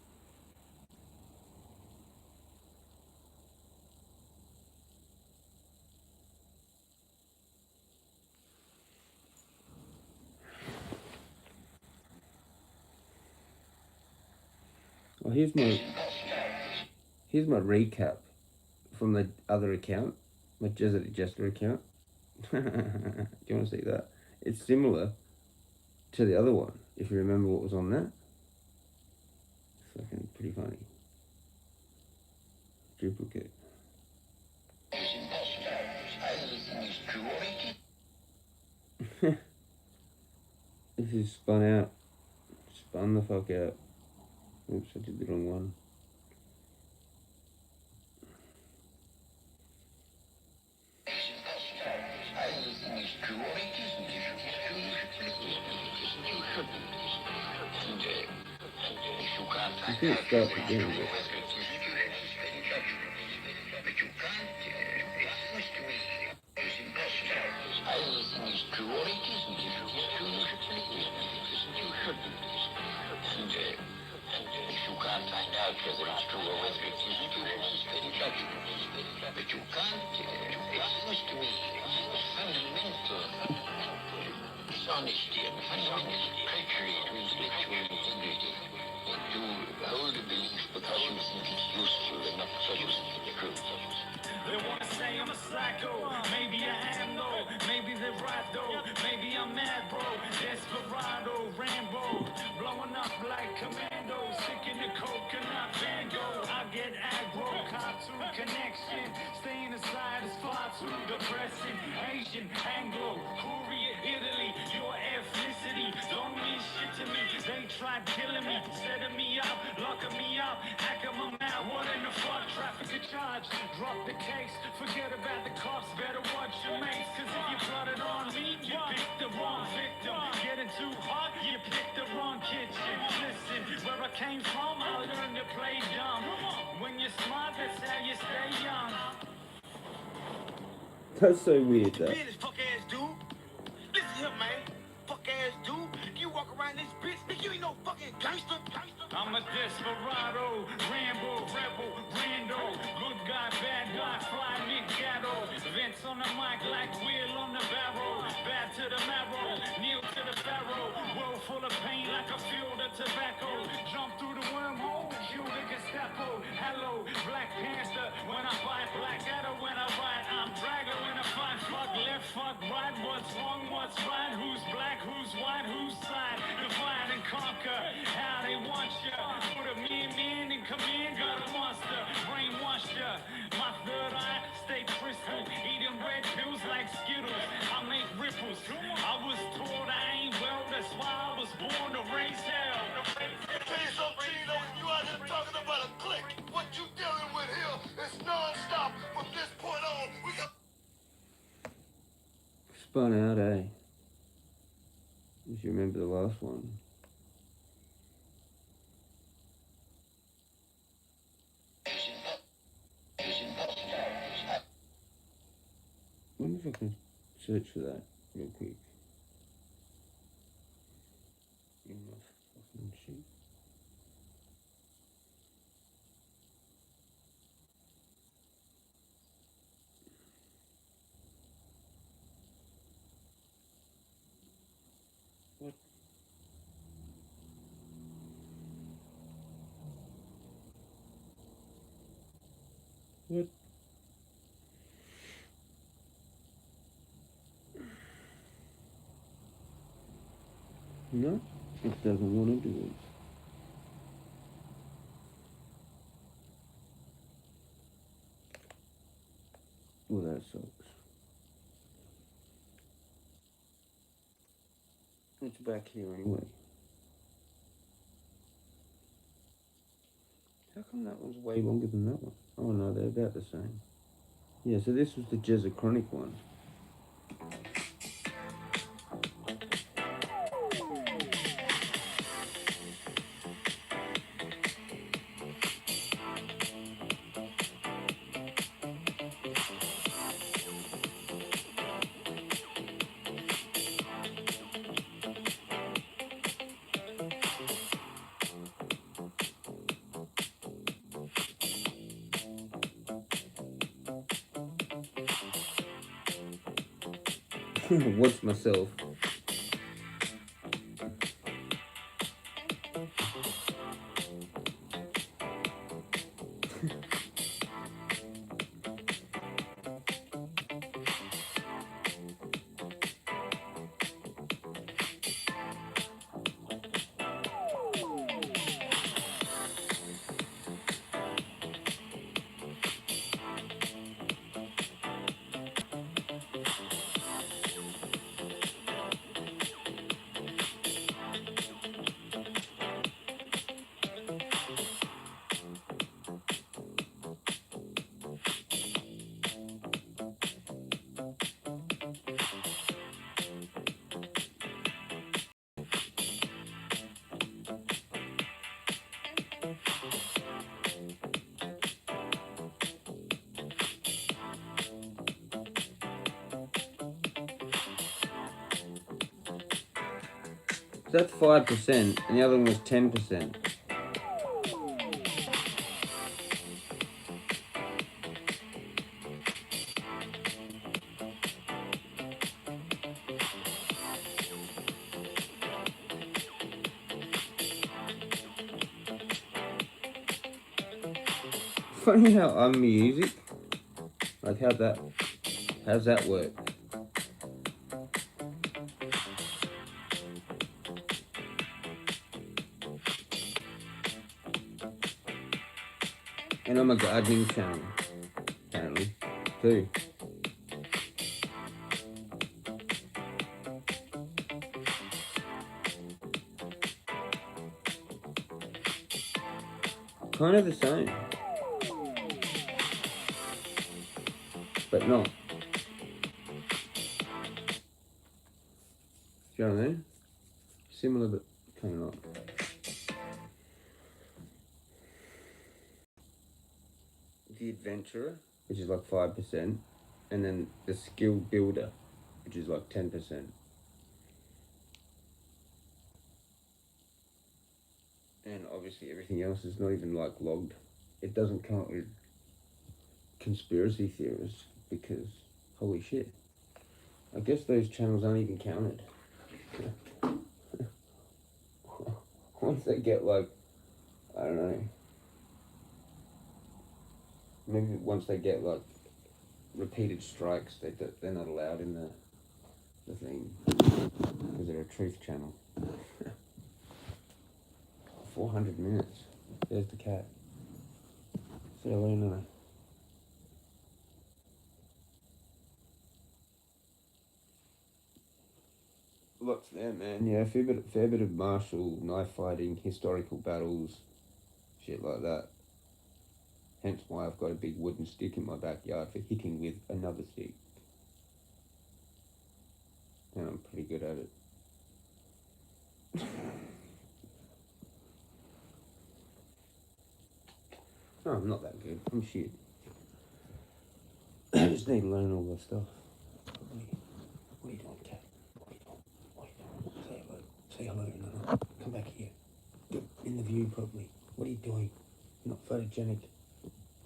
Well, here's my recap from the other account, my Jezza account. Do you want to see that? It's similar to the other one, if you remember what was on that. It's fucking pretty funny. Duplicate. is spun out. Spun the fuck out. Oops, I did the wrong one. I think it starts again. They wanna say I'm a psycho, maybe I am though, maybe they're right though, maybe I'm mad bro, Desperado, Rambo, blowing up like commando, sick in the coconut Van Gogh, I get aggro, cartoon connection, staying aside is far too depressing, Asian, Anglo, Korea, Italy, your ethnicity, don't mean shit to me, they tried killing me, setting me up, locking me up, hacking my mouth, what in the fuck, traffic a charge, drop the case, forget about the cops, better watch your mates, cause if you plot it on me, you picked the wrong victim, getting too hot, you picked the wrong kitchen, listen, where I came from, I learned to play dumb, when you're smart, that's how you stay young. That's so weird, though. Fuck ass dude. Listen here, man. Fuck ass dude. You walk around this bitch, nigga, you ain't no fucking gangster. I'm a desperado, Rambo, rebel, Rando, good guy, bad guy, fly Mikado, Vince on the mic like wheel on the barrel, bad to the marrow, kneel to the barrel, world full of pain like a field of tobacco, jump through the wormhole, kill the Gestapo, hello, Black Panther, when I fight Black Adder, when I ride, I'm Drago, when I fight fuck left, fuck right, what's wrong, what's right, who's black, who's white, whose side, divide and conquer, how they want you. Put a man in command, got a monster, brainwashed ya. My third eye, stay crystal, eating red pills like Skittles. I make ripples. I was told I ain't well, that's why I was born to raise hell. You out here talking about a clique. What you dealing with here is non-stop. From this point on, we got... Spun out, eh? If you remember the last one. I wonder if I can search for that real quick. In my fucking sheet. What? What? No, it doesn't want to do it. Well, that sucks. It's back here anyway. How come that one's way longer than that one? Oh no, they're about the same. Yeah, so this was the Jezza Chronic one. What's myself? That's 5%, and the other one was 10%. Funny how music, like how's that work? And I'm a gardening channel, apparently, too. Kind of the same, but not. Do you know what I mean? Similar, but kind of not. The adventurer, which is like 5%, and then the skill builder, which is like 10%. And obviously everything else is not even like logged. It doesn't come up with conspiracy theorists because holy shit. I guess those channels aren't even counted. Once they get like, I don't know, maybe once they get like repeated strikes, they're not allowed in the thing because they're a truth channel. 400 minutes. There's the cat. Say hello now. Lots there, man. Yeah, fair bit of martial, knife fighting, historical battles, shit like that. Hence why I've got a big wooden stick in my backyard for hitting with another stick. And I'm pretty good at it. No, I'm not that good. I'm shit. I just need to learn all that stuff. What are you doing, cat? What are you doing? What are you doing? Say hello. Say hello. No. Come back here. Get in the view properly. What are you doing? You're not photogenic.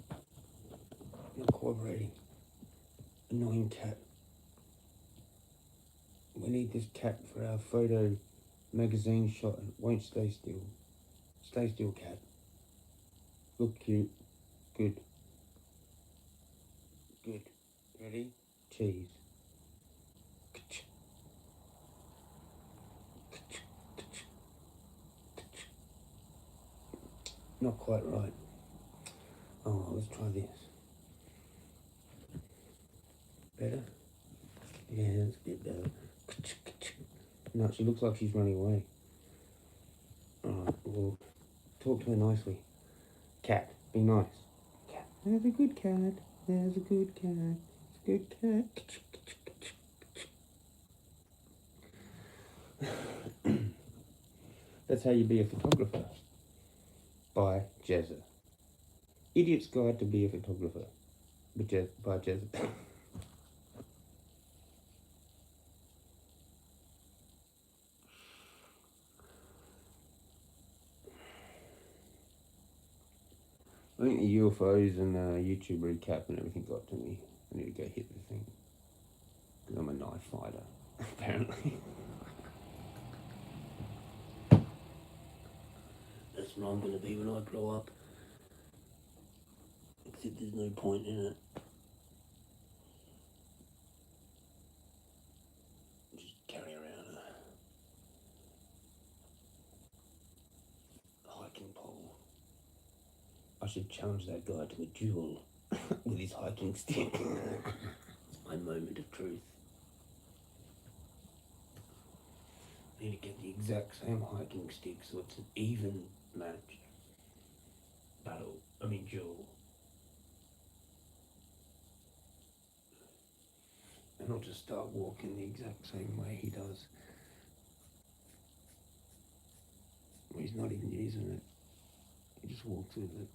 You're not cooperating. Annoying cat. We need this cat for our photo magazine shot and it won't stay still. Stay still, cat. Look cute. Good. Good. Ready? Cheese. Not quite right. Oh, let's try this. Better? Yeah, that's a bit better. No, she looks like she's running away. Alright, well, talk to her nicely. Cat, be nice. Cat, there's a good cat. There's a good cat. It's a good cat. That's how you be a photographer. By Jezza. Idiot's Guide to be a Photographer. By Jezza. I think the UFOs and YouTube recap and everything got to me. I need to go hit the thing. Because I'm a knife fighter, apparently. That's what I'm going to be when I grow up. Except there's no point in it. Just carry around a hiking pole. I should challenge that guy to a duel with his hiking stick. It's my moment of truth. I need to get the exact same hiking stick so it's an even match. Duel. And I'll just start walking the exact same way he does. Well, he's not even using it. He just walks with it.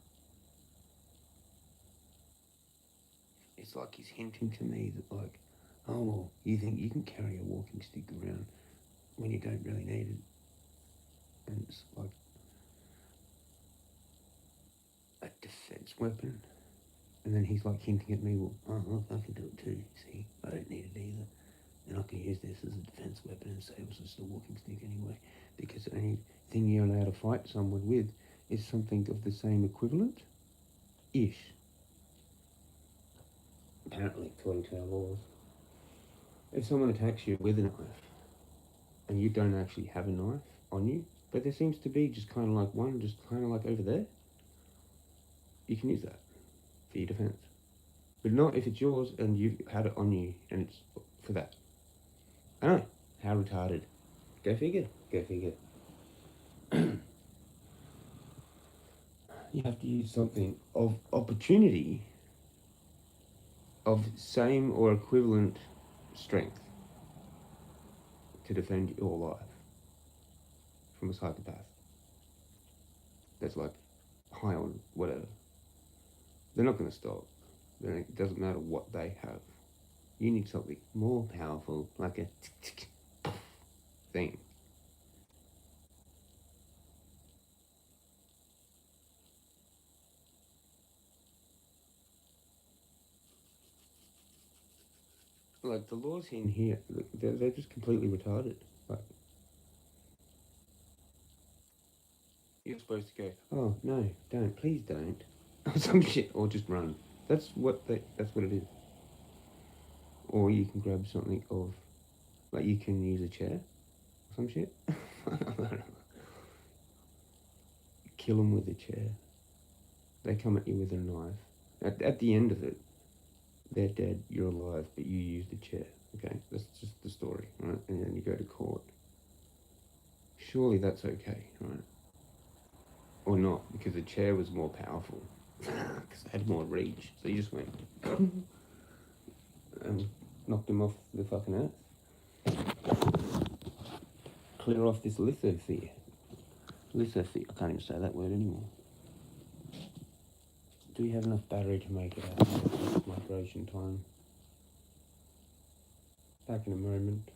It's like he's hinting to me that, like, oh, well, you think you can carry a walking stick around when you don't really need it. And it's like a defense weapon. And then he's like hinting at me, well, oh, look, I can do it too. See, I don't need it either. And I can use this as a defense weapon and say it was just a walking stick anyway. Because the only thing you're allowed to fight someone with is something of the same equivalent-ish. Apparently, according to our laws. If someone attacks you with a knife, and you don't actually have a knife on you, but there seems to be just kind of like one, just kind of like over there, you can use that for your defense. But not if it's yours and you've had it on you and it's for that. I know, how retarded. Go figure, go figure. You have to use something of opportunity of same or equivalent strength to defend your life from a psychopath that's like high on whatever. They're not going to stop. It doesn't matter what they have. You need something more powerful, like a tick thing. Like the laws in here, they're just completely retarded. Like, you're supposed to go, oh no, don't, please don't, or some shit, or just run. That's what it is. Or you can grab something of, like you can use a chair, or some shit. I don't know. Kill them with a chair. They come at you with a knife. At the end of it, they're dead, you're alive, but you used a chair. Okay, that's just the story, right? And then you go to court. Surely that's okay, right? Or not, because the chair was more powerful. Because it had more reach. So you just went and knocked him off the fucking earth. Clear off this lithosphere. Lithosphere. I can't even say that word anymore. Do we have enough battery to make it out? Migration time. Back in a moment.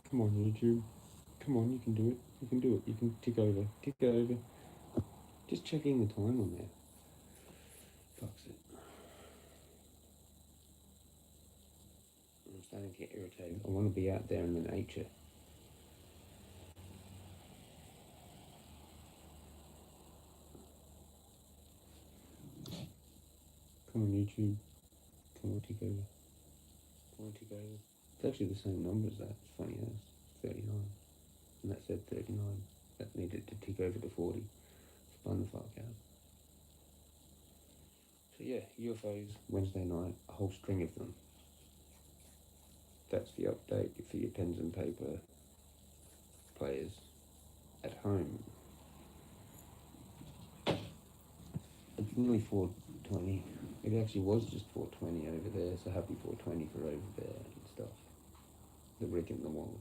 Come on, YouTube. Come on, you can do it. You can do it. You can tick over. Tick over. Just checking the time on there. Fuck's it. I'm starting to get irritated. I want to be out there in the nature. Come on, YouTube. Come on, tick over. Come on, tick over. It's actually the same number as that. It's funny as 39. And that said 39. That needed to tick over to 40. Spun the fuck out. So yeah, UFOs, Wednesday night, a whole string of them. That's the update for your pens and paper players at home. It's nearly 4:20. It actually was just 4:20 over there, so happy 4:20 for over there and stuff. The Rick and the Wong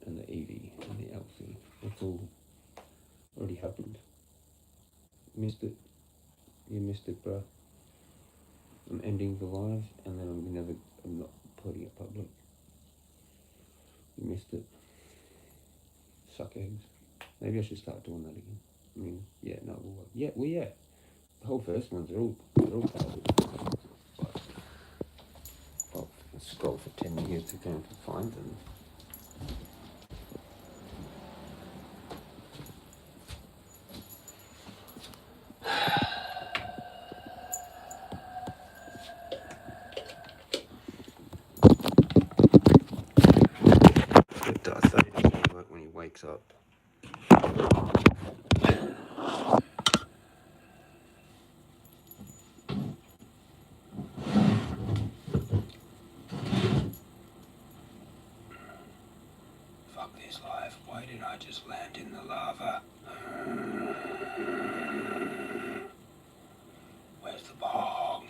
and the Evie and the Elsie. That's all already happened. Missed it. You missed it, bro. I'm ending the live and then I'm not putting it public. You missed it. Suck eggs. Maybe I should start doing that again. I mean, yeah, no, yeah. The whole first ones, they're all covered. But, well, I scroll for 10 years to go and find them. It does, though, when he wakes up. Fuck this life. Why did I just land in the lava? Where's the bong?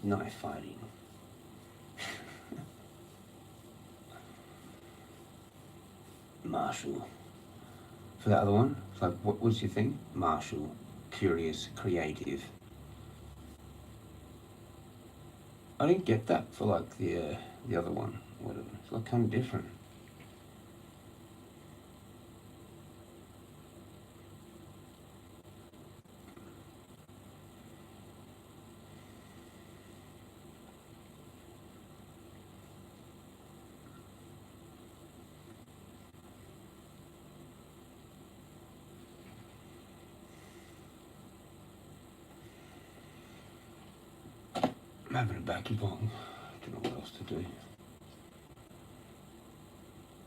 Knife fighting. Martial. For the other one, it's like, what was your thing? Martial, curious, creative. I didn't get that for like the other one. Whatever. It's like kind of different. I'm having a backy bong. Don't know what else to do.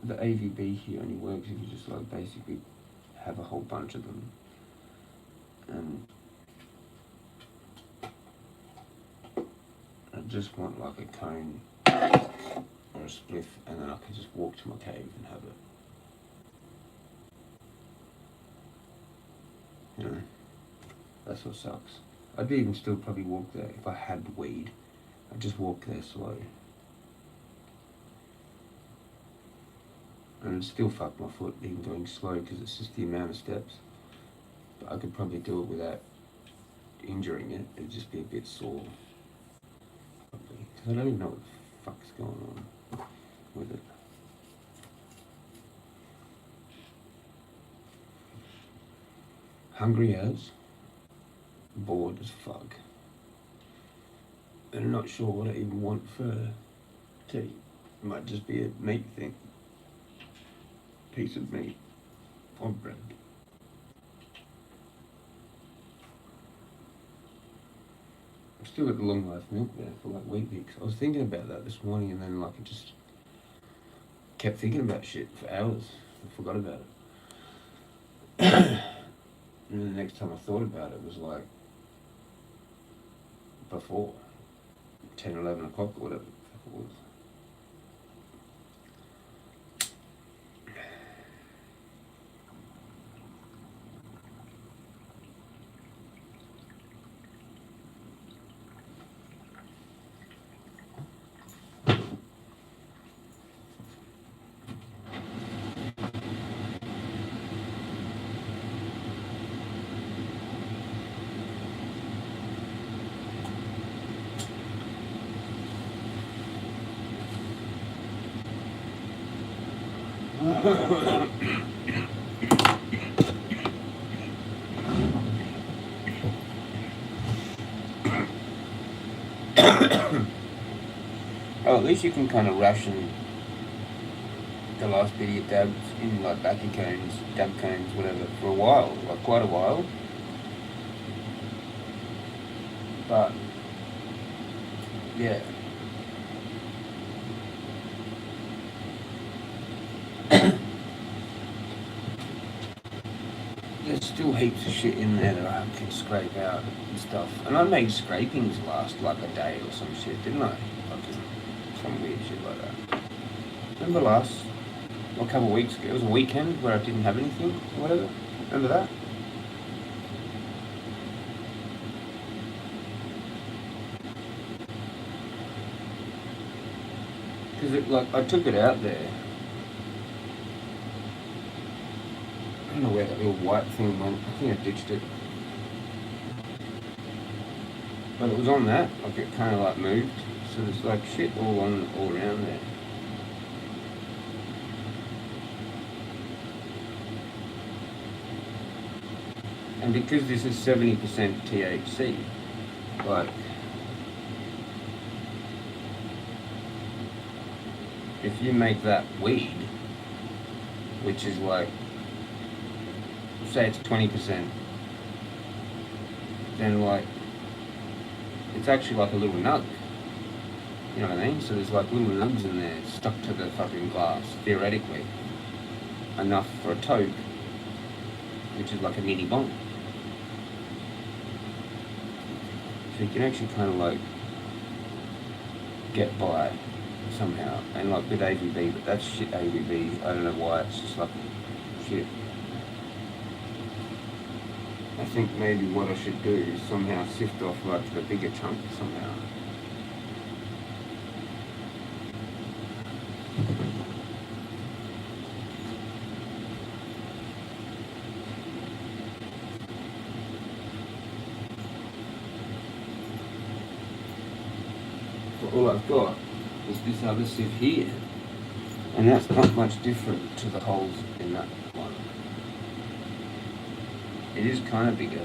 The AVB here only works if you just like basically have a whole bunch of them. And I just want like a cone or a spliff, and then I can just walk to my cave and have it. You know, that's what sucks. I'd even still probably walk there if I had weed. I'd just walk there slow. And it'd still fuck my foot even going slow because it's just the amount of steps. But I could probably do it without injuring it. It'd just be a bit sore. Probably. Because I don't even know what the fuck's going on with it. Hungry as. Bored as fuck. And I'm not sure what I even want for tea. It might just be a meat thing. Piece of meat or bread. I've still got the long life milk there for like Weet-Bix. I was thinking about that this morning, and then like I just kept thinking about shit for hours. I forgot about it. And then the next time I thought about it was like before 10, 11 o'clock or whatever it was. Oh, at least you can kind of ration the last bit of your dabs in like backy cones, dab cones, whatever, for a while, like quite a while. But yeah. There's still heaps of shit in there that I can scrape out and stuff. And I made scrapings last like a day or some shit, didn't I? Fucking some weird shit like that. Remember last, a couple of weeks ago, it was a weekend where I didn't have anything or whatever. Remember that? Because like, I took it out there. I don't know where that little white thing went. I think I ditched it. But it was on that, like it kind of like moved. So there's like shit all around there. And because this is 70% THC, like if you make that weed, which is like, say it's 20%, then like, it's actually like a little nug. You know what I mean? So there's like little nugs in there stuck to the fucking glass, theoretically. Enough for a toke, which is like a mini bong. So you can actually kind of like get by somehow. And like with AVB, but that's shit AVB. I don't know why, it's just like shit. I think maybe what I should do is somehow sift off like the bigger chunk somehow. But all I've got is this other sieve here. And that's not much different to the holes in that one. It is kind of bigger.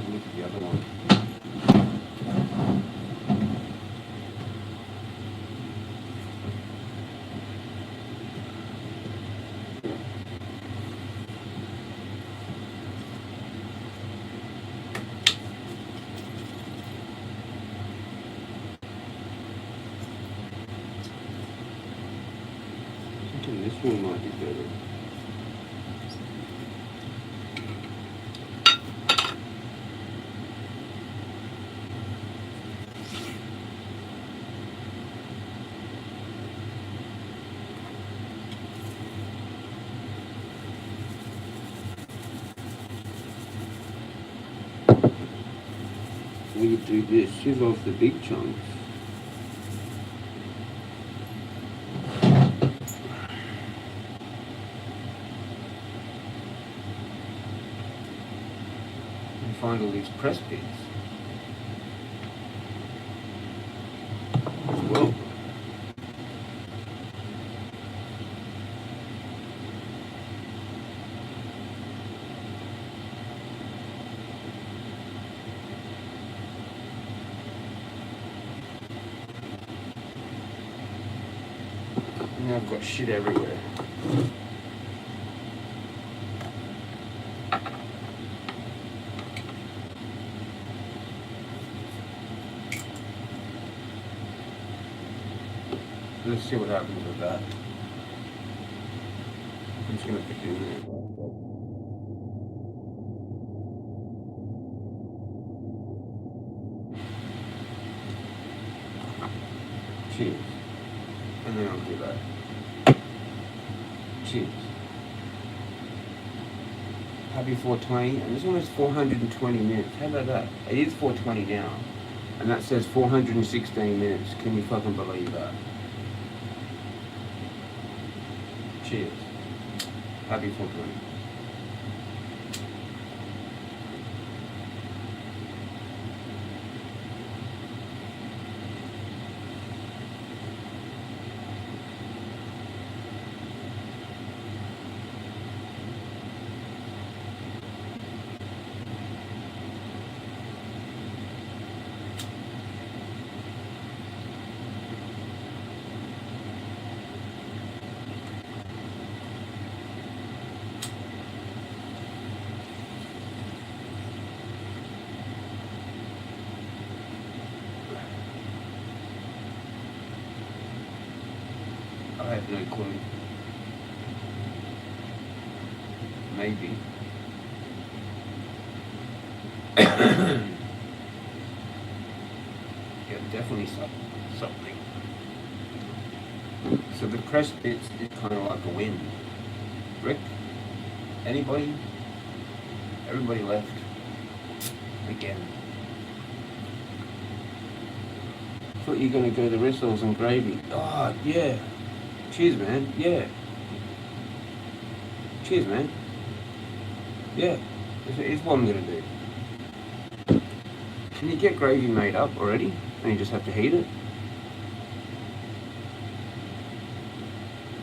Look at the other one. I think this one might be better. We do this, sieve off the big chunks. And find all these press bits as well. And I've got shit everywhere. Let's see what happens with that. I'm just gonna put it in there. Cheers. And then I'll do that. Cheers. Happy 420, and this one is 420 minutes. How about that? It is 420 now, and that says 416 minutes. Can you fucking believe that? Cheers. Happy 420. I have no clue. Maybe. Yeah, definitely something. So the crest bits is kind of like a win. Rick? Anybody? Everybody left. Again. Thought you were going to go the rissoles and gravy. Oh, yeah. Cheers, man. Yeah. Cheers, man. Yeah. It's what I'm going to do. Can you get gravy made up already? And you just have to heat it?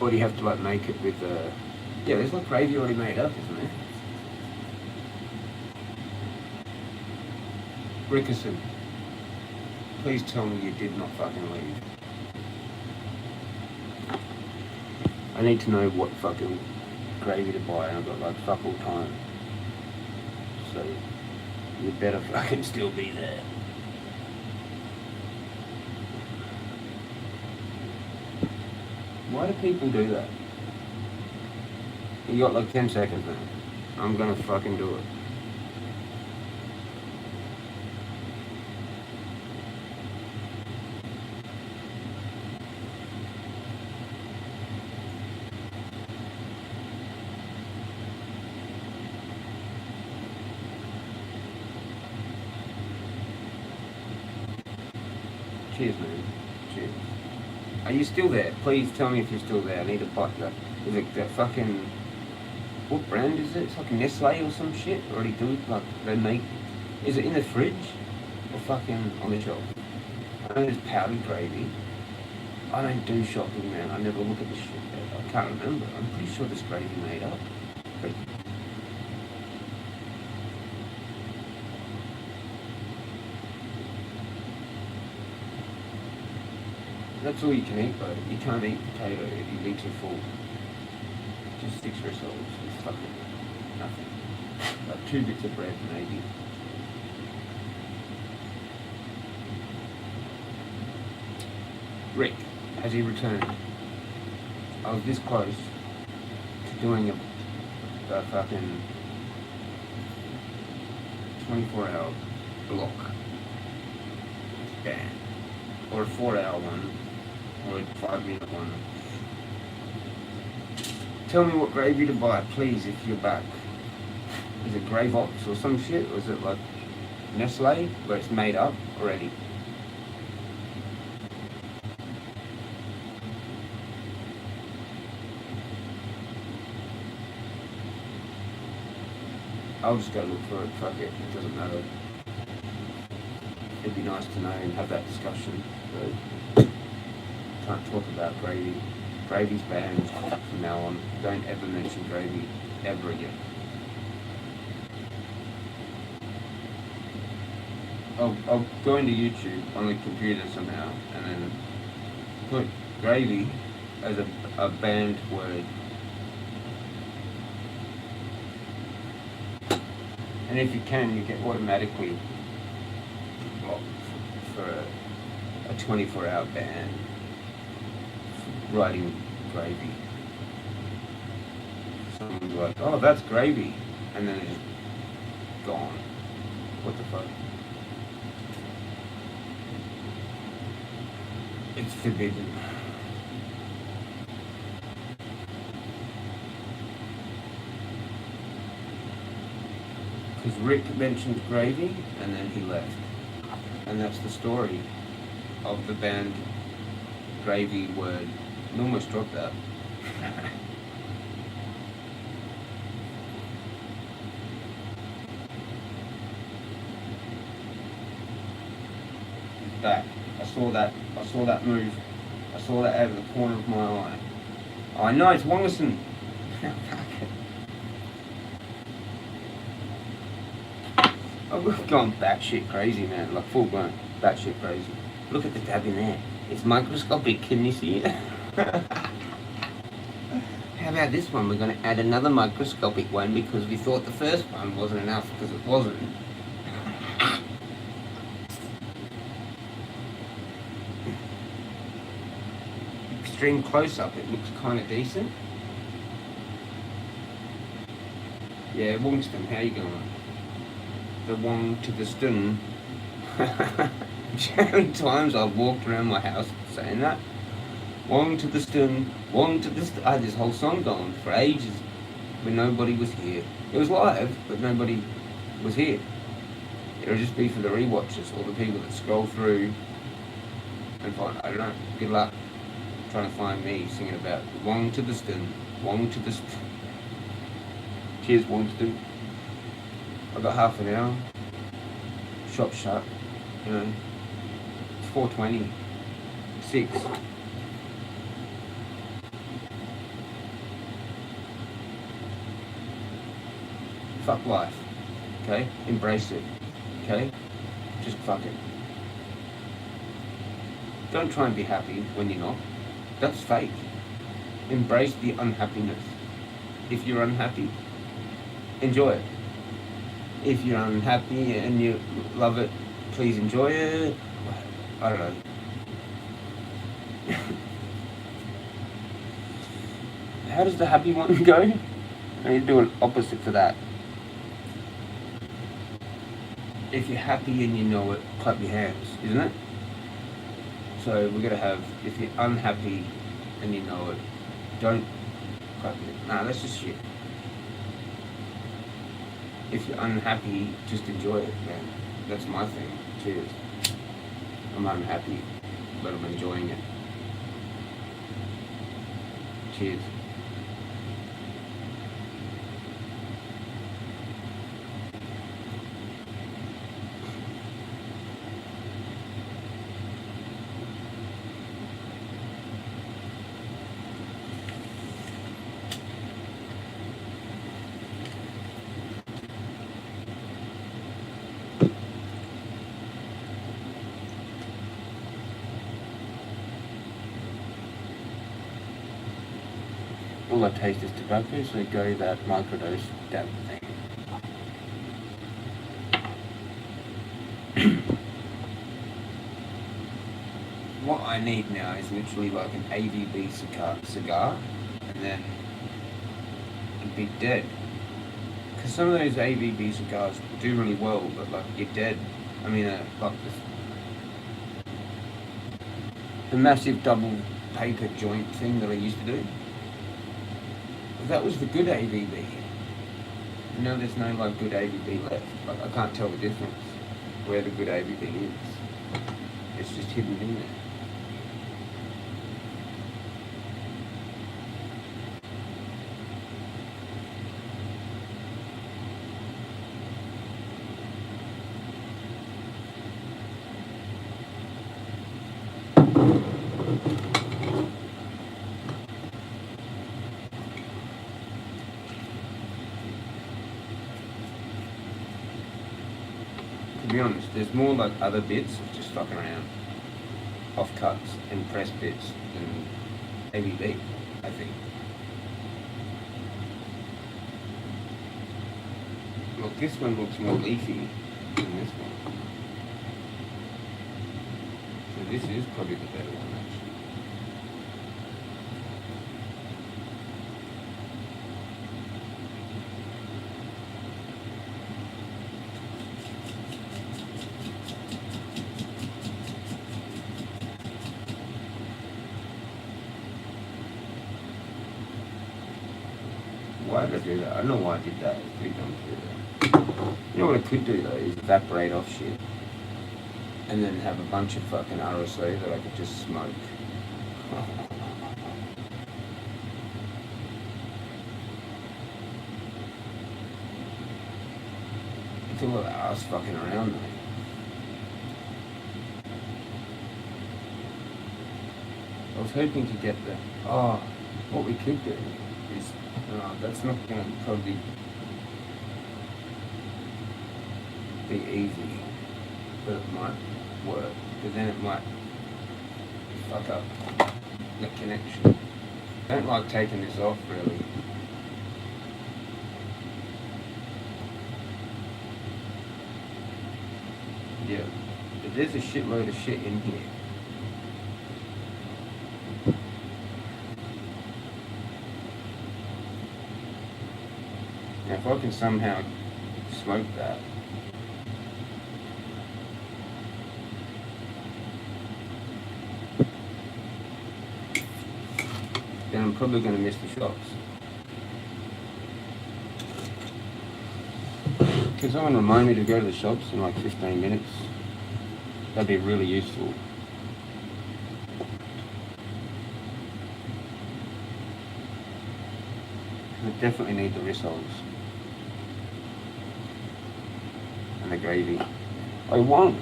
Or do you have to like make it with yeah, there's like gravy already made up, isn't there? Rickerson, please tell me you did not fucking leave. I need to know what fucking gravy to buy, and I've got like fuck all time. So you better fucking still be there. Why do people do that? You got like 10 seconds, man. I'm gonna fucking do it. Cheers, man. Cheers. Are you still there? Please tell me if you're still there. I need a bite that. Is it that fucking... What brand is it? It's like Nestle or some shit. Already do it. Like, they make... Is it in the fridge? Or fucking on the shelf? I know there's powdered gravy. I don't do shopping, man. I never look at this shit. I can't remember. I'm pretty sure this gravy made up. But that's all you can eat, though. You can't eat potato if you eat too full. Just 6 results. It's fucking nothing. Like 2 bits of bread, maybe. Rick, has he returned? I was this close to doing a fucking 24-hour block ban, or a 4-hour one, or a 5-minute one. Tell me what gravy to buy, please, if you're back. Is it Gravox or some shit, or is it like Nestle, where it's made up already? I'll just go look for it, fuck it, it doesn't matter. It'd be nice to know and have that discussion, but can't talk about gravy. Gravy's banned from now on. Don't ever mention gravy, ever again. I'll go into YouTube on the computer somehow, and then put gravy as a banned word. And if you can, you get automatically blocked for a 24-hour ban for writing gravy. Someone's like, oh, that's gravy. And then it's just gone. What the fuck? It's forbidden. Because Rick mentioned gravy, and then he left. And that's the story of the banned gravy word. I almost dropped that. Back. I saw that move. I saw that out of the corner of my eye. Oh, I know, it's Wongerson. I've gone batshit crazy, man. Like full blown batshit crazy. Look at the tab in there. It's microscopic. Can you see it? How about this one? We're going to add another microscopic one because we thought the first one wasn't enough because it wasn't. Extreme close up. It looks kind of decent. Yeah, Wongston, how you going? The Wong to the Stun. How many times I've walked around my house saying that? Wong to the Stun, Wong to the Stun. I had this whole song going for ages when nobody was here. It was live, but nobody was here. It'll just be for the rewatchers or the people that scroll through and find, I don't know, good luck trying to find me singing about Wong to the Stun, Wong to the Stun. Cheers, Wongston. I've got half an hour. Shop shut. You know. It's 4:20. 6. Fuck life. Okay? Embrace it. Okay? Just fuck it. Don't try and be happy when you're not. That's fake. Embrace the unhappiness. If you're unhappy, enjoy it. If you're unhappy and you love it, please enjoy it. I don't know. How does the happy one go? I need to do an opposite for that. If you're happy and you know it, clap your hands, isn't it? So we're gonna have, if you're unhappy and you know it, don't clap it. Nah, that's just shit. If you're unhappy, just enjoy it, man. That's my thing. Cheers. I'm unhappy. but I'm enjoying it. Cheers. All I taste is tobacco, so go that microdose dab thing. What I need now is literally like an AVB cigar and then I'd be dead. Because some of those AVB cigars do really well, but like you're dead. I mean, like the massive double paper joint thing that I used to do. That was the good AVB. Now there's no like good AVB left. Like I can't tell the difference where the good AVB is. It's just hidden in there. To be honest, there's more like other bits of just fucking around, offcuts and press bits than AVB, I think. Look, this one looks more leafy than this one. So this is probably the better one actually. Why did I do that? I don't know why I did that. It's pretty dumb to do that. You know what I could do though is evaporate off shit and then have a bunch of fucking RSO that I could just smoke. It's a lot of ass fucking around though. I was hoping to get the, what we could do is, that's not going to probably be easy, but it might work, but then it might fuck up the connection. I don't like taking this off really. Yeah, but there's a shitload of shit in here. Now if I can somehow smoke that, then I'm probably going to miss the shots. Can someone remind me to go to the shops in like 15 minutes? That'd be really useful. I definitely need the rissoles. And the gravy. I won't.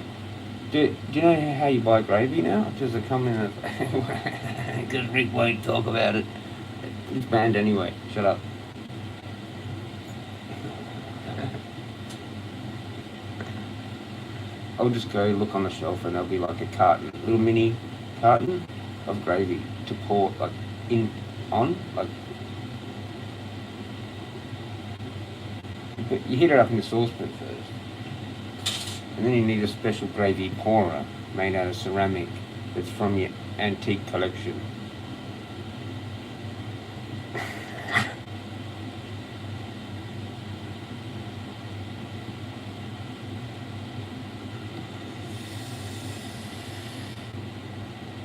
Do you know how you buy gravy now? Does it come in a... Because Rick won't talk about it. It's banned anyway. Shut up. I'll just go look on the shelf and there'll be like a carton, a little mini carton of gravy to pour like like you heat it up in the saucepan first. And then you need a special gravy pourer made out of ceramic that's from your antique collection.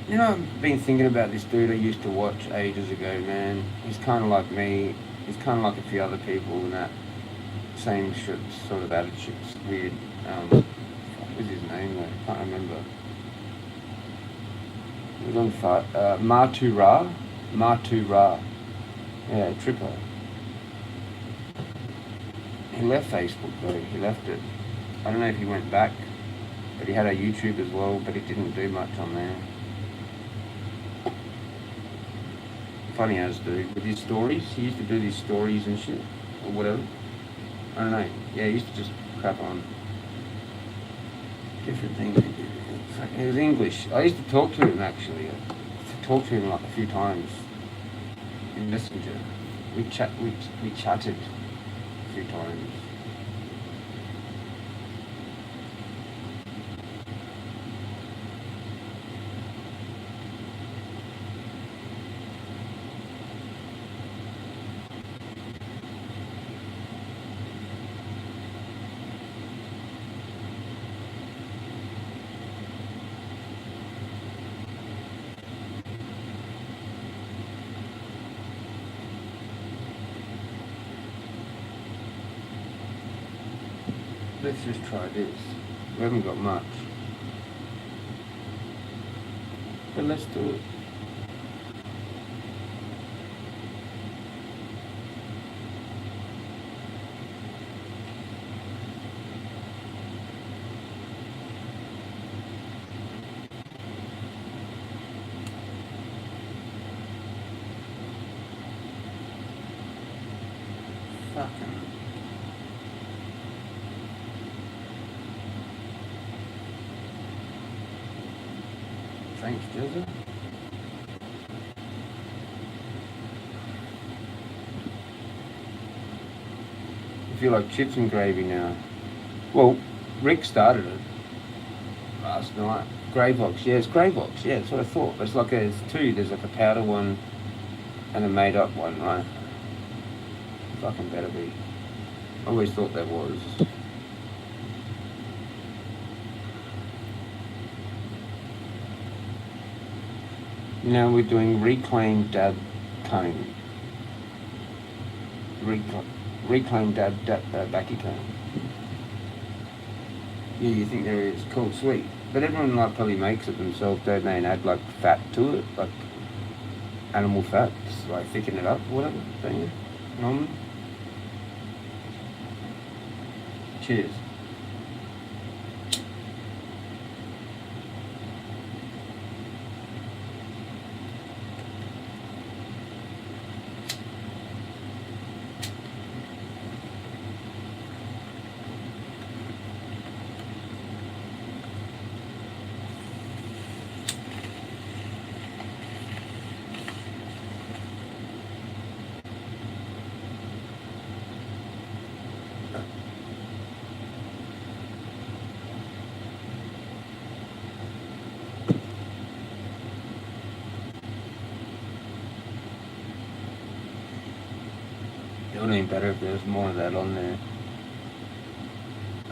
You know, I've been thinking about this dude I used to watch ages ago, man. He's kind of like me. He's kind of like a few other people in that same sort of attitude. It's weird. What was his name though? I can't remember. He was on fight. Matura. Yeah, Tripper. He left Facebook though. He left it. I don't know if he went back, but he had a YouTube as well, but he didn't do much on there. Funny as dude with his stories. He used to do these stories and shit or whatever. I don't know. Yeah, he used to just crap on different things. He was English. I used to talk to him actually. I talked to him like a few times in Messenger. We chatted a few times. Let's just try this. We haven't got much. But let's do it. Fucking. Thanks, Jezza. I feel like chips and gravy now. Well, Rick started it last night. Greyvox, yeah, it's Greyvox, yeah, that's what I thought. It's like there's two. There's like a powder one and a made up one, right? Fucking better be. I always thought there was. Now we're doing reclaim dab cone. Reclaim dab backy cone. Yeah, you think there is? Cool, sweet. But everyone like probably makes it themselves, don't they? And add like fat to it, like animal fat, just like thicken it up, whatever. Don't you? Normally. Cheers. It would be better if there was more of that on there.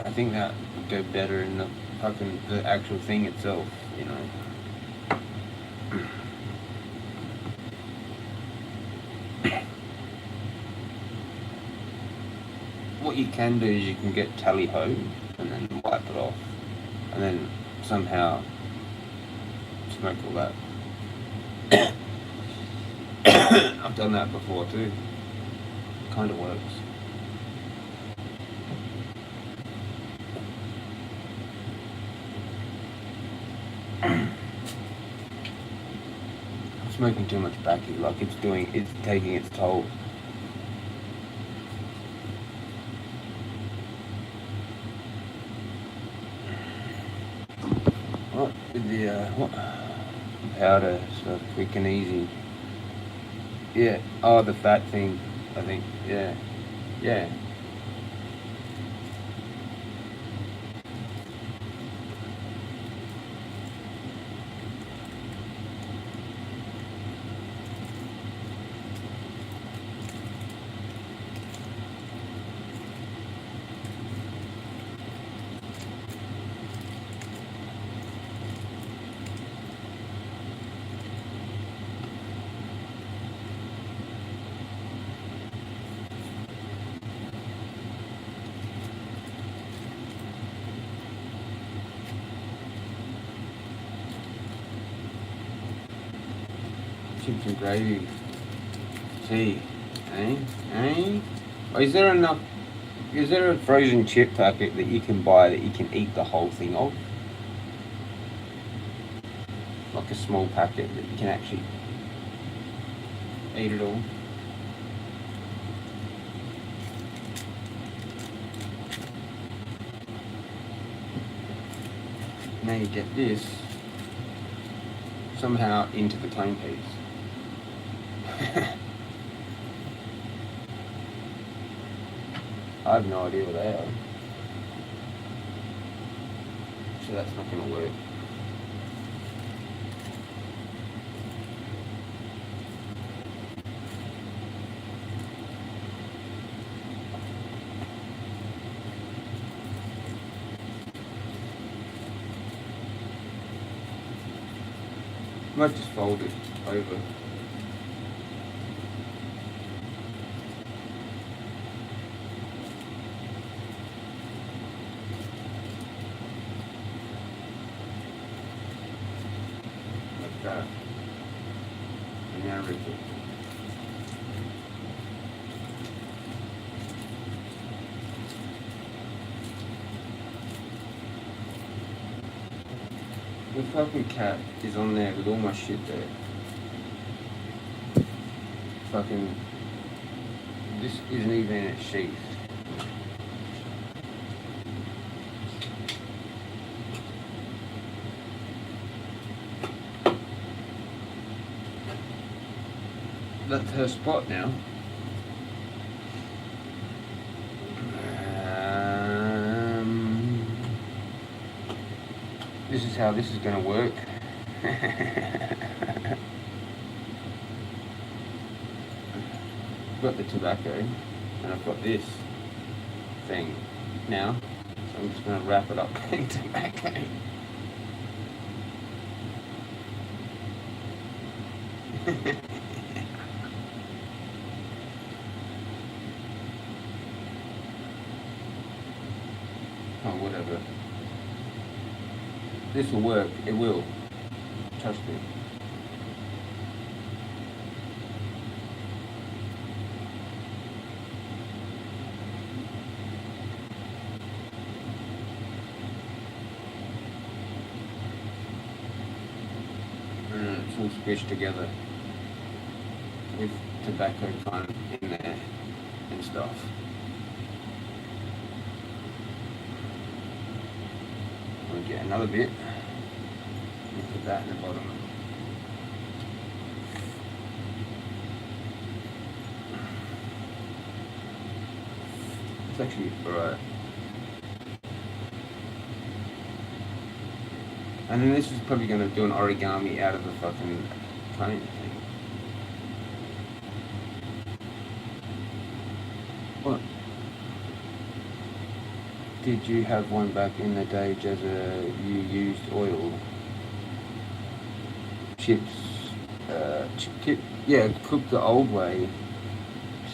I think that would go better in the actual thing itself, you know. What you can do is you can get tally ho and then wipe it off and then somehow smoke all that. I've done that before too. Kind of works. I'm smoking too much backy, like it's taking its toll. What with the powder stuff, quick and easy. Yeah. Oh, the fat thing. I think. Yeah. Yeah. chips and gravy. Gee, eh? Oh, is there enough? Is there a frozen chip packet that you can buy that you can eat the whole thing of? Like a small packet that you can actually eat it all. Now you get this somehow into the clean peas. I have no idea what they are. So that's not going to work. Might just fold it over. Like that. And now rip it. The fucking cat is on there with all my shit there. Fucking, this isn't even in its sheath. That's her spot now. This is how this is going to work. I've got the tobacco and I've got this thing now, so I'm just going to wrap it up in tobacco. Oh, whatever. This will work. It will. Trust me. And it's all squished together with tobacco kind of in there and stuff. We'll get another bit. We'll put that in the bottom. It's actually alright. And then this is probably going to do an origami out of the fucking plane thing. What? Did you have one back in the day, Jezza? You used oil? Chips? Yeah, cooked the old way.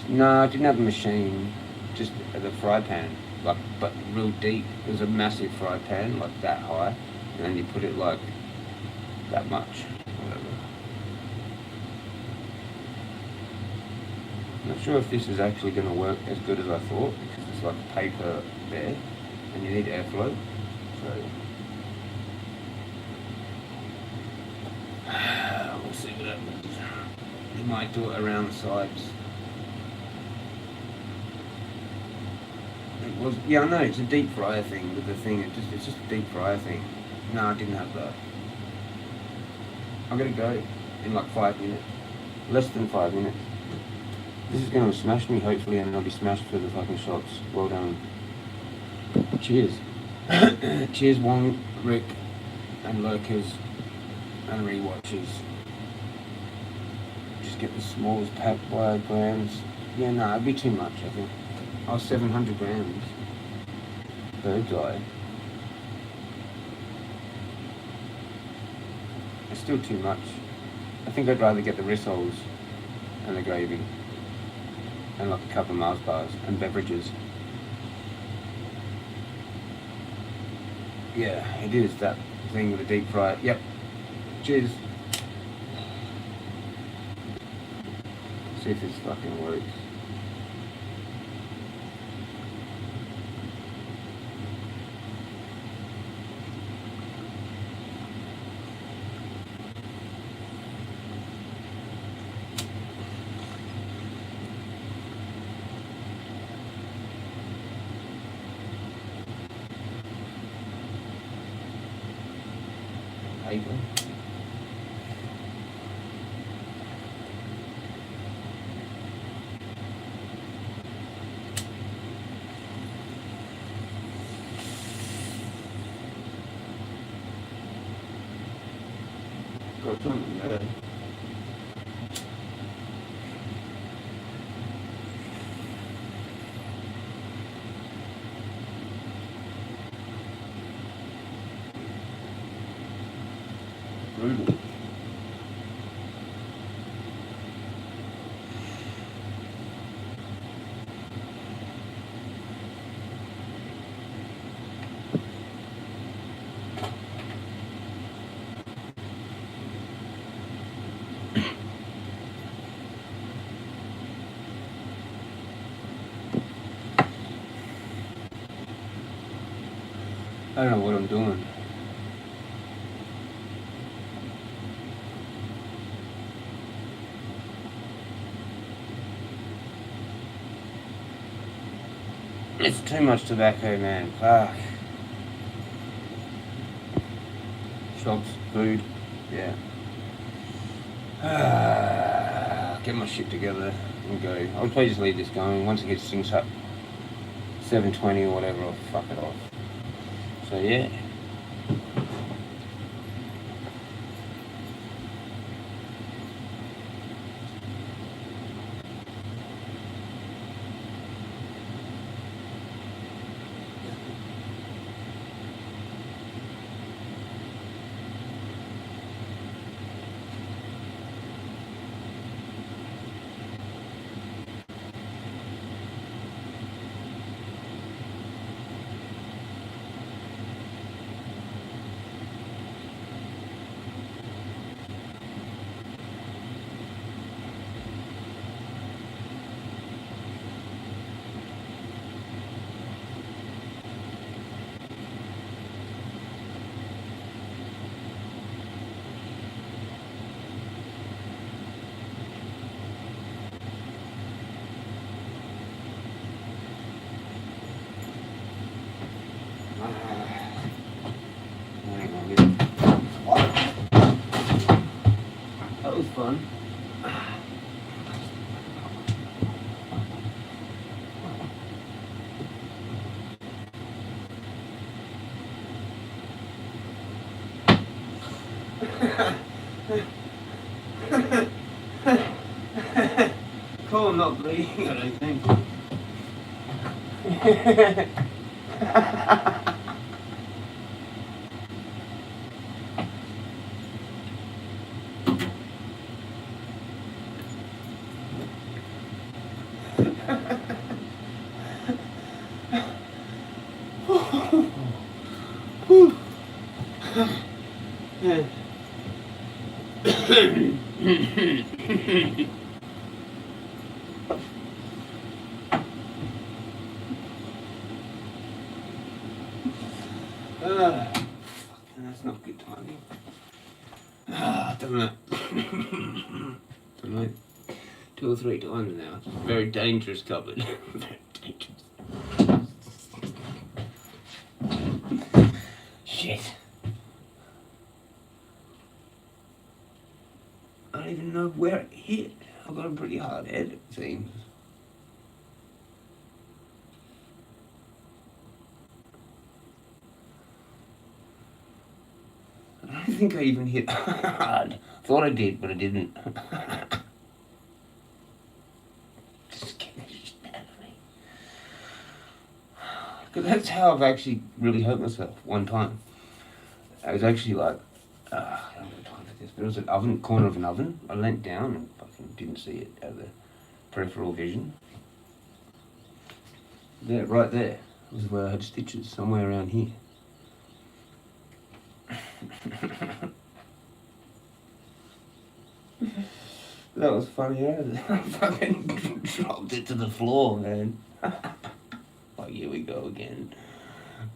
No, I didn't have a machine. Just the fry pan. Like, but real deep. It was a massive fry pan, like that high. And then you put it like that much, whatever. I'm not sure if this is actually going to work as good as I thought, because it's like paper there, and you need airflow. So we'll see what happens. You might do it around the sides. It was, yeah, I know it's a deep fryer thing with the thing. It's just a deep fryer thing. No, I didn't have that. I'm gonna go in like 5 minutes. Less than 5 minutes. This is gonna smash me, hopefully, and I'll be smashed for the fucking shots. Well done. Cheers. Cheers, Wong, Rick, and lurkers, and rewatchers. Just get the smallest pack by grams. Yeah, no, it'd be too much, I think. Oh, 700 grams. Bird's eye. It's still too much. I think I'd rather get the rissoles and the gravy and like a couple of Mars bars and beverages. Yeah, it is that thing with the deep fry. Yep. Cheers. See if this fucking works. Paper. Got something there. Brutal. I don't know what I'm doing. It's too much tobacco, man. Fuck. Shops, food, yeah. Get my shit together and go. I'll probably just leave this going. Once it gets things up 7:20 or whatever, I'll fuck it off. So yeah. That was fun. Cool, I'm not bleeding, I don't think. That's not good timing. Done that. Done that 2 or 3 times now. It's a very dangerous cupboard. Very dangerous. Shit. I don't even know where it hit. I've got a pretty hard head, it seems. I don't think I even hit hard. Thought I did, but I didn't. Just get the shit out of me. Because that's how I've actually really hurt myself one time. I was actually like, I don't have time for this, but it was an oven, corner of an oven. I leant down and fucking didn't see it out of the peripheral vision. There, right there, was where I had stitches, somewhere around here. That was funny, yeah. I fucking dropped it to the floor, man. Oh, here we go again.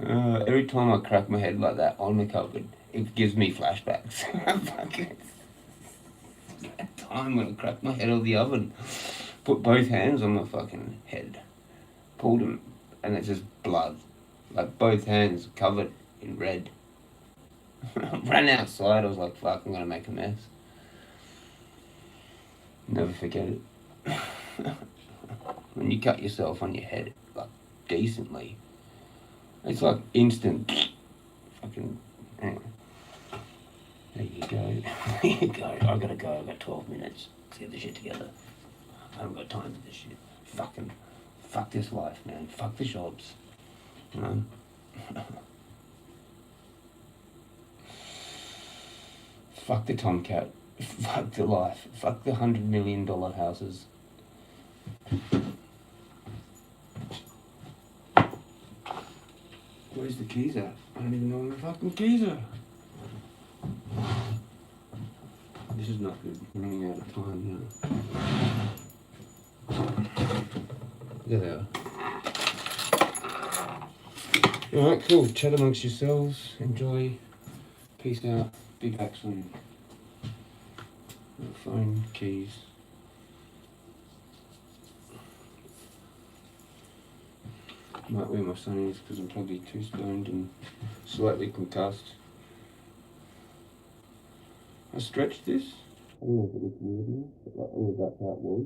Every time I crack my head like that on the cupboard, it gives me flashbacks. Fucking that time when I cracked my head on the oven. Put both hands on my fucking head. Pulled them, and it's just blood. Like, both hands covered in red. Ran outside, I was like, fuck, I'm gonna make a mess. Never forget it. When you cut yourself on your head, like, decently, it's like instant. Fucking, anyway. There you go. There you go. I gotta go. I've got 12 minutes to get this shit together. I haven't got time for this shit. Fucking, fuck this life, man. Fuck the jobs. You know? Fuck the Tomcat. Fuck the life. Fuck the $100 million houses. Where's the keys at? I don't even know where the fucking keys are. This is not good. I'm running out of time now. There they are. Alright, cool. Chat amongst yourselves. Enjoy. Peace out. Be back soon. Phone, keys. Might where my son is because I'm probably too stoned and slightly concussed. I stretched this. I don't know if it was weird now, but like, oh, that's how it was.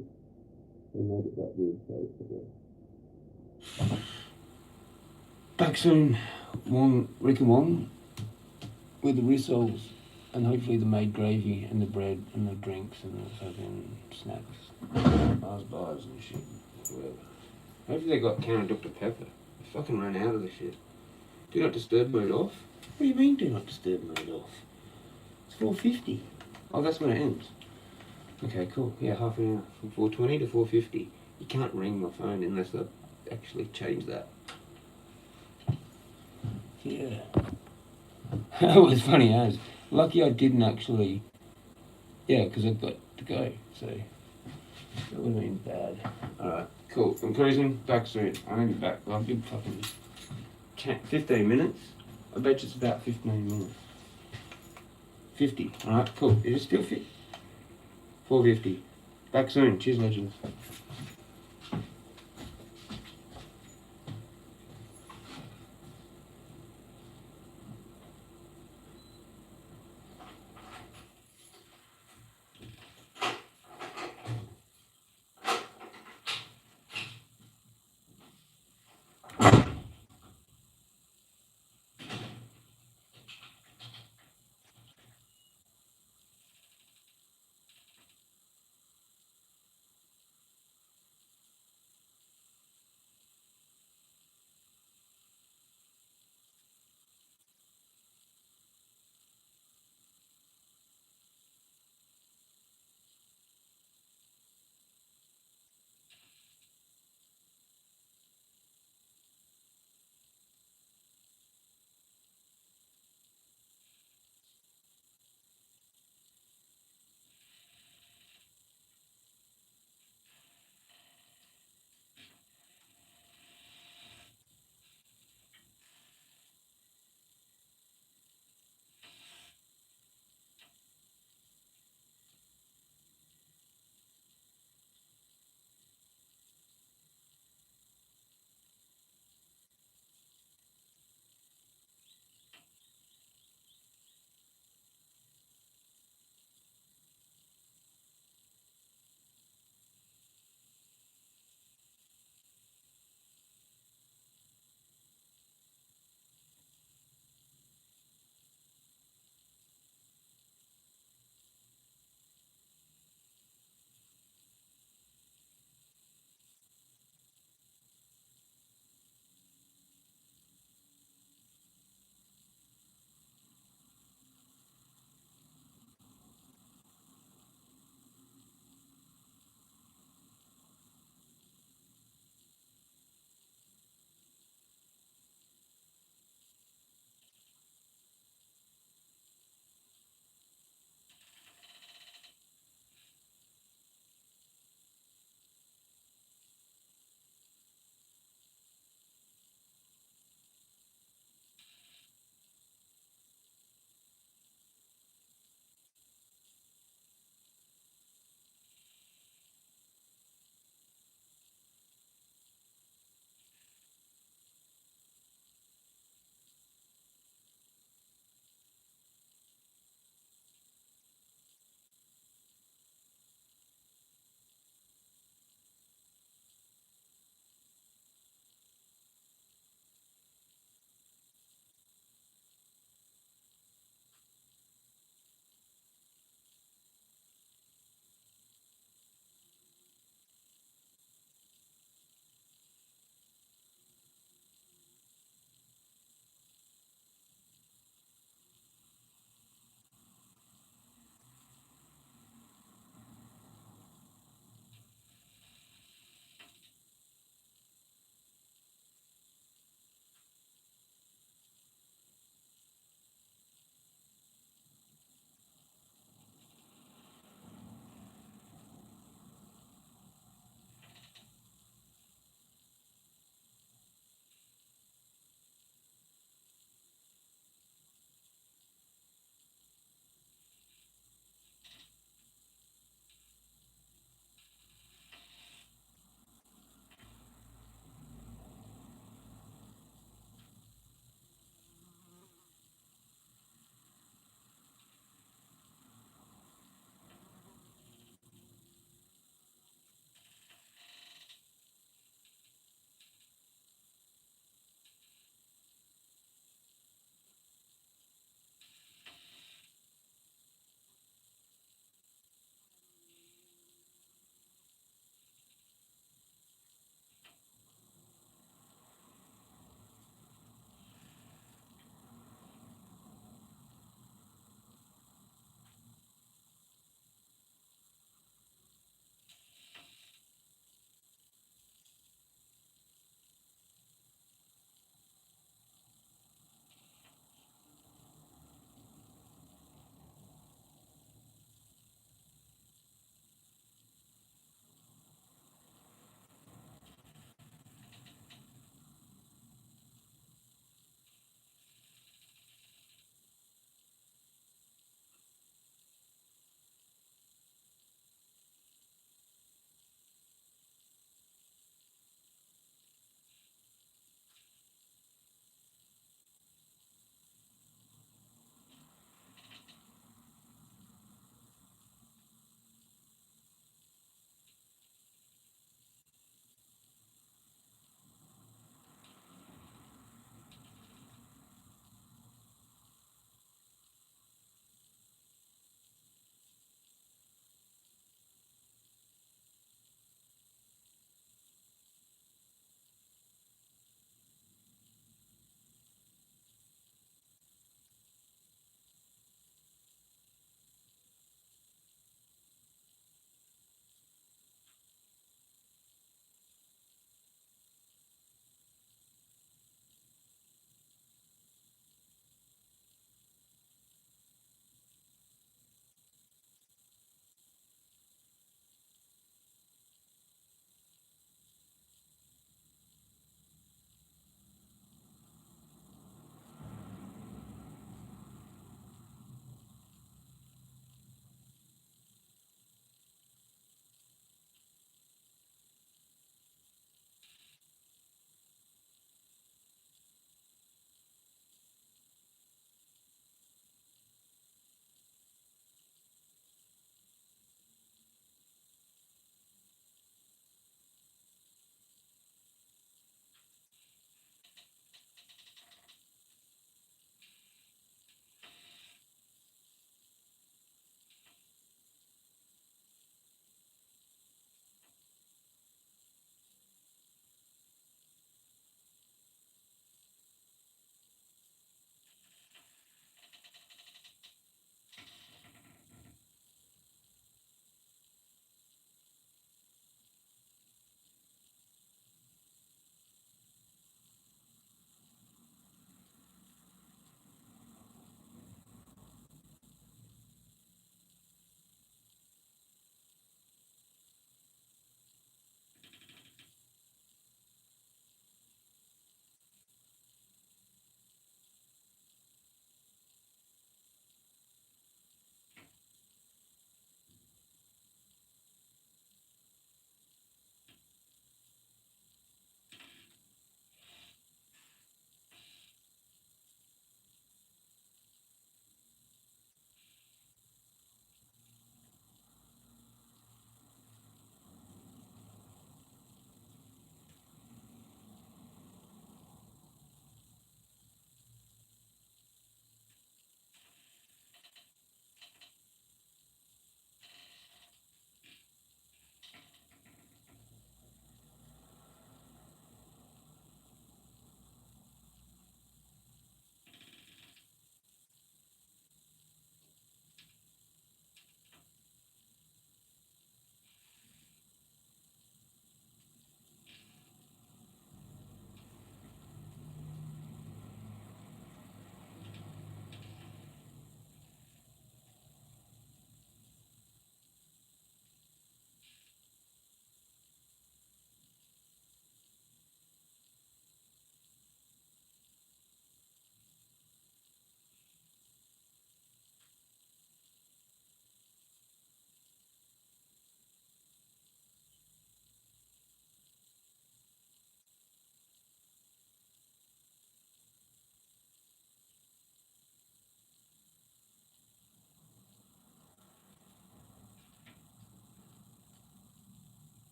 They made it that weird shape. Back soon, Rick and Wong, with the rissoles, and hopefully the made gravy and the bread and the drinks and the fucking snacks, bars and shit, whatever. Hopefully they got can of Dr. Pepper. I fucking ran out of the shit. Do not disturb mode off? What do you mean do not disturb mode off? It's 4:50. Oh, that's when it ends. Okay, cool. Yeah, half an hour. From 4:20 to 4:50. You can't ring my phone unless I actually change that. Yeah. That was funny as. Lucky I didn't actually. Yeah, because I've got to go, so that would have been bad. Alright, cool. I'm cruising. Back soon. I'm gonna be back. I'll be fucking 15 minutes. I bet you it's about 15 minutes. 50. Alright, cool. Is it still fit? 4:50. Back soon. Cheers, legends.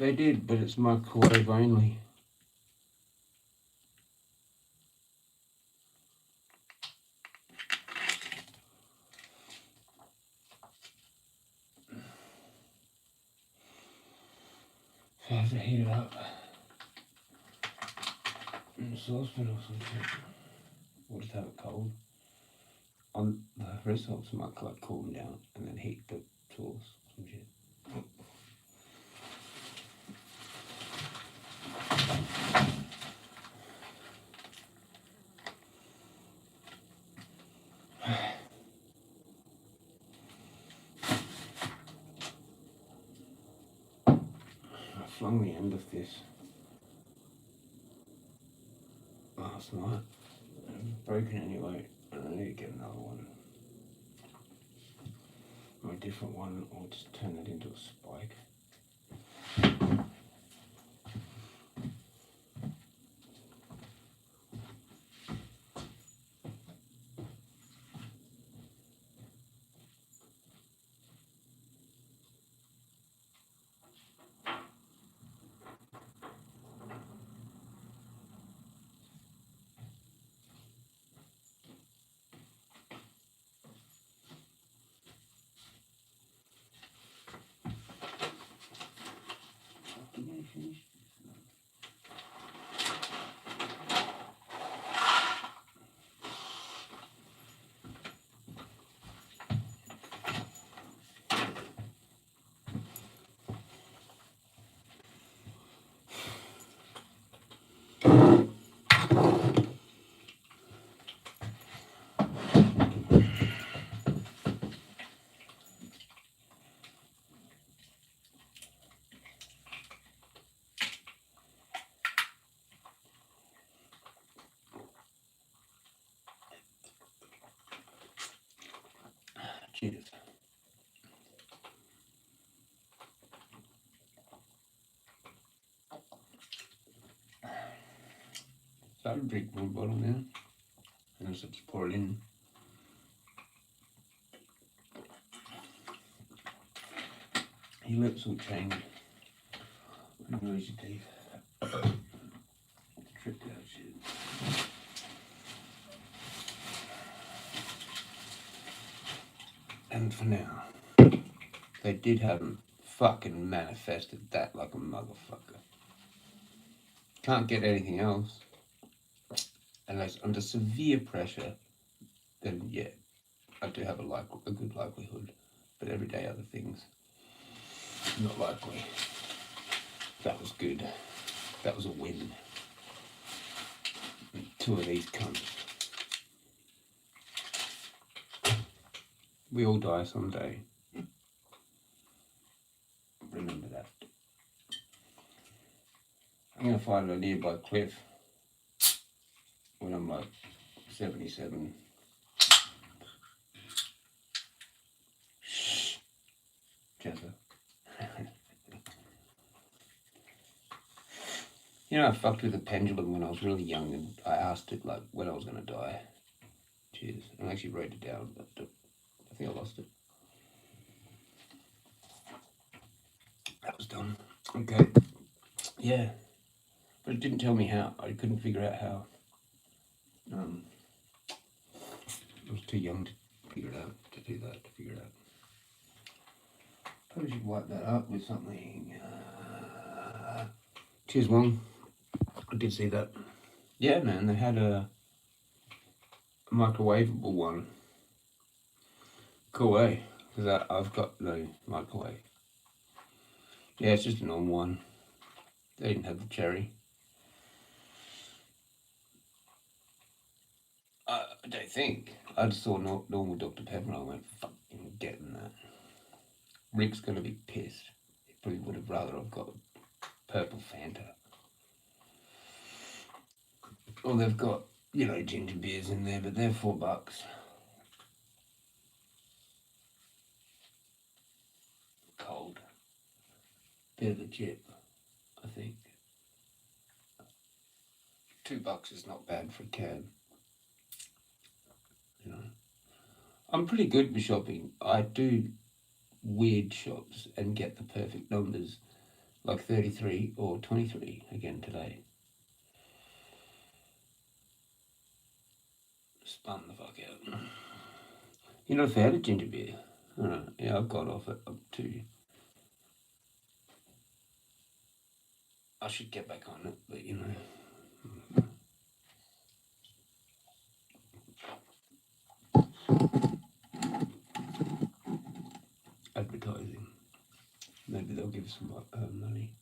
They did, but it's microwave only. So I have to heat it up in the saucepan or something. Or just have it cold. On the results might like cool them down and then heat the sauce and shit. I flung the end of this last night. It's broken anyway, and I need to get another one. Or a different one, or just turn it into a spike. Cheers. So I would drink one bottle now, and I just pour it in. Your lips will change. You lose your teeth. Tripped out shit. And for now, they did haven't fucking manifested that like a motherfucker. Can't get anything else. Unless under severe pressure, then yeah, I do have a good likelihood. But everyday other things, not likely. That was good. That was a win. And 2 of these cunts. We all die someday. Remember that. I'm gonna find a nearby cliff when I'm like 77. Shh. Jezza. You know, I fucked with a pendulum when I was really young, and I asked it like when I was gonna die. Cheers. I actually wrote it down, but I think I lost it. That was dumb. Okay. Yeah. But it didn't tell me how. I couldn't figure out how. I was too young to figure it out, to do that, to figure it out. Probably should wipe that up with something. Cheers, Wong. I did see that. Yeah, man, they had a microwavable one. Cool, eh? Because I've got no microwave. Yeah, it's just a normal one. They didn't have the cherry. I don't think. I just saw normal Dr. Pepper and I went, fuck, I'm getting that. Rick's gonna be pissed. He probably would have rather have got purple Fanta. Or they've got, you know, ginger beers in there, but they're $4. Cold. Bit of a chip, I think. $2 is not bad for a can. You know, I'm pretty good with shopping. I do weird shops and get the perfect numbers, like 33 or 23 again today. Spun the fuck out. You're not a fan of ginger beer? I don't know. Yeah, I've got off it up to. I should get back on it, but you know. Advertising. Maybe they'll give some money.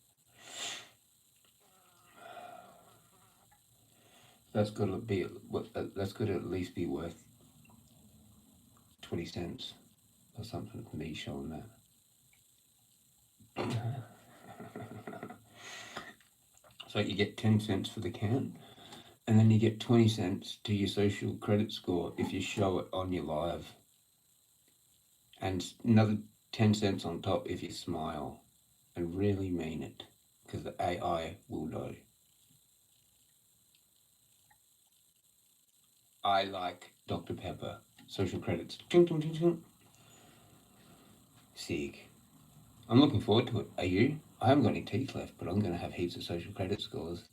That's got to be. That's got to at least be worth 20 cents or something for me showing that. So you get 10 cents for the can, and then you get 20 cents to your social credit score if you show it on your live, and another 10 cents on top if you smile and really mean it, because the AI will know. I like Dr. Pepper. Social credits. Ching, ching, ching, ching. Sick. I'm looking forward to it. Are you? I haven't got any teeth left, but I'm going to have heaps of social credit scores.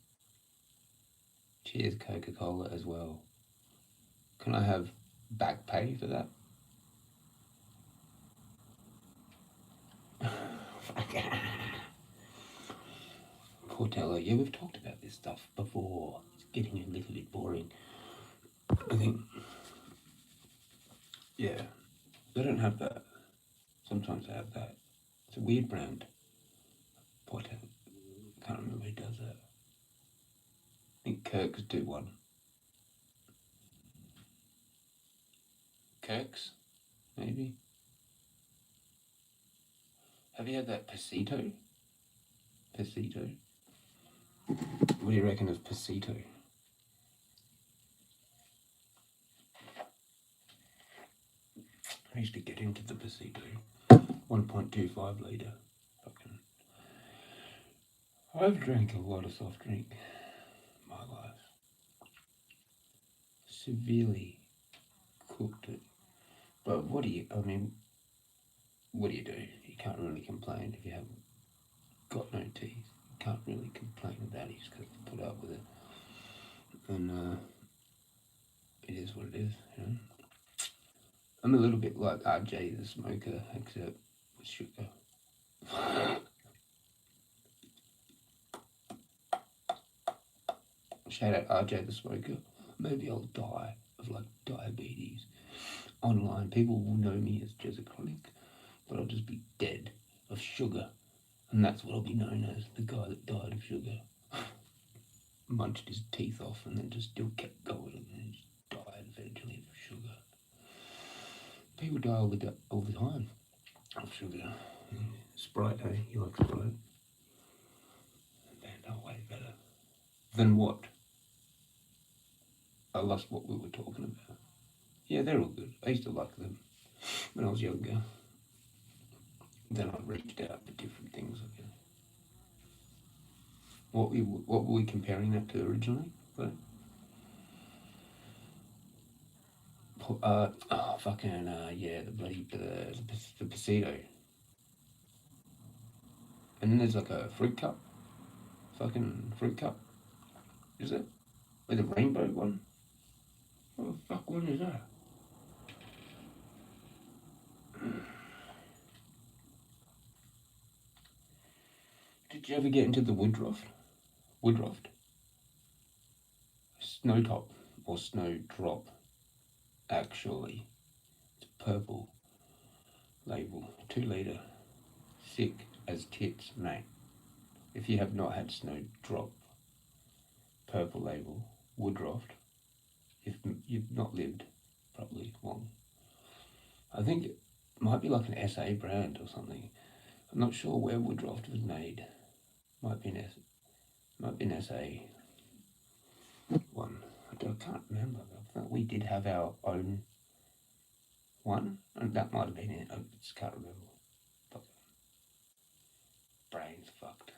Cheers, Coca-Cola as well. Can I have back pay for that? Portello. Yeah, we've talked about this stuff before. It's getting a little bit boring. I think, yeah, they don't have that. Sometimes they have that. It's a weird brand. Portello. Can't remember who does that. I think Kirk's do one. Kirk's, maybe. Have you had that Pasito? Pasito? What do you reckon of Pasito? I used to get into the Pasito. 1.25 litre. Fucking. I've drank a lot of soft drink in my life. Severely cooked it. But what do you do? You can't really complain if you haven't got no teeth. You can't really complain about it. You just got to put up with it. And it is what it is, you know. I'm a little bit like RJ the Smoker, except with sugar. Shout out RJ the Smoker. Maybe I'll die of like diabetes. Online, people will know me as Jezza Chronic, but I'll just be dead of sugar. And that's what I'll be known as, the guy that died of sugar. Munched his teeth off and then just still kept going and then just died eventually of sugar. People die all the time of sugar. Sprite, eh? You like Sprite? They're no way better. Than what? I lost what we were talking about. Yeah, they're all good. I used to like them when I was younger. Then I reached out for different things, I guess. What were we comparing that to originally? What? Yeah, the bloody the Pasito. And then there's like a fruit cup. Fucking fruit cup. Is it? With a rainbow one? What the fuck one is that? Did you ever get into the Woodruff? Woodruff? Snowtop or Snowdrop, actually. It's purple label, 2 litre. Sick as tits, mate. If you have not had Snowdrop, purple label, Woodruff, if you've not lived probably long. I think it might be like an SA brand or something. I'm not sure where Woodruff was made. Might be an SA one. I can't remember. I think we did have our own one, and that might have been it. I just can't remember. But brain's fucked.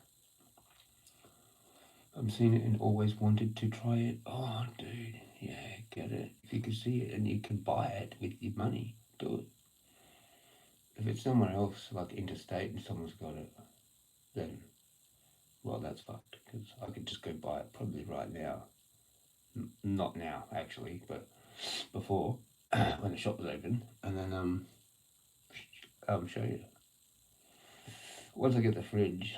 I've seen it and always wanted to try it. Oh, dude, yeah, get it. If you can see it and you can buy it with your money, do it. If it's somewhere else, like interstate, and someone's got it, then well, that's fucked, because I could just go buy it probably right now. Not now, actually, but before, when the shop was open, and then, show you. Once I get the fridge,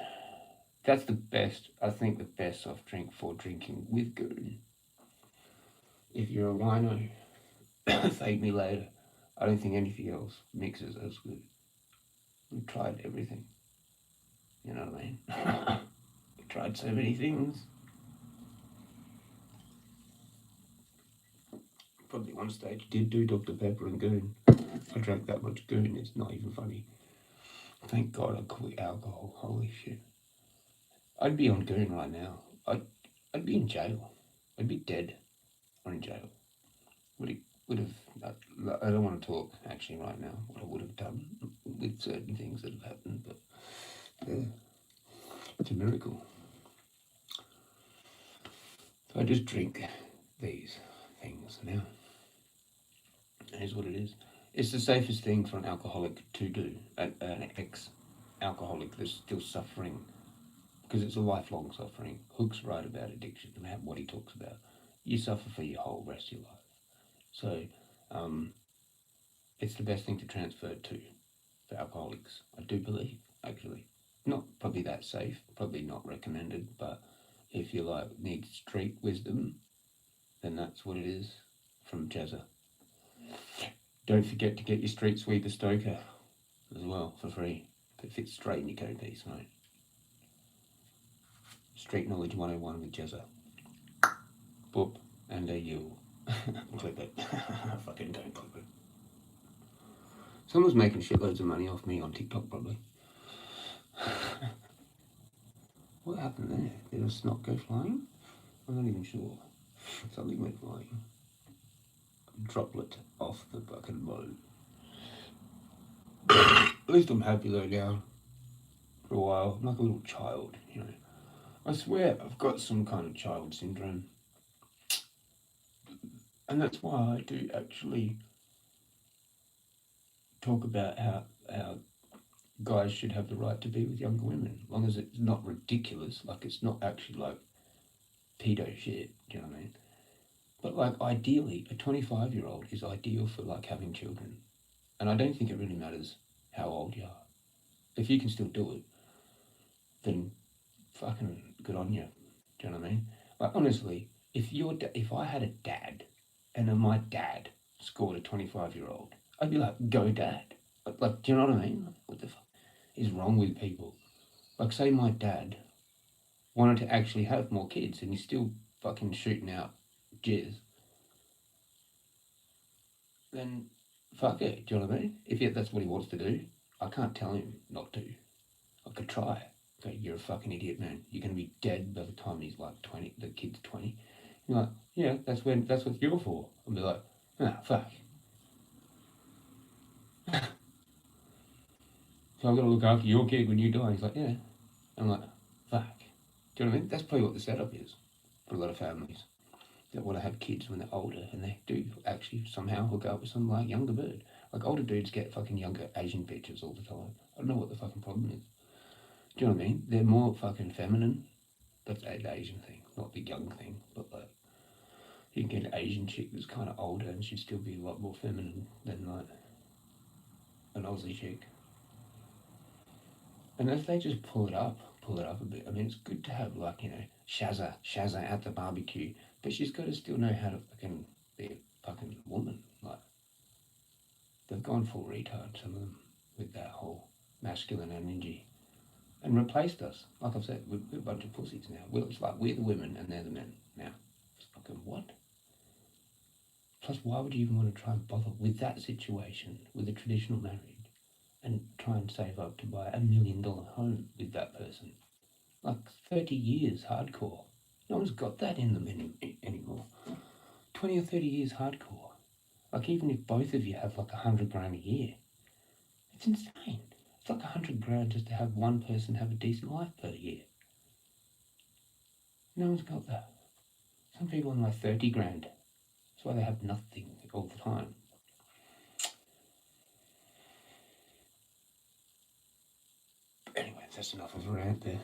that's the best, I think the best soft drink for drinking with goon. If you're a wino, thank me later. I don't think anything else mixes as good. We've tried everything. You know what I mean? We've tried so many things. Probably one stage did do Dr. Pepper and goon. I drank that much goon, it's not even funny. Thank God I quit alcohol. Holy shit. I'd be on goon right now. I'd be in jail. I'd be dead or in jail. Would have. I don't want to talk actually right now. What I would have done with certain things that have happened, but yeah, it's a miracle. So I just drink these things now. Here's what it is. It's the safest thing for an alcoholic to do. An ex-alcoholic that's still suffering, because it's a lifelong suffering. Hook's right about addiction and what he talks about. You suffer for your whole rest of your life. So, it's the best thing to transfer to for alcoholics. I do believe, actually. Not probably that safe, probably not recommended, but if you need street wisdom, then that's what it is from Jezza. Don't forget to get your street sweeper stoker as well for free. It fits straight in your code piece, right? Street Knowledge 101 with Jezza. Boop, and a you. Clip it. Fucking don't clip it. Someone's making shitloads of money off me on TikTok, probably. What happened there? Did a snot go flying? I'm not even sure. Something went flying. A droplet off the fucking boat. At least I'm happy though now. For a while. I'm like a little child, you know. I swear I've got some kind of child syndrome. And that's why I do actually talk about how guys should have the right to be with younger women, as long as it's not ridiculous, like it's not actually like pedo shit, do you know what I mean? But like ideally, a 25-year-old is ideal for like having children. And I don't think it really matters how old you are. If you can still do it, then fucking good on you, do you know what I mean? Like honestly, if I had a dad and then my dad scored a 25-year-old, I'd be like, go dad. Like, do you know what I mean? What the fuck is wrong with people? Like, say my dad wanted to actually have more kids and he's still fucking shooting out jizz, then fuck it, do you know what I mean? If that's what he wants to do, I can't tell him not to. I could try. Okay, you're a fucking idiot, man. You're going to be dead by the time he's like 20, the kid's 20. You're like, yeah, that's what you're for. I'll be like, fuck. So I've got to look after your kid when you die. He's like, yeah. I'm like, fuck. Do you know what I mean? That's probably what the setup is for a lot of families that want to have kids when they're older, and they do actually somehow hook up with some like younger bird. Like older dudes get fucking younger Asian bitches all the time. I don't know what the fucking problem is. Do you know what I mean? They're more fucking feminine. That's an Asian thing, not the young thing. But like, you can get an Asian chick that's kind of older and she'd still be a lot more feminine than like an Aussie chick. And if they just pull it up a bit. I mean, it's good to have like, you know, Shazza at the barbecue, but she's got to still know how to fucking be a fucking woman. Like, they've gone full retard, some of them, with that whole masculine energy, and replaced us. Like I've said, we're a bunch of pussies now. It's like we're the women and they're the men now. It's fucking what? Plus, why would you even want to try and bother with that situation, with a traditional marriage, and try and save up to buy $1 million home with that person? Like 30 years hardcore. No one's got that in them anymore. 20 or 30 years hardcore. Like even if both of you have like $100,000 a year, it's insane. It's like $100,000 just to have one person have a decent life per year. No one's got that. Some people on like $30,000. That's why they have nothing all the time. Anyway, that's enough of a rant there.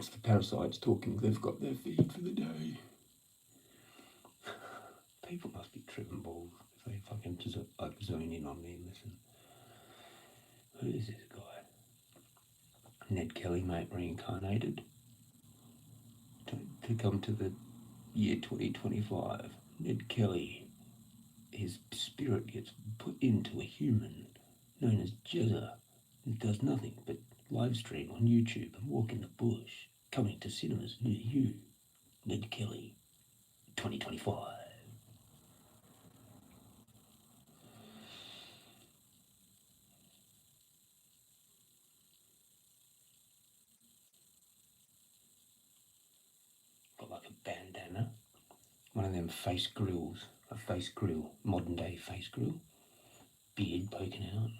It's the parasites talking. They've got their feed for the day. People must be tripping balls if they fucking just like zone in on me and listen. Who is this guy? Ned Kelly, mate, reincarnated to come to the year 2025. Ned Kelly, his spirit gets put into a human known as Jezza, and does nothing but live stream on YouTube and walk in the bush, coming to cinemas near you. Ned Kelly, 2025. Got like a bandana, one of them face grills, a face grill, modern day face grill, beard poking out.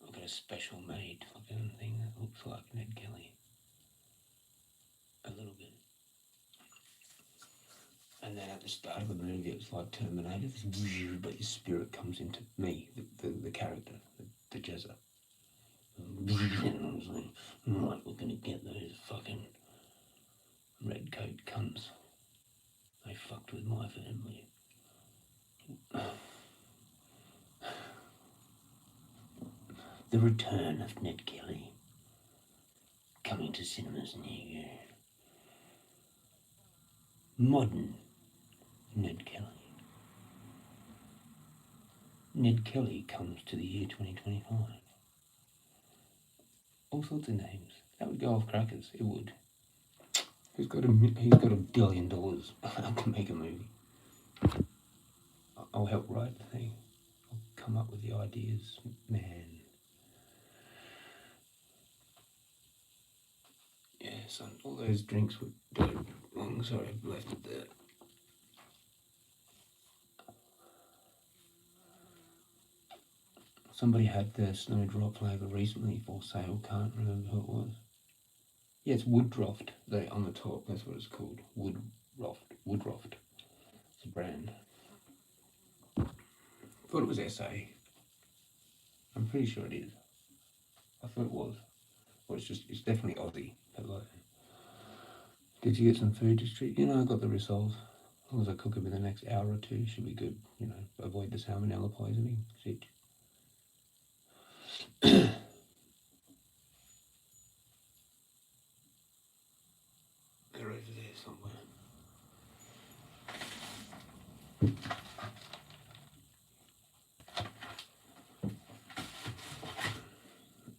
I've got a special made fucking thing that looks like Ned Kelly. A little bit. And then at the start of the movie, it's like Terminator, but your spirit comes into me, the character, the Jezza. And I was like, right, we're gonna get those fucking red coat cunts. They fucked with my family. The return of Ned Kelly, coming to cinemas near you. Modern Ned Kelly. Ned Kelly comes to the year 2025. All sorts of names. That would go off crackers. It would. He's got $1 billion to make a movie. I'll help write the thing. I'll come up with the ideas, man. Yeah, son. All those drinks were dope. I'm sorry, I've left it there. Somebody had their snowdrop flavour recently for sale. Can't remember who it was. Yeah, it's Woodroft. They on the top. That's what it's called. Woodroft. It's a brand. Thought it was SA. I'm pretty sure it is. I thought it was. Well, it's definitely Aussie. But like, did you get some food to treat? You know, I got the rissoles. As long as I cook them in the next hour or two, should be good. You know, avoid the salmonella poisoning. Shit. They're over there somewhere.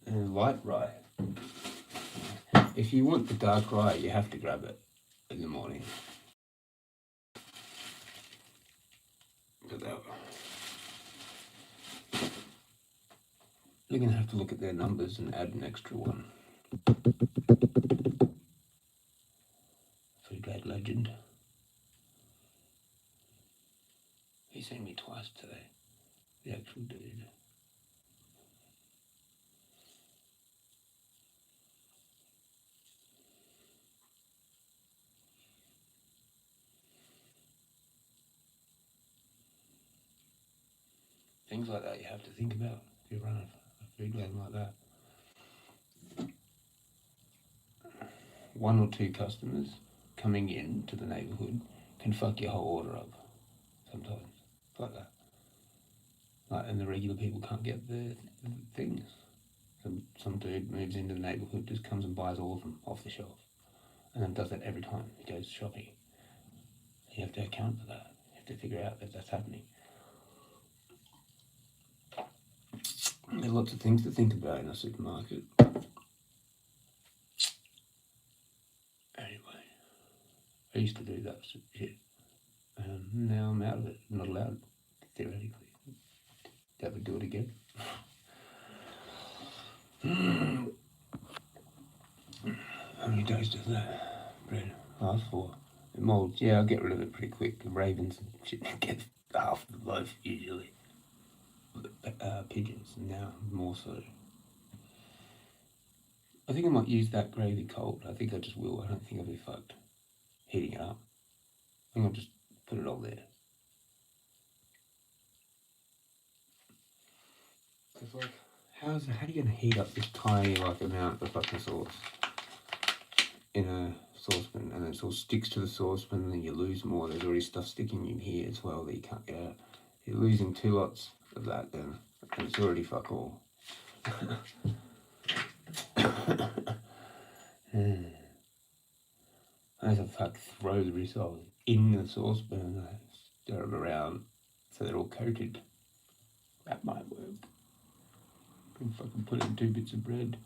Light rye. If you want the dark rye, you have to grab it in the morning. But you're going to have to look at their numbers and add an extra one. Food grade legend. He's seen me twice today. The actual dude. Things like that you have to think about if you run a food lane like that. 1 or 2 customers coming in to the neighbourhood can fuck your whole order up sometimes. It's like that. Like, and the regular people can't get the things. Some dude moves into the neighbourhood, just comes and buys all of them off the shelf, and then does that every time he goes shopping. You have to account for that. You have to figure out that that's happening. There's lots of things to think about in a supermarket. Anyway, I used to do that shit. Now I'm out of it. I'm not allowed, theoretically. Never do it again. How many days does that bread last for? It moulds. Yeah, I'll get rid of it pretty quick. The ravens and shit get half the loaf usually. Pigeons now more so. I think I might use that gravy cold. I think I just will. I don't think I'll be fucked heating it up. I think I'll just put it all there. Because like, how are you going to heat up this tiny like amount of fucking sauce in a saucepan, and then it sort of sticks to the saucepan, and then you lose more. There's already stuff sticking in here as well that you can't get out. You're losing 2 lots of that then, and it's already fuck all. I have to fuck throw the rissoles in the saucepan and I stir them around so they're all coated. That might work. You can fucking put in 2 bits of bread.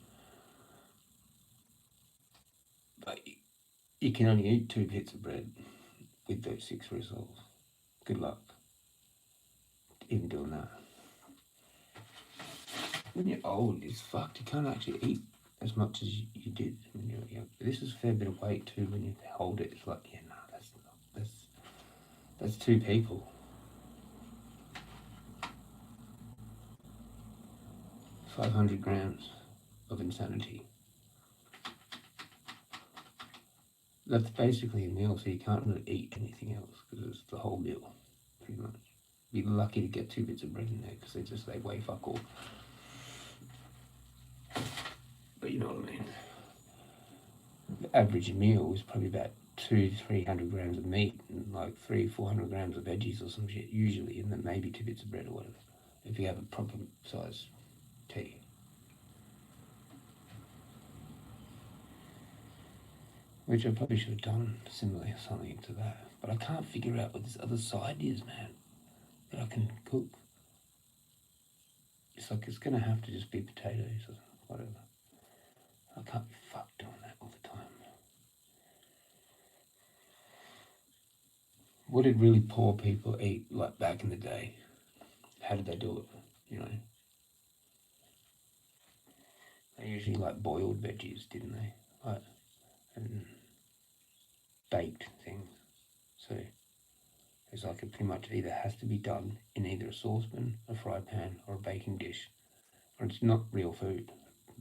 But you can only eat 2 bits of bread with those 6 rissoles. Good luck. Even doing that. When you're old, it's fucked. You can't actually eat as much as you did when you were young. This is a fair bit of weight too. When you hold it, it's like, yeah, no, that's 2 people. $500 grams of insanity. That's basically a meal, so you can't really eat anything else because it's the whole meal, pretty much. Be lucky to get 2 bits of bread in there because they weigh fuck all. But you know what I mean. The average meal is probably about 200-300 grams of meat and like 300-400 grams of veggies or some shit usually, and then maybe 2 bits of bread or whatever. If you have a proper size tea. Which I probably should have done similarly something to that, but I can't figure out what this other side is, man, that I can cook. It's like it's gonna have to just be potatoes or whatever. I can't be fucked doing that all the time. What did really poor people eat like back in the day? How did they do it? You know, they usually like boiled veggies, didn't they? Like, and baked things. So it's like it pretty much either has to be done in either a saucepan, a fry pan, or a baking dish, or it's not real food,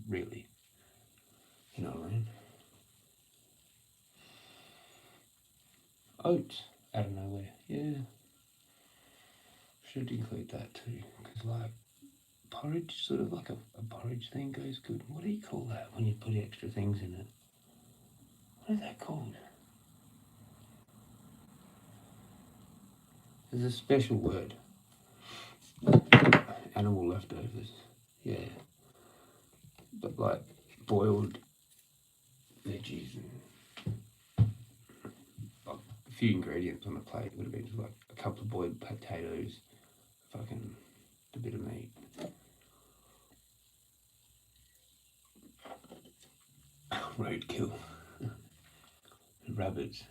really. You know what I mean? Oats out of nowhere, yeah. Should include that too, because like porridge, sort of like a porridge thing goes good. What do you call that when you put extra things in it? What is that called? There's a special word. Animal leftovers, yeah. But like boiled veggies and like a few ingredients on the plate would have been like a couple of boiled potatoes, fucking a bit of meat. Roadkill. Rabbits.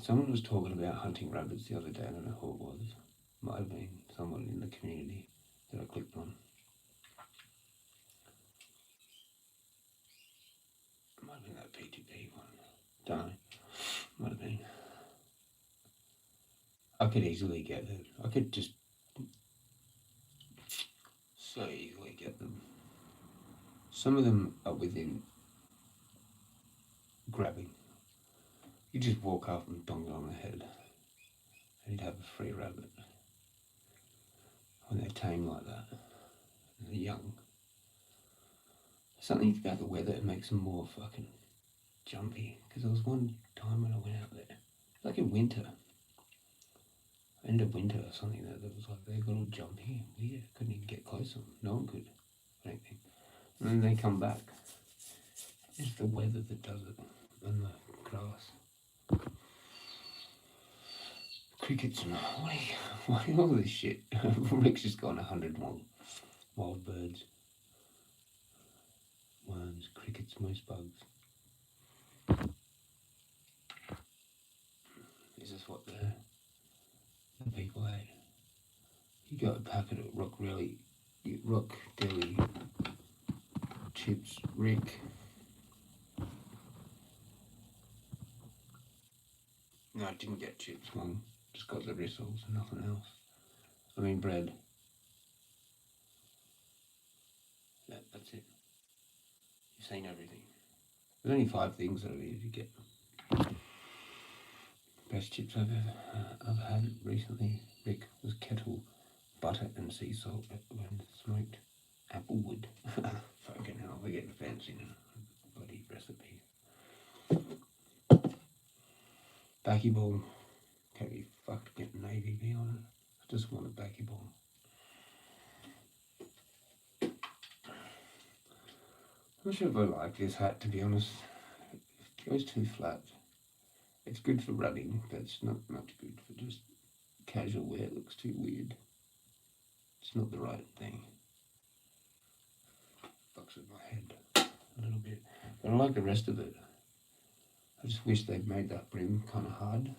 Someone was talking about hunting rabbits the other day. I don't know who it was. Might have been someone in the community that I clicked on. Might have been that PTP one. Don't know. Might have been. I could easily get it. I could just so easily get them. Some of them are within grabbing. You just walk up and dong it on the head, and you'd have a free rabbit. When they're tame like that, and they're young. Something about the weather that makes them more fucking jumpy. Because there was one time when I went out there, like in winter, end of winter or something, that was like they got all jumpy, weird. Couldn't even get close to them. No one could, I don't think. And then they come back. It's the weather that does it, and the grass. Crickets and what all this shit. Rick's just gone 100 more wild birds. Worms, crickets, most bugs. Is this what the people ate? You got a packet of Rock Deli chips, Rick. No, I didn't get chips, Mum. Just got the rissoles and nothing else. I mean bread. Yeah, that's it. You've seen everything. There's only 5 things that I needed to get. Best chips I've ever had recently, Rick, was kettle, butter and sea salt when smoked. Applewood. Fucking hell, we're getting fancy now. Bloody recipe. Backy ball. Can't be fucked getting ADB on it. I just want a backy ball. I'm not sure if I like this hat, to be honest. It goes too flat. It's good for running, but it's not much good for just casual wear. It looks too weird. It's not the right thing. Fucks with my head a little bit. But I like the rest of it. I just wish they'd made that brim kind of hard.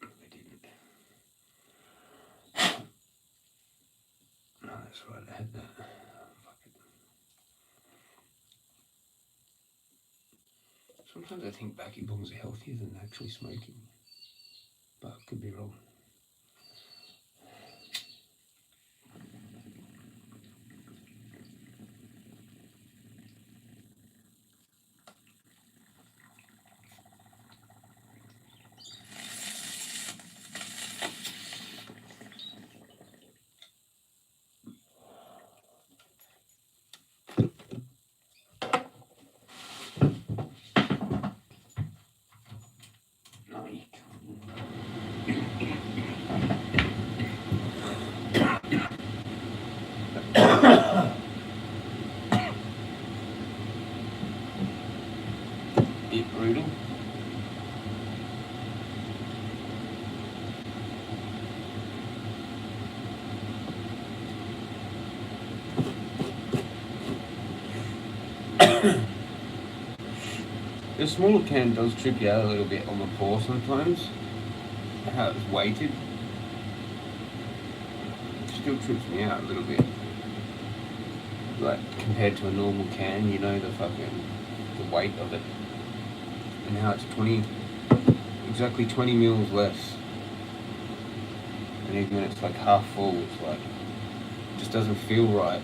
They didn't. No, that's right, I had that. Fuck it. Sometimes I think backy bongs are healthier than actually smoking. But I could be wrong. Bit brutal. The smaller can does trip you out a little bit on the pour sometimes. How it's weighted. It still trips me out a little bit. Like compared to a normal can, you know, the weight of it. And how it's exactly 20 mils less. And even when it's like half full, it's like, it just doesn't feel right.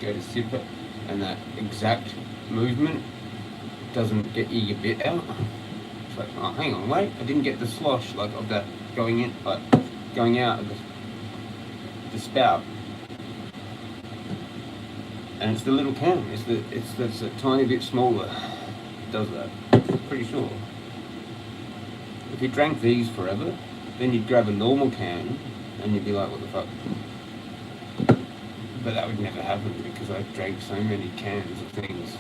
Go to sip it, and that exact movement doesn't get you your bit out. It's like, oh, hang on, wait, I didn't get the slosh like of that going in, like going out of the spout. And it's the little can. It's a tiny bit smaller. It does that. Pretty sure. If you drank these forever, then you'd grab a normal can, and you'd be like, what the fuck? But that would never happen because I drank so many cans of things,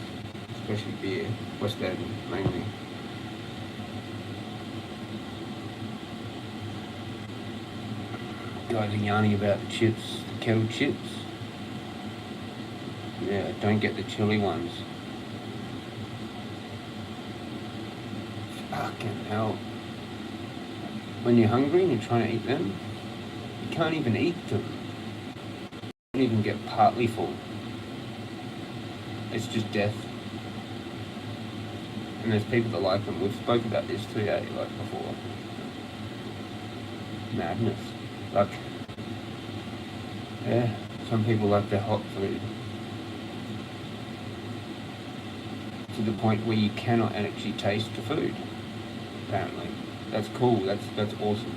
especially beer, West End mainly. Guys are yarning about the chips, the kettle chips. Yeah, don't get the chili ones. Fucking hell. When you're hungry and you're trying to eat them, you can't even eat them. You don't even get partly full. It's just death. And there's people that like them. We've spoke about this too, like before. Madness. Like, yeah, some people like their hot food. To the point where you cannot actually taste the food, apparently. That's cool, that's awesome.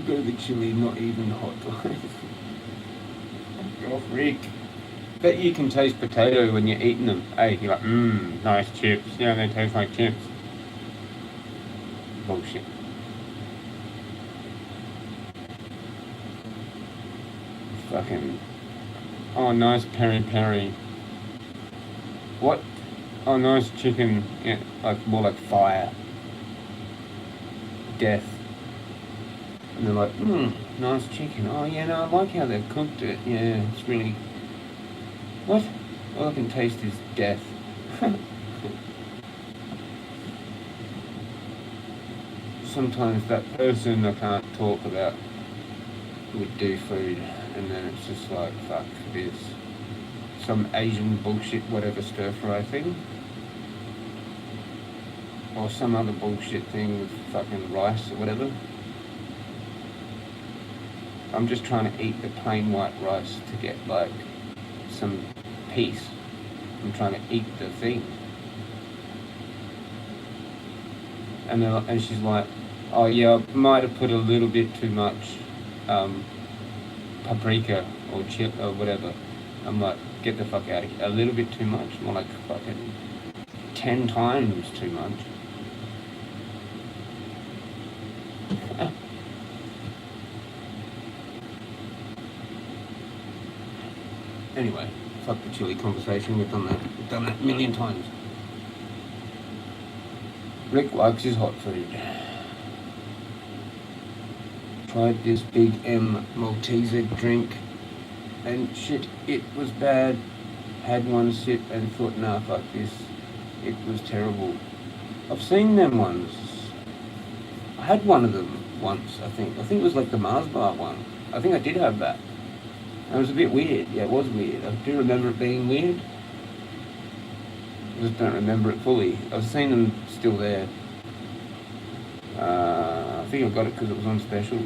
Go to the chili, not even hot. Go off, Rick. Bet you can taste potato when you're eating them. Hey, you're like, nice chips. Yeah, they taste like chips. Bullshit. Fucking, oh, nice peri-peri. What? Oh, nice chicken. Yeah, like more like fire. Death. And they're like, nice chicken. Oh yeah, no, I like how they've cooked it. Yeah, it's really. What? All I can taste is death. Sometimes that person I can't talk about would do food, and then it's just like, fuck this. Some Asian bullshit, whatever stir fry thing. Or some other bullshit thing with fucking rice or whatever. I'm just trying to eat the plain white rice to get like some piece. I'm trying to eat the thing. And she's like, oh yeah, I might have put a little bit too much paprika or chili or whatever. I'm like, get the fuck out of here. A little bit too much? More like fucking 10 times too much. Anyway, fuck the chili conversation. We've done that a million times. Rick likes his hot food. Tried this Big M Malteser drink and shit, it was bad. Had one sip and thought, nah, fuck this. It was terrible. I've seen them ones. I had one of them once, I think. I think it was like the Mars Bar one. I think I did have that. And it was a bit weird. Yeah, it was weird. I do remember it being weird. I just don't remember it fully. I've seen them still there. I think I got it because it was on special.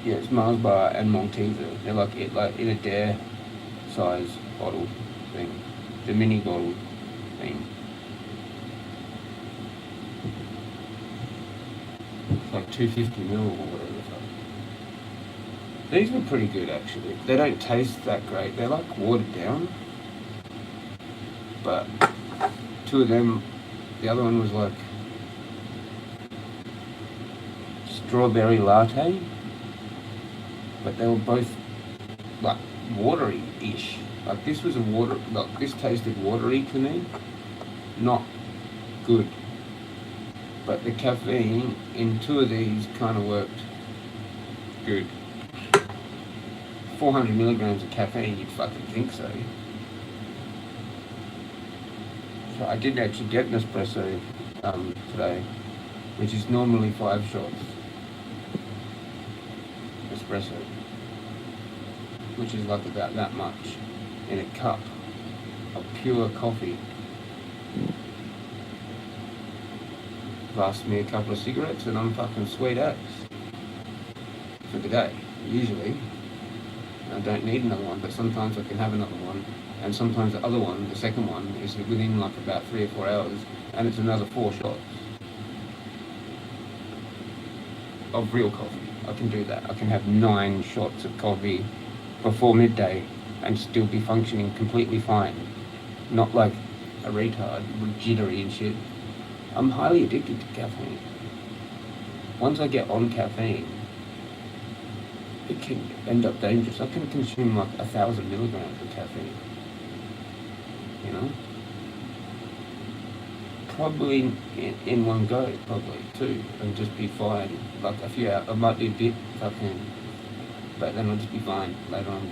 Yeah, it's Mars Bar and Malteser. They're like in a dare size bottle thing. The mini bottle thing. It's like 250 ml or whatever. These were pretty good actually. They don't taste that great. They're like watered down. But two of them, the other one was like strawberry latte. But they were both like watery-ish. Like this was this tasted watery to me. Not good. But the caffeine in two of these kind of worked good. 400 milligrams of caffeine, you'd fucking think so. So I did actually get an espresso today, which is normally 5 shots. Espresso. Which is like about that much in a cup of pure coffee. Lasts me a couple of cigarettes and I'm fucking sweet ass for the day, usually. I don't need another one, but sometimes I can have another one, and sometimes the other one, the second one, is within like about 3 or 4 hours, and it's another 4 shots of real coffee. I can do that. I can have 9 shots of coffee before midday and still be functioning completely fine. Not like a retard, jittery and shit. I'm highly addicted to caffeine. Once I get on caffeine, it can end up dangerous. I can consume like 1,000 milligrams of caffeine. You know? Probably in one go, probably too, and just be fine. Like a few hours, I might be a bit fucking, but then I'll just be fine later on.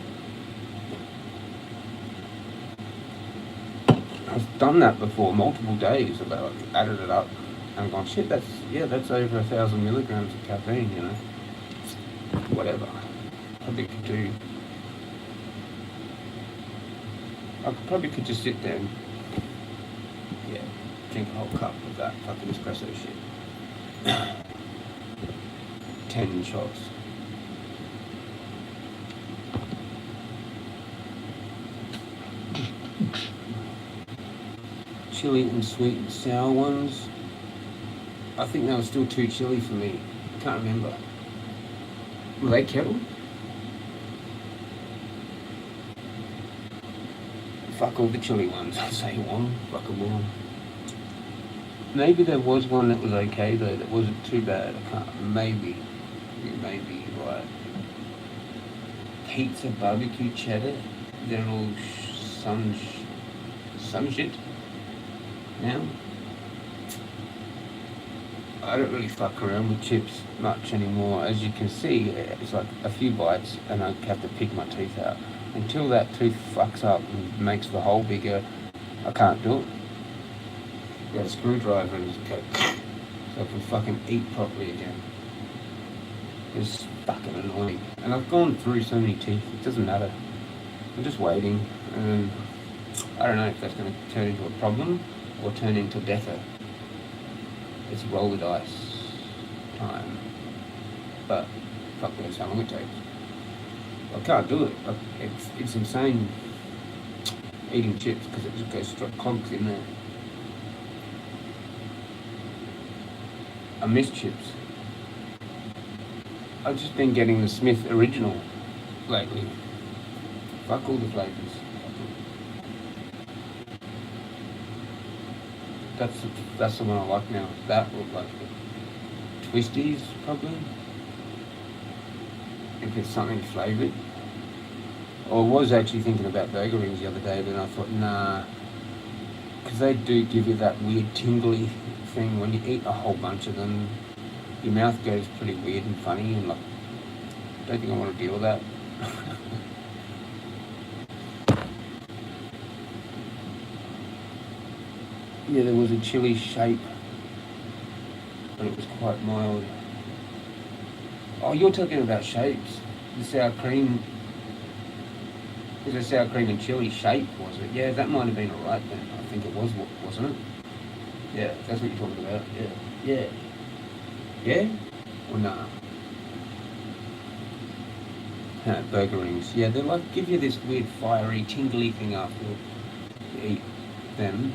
I've done that before, multiple days. I've like added it up and gone, shit, that's over 1,000 milligrams of caffeine, you know? Whatever. I probably could just sit there and drink a whole cup of that fucking espresso shit. 10 shots. Chili and sweet and sour ones. I think they were still too chilly for me. Can't remember. Were they kettle? Fuck all the chili ones, I'll say one. Fuck them all. Maybe there was one that was okay though, that wasn't too bad. I can't, maybe, right. Pizza barbecue cheddar. They're all some shit now. I don't really fuck around with chips much anymore. As you can see, it's like a few bites and I have to pick my teeth out. Until that tooth fucks up and makes the hole bigger, I can't do it. Get a screwdriver and just go so I can fucking eat properly again. It's fucking annoying. And I've gone through so many teeth, it doesn't matter. I'm just waiting, and I don't know if that's going to turn into a problem or turn into better. It's roll the dice time. But fuck knows how long it takes. I can't do it. It's insane eating chips because it just goes straight clogs in there. I miss chips. I've just been getting the Smith original lately. Fuck all the flavours. That's the one I like now. That or like Twisties probably. If it's something flavoured. Or I was actually thinking about burger rings the other day, but I thought nah, because they do give you that weird tingly thing when you eat a whole bunch of them. Your mouth goes pretty weird and funny, and like, I don't think I want to deal with that. Yeah, there was a chili shape, but it was quite mild. Oh, you're talking about shapes. The sour cream. Was it sour cream and chili shape, was it? Yeah, that might have been alright then. I think it was, wasn't it? Yeah, that's what you're talking about. Yeah. Yeah. Yeah? Or nah? Burger rings. Yeah, they like give you this weird fiery, tingly thing after you eat them.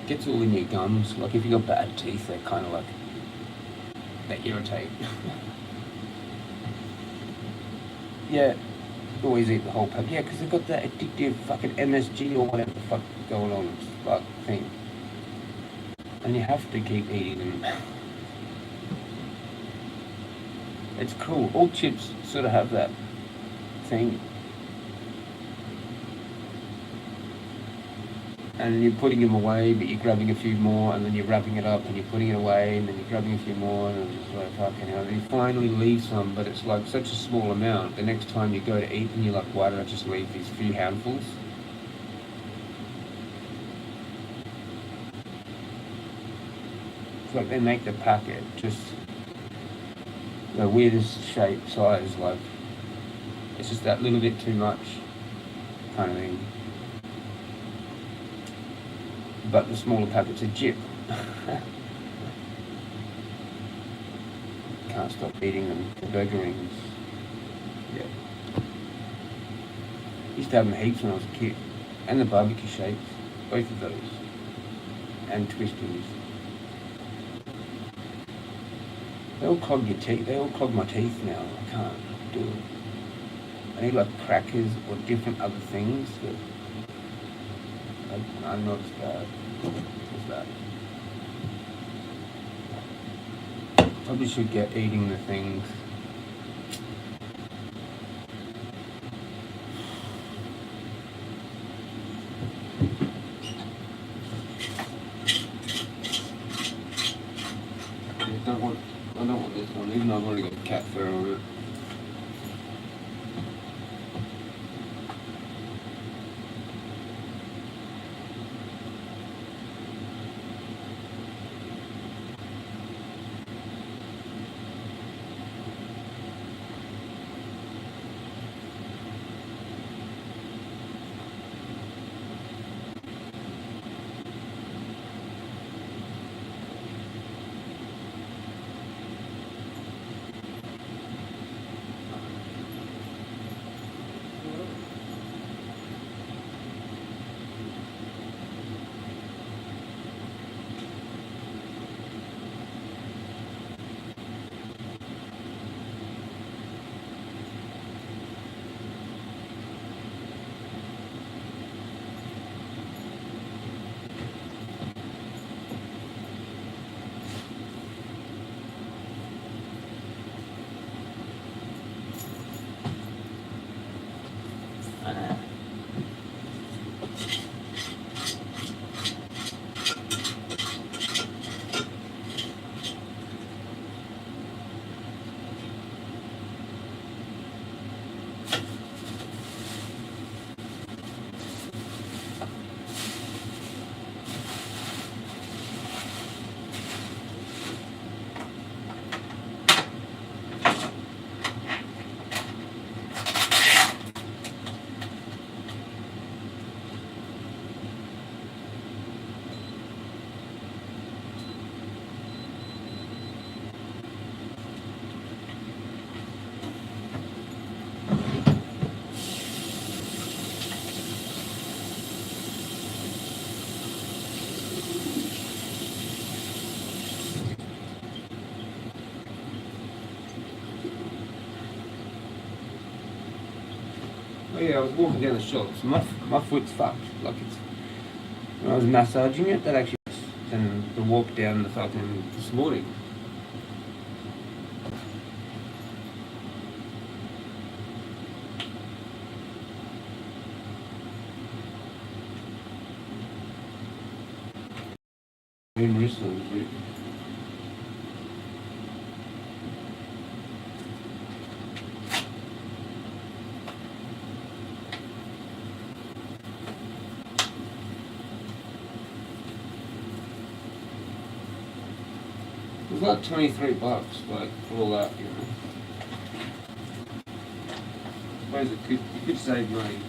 Gets all in your gums. Like if you got bad teeth, they're kind of like, they irritate. Yeah, always eat the whole pack. Yeah, because they've got that addictive fucking MSG or whatever the fuck going on, like thing. And you have to keep eating them. It's cool. All chips sort of have that thing. And you're putting them away, but you're grabbing a few more, and then you're wrapping it up, and you're putting it away, and then you're grabbing a few more, and it's just like, fucking hell. And you finally leave some, but it's like such a small amount. The next time you go to eat, and you're like, why did I just leave these few handfuls? It's like they make the packet just the weirdest shape, size, like, it's just that little bit too much kind of thing. But the smaller packets are jip. Can't stop eating them. The burger rings. Yeah. Used to have them heaps when I was a kid. And the barbecue shapes. Both of those. And twisties. They all clog your teeth. They all clog my teeth now. I can't do it. I need like crackers or different other things that I'm not as bad as that. Probably should get eating the things. I don't want this one, even though I've already got cat fur on it. Oh yeah, I was walking down the shop, so my foot's fucked. Like it's when I was massaging it, that actually and the walk down the fucking this morning. In Richmond, it was like $23, like for all that, you know. I suppose you could save money.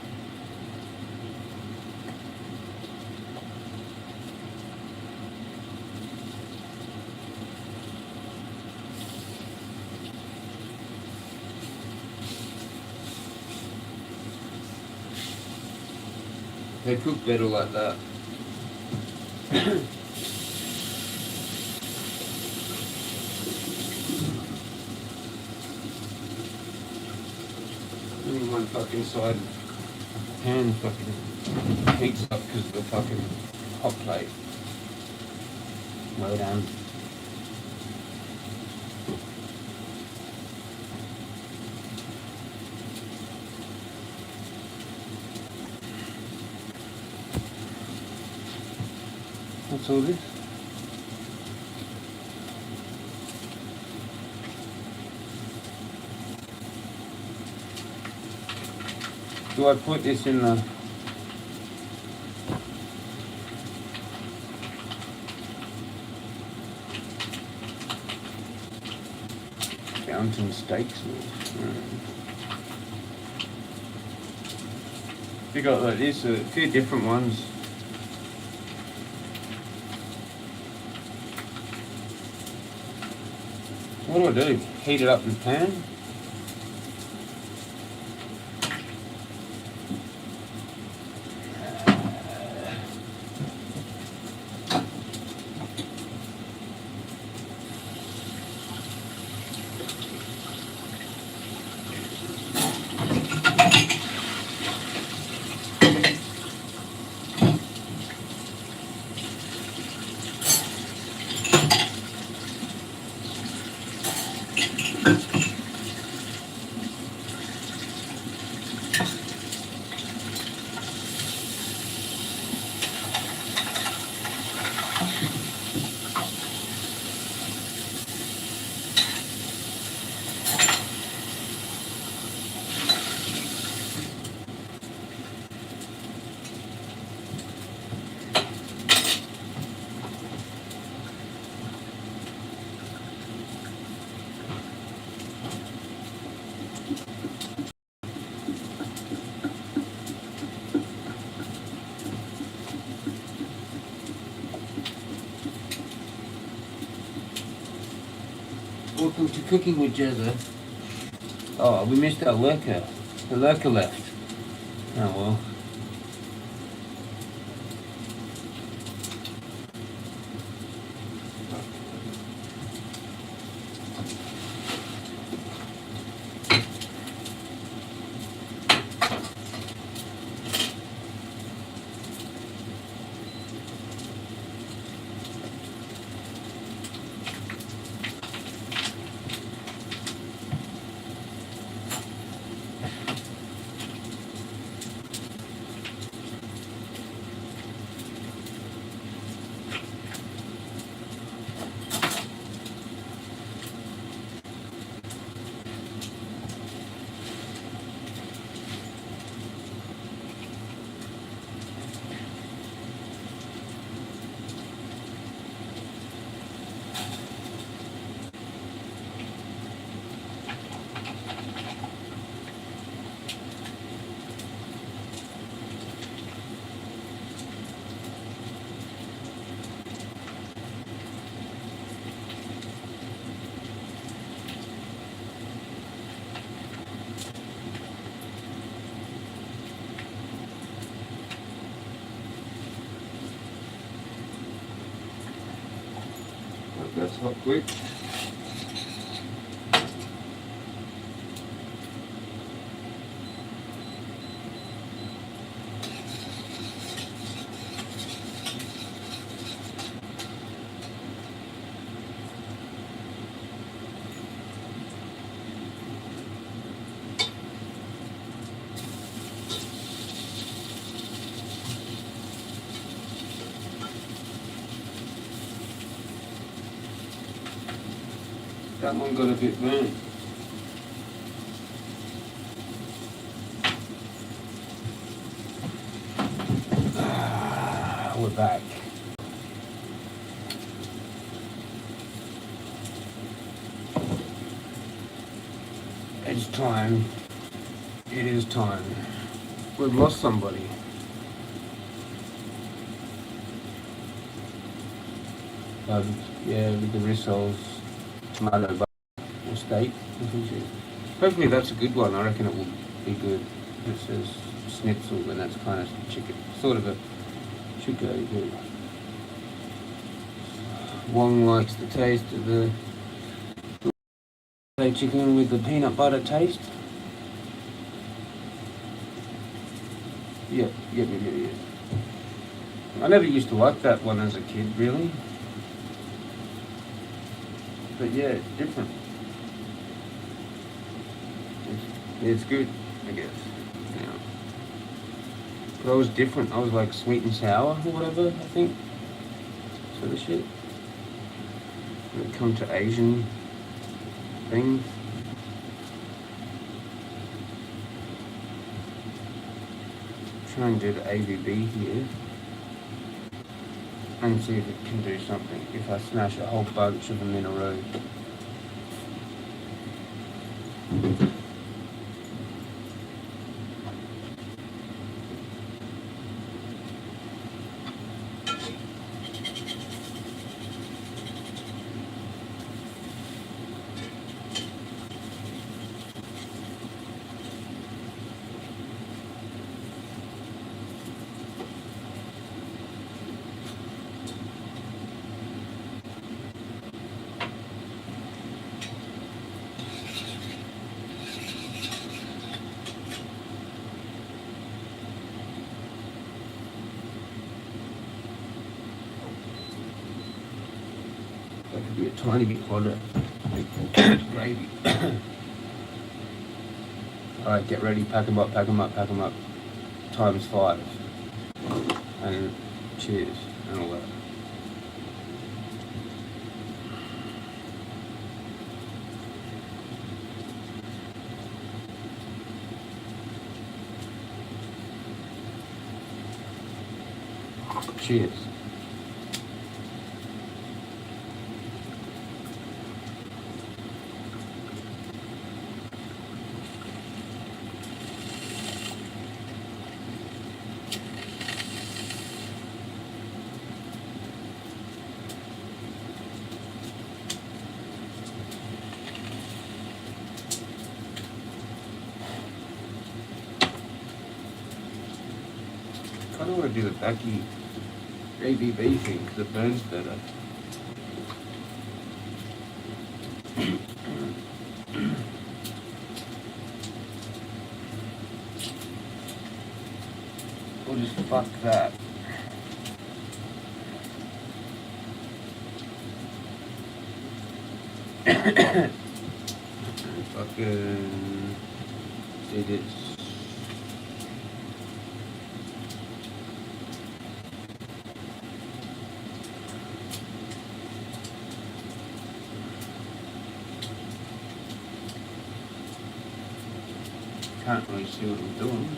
They cook better like that. Only one fucking side of the pan fucking heats up because of the fucking hot plate. Well done. What's all this? Do I put this in the fountain steaks? You got like this, a few different ones. What do I do? Heat it up in the pan? Welcome to Cooking with Jezza. Oh, we missed our lurker. The lurker left. Oh well. That's not quick. That one got a bit burnt. We're back. It's time. It is time. We've lost somebody. Yeah, with the rissoles, tomato or steak. Hopefully that's a good one. I reckon it will be good. It says schnitzel, and that's kind of chicken. Sort of a should go good. Wong likes the taste of the chicken with the peanut butter taste. Yeah. I never used to like that one as a kid, really. But yeah, it's different. It's good, I guess. Yeah. But I was different. I was like sweet and sour or whatever, I think. Sort of shit. When it comes to Asian things. Try and do the AVB here. And see if it can do something. If I smash a whole bunch of them in a row. That could be a tiny bit hotter. Gravy. Alright, get ready, pack them up. Times 5. And cheers and all that. Cheers. I don't want to do the backy ABB thing because it burns better. Or just fuck that. Fucking do this. Can't really see what I'm doing.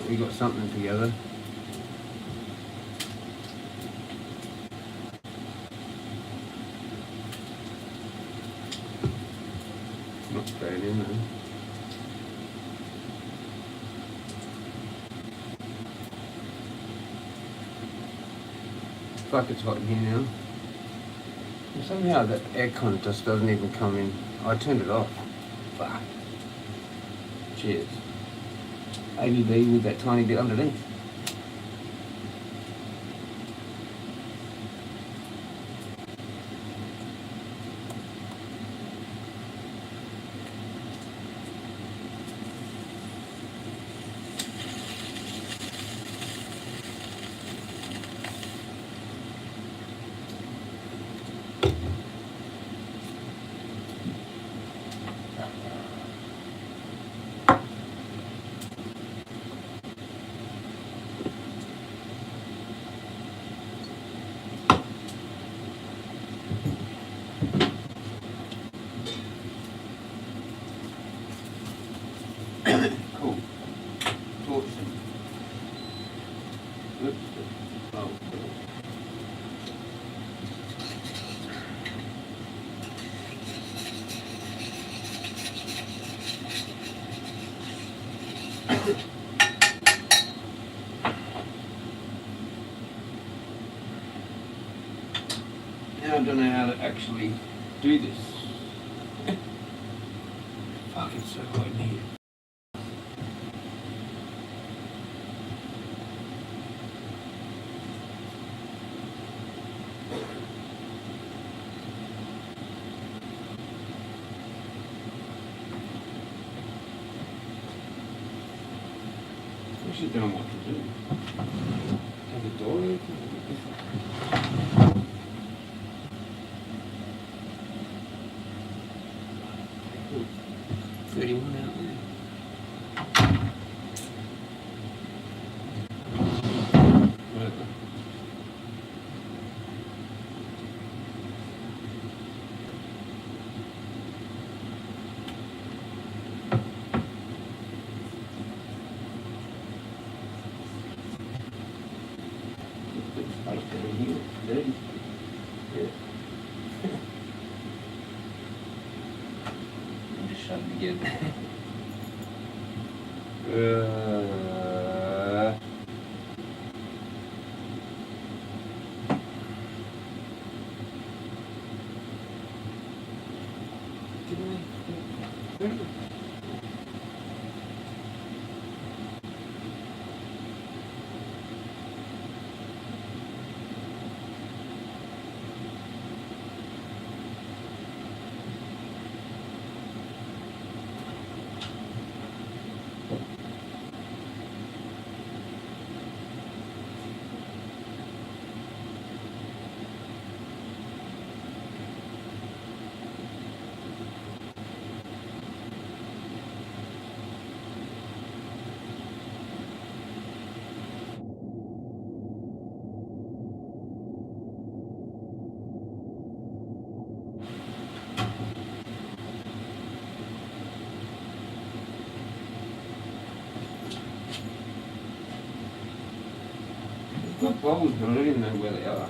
We got something together. Not straight in there. Fuck, it's hot in here now. And somehow that aircon just doesn't even come in. I turned it off. Fuck. Cheers. ABB with that tiny bit underneath. to actually do this. Fuck, it's so hot in here. I should know what to do. Have the door open? 31 out there. Whatever. I was down here. Dirty. Yeah. I'm just shut it again. Good bubbles, but I don't even know where they are.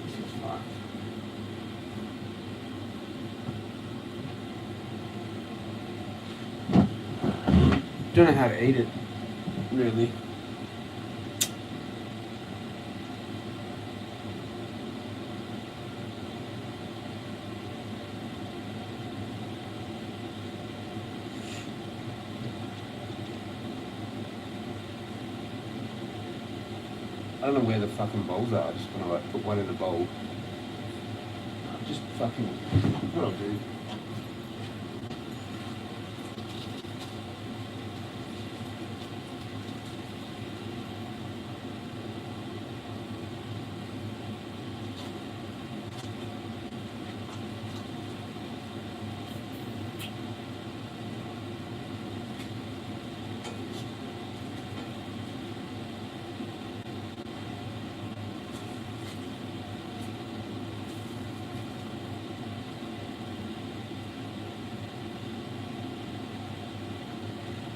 This is fun. Don't know how to eat it, really. I don't know where the fucking bowls are. I just want to like put one in a bowl. Just fucking what I'll do.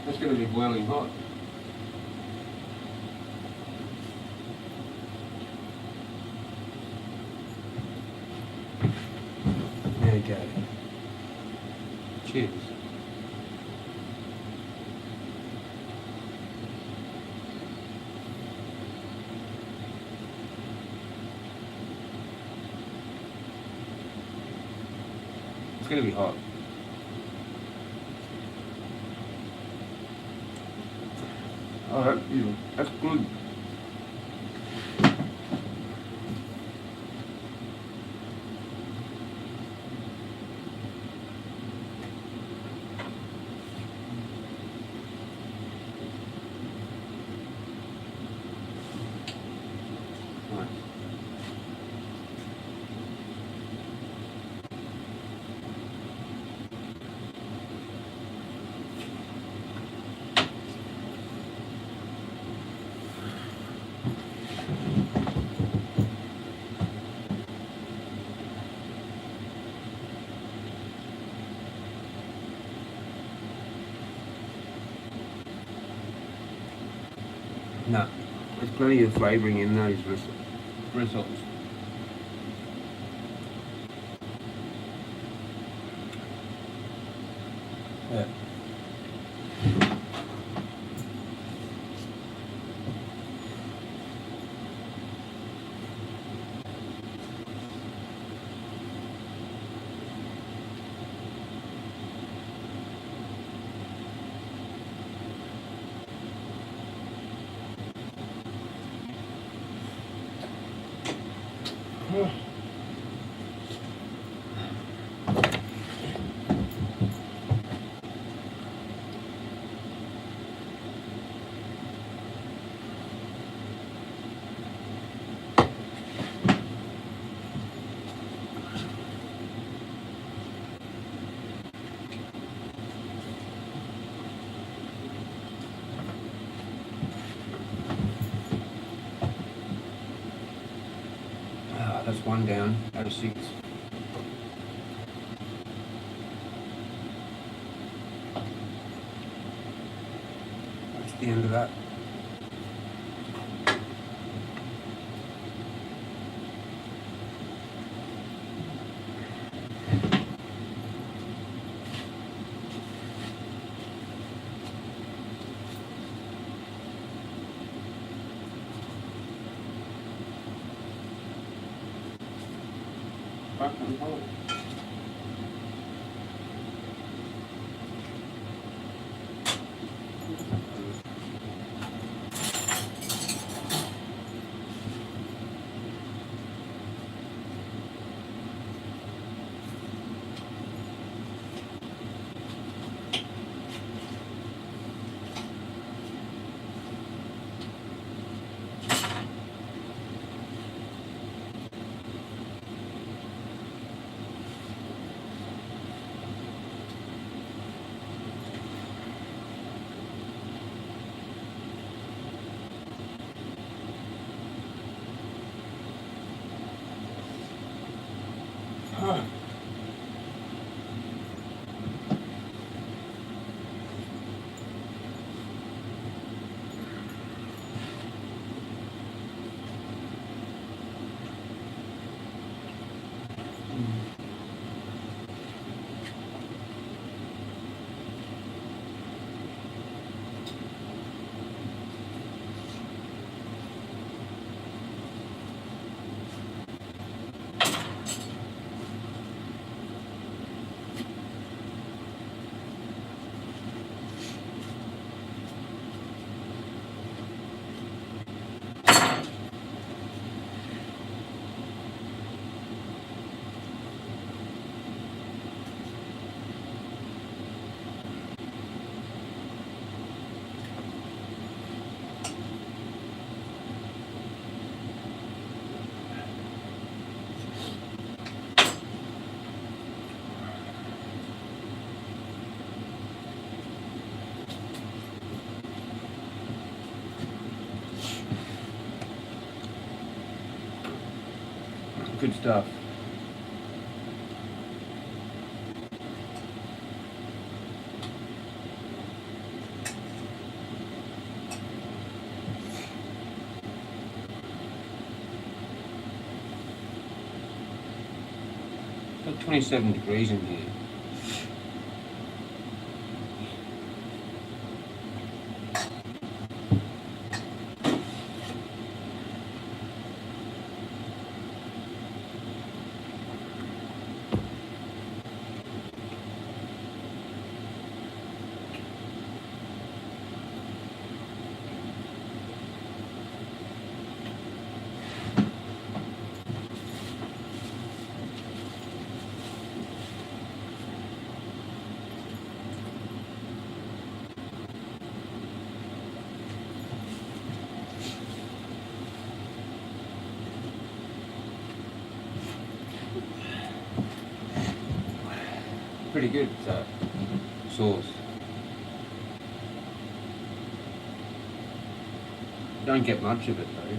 It's going to be boiling hot. There you go. Cheers. It's going to be hot. Oh, that's good. Nice. No, there's plenty of flavouring in those rissoles. Yeah. That's one down out of 6. That's the end of that. Back on hold. Good stuff. About 27 degrees in here. Pretty good sauce. Don't get much of it though.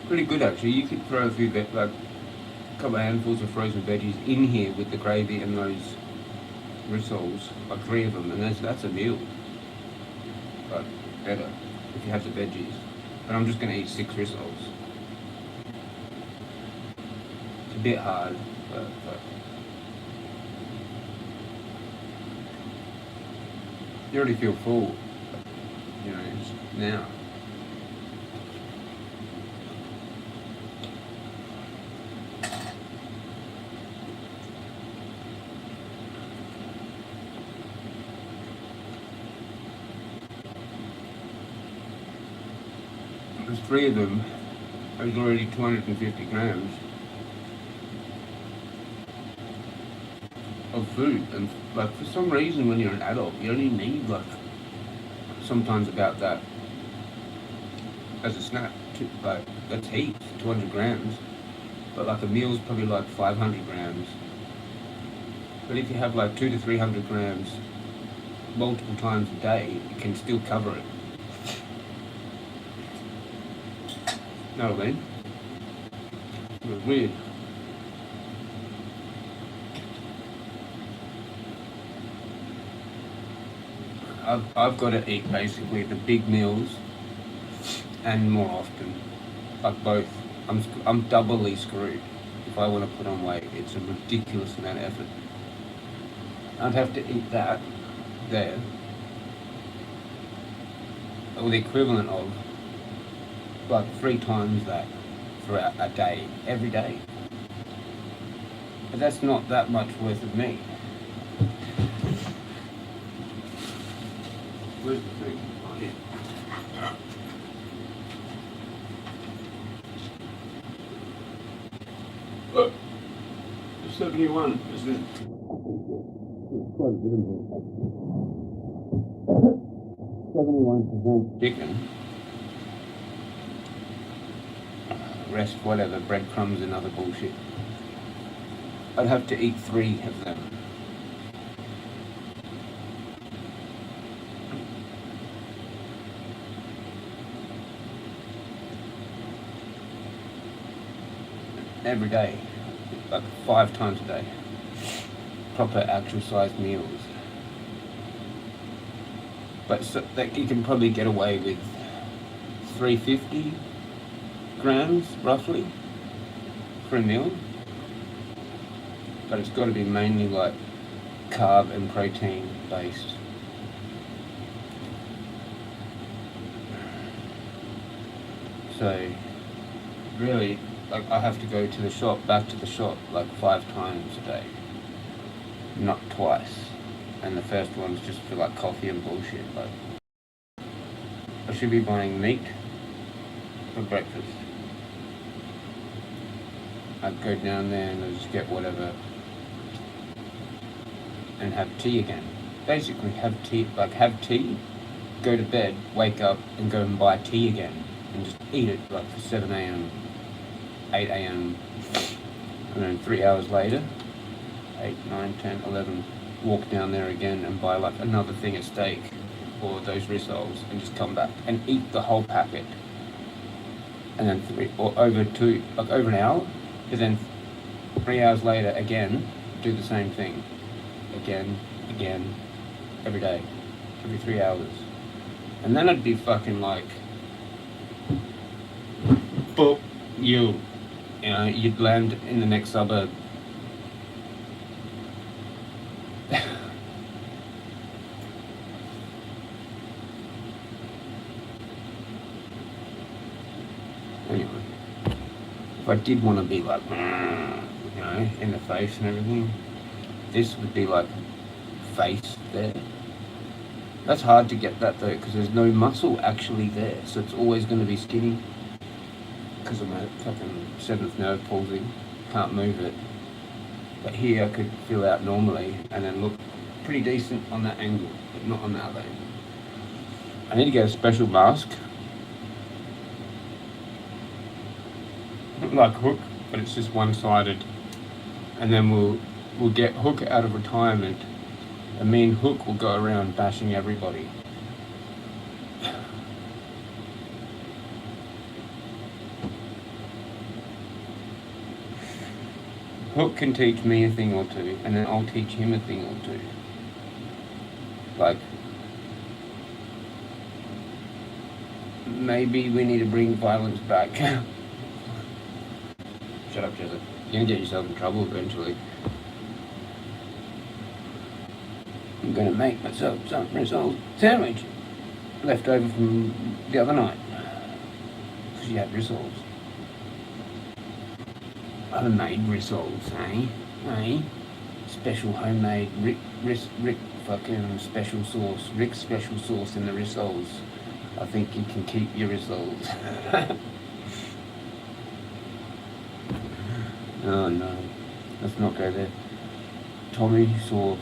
Pretty good actually. You could throw a few like a couple of handfuls of frozen veggies in here with the gravy and those rissoles, like 3 of them, and that's a meal. But better if you have the veggies. But I'm just going to eat 6 rissoles. It's a bit hard, but you already feel full, you know, now. There's 3 of them. There's already 250 grams of food, and like for some reason when you're an adult you only need like sometimes about that as a snack. Like that's heaps, 200 grams, but like a meal's probably like 500 grams. But if you have like 200 to 300 grams multiple times a day, it can still cover it. Know what I mean? It was weird. I've got to eat basically the big meals and more often, like both. I'm doubly screwed if I want to put on weight. It's a ridiculous amount of effort. I'd have to eat that there, or the equivalent of like 3 times that for a day, every day. But that's not that much worth of meat. Where's the thing? Oh, yeah. 71, isn't it? Quite a bit of meat. 71% chicken. Rest, whatever, breadcrumbs and other bullshit. I'd have to eat 3 of them. Every day, like 5 times a day. Proper actual sized meals. But so that you can probably get away with 350 grams roughly for a meal. But it's got to be mainly like carb and protein based. So really, like I have to go to the shop, back to the shop like 5 times a day, not twice. And the first one's just for like coffee and bullshit. Like I should be buying meat for breakfast. I'd go down there and I'd just get whatever and have tea again. Basically have tea, go to bed, wake up and go and buy tea again and just eat it like for 7 a.m, 8 a.m, and then 3 hours later, 8, 9, 10, 11, walk down there again and buy like another thing of steak or those rissoles and just come back and eat the whole packet. And then over an hour, and then 3 hours later again, do the same thing. Again, every day, every 3 hours. And then I'd be fucking like, boop, you know, you'd land in the next suburb. Anyway, if I did want to be like, you know, in the face and everything, this would be like face there. That's hard to get that though, because there's no muscle actually there, so it's always going to be skinny. Because of my fucking 7th nerve palsy, can't move it. But here I could fill out normally and then look pretty decent on that angle, but not on the other angle. I need to get a special mask, like Hook, but it's just one-sided. And then we'll get Hook out of retirement, and me and Hook will go around bashing everybody. Hook can teach me a thing or two, and then I'll teach him a thing or two. Like, maybe we need to bring violence back. Shut up, Jezza. You're gonna get yourself in trouble eventually. I'm gonna make myself some rissoles sandwich left over from the other night. Because you had rissoles. Homemade rissoles, eh? Eh? Special homemade Rick fucking special sauce. Rick's special sauce in the rissoles. I think you can keep your rissoles. Oh no, let's not go there. Tommy sauce.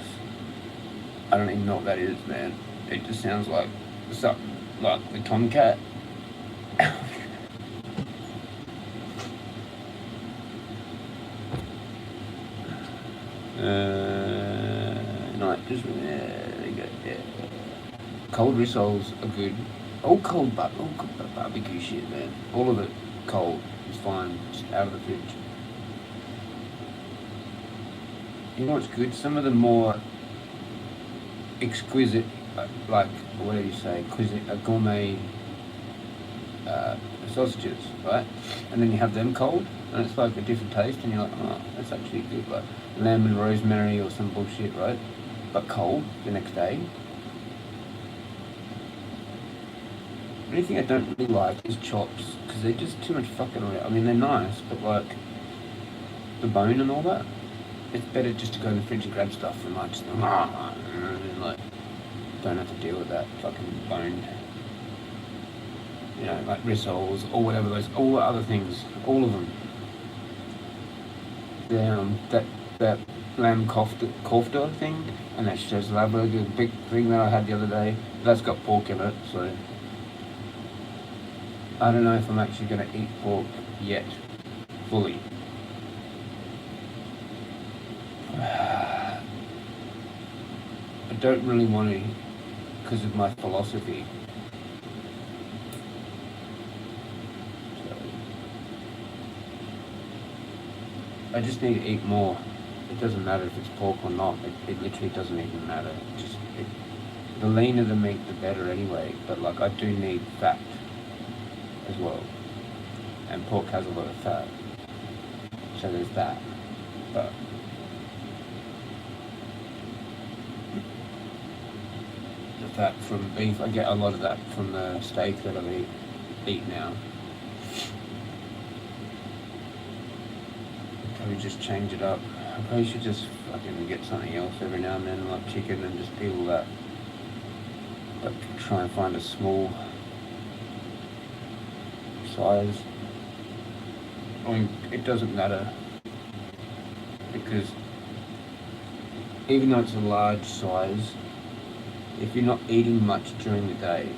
I don't even know what that is, man. It just sounds like something like the Tomcat. No, just there you go. Yeah. Cold rissoles are good. All cold barbecue shit, man. All of it cold is fine. Just out of the fridge. You know what's good? Some of the more exquisite, like, what do you say, gourmet sausages, right? And then you have them cold, and it's like a different taste, and you're like, oh, that's actually good, like lamb and rosemary or some bullshit, right? But cold the next day. The only thing I don't really like is chops, because they're just too much fucking around. I mean, they're nice, but like, the bone and all that, it's better just to go in the fridge and grab stuff and like, just, and like, don't have to deal with that fucking bone. You know, like rissoles or whatever those, all the other things, all of them. That lamb kofta thing, and that Jezza burger, the big thing that I had the other day, that's got pork in it, so I don't know if I'm actually going to eat pork yet, fully. I don't really want to, because of my philosophy. So, I just need to eat more. It doesn't matter if it's pork or not. It literally doesn't even matter. The leaner the meat, the better anyway. But like, I do need fat as well, and pork has a lot of fat. So there's that. But the fat from beef, I get a lot of that from the steak that I eat now. Probably just change it up. I probably should just fucking get something else every now and then, like chicken, and just peel that. But try and find a small size. I mean, it doesn't matter, because even though it's a large size, if you're not eating much during the day,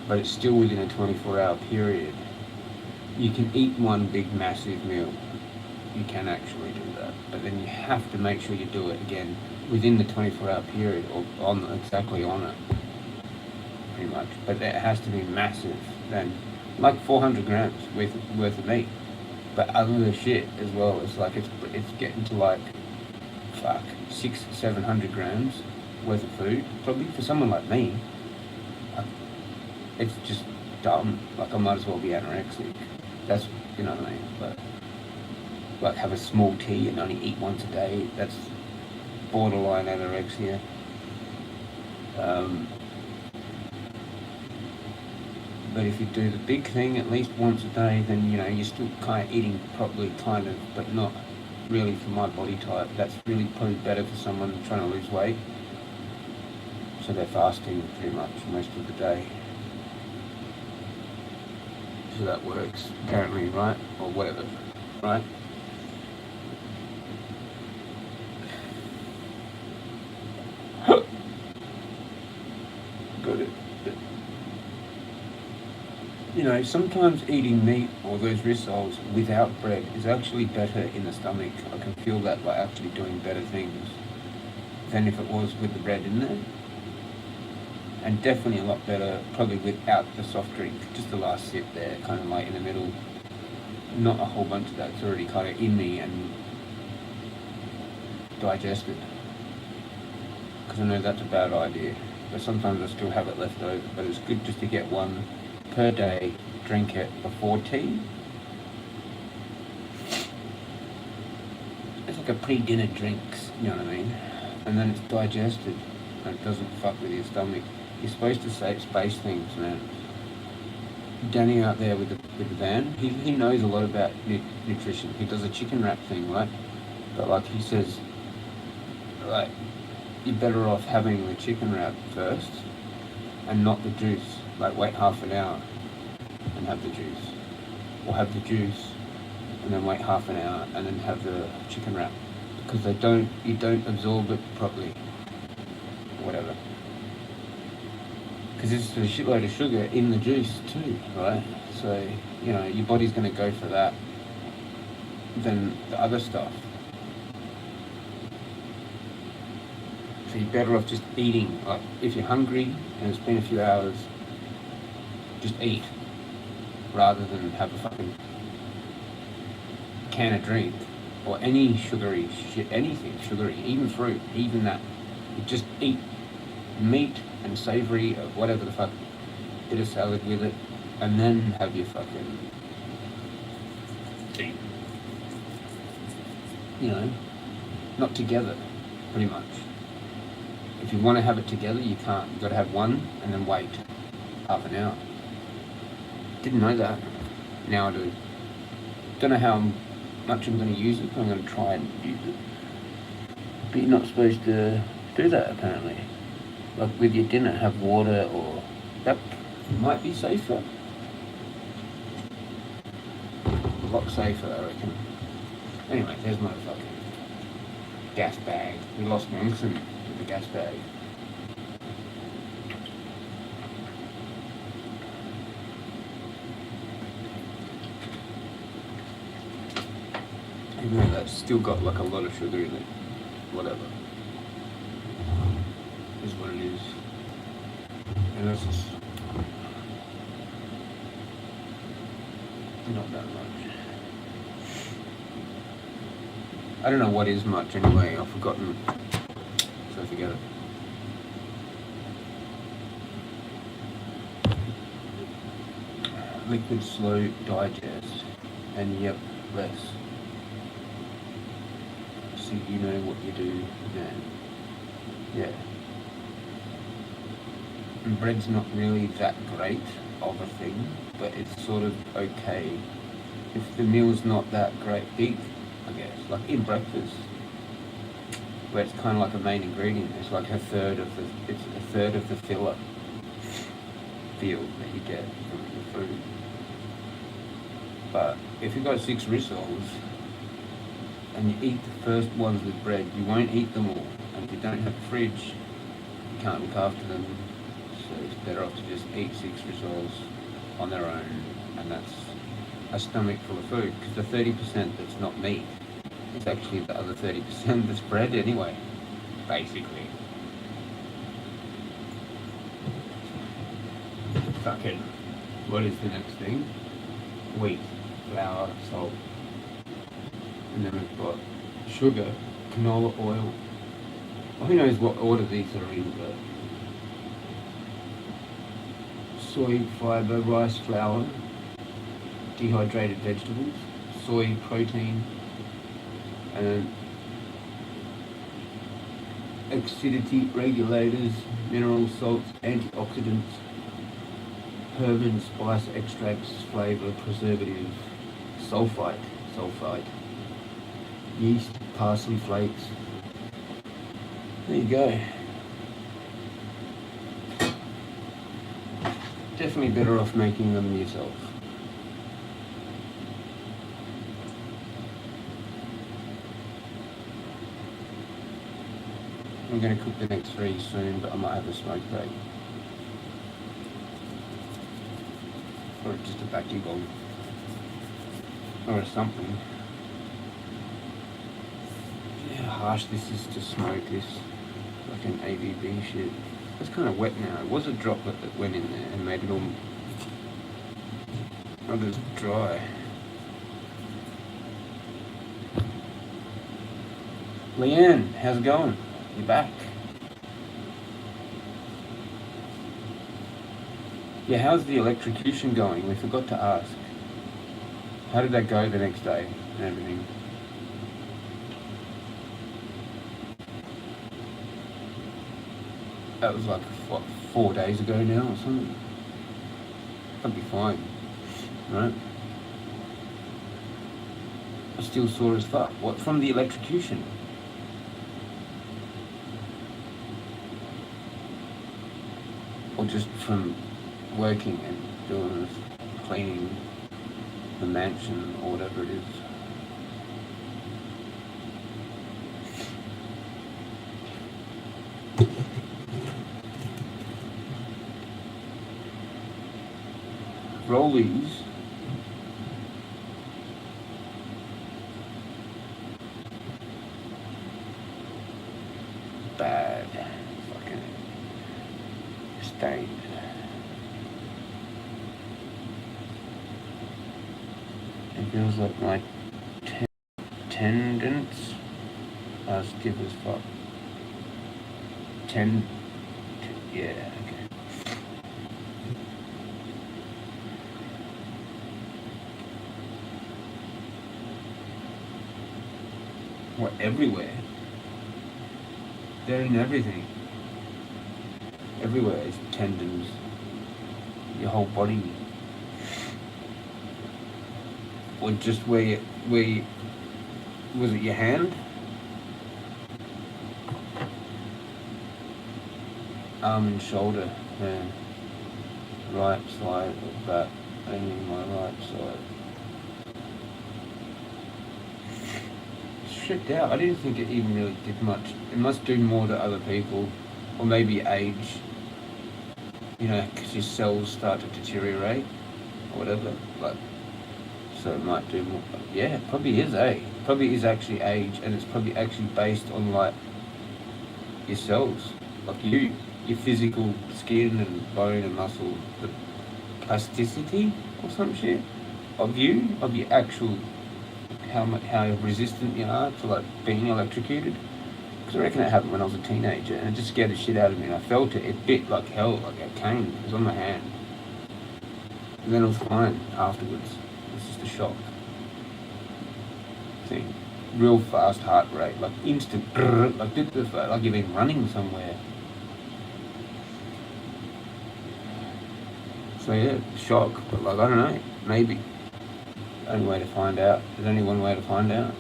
but it's still within a 24-hour period, you can eat one big massive meal. You can actually do that, but then you have to make sure you do it again within the 24-hour period, or exactly on it, pretty much. But it has to be massive, then like 400 grams worth of meat. But other shit as well, it's like it's getting to like 600-700 grams worth of food, probably for someone like me. It's just dumb. Like, I might as well be anorexic. That's, you know what I mean. But like, have a small tea and only eat once a day, that's borderline anorexia. But if you do the big thing at least once a day, then, you know, you're still kind of eating properly, kind of, but not really for my body type. That's really probably better for someone trying to lose weight. So they're fasting pretty much most of the day. So that works, apparently, right? Or whatever, right? Got it. You know, sometimes eating meat or those rissoles without bread is actually better in the stomach. I can feel that by actually doing better things than if it was with the bread in there. And definitely a lot better probably without the soft drink, just the last sip there, kind of like in the middle. Not a whole bunch of that, it's already kind of in me and digested. because I know that's a bad idea. But sometimes I still have it left over. But it's good just to get one per day, drink it before tea. It's like a pre-dinner drinks, you know what I mean? And then it's digested and it doesn't fuck with your stomach. You're supposed to space things, man. Danny out there with the van, he knows a lot about nutrition. He does a chicken wrap thing, right? But like he says, like, you're better off having the chicken wrap first and not the juice. Like wait half an hour and have the juice. Or have the juice and then wait half an hour and then have the chicken wrap. Because you don't absorb it properly. Or whatever. Because there's a shitload of sugar in the juice too, right? So, you know, your body's going to go for that than the other stuff. So you're better off just eating. Like, if you're hungry and it's been a few hours, just eat. Rather than have a fucking can of drink. Or any sugary shit, anything sugary, even fruit, even that. You just eat meat and savoury or whatever the fuck, bit of salad with it, and then have your fucking tea. You know, not together, pretty much. If you want to have it together, you can't. You've got to have one and then wait half an hour. Didn't know that. Now I do. Don't know how much I'm going to use it, but I'm going to try and use it. But you're not supposed to do that, apparently. Like with your dinner, have water, or that might be safer. A lot safer, I reckon. Anyway, there's my fucking gas bag. We lost Monson with the gas bag. Even though that's still got like a lot of sugar in it. Whatever. Is what it is. And that's just not that much. I don't know what is much anyway, I've forgotten. So forget it. Liquid slow digest, and yep, less. So you know what you do then. Yeah. And bread's not really that great of a thing, but it's sort of okay. If the meal's not that great big, I guess, like in breakfast, where it's kind of like a main ingredient, it's like a third of the filler feel that you get from the food. But if you've got 6 rissoles and you eat the first ones with bread, you won't eat them all. And if you don't have a fridge, you can't look after them. So it's better off to just eat 6 rissoles on their own, and that's a stomach full of food. Because the 30% that's not meat is actually the other 30% that's bread anyway, basically. Fucking, what is the next thing? Wheat, flour, salt. And then we've got sugar, canola oil. Well, who knows what order these are in, but soy fiber, rice flour, dehydrated vegetables, soy protein, and then acidity regulators, mineral salts, antioxidants, herb and spice extracts, flavor, preservative, sulfite, yeast, parsley flakes. There you go. Definitely better off making them yourself. I'm going to cook the next 3 soon, but I might have a smoke break. Or just a baccy bomb. Or something. Yeah, how harsh this is to smoke this. Like an ABB shit. It's kind of wet now. It was a droplet that went in there and made it all just dry. Leanne, how's it going? You back? Yeah, how's the electrocution going? We forgot to ask. How did that go the next day and everything? That was like, what, 4 days ago now or something? That'd be fine, right? I'm still sore as fuck. What, from the electrocution? Or just from working and doing this, cleaning the mansion or whatever it is? Rollies. Bad. Fucking stained. It feels like my tendons are stiff as fuck. Yeah, okay. What, everywhere? They're in everything. Everywhere is tendons. Your whole body. Or just where you, was it your hand? Arm and shoulder, yeah. Right side of that, only my right side. Stripped out. I didn't think it even really did much. It must do more to other people, or maybe age. You know, because your cells start to deteriorate, or whatever. Like, so it might do more. Yeah, it probably is age. Probably is actually age, and it's probably actually based on like your cells, like your physical skin and bone and muscle, the plasticity or some shit of you, of your actual how resistant you are to like being electrocuted. Because I reckon it happened when I was a teenager, and it just scared the shit out of me. And I felt it. It bit like hell, like a cane. It was on my hand, and then it was fine afterwards. It was just a shock thing. Real fast heart rate, like instant, like you've been running somewhere. So yeah, shock, but like I don't know, maybe. Only way to find out. There's only one way to find out.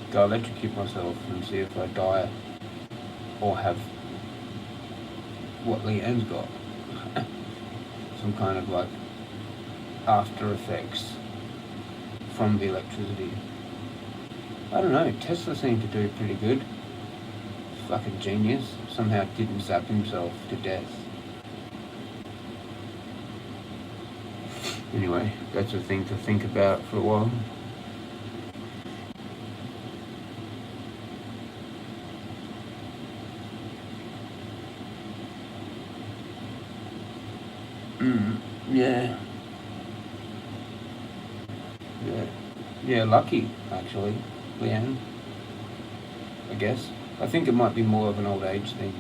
Go electrocute myself and see if I die or have what Leanne's got. Some kind of like after effects from the electricity. I don't know, Tesla seemed to do pretty good. Fucking genius. Somehow didn't zap himself to death. Anyway, that's a thing to think about for a while. Yeah. Yeah, lucky, actually, Leanne. I guess. I think it might be more of an old age thing.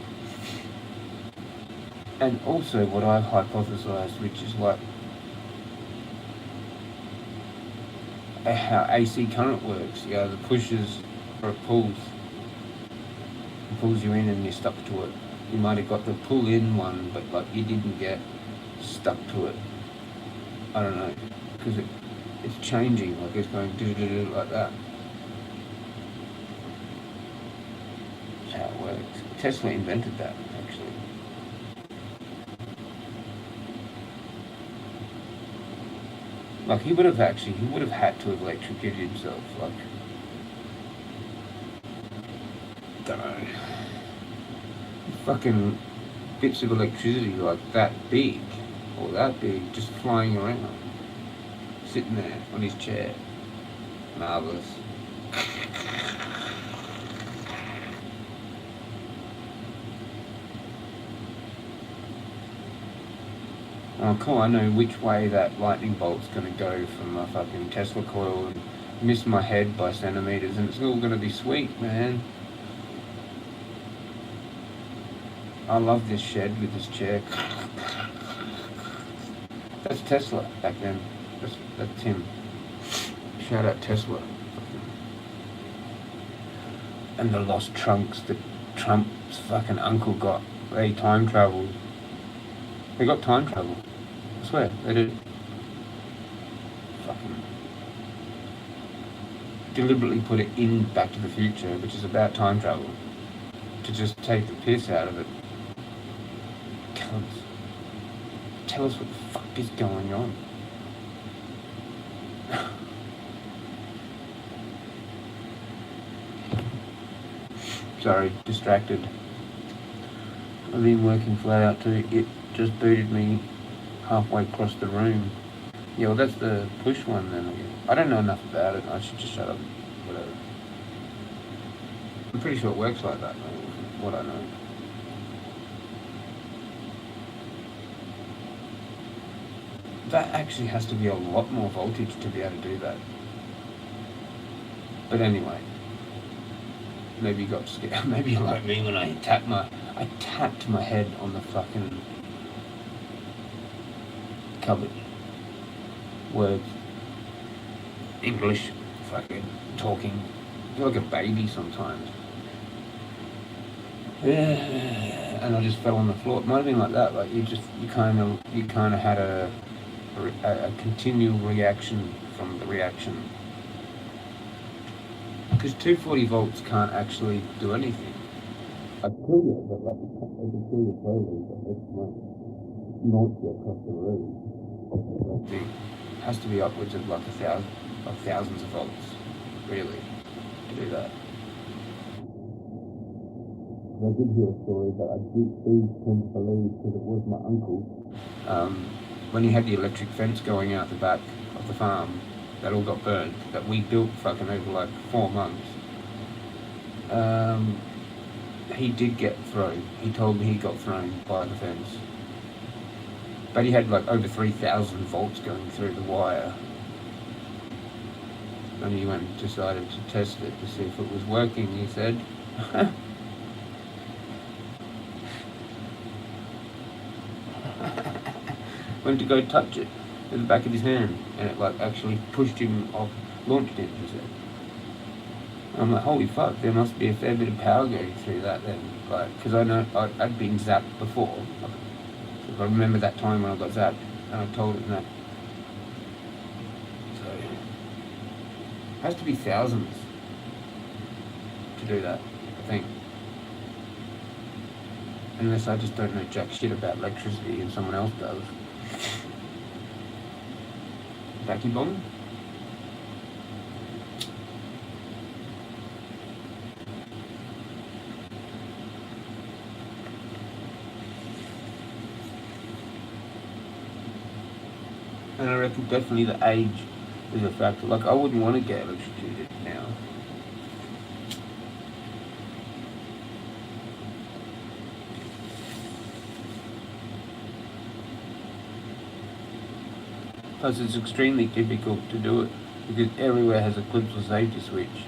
And also what I've hypothesized, which is like how AC current works. You know, the pushes or it pulls. It pulls you in and you're stuck to it. You might have got the pull in one, but like you didn't get stuck to it. I don't know, because it's changing, like it's going like that. That's how it works. Tesla invented that, actually. Like he would have had to have electrocuted himself, like, don't know, fucking bits of electricity like that big, or that big, just flying around, sitting there on his chair. Marvellous. Oh cool, I know which way that lightning bolt's gonna go from my fucking Tesla coil and miss my head by centimetres, and it's all gonna be sweet, man. I love this shed with this chair. That's Tesla back then. That's him. Shout out Tesla. And the lost trunks that Trump's fucking uncle got. They time travelled. They got time travel. I swear, they did. Fucking deliberately put it in Back to the Future, which is about time travel, to just take the piss out of it. Tell us what the fuck is going on. Sorry, distracted. I've been working flat out too. It just booted me halfway across the room. Yeah, well that's the push one then. I don't know enough about it. I should just shut up. Whatever. I'm pretty sure it works like that, though, what I know. That actually has to be a lot more voltage to be able to do that. But anyway. Maybe you got scared. Maybe you're like me when I tapped my head on the fucking cupboard. Words. English. Fucking talking. I feel like a baby sometimes. And I just fell on the floor. It might have been like that. Like you kind of had a continual reaction from the reaction. Because 240 volts can't actually do anything. I kill you, but like I can kill you slowly, but it's not launch you across the room. It has to be upwards of like thousands of volts, really, to do that. I did hear a story that I do tend to believe, because it was my uncle, when he had the electric fence going out the back of the farm, that all got burned, that we built fucking over like 4 months. He did get thrown. He told me he got thrown by the fence. But he had like over 3,000 volts going through the wire. And he went and decided to test it to see if it was working, he said. Went to go touch it with the back of his hand, and it like actually pushed him off, launched him, he said. I'm like, holy fuck, there must be a fair bit of power going through that then. Like, because I know I'd been zapped before. I remember that time when I got zapped, and I told him that. So, it has to be thousands to do that, I think. Unless I just don't know jack shit about electricity and someone else does. Vacuum bomb? And I reckon definitely the age is a factor. Like, I wouldn't want to get electrocuted now. Plus, it's extremely difficult to do it because everywhere has a clips or safety switch.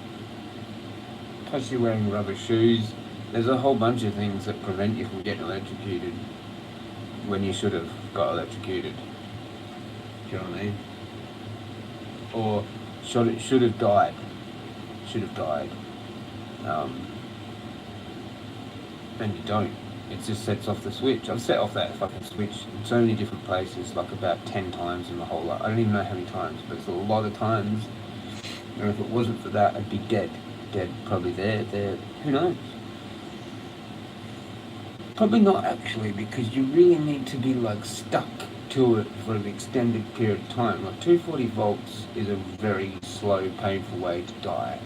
Plus, you're wearing rubber shoes. There's a whole bunch of things that prevent you from getting electrocuted when you should have got electrocuted. Do you know what I mean? Or should have died. Should have died. And you don't. It just sets off the switch. I've set off that fucking switch in so many different places, like about 10 times in the whole lot. I don't even know how many times, but it's a lot of times. And if it wasn't for that, I'd be dead. Dead, probably there, who knows? Probably not actually, because you really need to be like stuck to it for an extended period of time. Like 240 volts is a very slow, painful way to die,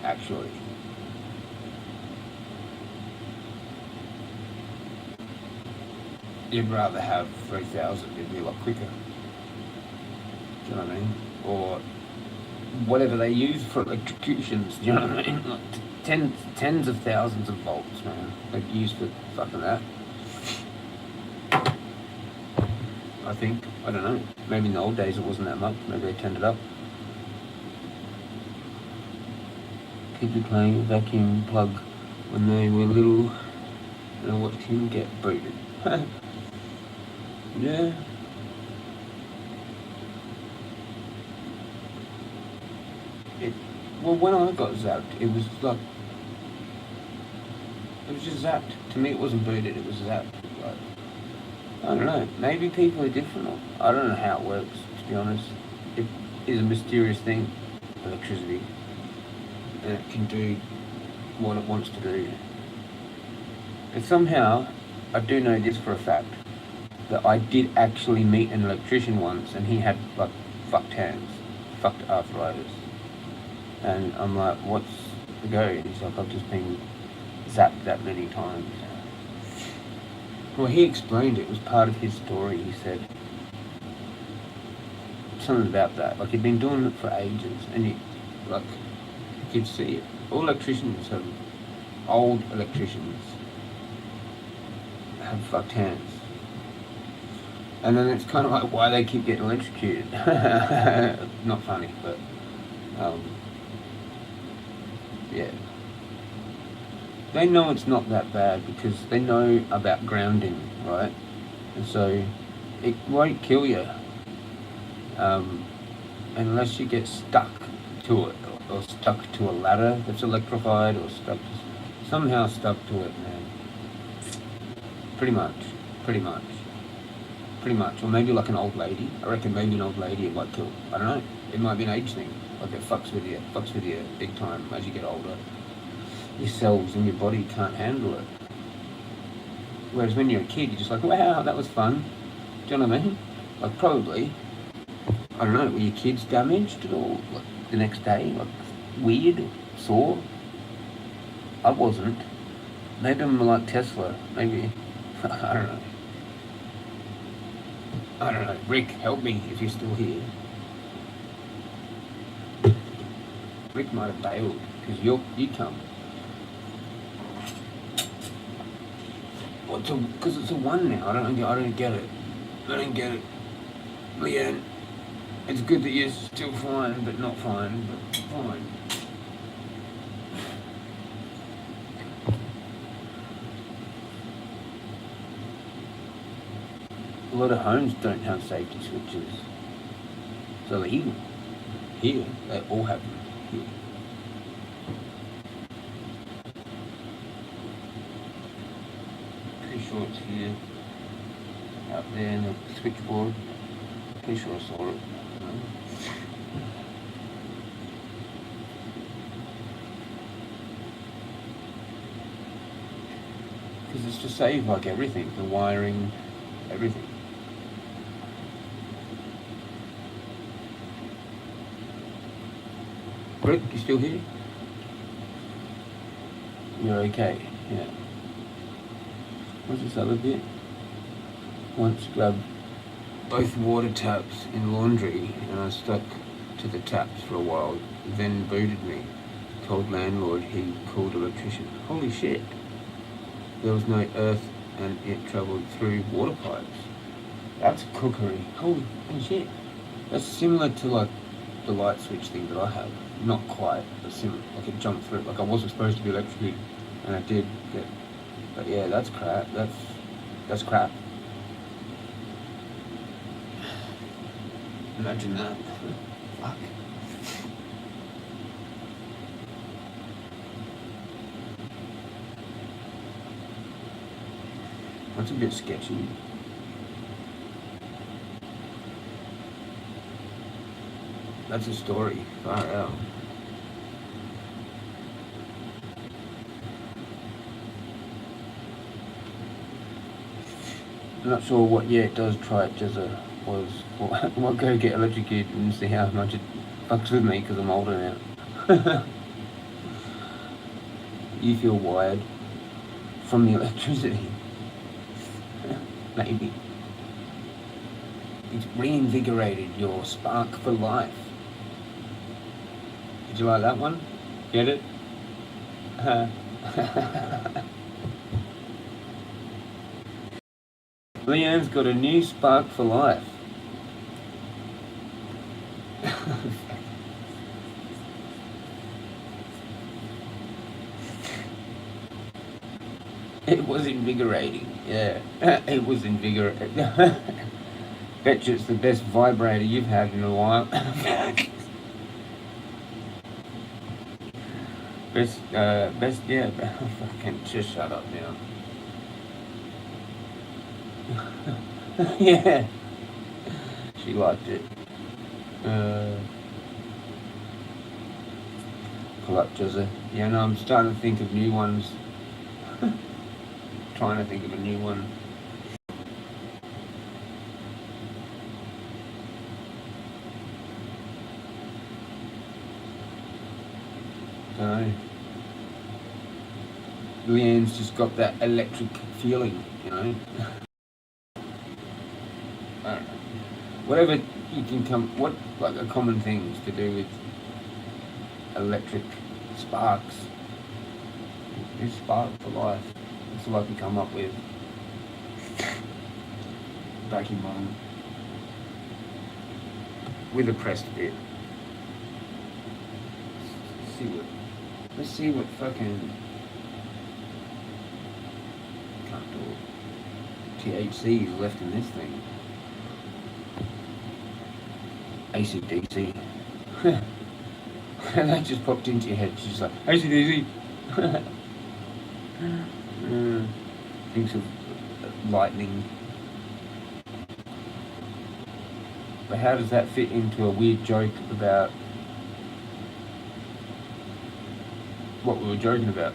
actually. You'd rather have 3,000, it'd be a lot quicker. Do you know what I mean? Or whatever they use for electrocutions, do you know what I mean? Like tens of thousands of volts, man. Like used for fucking that. I think. I don't know. Maybe in the old days it wasn't that much. Maybe they turned it up. Kids were playing a vacuum plug when they were little. and I watched him get booted. Yeah. Well, when I got zapped, it was just zapped. To me, it wasn't booted, it was zapped. Like, I don't know. Maybe people are different. I don't know how it works, to be honest. It is a mysterious thing, electricity. And it can do what it wants to do. And somehow, I do know this for a fact, that I did actually meet an electrician once, and he had, like, fucked hands, fucked arthritis. And I'm like, what's the go? And he's like, I've just been zapped that many times. Well, he explained it was part of his story. He said something about that. Like, he'd been doing it for ages, and you could see it. All electricians have, old electricians have fucked hands. And then it's kind of like why they keep getting electrocuted. Not funny, but yeah. They know it's not that bad because they know about grounding, right? And so it won't kill you unless you get stuck to it, or stuck to a ladder that's electrified, or somehow stuck to it, man. Pretty much. Or maybe like an old lady. I reckon maybe an old lady it might kill. I don't know. It might be an age thing. Like it fucks with you big time as you get older. Your cells in your body can't handle it. Whereas when you're a kid, you're just like, wow, that was fun. Do you know what I mean? Like probably, I don't know, were your kids damaged at all? Like the next day? Like weird? Sore? I wasn't. Maybe I'm like Tesla. Maybe. I don't know. Rick, help me if you're still here. Rick might have bailed because you come. Because it's a 1 now. I don't get it. I don't get it. Leanne, it's good that you're still fine, but not fine, but fine. A lot of homes don't have safety switches. It's illegal. Here, they all have them. Here. Pretty sure it's here. Out there in the switchboard. Pretty sure I saw it. Because it's to save like everything, the wiring, everything. Rick, you still here? You're okay, yeah. What's this other bit? Once grabbed both water taps in laundry and I stuck to the taps for a while, then booted me. Told landlord he called electrician. Holy shit. There was no earth and it travelled through water pipes. That's cookery. Holy shit. That's similar to like the light switch thing that I have. Not quite, but similar. Like it jumped through. Like I wasn't supposed to be electrocuted, and I did get. But yeah, that's crap. That's crap. Imagine that. Fuck. That's a bit sketchy. That's a story. Far out. I'm not sure what it does try it Jezza was. We'll go get electrocuted and see how much it fucks with me because I'm older now. You feel wired from the electricity. Maybe. It's reinvigorated your spark for life. Did you like that one? Get it? Leanne's got a new spark for life. It was invigorating. Yeah, it was invigorating. Bet you it's the best vibrator you've had in a while. best, yeah. Fucking just shut up now. Yeah, she liked it. Pull up, Jezza. Yeah, no, I'm starting to think of new ones. Trying to think of a new one. Dunno. Leanne's just got that electric feeling, you know. I don't know. Whatever you can come, what like a common things to do with electric sparks. It's spark for life. That's all I can come up with. Backing bottom with a pressed bit. Let's see what fucking can't do it. THC is left in this thing. ACDC. That just popped into your head. She's like, ACDC. Thinks of lightning. But how does that fit into a weird joke about what we were joking about?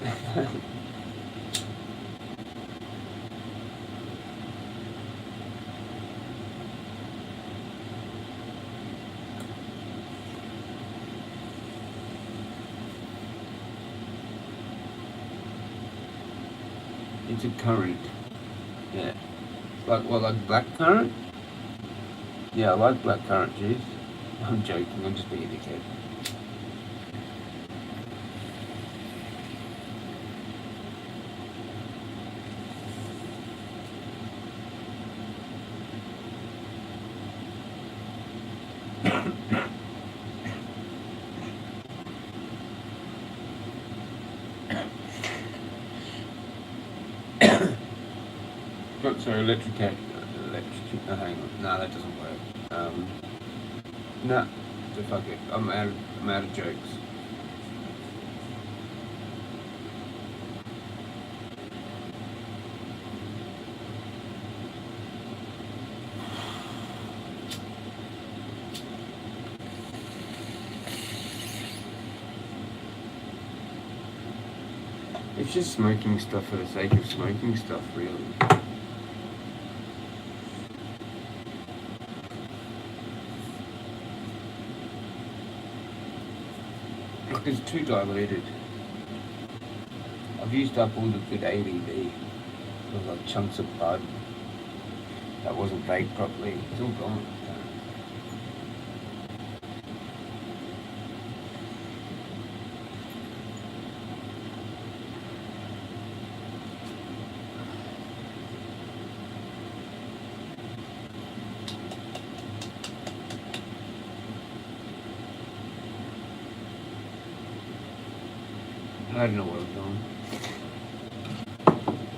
It's a current. Yeah. Like what, like black current? Yeah, I like black currant juice. I'm joking, I'm just being a dickhead. Sorry, electric, hang on. No, that doesn't work. Nah, so fuck it. I'm out of jokes. It's just smoking stuff for the sake of smoking stuff, really. It's too diluted. I've used up all the good ABV. There's like chunks of bud that wasn't baked properly. It's all gone. I don't know what I'm doing.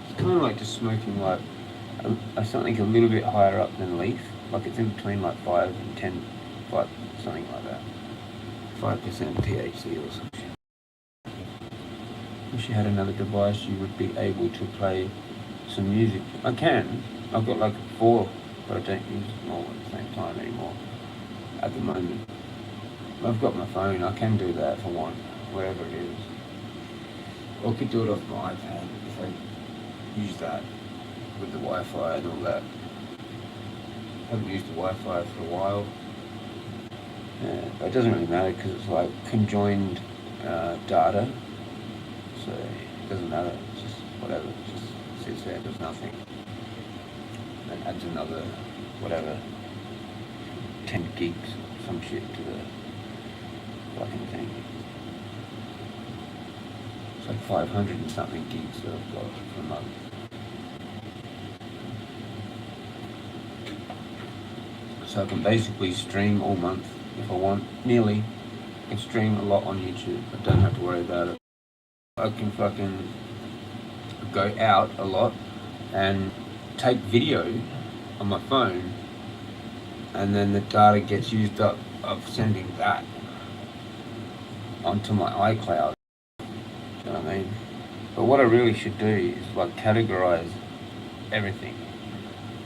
It's kind of like just smoking like something a little bit higher up than leaf. Like it's in between like 5 and 10, 5, something like that. 5% THC or some shit. If you had another device, you would be able to play some music. I can. I've got like 4, but I don't use them all at the same time anymore. At the moment. I've got my phone. I can do that if I want, wherever it is. Or I could do it off my iPad if I use that with the Wi-Fi and all that. I haven't used the Wi-Fi for a while. But it doesn't really matter because it's like conjoined data. So it doesn't matter, it's just whatever, it just sits there, does nothing. And adds another, whatever, 10 gigs, some shit to the fucking thing. It's like 500 and something gigs that I've got for a month. So I can basically stream all month if I want, nearly. I can stream a lot on YouTube, I don't have to worry about it. I can fucking go out a lot and take video on my phone, and then the data gets used up of sending that onto my iCloud. You know what I mean? But what I really should do is like categorize everything,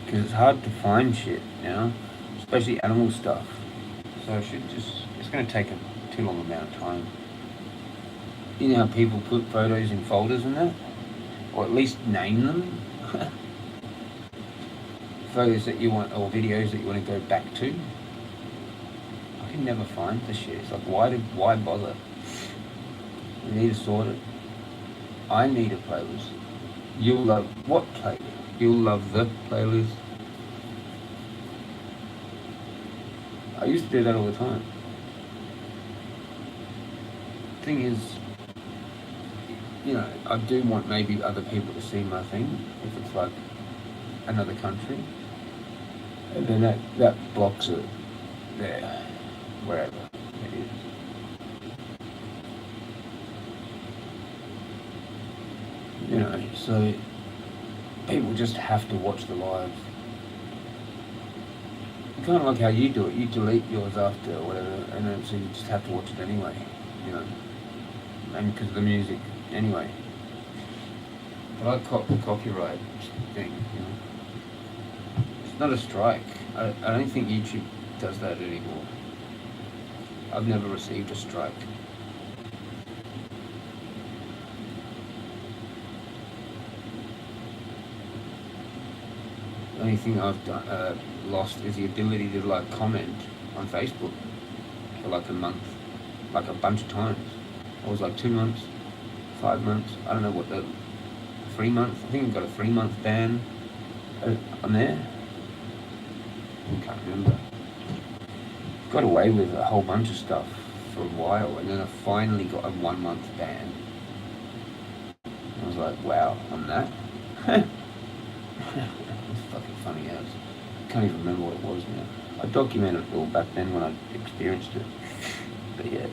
because it's hard to find shit, you know, especially animal stuff. So I should just, it's going to take a too long amount of time. You know how people put photos in folders and that? Or at least name them? Photos that you want, or videos that you want to go back to. I can never find the shit. It's like, why bother? We need to sort it. I need a playlist. You'll love what playlist? You'll love the playlist. I used to do that all the time. Thing is, you know, I do want maybe other people to see my thing, if it's like another country. And then that blocks it there, wherever it is. You know, so people just have to watch the live. Kind of like how you do it. You delete yours after or whatever, and then so you just have to watch it anyway, you know. And because of the music, anyway. But I cop the copyright thing, you know. It's not a strike. I don't think YouTube does that anymore. I've never received a strike. The only thing I've done, lost is the ability to like comment on Facebook for like a month, like a bunch of times. It was like 2 months, 5 months, I don't know what the 3 months, I think I got a 3-month ban on there. I can't remember. Got away with a whole bunch of stuff for a while, and then I finally got a 1-month ban. I was like, wow, on that? It's fucking funny as. I can't even remember what it was now. I documented it all back then when I experienced it. But yeah.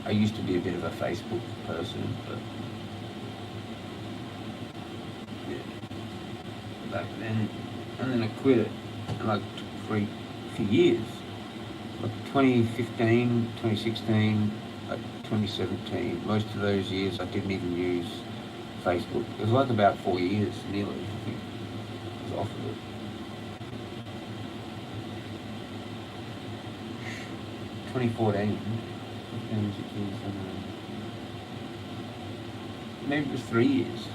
I used to be a bit of a Facebook person, but yeah, back then. And then I quit it, and like for a few years. Like 2015, 2016, like 2017, most of those years I didn't even use Facebook. It was like about 4 years, nearly, I think. I was off of it. Maybe it was 3 years.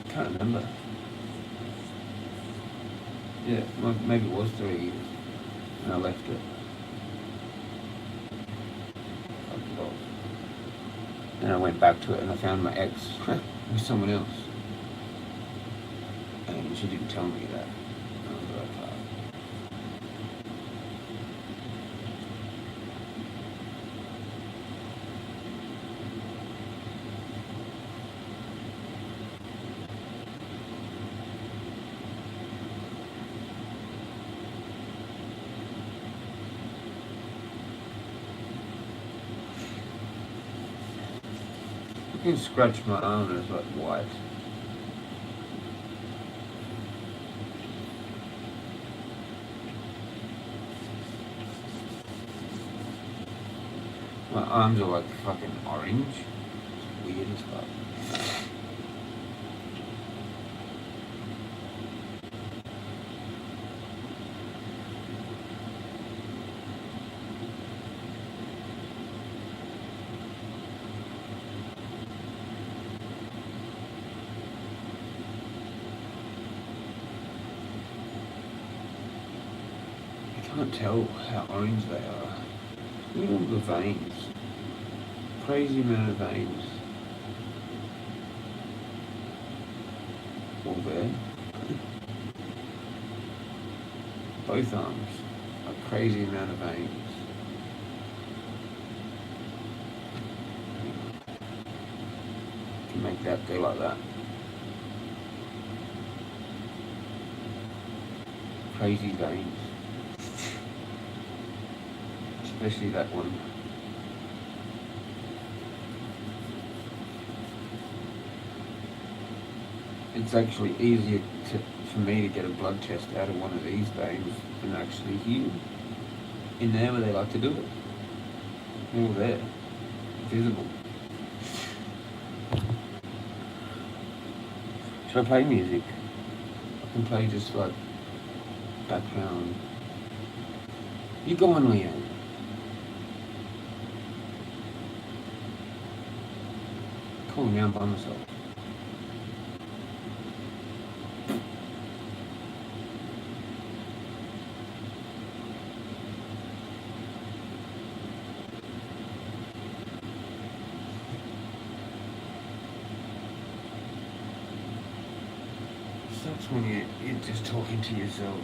Can't remember. Yeah, maybe it was 3 years. And I left it. And I went back to it and I found my ex with someone else. And she didn't tell me that. I was like, fuck. I can scratch my arm and it's like white. My arms are like fucking orange. It's weird as fuck. I can't tell how orange they are. Look at all the veins. Crazy amount of veins. All there. Both arms. A crazy amount of veins. Can make that go like that. Crazy veins. Especially that one. it's actually easier for me to get a blood test out of one of these veins than actually here. In there where they like to do it. All there. Visible. Should I play music? I can play just like background. You go on, Leo. Calling down by myself. Sucks when you're just talking to yourself.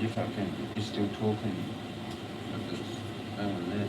You're still talking. But there's no one there.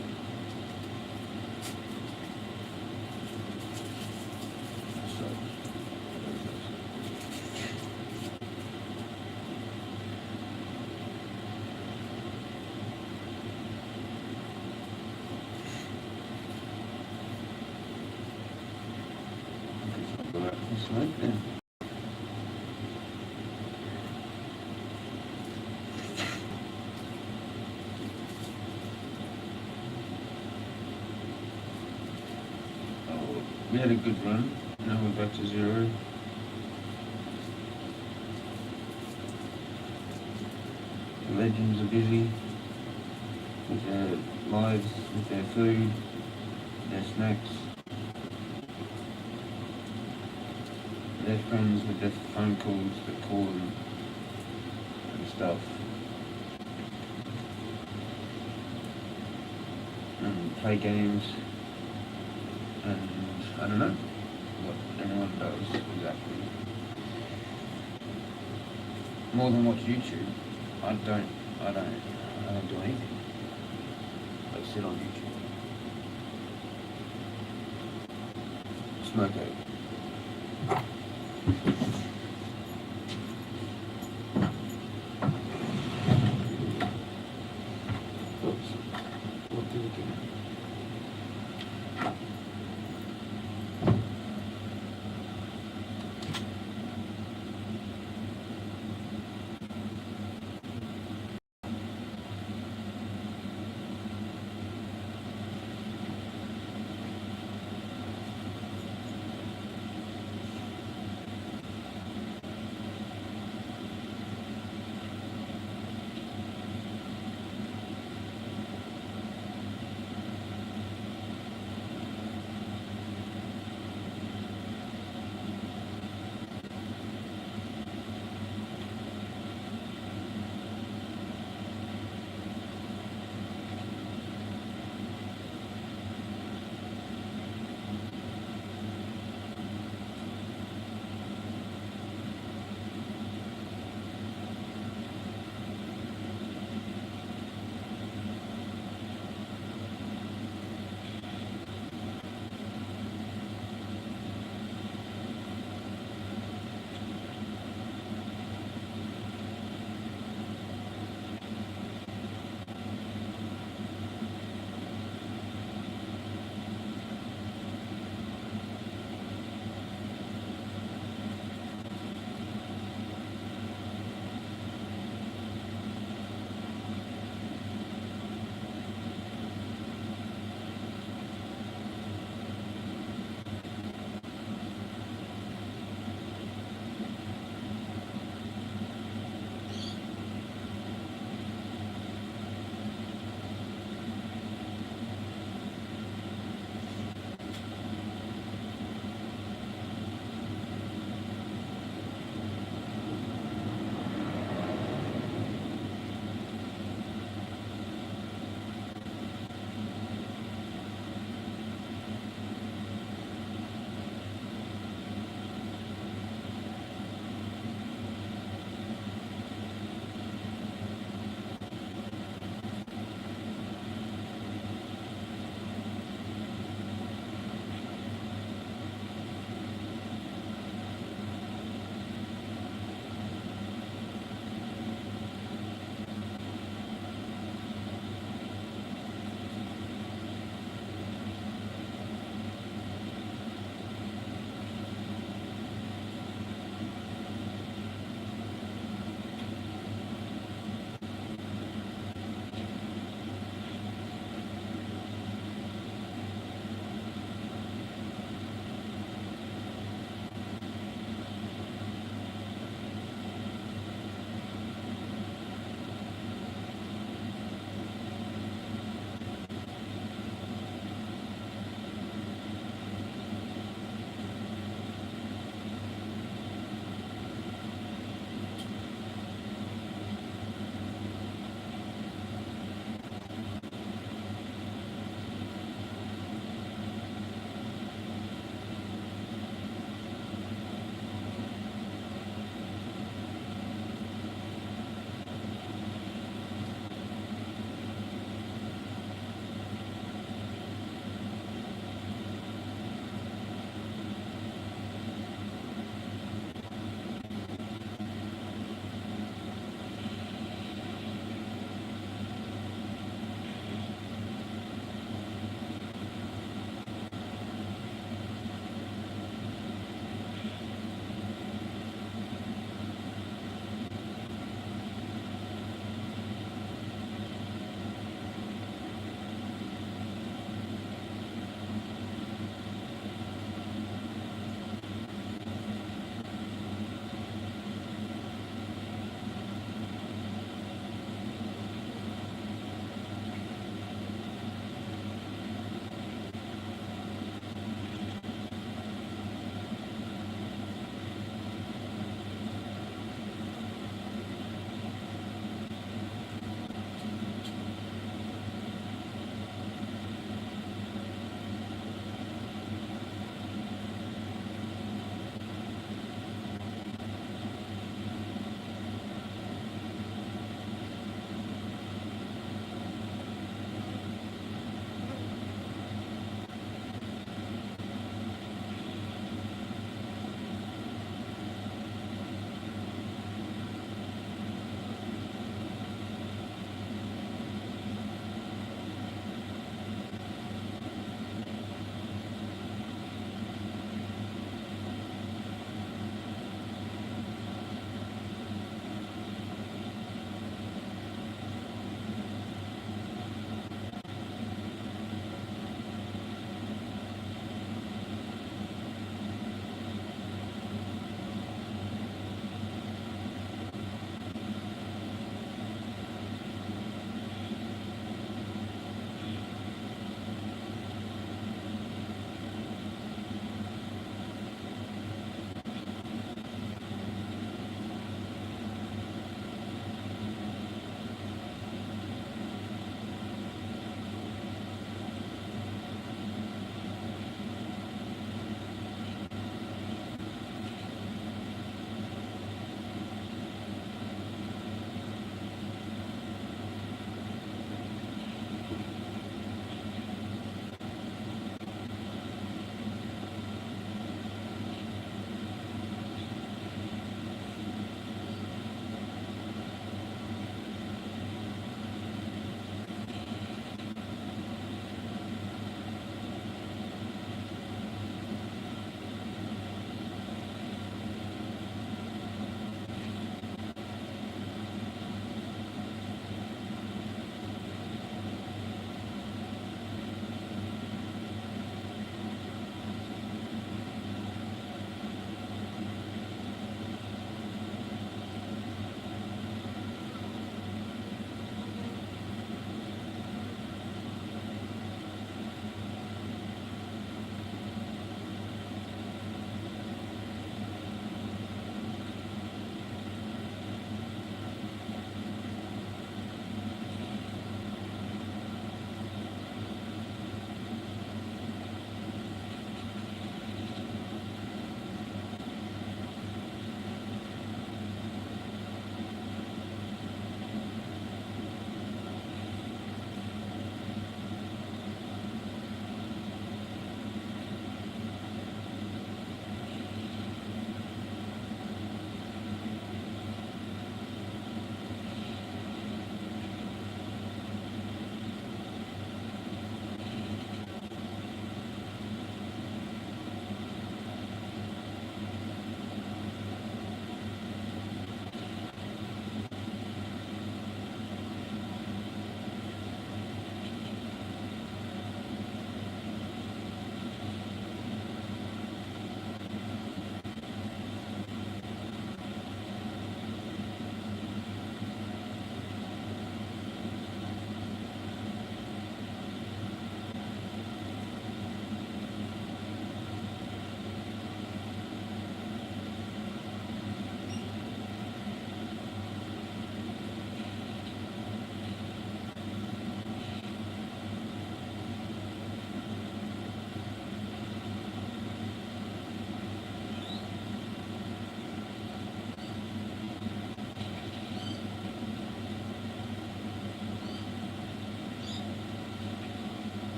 We had a good run. Now we're back to 0. The legends are busy with their lives, with their food, their snacks, their friends with their phone calls that call them and stuff. And play games. And I don't know what anyone does exactly. More than watch YouTube. I don't do anything but sit on YouTube. Smoke out. Oops. What did we do?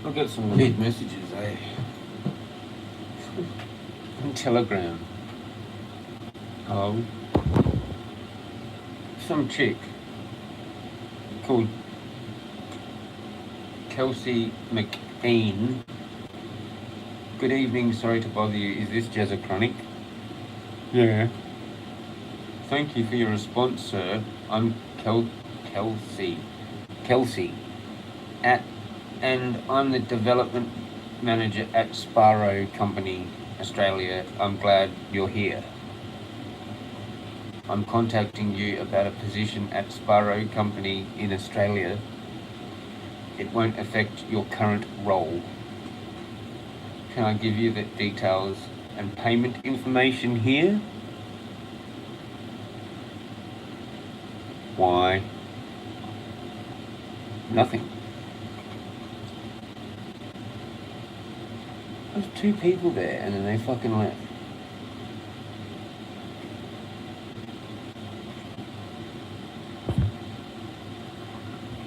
I got some weird messages, eh? On Telegram. Hello? Some chick called Kelsey McEan. Good evening, sorry to bother you. Is this Jezza Chronic? Yeah. Thank you for your response, sir. I'm Kelsey. And I'm the development manager at Sparrow Company, Australia. I'm glad you're here. I'm contacting you about a position at Sparrow Company in Australia. It won't affect your current role. Can I give you the details and payment information here? Why? Nothing. There's 2 people there and then they fucking left.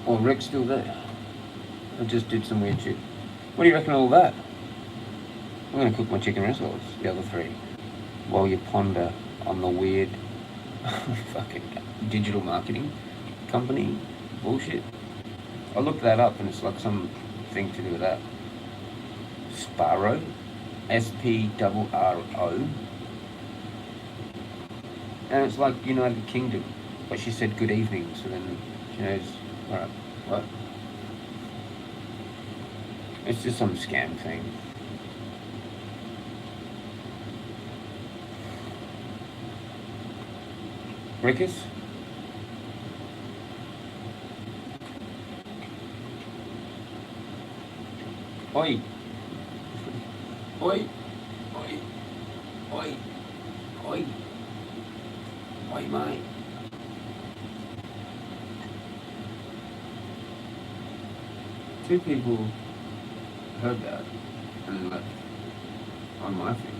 Oh, Rick's still there. I just did some weird shit. What do you reckon of all that? I'm gonna cook my chicken rissoles, the other 3, while you ponder on the weird fucking digital marketing company bullshit. I looked that up and it's like some thing to do with that. Sparrow, SPRRO, and it's like United Kingdom. But she said good evening, so then she knows. Alright, what? It's just some scam thing. Rickus? Oi! Oi! Oi! Oi! Oi! Oi, mate! Two people heard that and left on my thing.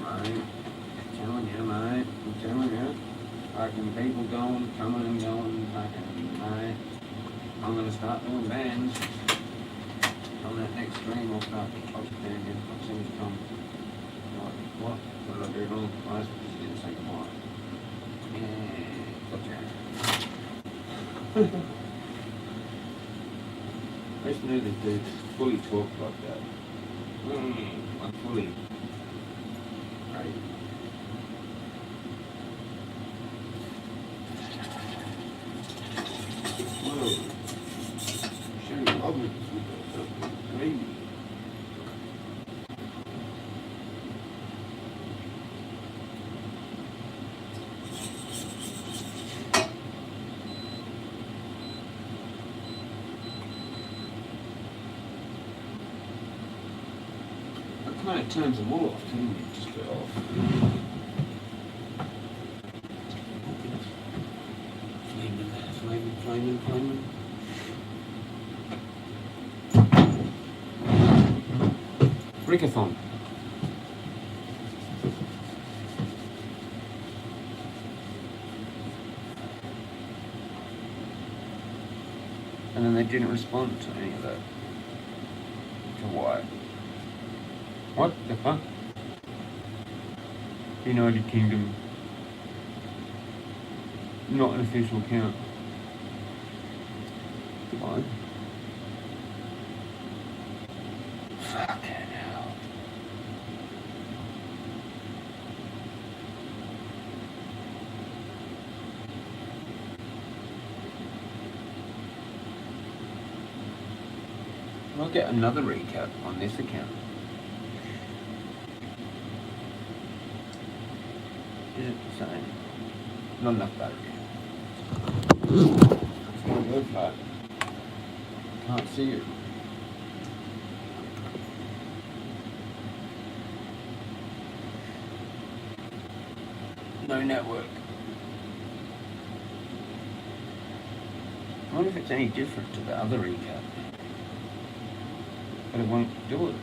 Mate. Telling you, mate. I'm telling you. Fucking people going, coming and going, fucking, mate. I'm gonna start doing bands. On that next stream, I'll start band again. I'll see who's come. What? What did I do wrong? I just didn't say goodbye. Yeah, gotcha. I just knew this dude fully talked like that. Like fully. Right. Whoa. Sherry Robbins with the gravy. That kind of turns them all off, doesn't it? Just a bit off. Flaming. Rickathon. And then they didn't respond to any of that. To why? What the fuck? United Kingdom. Not an official account. Why? Fucking hell. I'll get another recap on this account. Is it the same? Not enough battery. It's gonna go flat. Can't see it. No network. wonder if it's any different to the other recap. But it won't do it.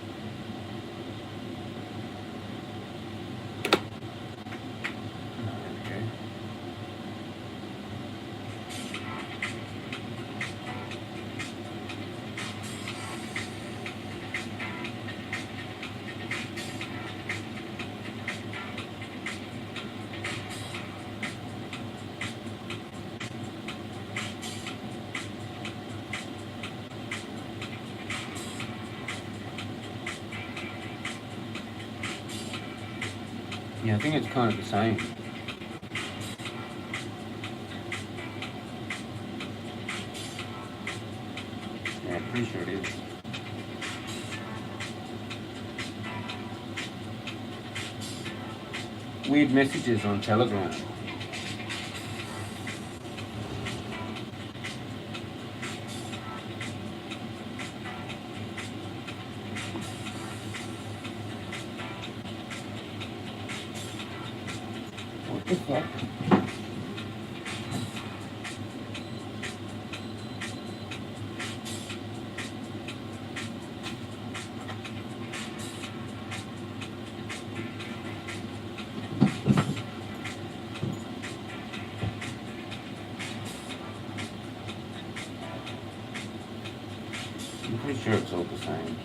Yeah, I think it's kind of the same. Yeah, I'm pretty sure it is. Weird messages on Telegram. What the fuck? I'm pretty sure it's all the same.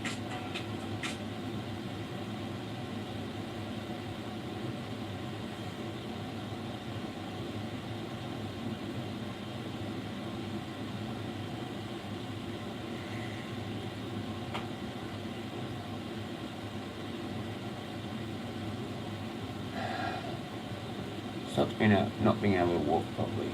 Stops not being able to walk properly.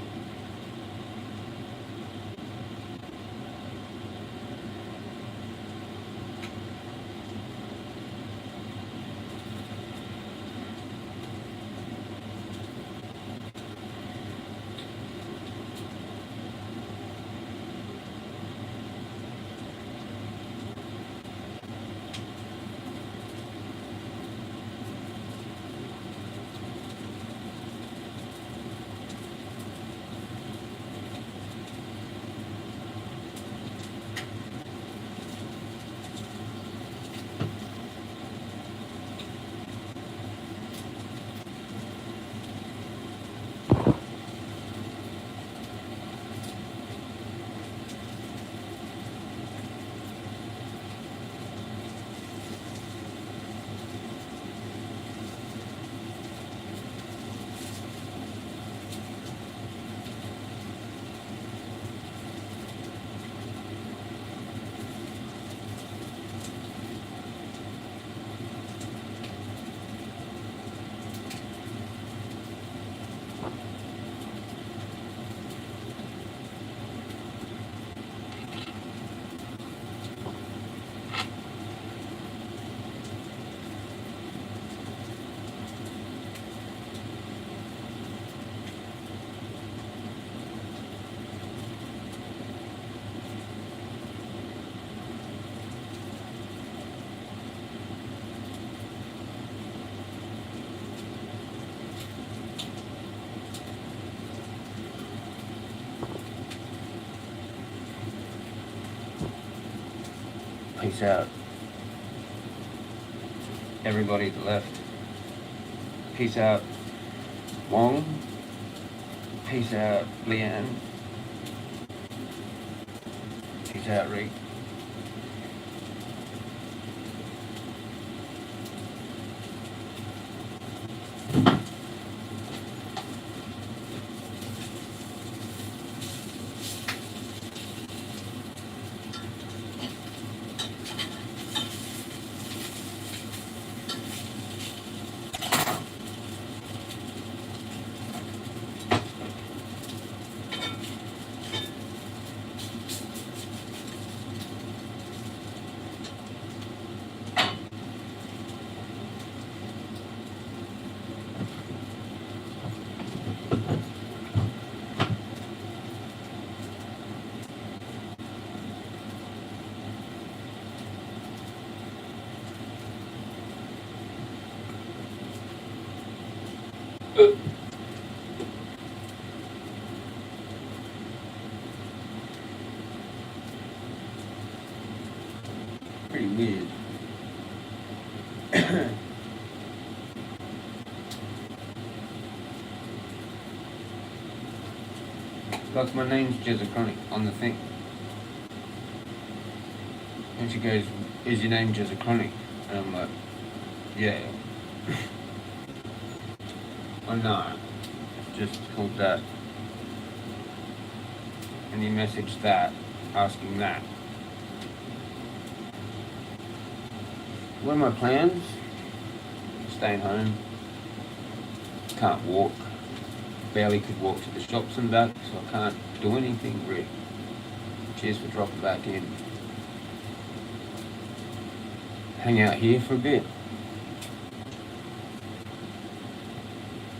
Peace out. Everybody to the left. Peace out, Wong. Peace out, Leanne. Peace out, Rick. weird. Like, my name's Jezza Chronic on the thing. And she goes, is your name Jezza Chronic? And I'm like, yeah. Oh no, it's just called that. And you message that, asking that. What are my plans? Staying home. Can't walk. Barely could walk to the shops and back, so I can't do anything really. Cheers for dropping back in. Hang out here for a bit.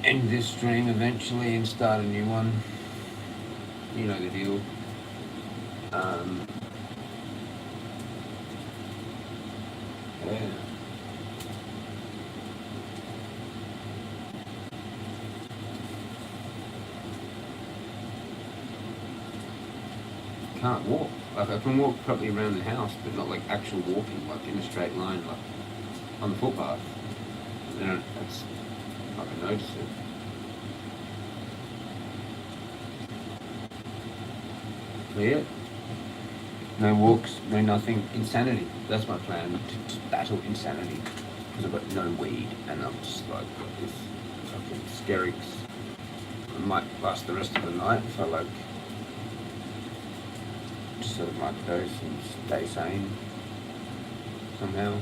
End this stream eventually and start a new one. You know the deal. Yeah. Can't walk. Like, I can walk probably around the house, but not like actual walking, like in a straight line, like on the footpath. And that's, I can notice it. But yeah, no walks, no nothing. Insanity. That's my plan, to battle insanity. Because I've got no weed, and I'm just like got this fucking hysterics. I might last the rest of the night if I like just sort of microdose and stay sane somehow.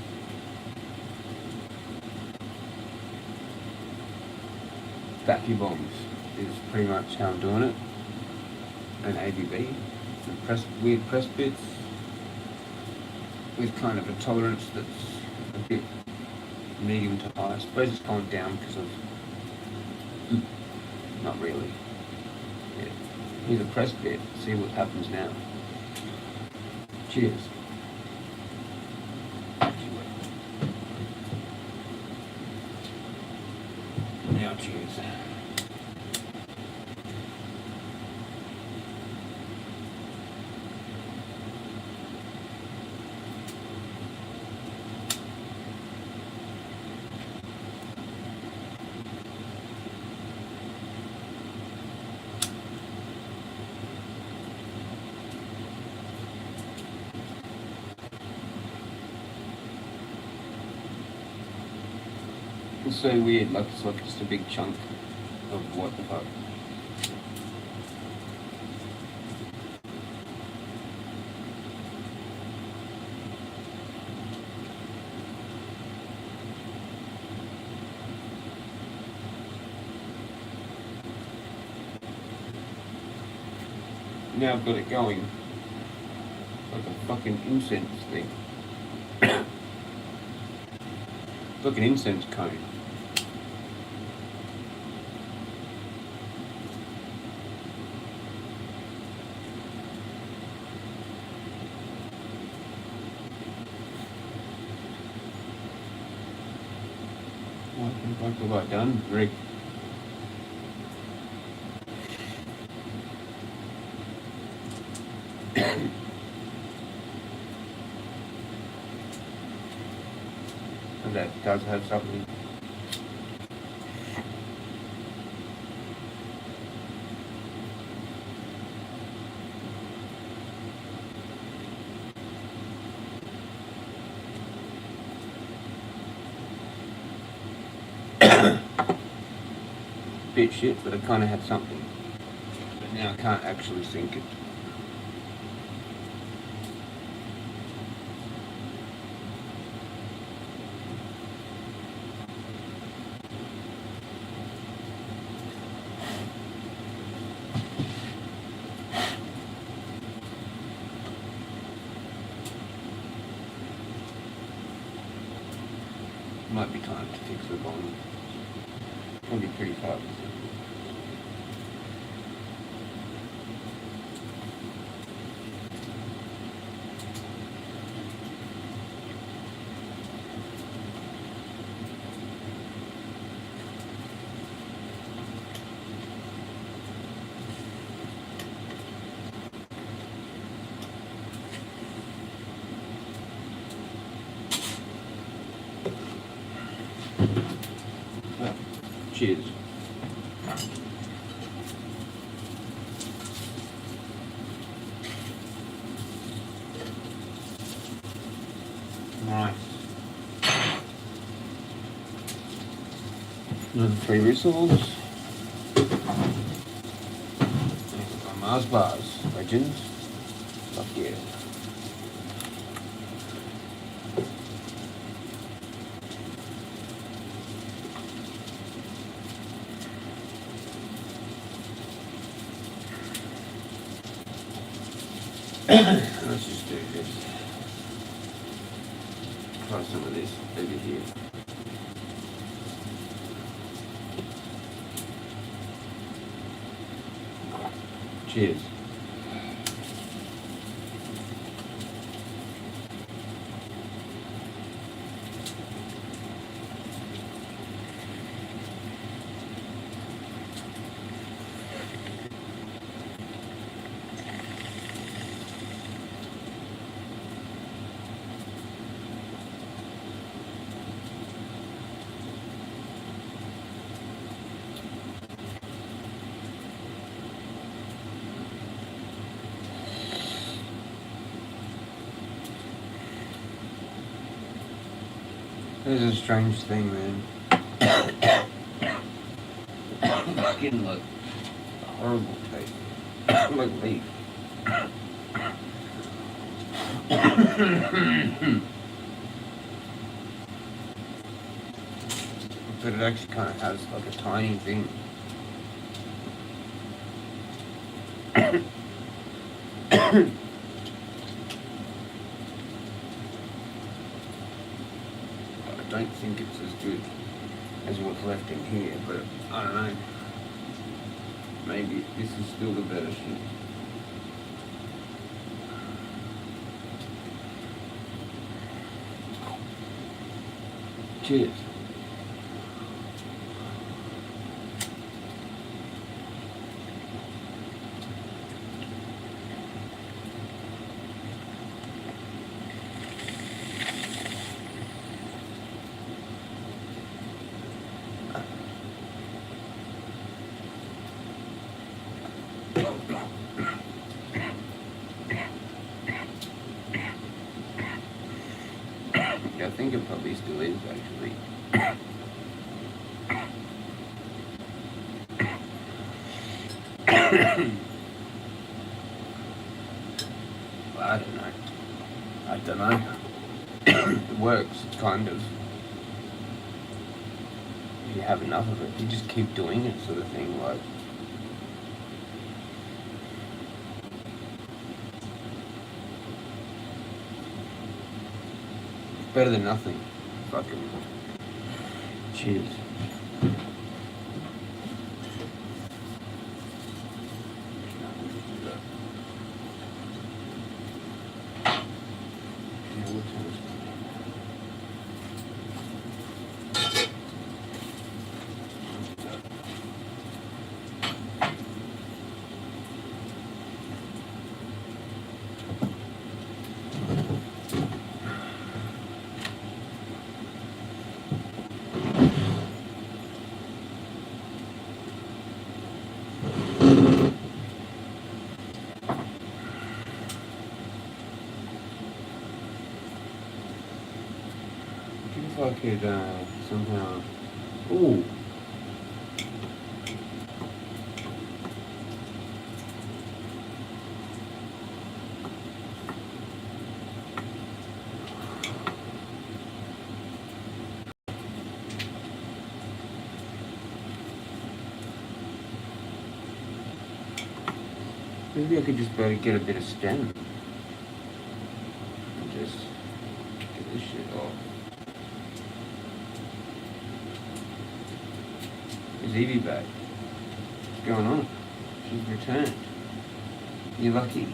Vacuum bombs is pretty much how I'm doing it. And ABV, and weird press bits with kind of a tolerance that's a bit medium to high. I suppose it's gone down because of, not really. Yeah. Here's a press bit, see what happens now. Cheers. Now cheers. It's so weird, like it's like just a big chunk of what the fuck. Now I've got it going like a fucking incense thing. Like an incense cone. What have I done? Very and that does have something. Bit shit, but it kind of had something. But now I can't actually sync it. Might be time to fix the volume. It'll be pretty fast. Cheers. Nice. Another 3 whistles. My Mars bars, legends. Fuck yeah. Let's just do this. Try some of this over here. Cheers. This is a strange thing, man. It's getting like horrible taste. Like leaf. But it actually kind of has like a tiny thing. I don't think it's as good as what's left in here, but I don't know. Maybe this is still the better shit. Cheers. I think it probably still is, actually. Well, I don't know. I don't know. It works, kind of. If you have enough of it, you just keep doing it, sort of thing, like. Better than nothing. Fucking. Cheers. If I could somehow. Ooh. Maybe I could just better get a bit of stem. And just get this shit off. Is Evie back? What's going on? She's returned. You're lucky.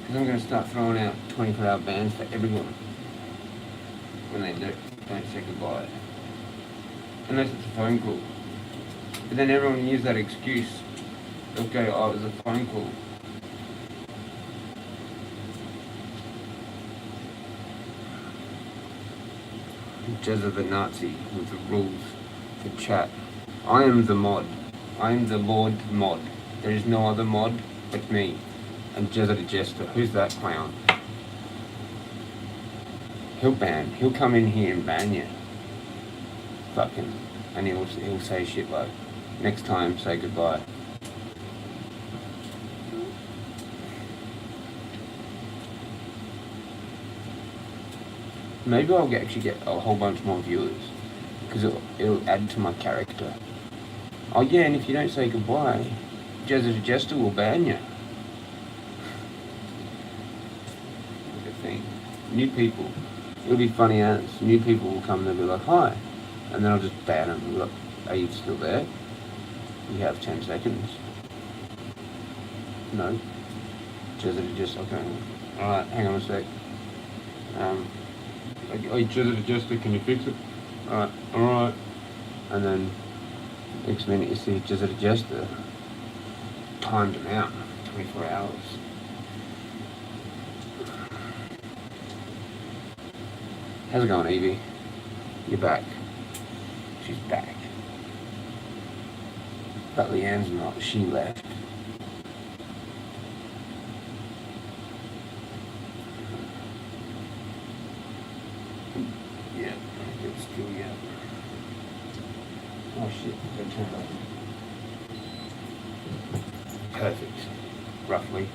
Because I'm going to start throwing out 24-hour bans for everyone. When they don't say goodbye. Unless it's a phone call. But then everyone use that excuse. They'll go, oh, it was a phone call. Jezza the Nazi with the rules for chat. I am the mod. I am the Lord Mod. There is no other mod but me. And Jezza the Jester. Who's that clown? He'll come in here and ban you. Fucking. And he'll say shit like, next time, say goodbye. Maybe I'll actually get a whole bunch more viewers. Because it'll add to my character. Oh yeah, and if you don't say goodbye, Jezza the Jester will ban you. Good thing. New people. It'll be funny as new people will come and they'll be like, hi. And then I'll just ban them. Look, are you still there? You have 10 seconds. No. Jezza the Jester, okay. Alright, hang on a sec. Hey, Jezza the Jester, can you fix it? Alright. And then next minute you see Jezza the Jester timed him out, 24 hours. How's it going, Evie? You're back. She's back. But Leanne's not, she left. Yeah, it's still yeah. Oh shit, don't turn it off. Perfect. Roughly.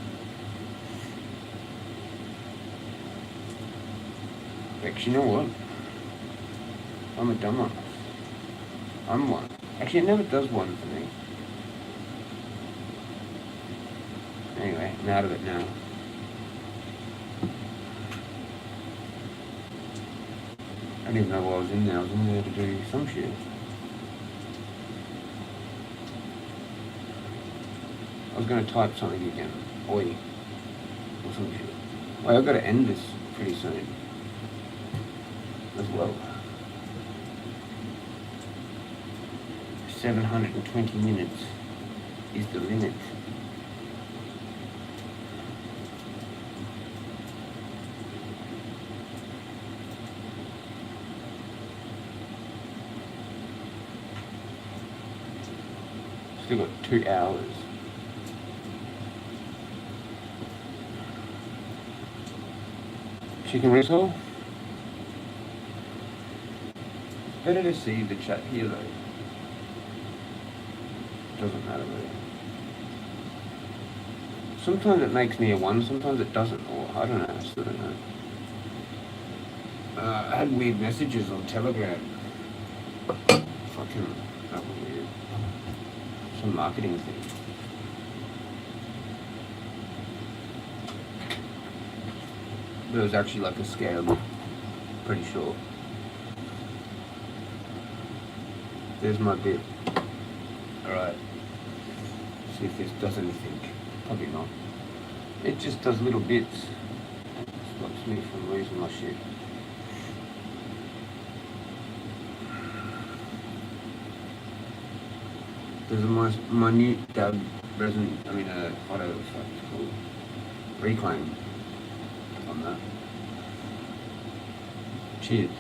Actually, you know what? I'm a dumb one. I'm one. Actually, it never does one for me. Anyway, I'm out of it now. I don't even know why I was in there. I was in there to do some shit. I was going to type something again. Oi. Or some shit. Wait, I've got to end this pretty soon. As well. 720 minutes is the limit. Still got 2 hours. Chicken risotto? Better to see the chat here though. Doesn't matter really. Sometimes it makes me a 1, sometimes it doesn't, or I don't know, I still don't know. I had weird messages on Telegram. Fucking, that was weird. Some marketing thing. But it was actually like a scam, pretty sure. There's my bit. Alright. See if this does anything. Probably not. It just does little bits. Stops me from losing my shit. There's a minute dab resin, whatever the fuck it's called. Reclaim on that. Cheers.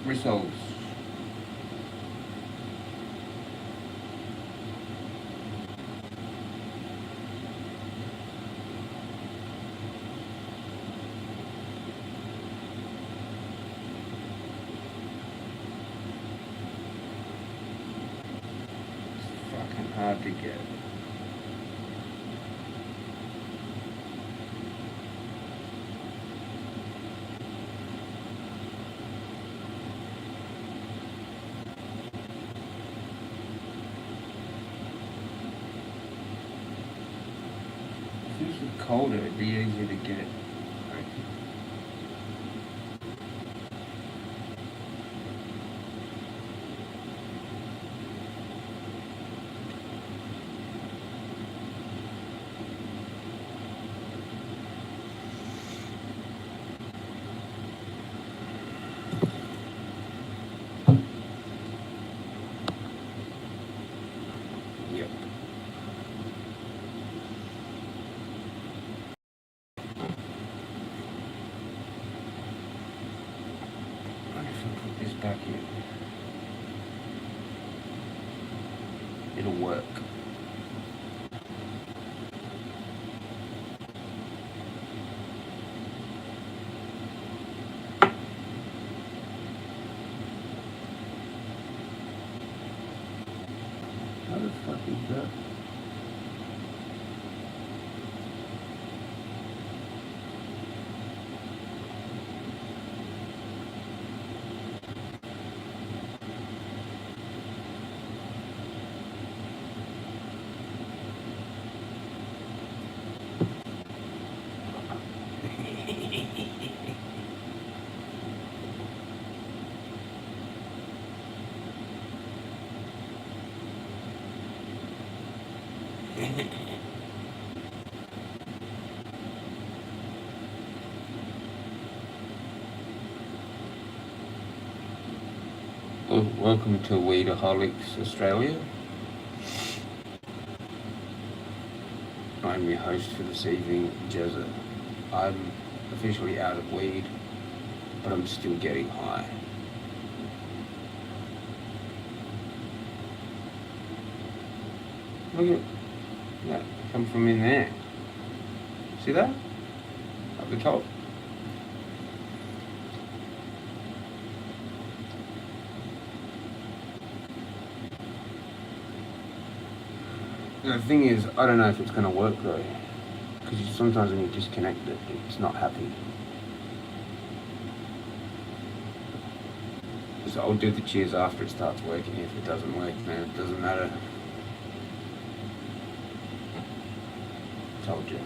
Results. to get. If this was colder, it'd be easier to get. Yep. I wonder if I put this back in. It'll work. How the fuck is that? Well, welcome to Weedaholics Australia. I'm your host for this evening, Jezza. I'm officially out of weed, but I'm still getting high. Look at that come from in there. See that? Up the top. The thing is, I don't know if it's going to work though, because sometimes when you disconnect it, it's not happy. So I'll do the cheers after it starts working. If it doesn't work, then it doesn't matter. Told you.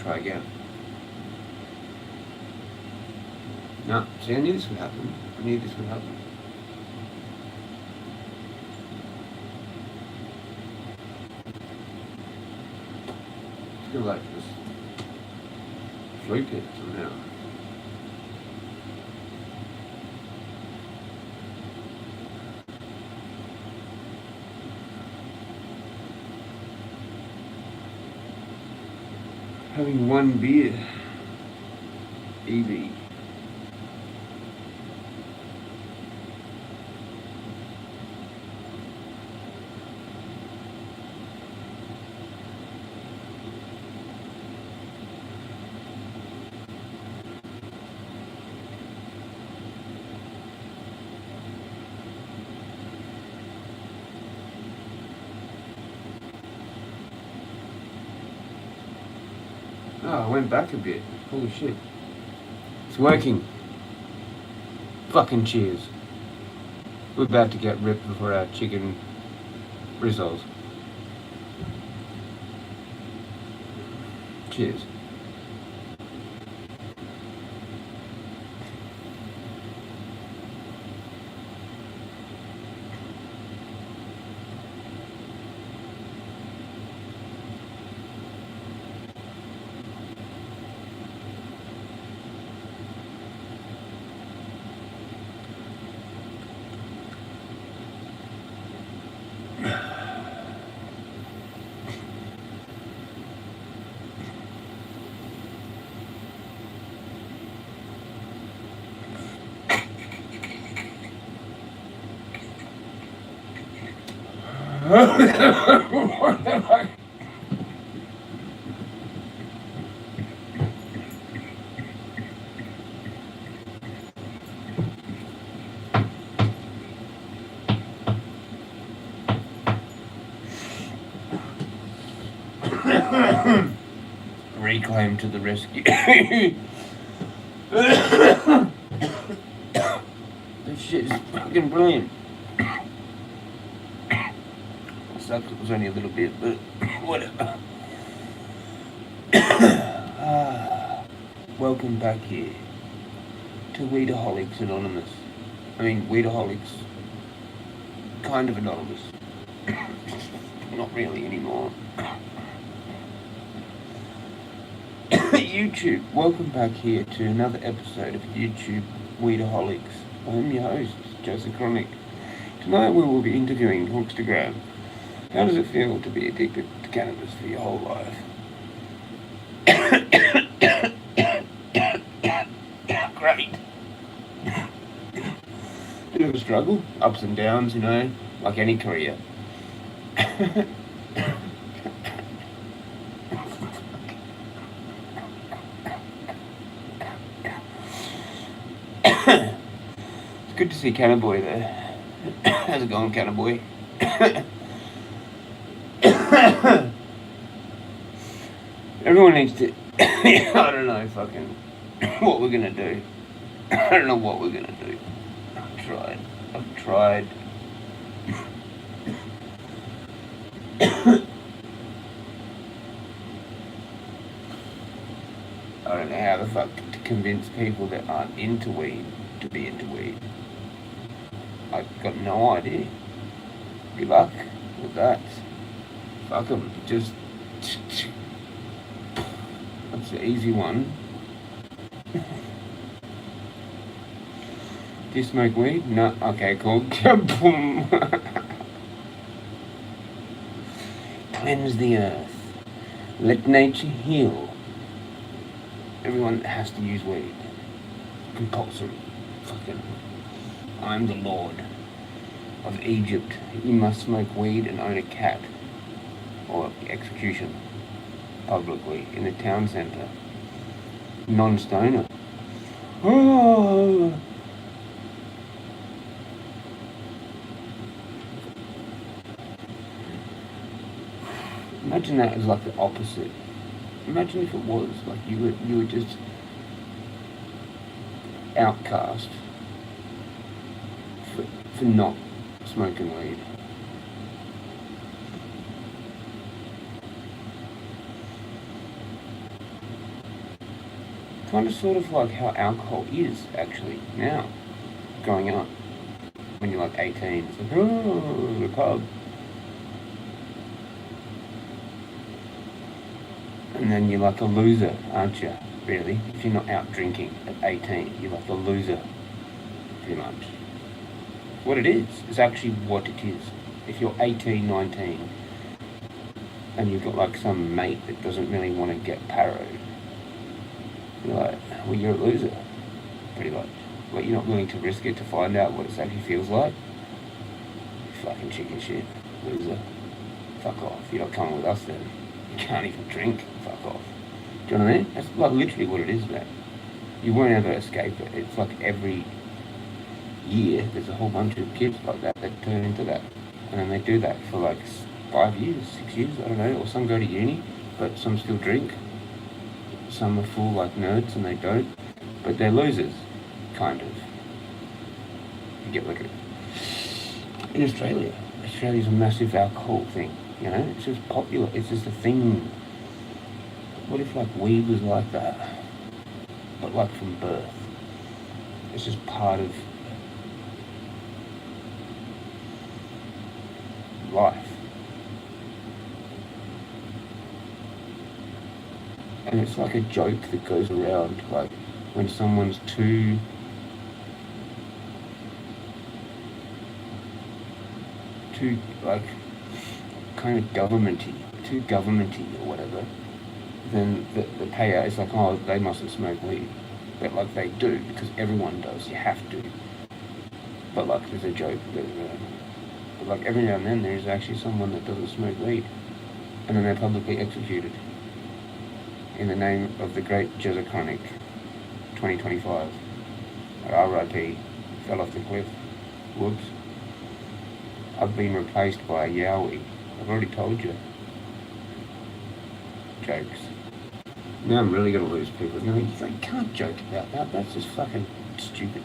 Try again. No, see, I knew this would happen. I knew this would happen. I feel like this fluked it somehow. Having one beer. Easy. Oh, I went back a bit. Holy shit. It's working. Fucking cheers. We're about to get ripped for our chicken rissoles. Cheers. Reclaim to the rescue. This shit is fucking brilliant. Sucks it was only a little bit, but whatever. Welcome back here to Weedaholics Anonymous. I mean, Weedaholics kind of anonymous. Not really anymore. YouTube, welcome back here to another episode of YouTube Weedaholics. I'm your host, Jezza Chronic. Tonight we will be interviewing Hookstagram. How does it feel to be addicted to cannabis for your whole life? Great. Bit of a struggle, ups and downs, you know, like any career. It's good to see Cannaboy there. How's it going, Cannaboy? Everyone needs to... I don't know fucking what we're gonna do. I don't know what we're gonna do. I've tried. I don't know how the fuck to convince people that aren't into weed to be into weed. I've got no idea. Good luck with that. Fuck 'em. Just... That's the easy one. Do you smoke weed? No. Okay, cool. Kaboom. Cleanse the earth. Let nature heal. Everyone has to use weed. Compulsory. Fucking. I'm the Lord of Egypt. You must smoke weed and own a cat. Or execution. Publicly. In the town centre. Non-stoner. Oh. Imagine that as like the opposite. Imagine if it was like you were just outcast for not smoking weed. Kind of sort of like how alcohol is actually now, growing up. When you're like 18, it's like, oh, the pub. And then you're like a loser, aren't you, really? If you're not out drinking at 18, you're like a loser, pretty much. What it is actually what it is. If you're 18, 19, and you've got like some mate that doesn't really want to get parrowed, you're like, well, you're a loser, pretty much. But you're not willing to risk it to find out what it actually feels like. Fucking chicken shit, loser. Fuck off. You're not coming with us then. You can't even drink. Fuck off. Do you know what I mean? That's like literally what it is, man. You won't ever escape it. It's like every year there's a whole bunch of kids like that turn into that. And then they do that for like 5 years, 6 years, I don't know. Or some go to uni, but some still drink. Some are full like nerds and they don't. But they're losers, kind of. You get like it. In Australia's a massive alcohol thing. You know, it's just popular. It's just a thing. What if like weed was like that, but like from birth? It's just part of life. And it's like a joke that goes around, like when someone's too like kind of governmenty or whatever, then the payout is like, oh, they mustn't smoke weed. But like they do, because everyone does, you have to. But like there's a joke that like every now and then there is actually someone that doesn't smoke weed, and then they're publicly executed in the name of the great Jezza Chronic, 2025. R.I.P. Fell off the cliff. Whoops. I've been replaced by a Yowie. I've already told you. Jokes. Now I'm really gonna lose people. You know, you can't joke about that. That's just fucking stupid.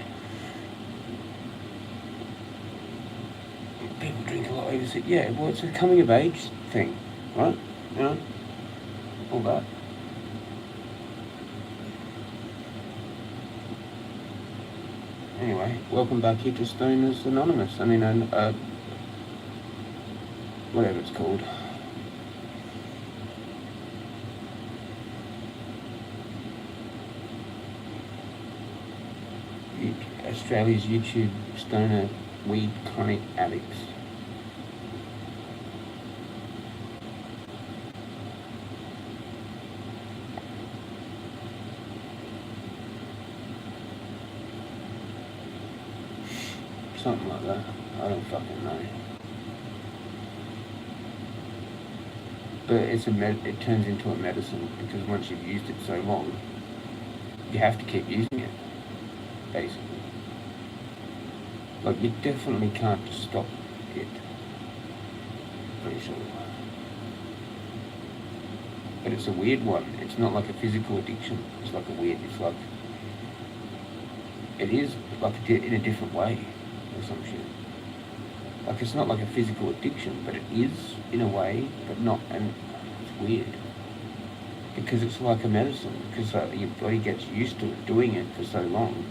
People drink a lot overseas. Yeah, well, it's a coming of age thing, right? You know, all that. Anyway, welcome back here to Stoners Anonymous. I mean, whatever it's called. Australia's YouTube stoner weed chronic addicts. Something like that. I don't fucking know. But it turns into a medicine because once you've used it so long, you have to keep using it, basically. Like, you definitely can't just stop it. Pretty sure. But it's a weird one. It's not like a physical addiction. It's like it is like in a different way or some shit. Like, it's not like a physical addiction, but it is in a way, but not, and it's weird. Because it's like a medicine, because your body gets used to it, doing it for so long.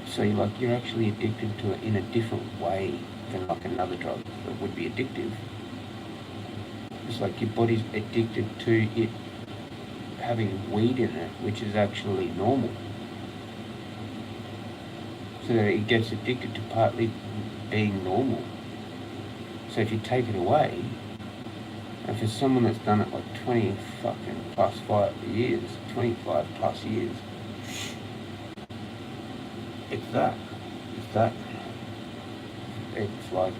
So you're actually addicted to it in a different way than like another drug that would be addictive. It's like your body's addicted to it having weed in it, which is actually normal. So that it gets addicted to partly being normal. So if you take it away, and for someone that's done it like 20 fucking plus 5 years, 25 plus years, it's that. It's like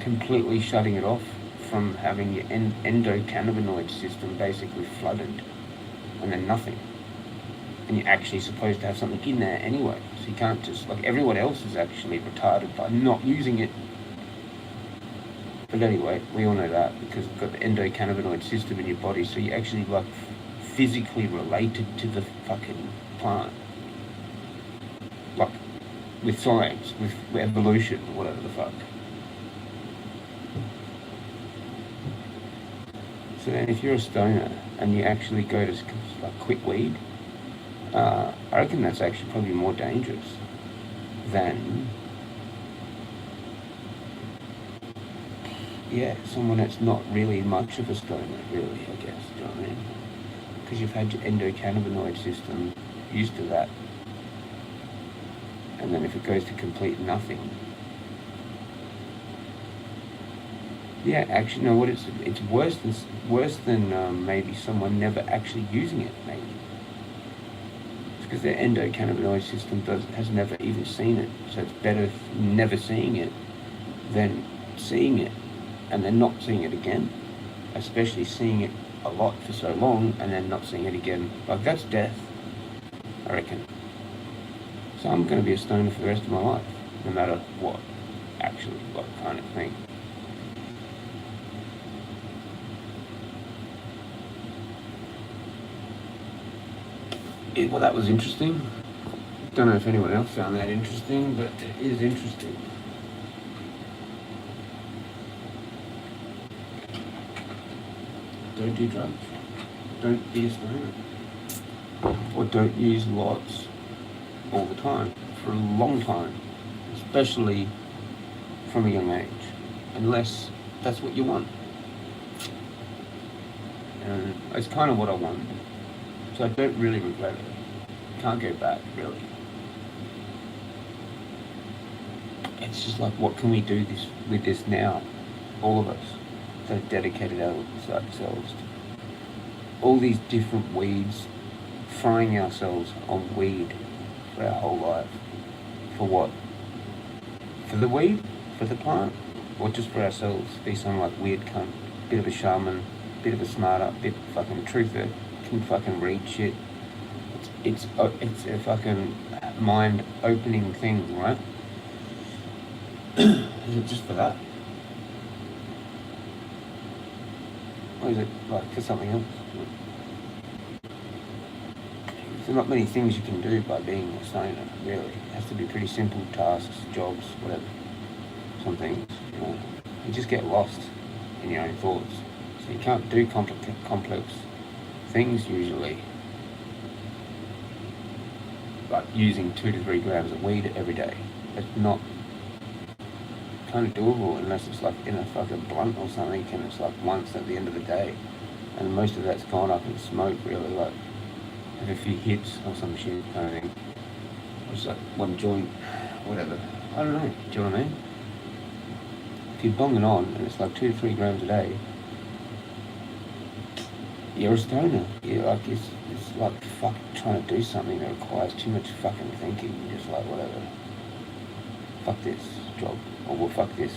completely shutting it off from having your endocannabinoid system basically flooded, and then nothing. And you're actually supposed to have something in there anyway. So you can't just, like, everyone else is actually retarded by not using it. But anyway, we all know that because you've got the endocannabinoid system in your body, so you're actually like physically related to the fucking plant. Like, with science, with evolution, or whatever the fuck. So then if you're a stoner and you actually go to like quit weed, I reckon that's actually probably more dangerous than someone that's not really much of a stoner, really, I guess, do you know what I mean? Because you've had your endocannabinoid system used to that. And then if it goes to complete nothing, yeah, actually, no, what it's worse than maybe someone never actually using it, maybe. It's because their endocannabinoid system has never even seen it. So it's better never seeing it than seeing it and then not seeing it again, especially seeing it a lot for so long and then not seeing it again. Like, that's death, I reckon. So I'm going to be a stoner for the rest of my life, no matter what, actually, what kind of thing. Well, that was interesting. Don't know if anyone else found that interesting, but it is interesting. Don't do drugs. Don't be a stoner. Or don't use lots all the time, for a long time, especially from a young age, unless that's what you want. And it's kind of what I want, so I don't really regret it. Can't go back, really. It's just like, what can we do with this now? All of us that have dedicated ourselves to all these different weeds, frying ourselves on weed for our whole life. For what? For the weed? For the plant? Or just for ourselves? Be some like weird cunt, bit of a shaman, bit of a smarter, bit fucking truther, can fucking read shit. It's a fucking mind-opening thing, right? Is it just for that? Or is it like for something else? There's not many things you can do by being a stoner, really. It has to be pretty simple tasks, jobs, whatever. Some things, you know. You just get lost in your own thoughts. So you can't do complex things usually. Like using 2 to 3 grams of weed every day. It's not kind of doable unless it's like in a fucking blunt or something, and it's like once at the end of the day. And most of that's gone up in smoke, really, like have a few hits or some shit kind of thing. Or just like one joint, whatever. I don't know, do you know what I mean? If you're bonging on and it's like 2 to 3 grams a day, you're a stoner. You're like, it's like fuck trying to do something that requires too much fucking thinking. You're just like, whatever. Fuck this job. Or well, fuck this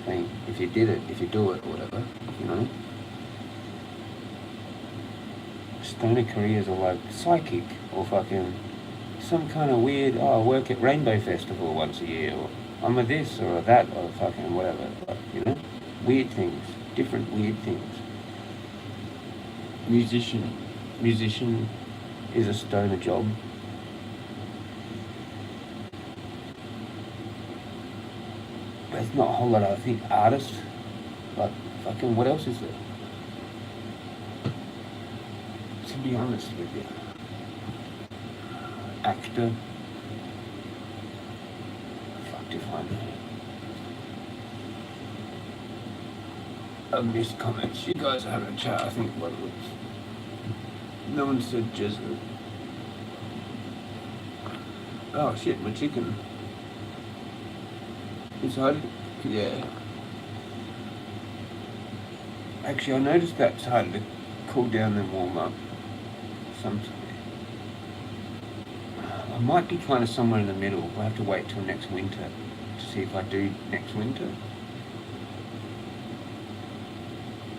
thing. If you did it, if you do it, or whatever, you know? Stoner careers are like psychic, or fucking some kind of weird, I work at Rainbow Festival once a year, or I'm a this, or a that, or fucking whatever, like, you know? Weird things. Different weird things. Musician is a stoner job. But it's not a whole lot of, I think, artist. Like, fucking, what else is there? To be honest with you. Actor. Fuck if I know. Missed comments. You guys are having a chat, I think, what it was. No one said Jezza. Oh shit, my chicken. It's hard. Yeah. Actually, I noticed that it's harder to cool down than warm up. Sometimes. I might be kind of somewhere in the middle. I'll have to wait till next winter to see if I do next winter.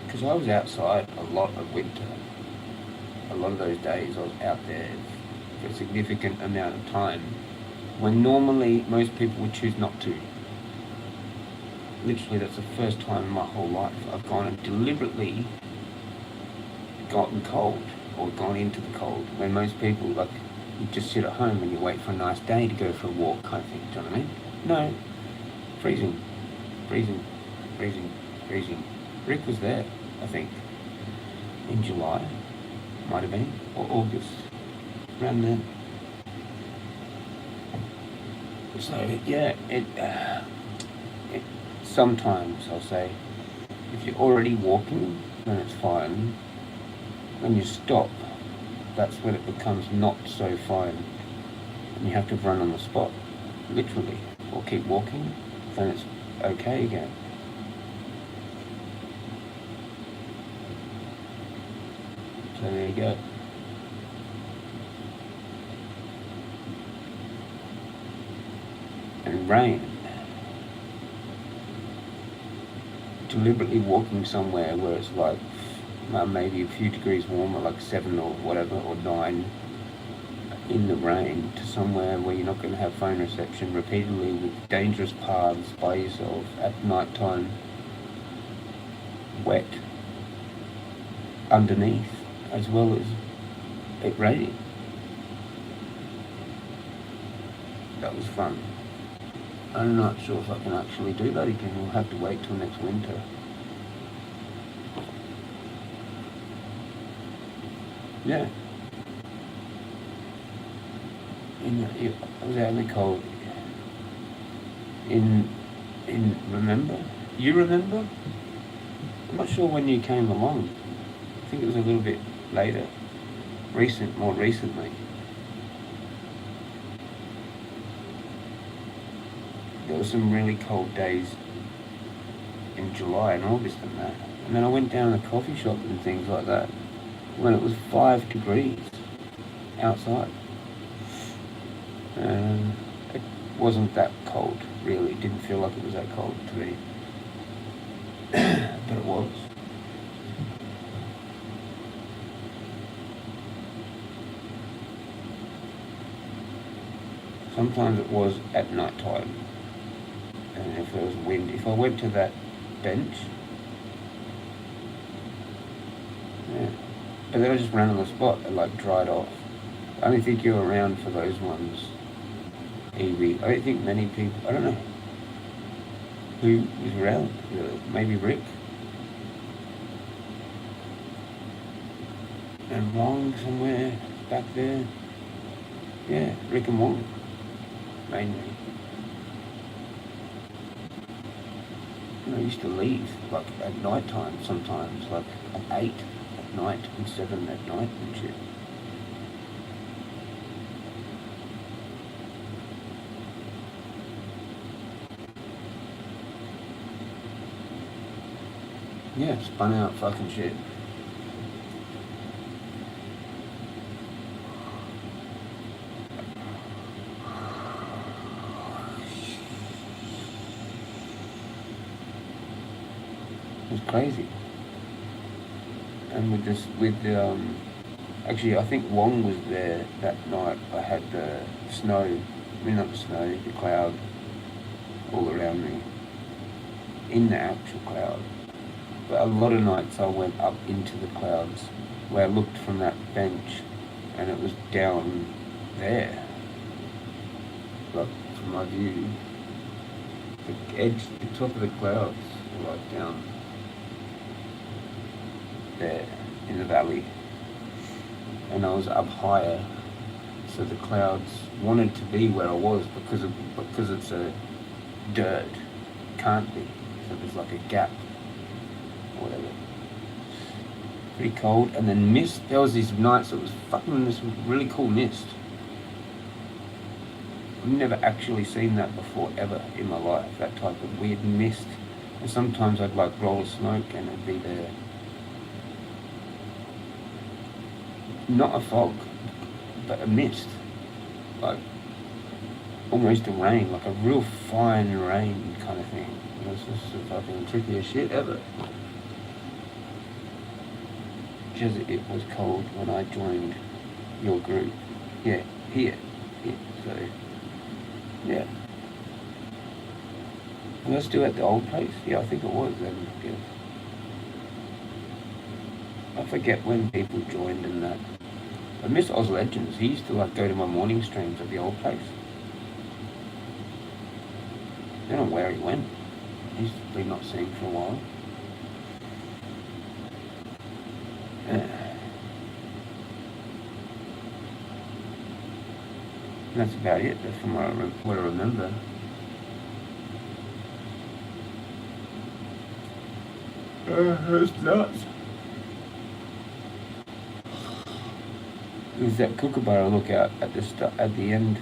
Because I was outside a lot of winter. A lot of those days I was out there for a significant amount of time, when normally most people would choose not to. Literally, that's the first time in my whole life I've gone and deliberately gotten cold, or gone into the cold, when most people, like, you just sit at home and you wait for a nice day to go for a walk kind of thing, do you know what I mean? No. Freezing. Rick was there, I think, in July. Might have been, or August, around then. So yeah, it sometimes I'll say, if you're already walking, then it's fine. When you stop, that's when it becomes not so fine, and you have to run on the spot, literally, or keep walking, then it's okay again. So there you go. And rain. Deliberately walking somewhere where it's like maybe a few degrees warmer, like 7 or whatever, or 9, in the rain, to somewhere where you're not going to have phone reception repeatedly, with dangerous paths by yourself at night time, wet, underneath, as well as it raining. That was fun. I'm not sure if I can actually do that again. We'll have to wait till next winter. Yeah. I was out in the cold. In remember? You remember? I'm not sure when you came along. I think it was a little bit later. More recently. There were some really cold days in July and August and that. And then I went down to the coffee shop and things like that when it was 5 degrees outside. wasn't that cold, really. It didn't feel like it was that cold to me. But it was. Sometimes it was at night time. And if there was wind, if I went to that bench, yeah. But then I just ran on the spot and like dried off. I don't think you're around for those ones, Evie. I don't think many people, I don't know who was around, really. Maybe Rick. And Wong somewhere back there. Yeah, Rick and Wong, mainly. I used to leave like at night time sometimes, like at 8 at night and 7 at night and shit. Yeah, spun out fucking shit. It was crazy. And actually I think Wong was there that night. I had the snow, I mean not the snow, the cloud all around me, in the actual cloud. But a lot of nights I went up into the clouds where I looked from that bench and it was down there. Like from my view, the edge, the top of the clouds were like down there in the valley. And I was up higher, so the clouds wanted to be where I was because it's a dirt, can't be. So there's like a gap. Whatever. Pretty cold, and then mist. There was these nights that was fucking this really cool mist. I've never actually seen that before ever in my life. That type of weird mist. And sometimes I'd like roll a smoke and it'd be there. Not a fog, but a mist. Like almost a rain, like a real fine rain kind of thing. It was just the fucking trickiest shit ever. Jezza, it was cold when I joined your group. Yeah, here. So, yeah. Was I still at the old place? Yeah, I think it was then, I guess. I forget when people joined and that. I miss Oz Legends. He used to like go to my morning streams at the old place. I don't know where he went. He's been not seen for a while. That's about it, from what I remember. It's nuts. There's that kookaburra lookout at the end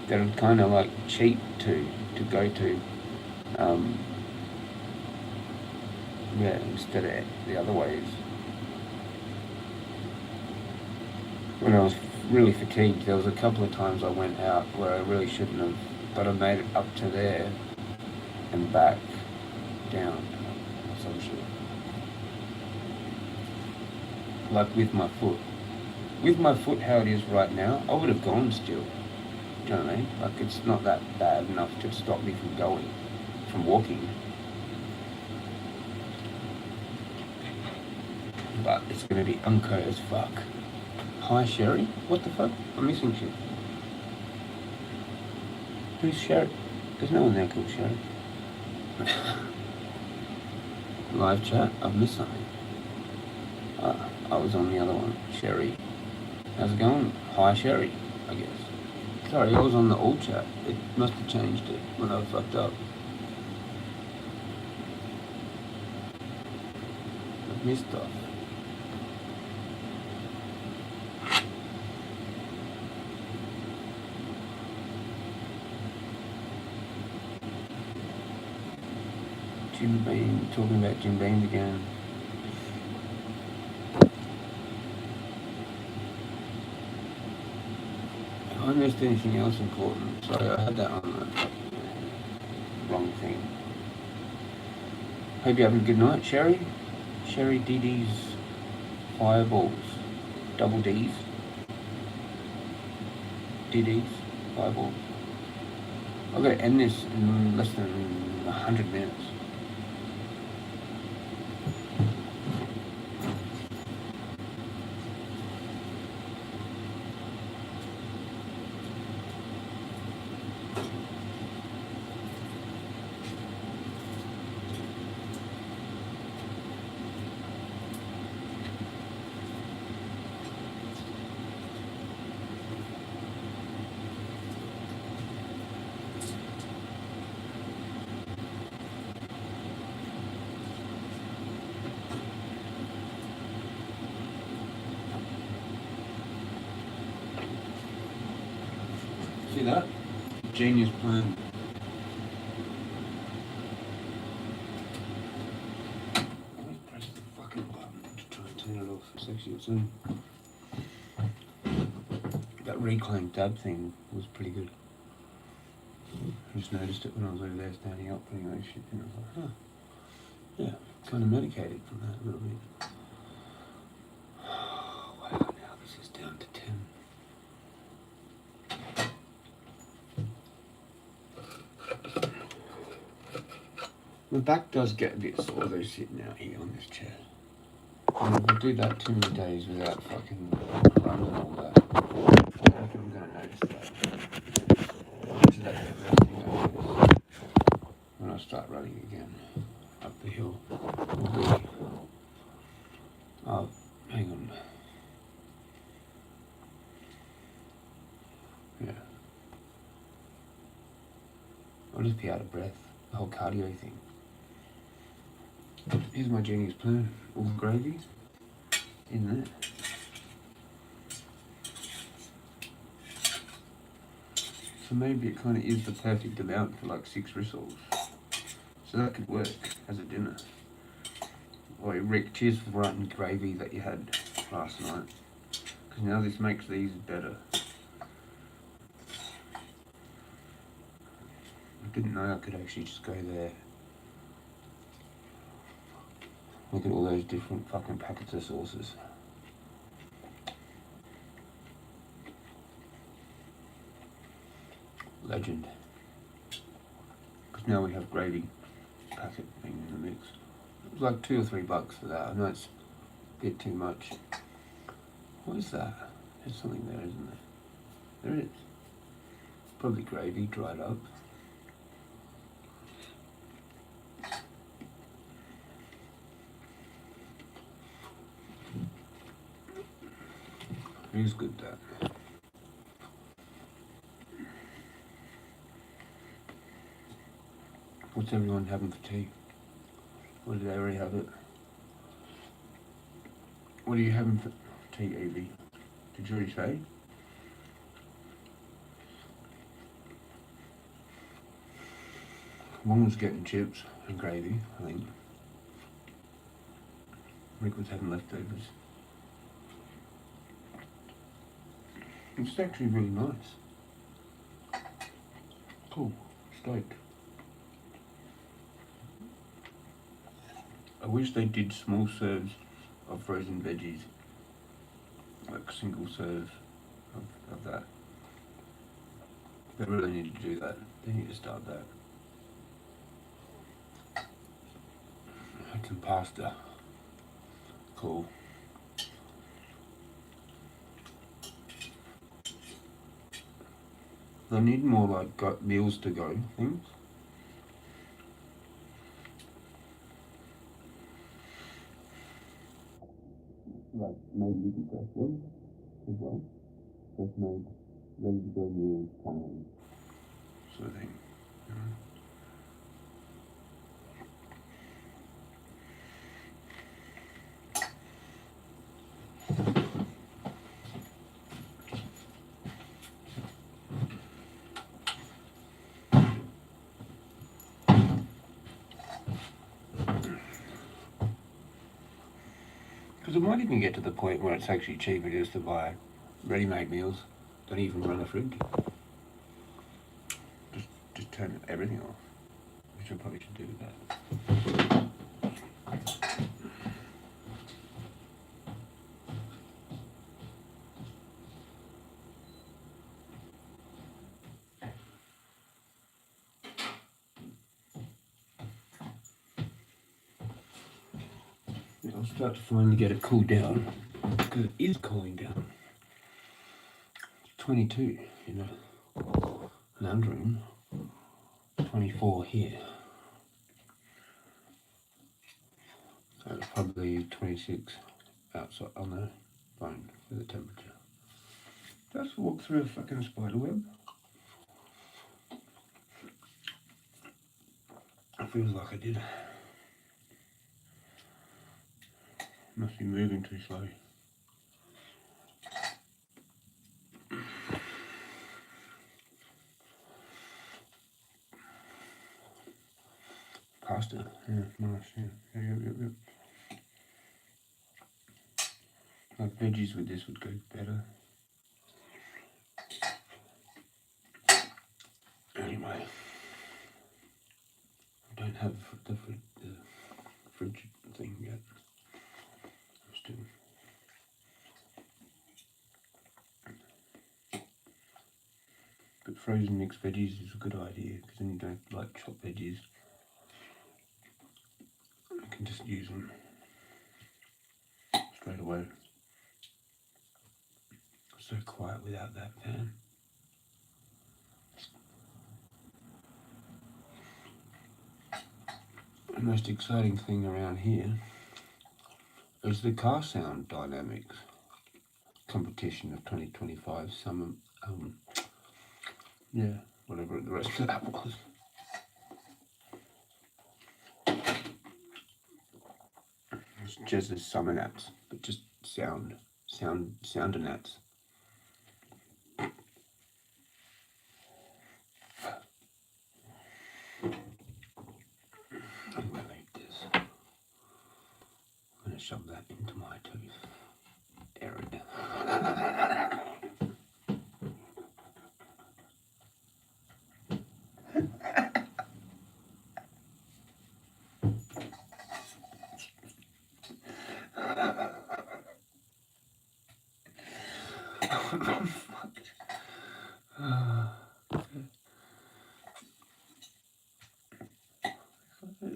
that are kind of like cheap to go to. Yeah, instead of the other ways. When I was really fatigued, there was a couple of times I went out where I really shouldn't have, but I made it up to there and back down some shit. Like with my foot. With my foot how it is right now, I would have gone still. Do you know what I mean? Like it's not that bad enough to stop me from going, from walking. But it's going to be unco as fuck. Hi Sherry? What the fuck? I'm missing shit. Who's Sherry? There's no one there called Sherry. Live chat? I've missed something. I was on the other one. Sherry. How's it going? Hi Sherry, I guess. Sorry, I was on the old chat. It must have changed it when I fucked up. I've missed stuff. Jim Beam, talking about Jim Beam again. I missed anything else important. Sorry, I had that on the wrong thing. Hope you're having a good night, Sherry. Sherry DD's Fireballs. Double D's. DD's Fireballs. I've got to end this in less than 100 minutes. See that? Genius plan. Let's press the fucking button to try and turn it off. It's actually its own. That reclaimed dab thing was pretty good. I just noticed it when I was over there standing up putting that shit in. I was like, huh. Yeah, kind of medicated from that a little bit. Wow, now this is down to 10. My back does get a bit sore though sitting out here on this chair. And if I do that too many days without fucking runs and all that, I don't think I'm going to notice that. Which is actually the first thing I notice when I start running again up the hill. Oh, hang on. Yeah. I'll just be out of breath. The whole cardio thing. Here's my genius plan. All the gravy in there. So maybe it kind of is the perfect amount for like 6 rissoles. So that could work as a dinner. Or Rick, cheers for writing gravy that you had last night. Because now this makes these better. I didn't know I could actually just go there. Look at all those different fucking packets of sauces. Legend. Because now we have gravy packet thing in the mix. It was like $2 or $3 for that. I know it's a bit too much. What is that? There's something there, isn't there? There is. Probably gravy dried up. It is good that. What's everyone having for tea? Or did they already have it? What are you having for tea, Evie? Did you already say? Mum was getting chips and gravy, I think. Rick was having leftovers. It's actually really nice. Cool. Stoked. I wish they did small serves of frozen veggies. Like single serve of that. They really need to do that. They need to start that. Had some pasta. Cool. They need more like meals to go things. Like maybe fresh ones as well. Fresh made, ready to go meals kind of sort of thing. Because it might even get to the point where it's actually cheaper just to buy ready-made meals Don't even run a fridge. Just turn everything off, which I probably should do that. I'll start to finally get it cooled down, because it is cooling down. 22 in a lounge room, 24 here. So it's probably 26 outside on the phone for the temperature. Just walk through a fucking spider web. It feels like I did. Must be moving too slow. Pasta, yeah, nice, yeah. Like veggies with this would go better. Anyway, I don't have the fridge thing yet. I'm still. But frozen mixed veggies is a good idea, because then you don't like chopped veggies. You can just use them straight away. So quiet without that fan. The most exciting thing around here is the car sound dynamics competition of 2025 summer, yeah, whatever the rest of that was. It's Jezza's summer naps, but just sound and naps. I'm gonna eat this. I'm gonna shove that into my tooth area.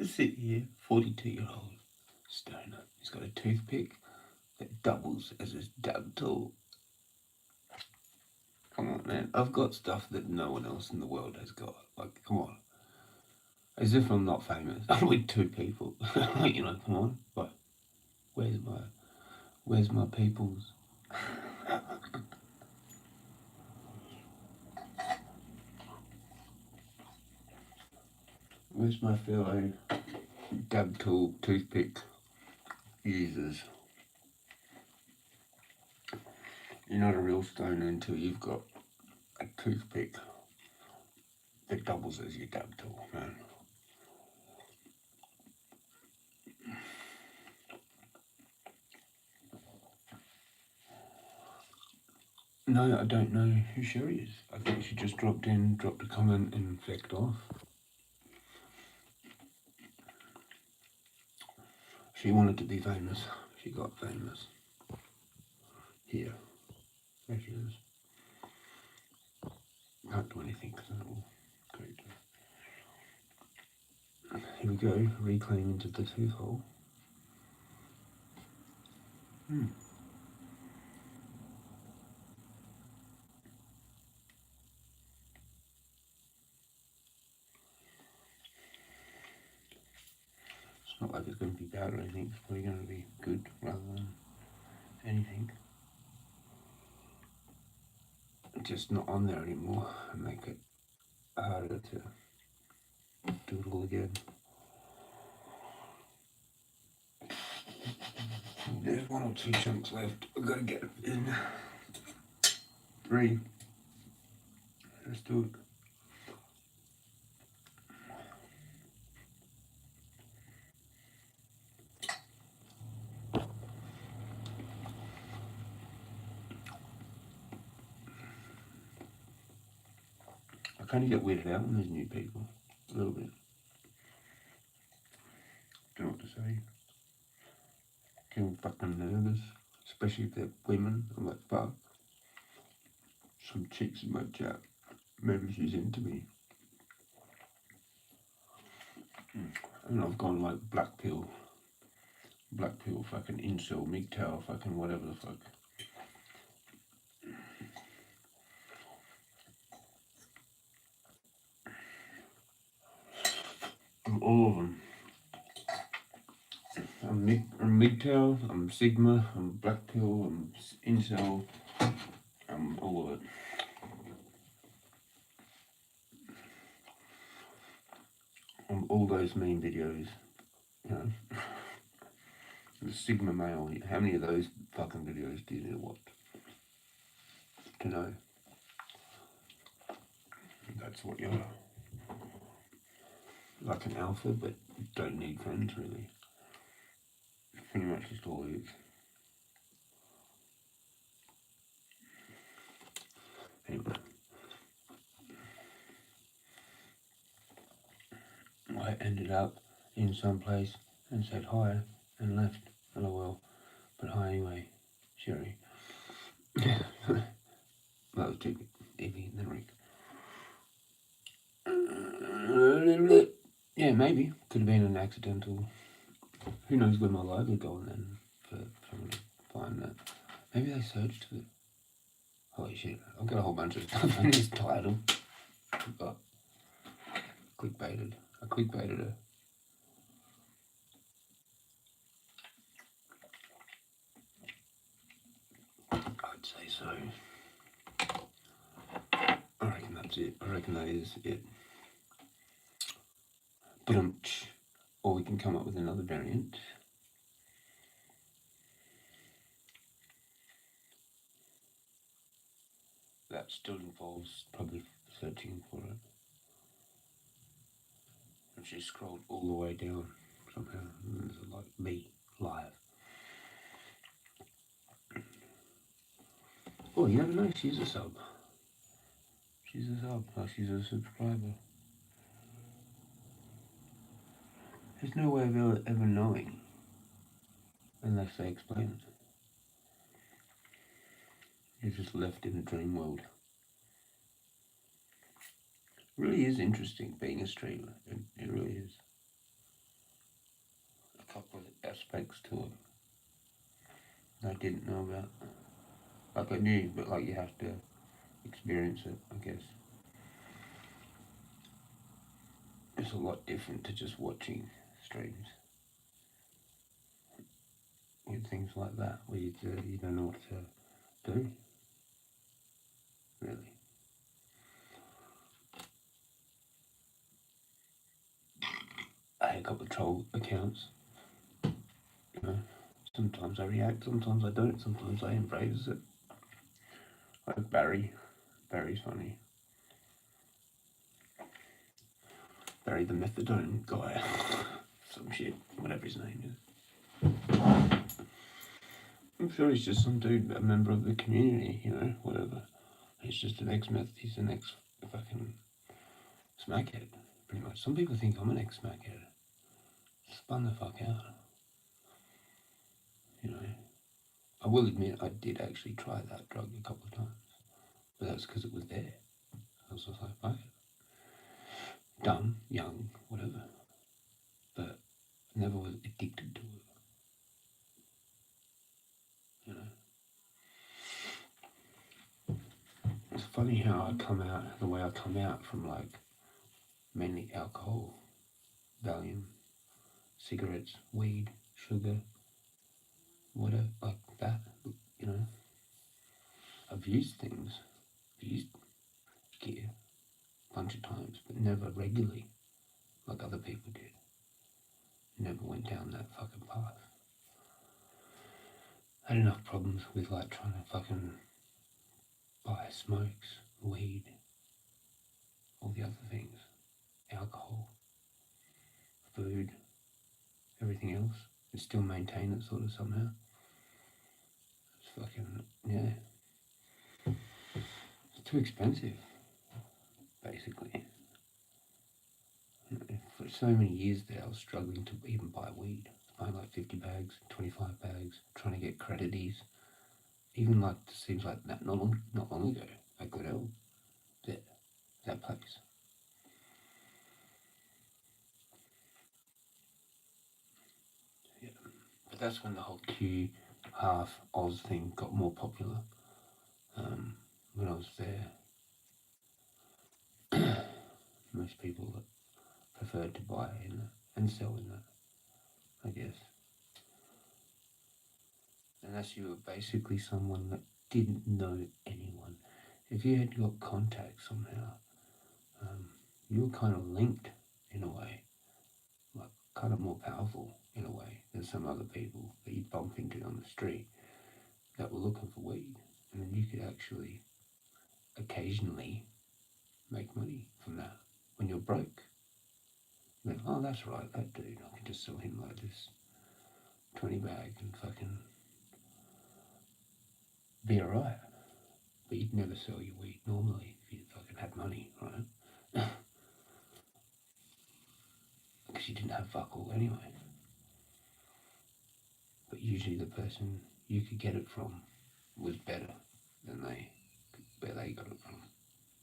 Sit here, 42-year-old stoner. He's got a toothpick that doubles as his dab tool. Come on, man. I've got stuff that no one else in the world has got. Like, come on. As if I'm not famous. I'm with two people. You know, come on. But where's my peoples? Where's my fellow dab tool toothpick users? You're not a real stoner until you've got a toothpick that doubles as your dab tool, man. No, I don't know who Sherry is. I think she just dropped in, dropped a comment and flicked off. She wanted to be famous. She got famous. Here. There she is. Can't do anything because that will go to... Here we go, reclaim into the tooth hole. It's not like it's going to be bad or anything, it's probably going to be good rather than anything. Just not on there anymore and make it harder to do it all again. There's 1 or 2 chunks left. I've got to get in 3. Let's do it. kind of get weirded out when there's new people. A little bit. Don't know what to say. Getting fucking nervous. Especially if they're women. I'm like, fuck. Some chicks in my chat. Maybe she's into me. And I've gone like black pill, fucking incel, MGTOW, fucking whatever the fuck. All of them. I'm MGTOW, I'm Sigma, I'm black pill, I'm incel, I'm all of it. On all those meme videos, you know. The Sigma male, how many of those fucking videos do you need to watch to know? That's what you're like, an alpha, but you don't need friends really. Pretty much just all it is. Anyway, I ended up in some place and said hi and left. LOL. But hi anyway, Sherry. That was too easy, the Rick. Yeah, maybe. Could have been an accidental. Who knows where my live would go on then for someone to find that. Maybe they searched for it. Holy shit, I've got a whole bunch of stuff on this title. But clickbaited. I clickbaited her. I'd say so. I reckon that's it. I reckon that is it. Or we can come up with another variant. That still involves probably searching for it. And she scrolled all the way down somehow. And there's like me live. Oh, you never know, she's a sub. She's a sub, like she's a subscriber. There's no way of ever knowing unless they explain it. You're just left in a dream world. It really is interesting being a streamer. It really is. A couple of aspects to it I didn't know about. Like I knew, but like you have to experience it, I guess. It's a lot different to just watching streams with things like that, where you don't know what to do, really. I had a couple of troll accounts, you know. Sometimes I react, sometimes I don't, sometimes I embrace it. Like Barry's funny. Barry the methadone guy, some shit, whatever his name is. I'm sure he's just some dude, a member of the community, you know, whatever. He's just an ex-meth, he's an ex-fucking smackhead, pretty much. Some people think I'm an ex-smackhead. Spun the fuck out. You know, I will admit I did actually try that drug a couple of times, but that's because it was there. I was just like, fuck it. Dumb, young, whatever, but never was addicted to it. You know, it's funny how I come out the way I come out from, like, mainly alcohol, Valium, cigarettes, weed, sugar, whatever, like that. You know, I've used things, used gear a bunch of times, but never regularly like other people did. Never went down that fucking path. I had enough problems with, like, trying to fucking buy smokes, weed, all the other things, alcohol, food, everything else, and still maintain it sort of somehow. It's fucking, yeah. It's too expensive. basically. For so many years there, I was struggling to even buy weed. I was buying like 50 bags, 25 bags, trying to get credities. Even like, it seems like that not long ago, at Goodell, that place. Yeah. But that's when the whole Q half Oz thing got more popular. When I was there, most people preferred to buy in that and sell in that, I guess. Unless you were basically someone that didn't know anyone. If you had got contact somehow, you were kind of linked in a way, like kind of more powerful in a way than some other people that you'd bump into on the street that were looking for weed. And then you could actually occasionally make money from that when you're broke. Then, oh, that's right, that dude, I can just sell him like this 20 bag and fucking be alright. But you'd never sell your weed normally if you fucking had money, right? Because you didn't have fuck all anyway. But usually the person you could get it from was better than where they got it from.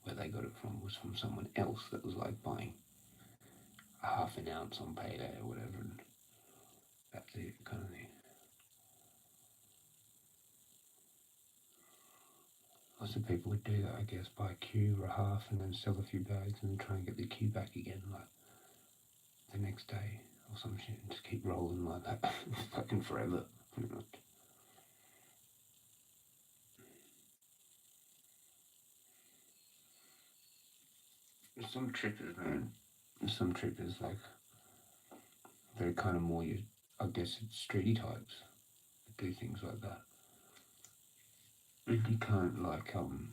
Where they got it from was from someone else that was like buying a half an ounce on payday or whatever, and that's it kind of thing. Lots of people would do that, I guess, buy a Q or a half and then sell a few bags and then try and get the Q back again, like the next day or some shit, and just keep rolling like that fucking forever, pretty much. There's some trippers, man. There's some trippers, like, they're kind of more, I guess it's streety types that do things like that. And you can't, like, I don't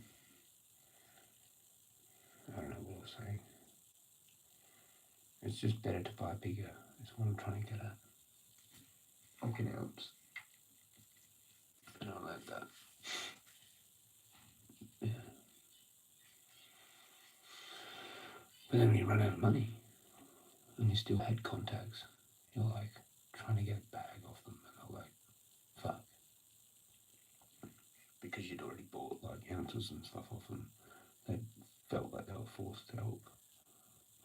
know what I was saying. It's just better to buy bigger. That's what I'm trying to get at. Like an ounce. And I like that. Yeah. But then when you run out of money, and you still had contacts, you're like trying to get a bag off them, and they're like, fuck. Because you'd already bought like ounces and stuff off them, they felt like they were forced to help.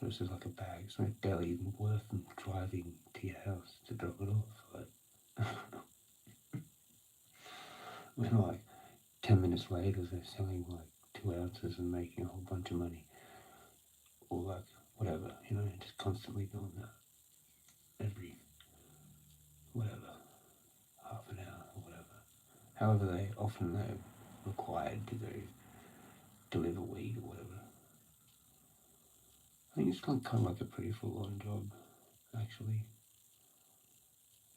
But it's just like a bag, it's like barely even worth them driving to your house to drop it off. Like, when like 10 minutes later they're selling like 2 ounces and making a whole bunch of money. Or like, whatever, you know, just constantly doing that. Every, whatever, half an hour or whatever. However they're required to deliver weed or whatever. I think it's kind of like a pretty full-on job, actually.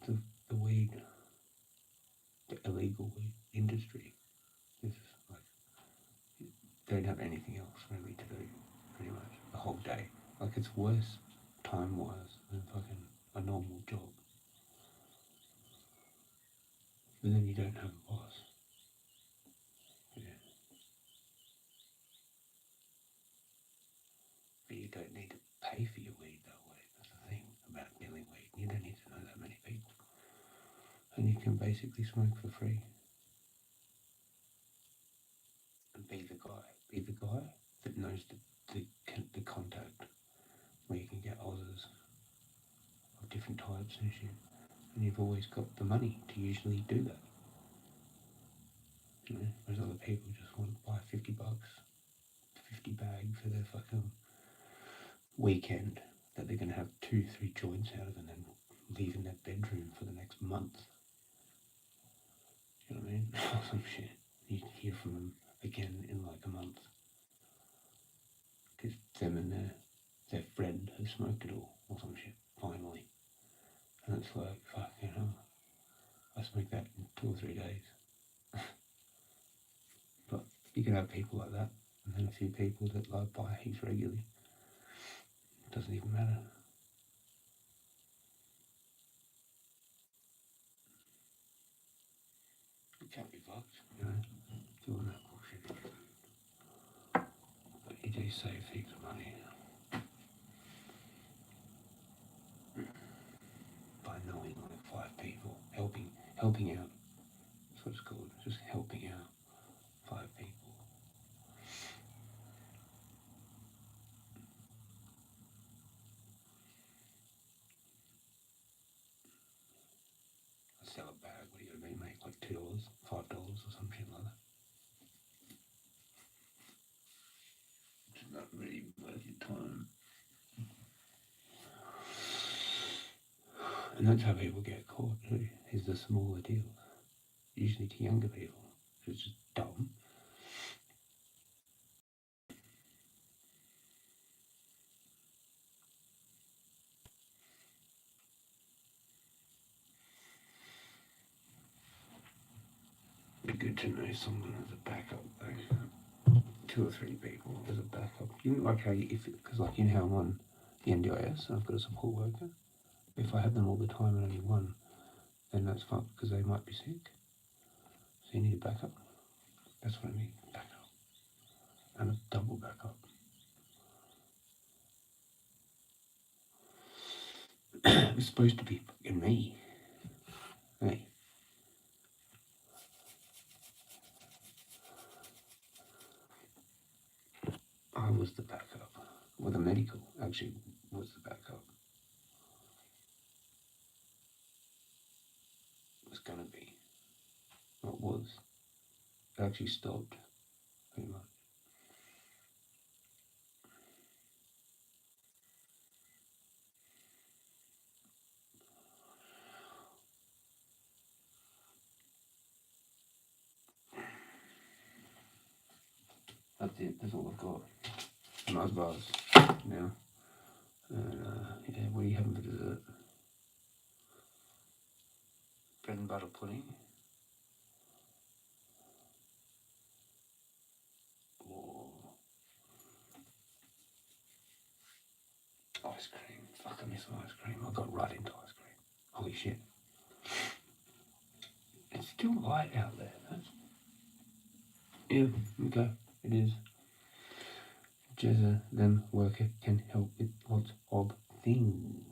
The weed, the illegal weed industry is like, they don't have anything else really to do, pretty much, the whole day. Like, it's worse time-wise than fucking a normal job. But then you don't have a boss. Yeah. But you don't need to pay for your weed that way. That's the thing about dealing weed. You don't need to know that many people. And you can basically smoke for free. And be the guy that knows the contact where you can get others of different types and shit. And you've always got the money to usually do that. You know, whereas other people just want to buy $50, 50 bag for their fucking weekend that they're going to have 2-3 joints out of and then leave in their bedroom for the next month. You know what I mean? Or some shit. You can hear from them again in like a month. Because them and their friend have smoked it all or some shit, finally. And it's like, fuck, you know, I smoked that in 2 or 3 days. But you can have people like that, and then a few people that like buy heaps regularly. It doesn't even matter. You can't be fucked, you know, doing that bullshit. But you do save heaps of money by knowing like 5 people, helping out. That's what it's called. Just helping out 5 people. I sell a bag. What do you mean? Make like $2, $5 or something like that. It's not really worth your time. And that's how people get caught too, is the smaller deals. Usually to younger people. It's just dumb. It'd be good to know someone as a backup though. 2 or 3 people as a backup. You know, like how because like you know how I'm on the NDIS and I've got a support worker. If I have them all the time and only one, then that's fine because they might be sick. So you need a backup. That's what I need, backup. And a double backup. It was supposed to be fucking me. Hey. I was the backup. Well, the medical actually was the backup. It was gonna be. Well, it was. It actually stopped, pretty much. That's it, that's all I've got. Nice bars now. And yeah, what are you having for dessert? Bread and butter pudding. Or ice cream. Fuck, I miss ice cream. I got right into ice cream. Holy shit. It's still light out there. Yeah, okay, it is. Jezza, them worker, can help with lots of things.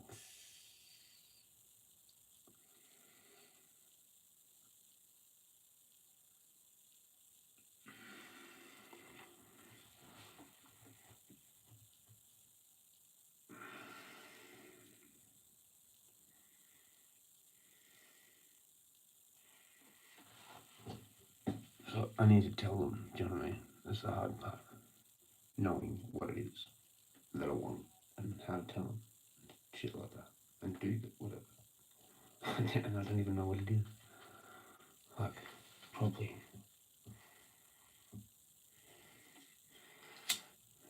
So I need to tell them, do you know what I mean? That's the hard part. Knowing what it is that I want and how to tell them. Shit like that. And do whatever. And I don't even know what it is. Like, probably.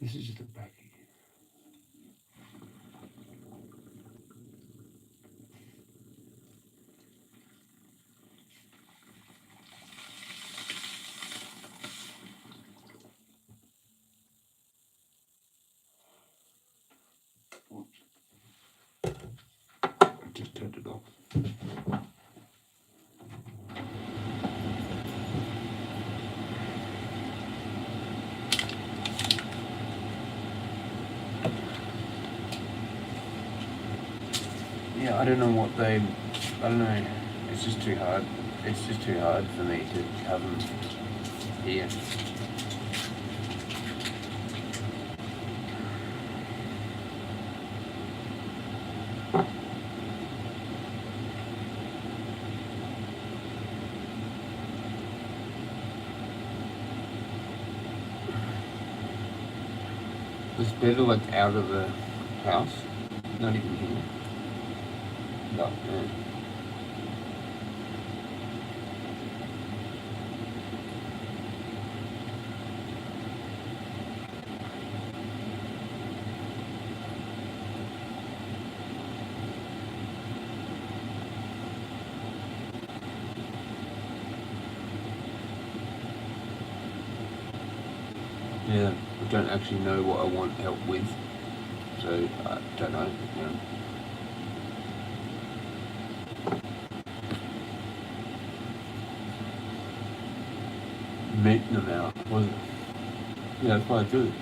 This is just a baggie. Just turned it off. Yeah, I don't know what I don't know, it's just too hard. It's just too hard for me to have them here. It's better like out of the house, not even here. No, yeah. Yeah, I don't actually know what I want help with, so I don't know, you know. Meeting them out, wasn't it? Yeah, that's what I do.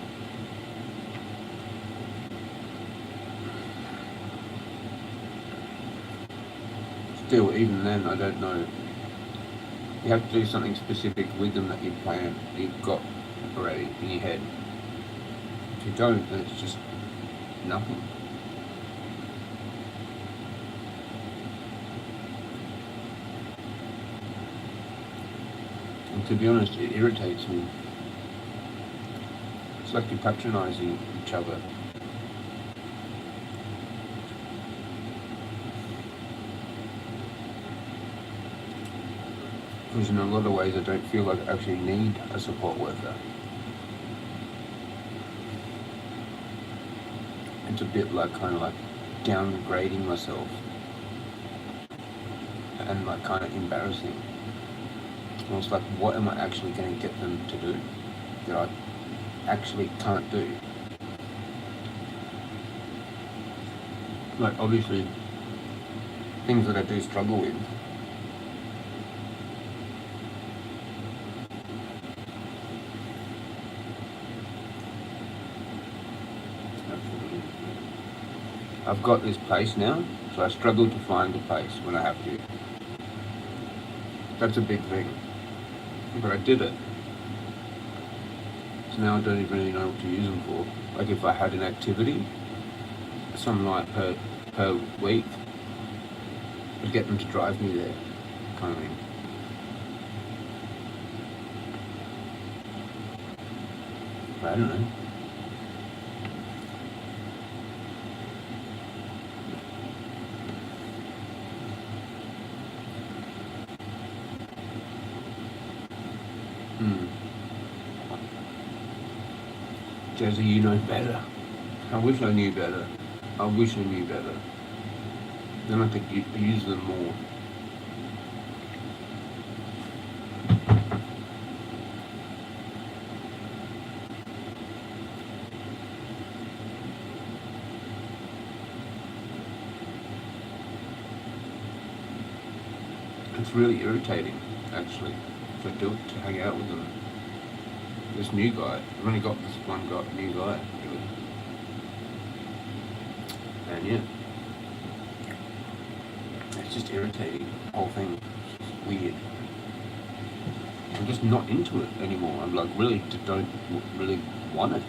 still, even then, I don't know. You have to do something specific with them that you've got already in your head. If you don't, then it's just nothing. And to be honest, it irritates me. It's like you're patronising each other. Because in a lot of ways I don't feel like I actually need a support worker. It's a bit like kind of like downgrading myself and like kind of embarrassing. It's like, what am I actually going to get them to do that I actually can't do? Like, obviously, things that I do struggle with. I've got this place now, so I struggle to find a place when I have to. That's a big thing. But I did it. So now I don't even really know what to use them for. Like if I had an activity, some night per week, I'd get them to drive me there, kind of thing. I don't know. Jezza, you know better. I wish I knew better. I wish I knew better. Then I could use them more. It's really irritating, actually, if I do it to hang out with them. This new guy, I've only got this one new guy, really. And yeah, it's just irritating, the whole thing. It's just weird. I'm just not into it anymore. I'm like, really don't really want it.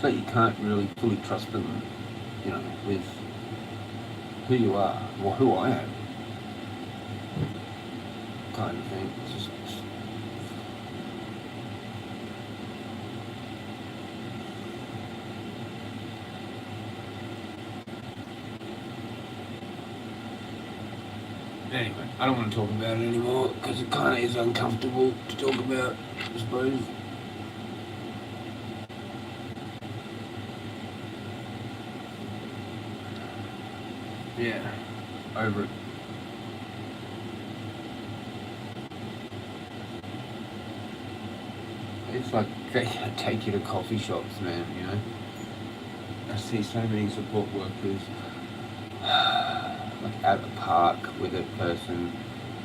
So you can't really fully trust them, you know, with who you are, or who I am, kind of thing. It's just anyway, I don't want to talk about it anymore, because it kind of is uncomfortable to talk about, I suppose. Yeah, over it. It's like they take you to coffee shops, man, you know? I see so many support workers like at a park with a person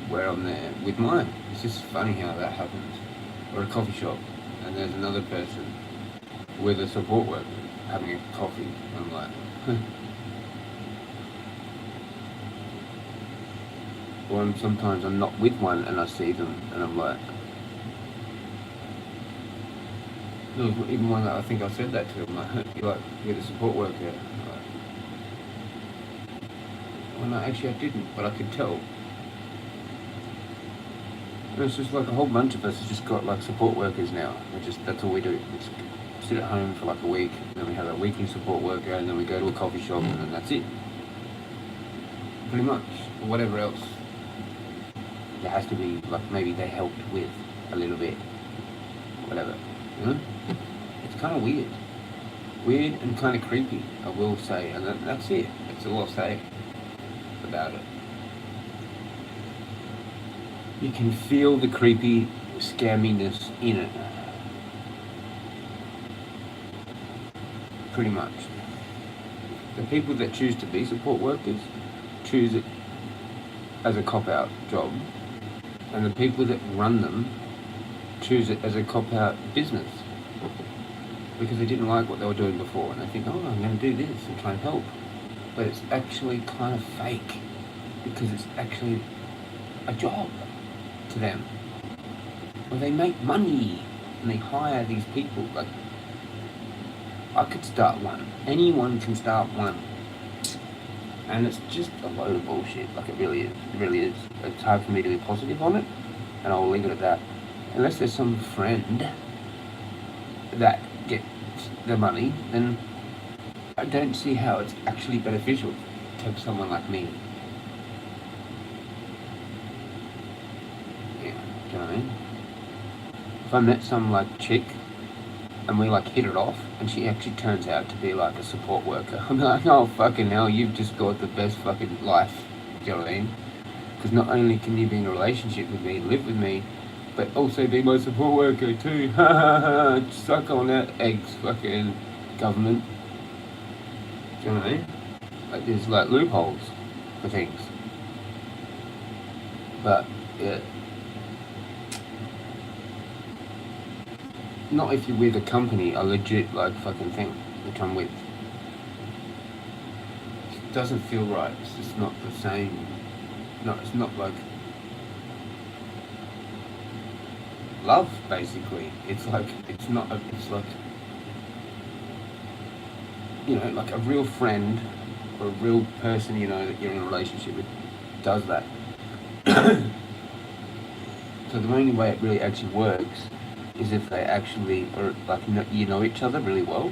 where I'm there with mine. It's just funny how that happens. Or a coffee shop and there's another person with a support worker having a coffee. And I'm like, Or sometimes I'm not with one and I see them and I'm like, there was even one that I think I said that to him, like, you're the support worker. Like, well, no, actually I didn't, but I could tell. And it's just like a whole bunch of us have just got like support workers now. That's all we do. We just sit at home for like a week, and then we have a weekly support worker, and then we go to a coffee shop, and then that's it. Pretty much, or whatever else. There has to be, like, maybe they helped with a little bit, whatever, you know? It's kind of weird. Weird and kind of creepy, I will say, and that's it. That's all I'll say about it. You can feel the creepy scamminess in it. Pretty much. The people that choose to be support workers choose it as a cop-out job, and the people that run them choose it as a cop-out business because they didn't like what they were doing before, and they think, oh, I'm going to do this and try and help. But it's actually kind of fake because it's actually a job to them where they make money and they hire these people. Like, I could start one. Anyone can start one. And it's just a load of bullshit. Like, it really is. It really is. It's hard for me to be positive on it, and I'll leave it at that. Unless there's some friend that gets the money, then I don't see how it's actually beneficial to someone like me. Yeah, do you know what I mean? If I met some like chick and we like hit it off and she actually turns out to be like a support worker, I'm like, oh fucking hell, you've just got the best fucking life. Do you know what I mean? Because not only can you be in a relationship with me, live with me, but also be my support worker too. Suck on that eggs, fucking government. Do you know what I mean? Like, there's like loopholes for things. But yeah, not if you're with a company, a legit like fucking thing, which I'm with. It doesn't feel right. It's just not the same. No, it's not like love, basically. It's like, it's not, it's like, you know, like a real friend or a real person, you know, that you're in a relationship with does that. So the only way it really actually works is if they actually are like, you know each other really well,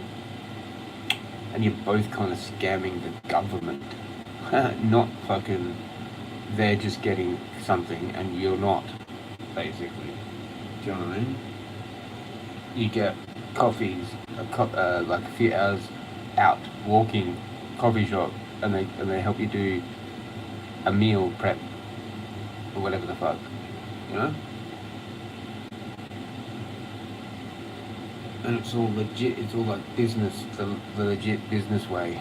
and you're both kind of scamming the government, not fucking they're just getting something and you're not, basically. Do you know what I mean? You get coffees, like a few hours out walking, coffee shop, and they help you do a meal prep or whatever the fuck, you know? And it's all legit. It's all like business, the legit business way.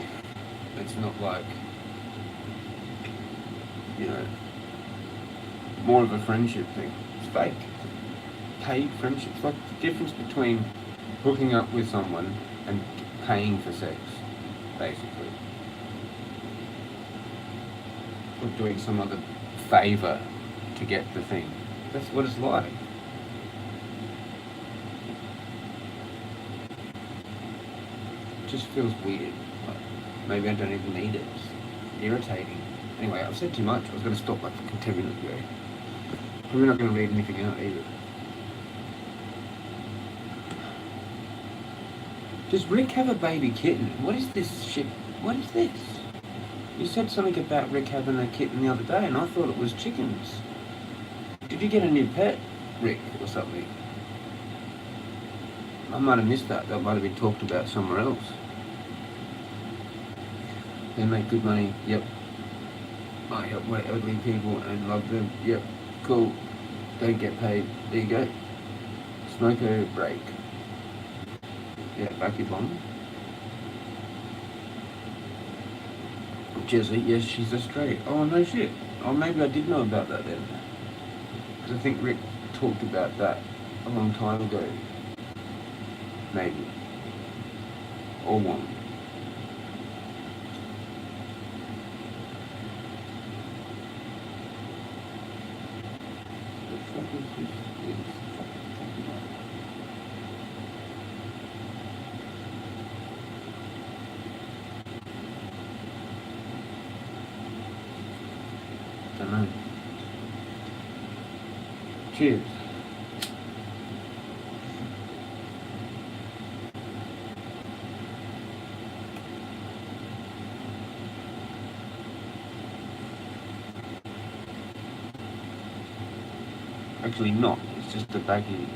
It's not like, you know, more of a friendship thing. It's fake. Paid friendships. Like the difference between hooking up with someone and paying for sex, basically. Or doing some other favour to get the thing. That's what it's like. It just feels weird. Like, maybe I don't even need it. It's irritating. Anyway, I've said too much. I was going to stop like 10 minutes ago. Probably not going to read anything out either. Does Rick have a baby kitten? What is this shit? What is this? You said something about Rick having a kitten the other day, and I thought it was chickens. Did you get a new pet, Rick, or something? I might have missed that. That might have been talked about somewhere else. They make good money. Yep. I help my elderly people and love them. Yep. Cool. Don't get paid. There you go. Smoker break. Yeah, back your bomb. Jezza, yes, she's Australian. Oh, no shit. Oh, maybe I did know about that then. Because I think Rick talked about that a long time ago. Maybe. Or one. The fuck is this? Don't know. Cheers. Actually not, it's just a baggy.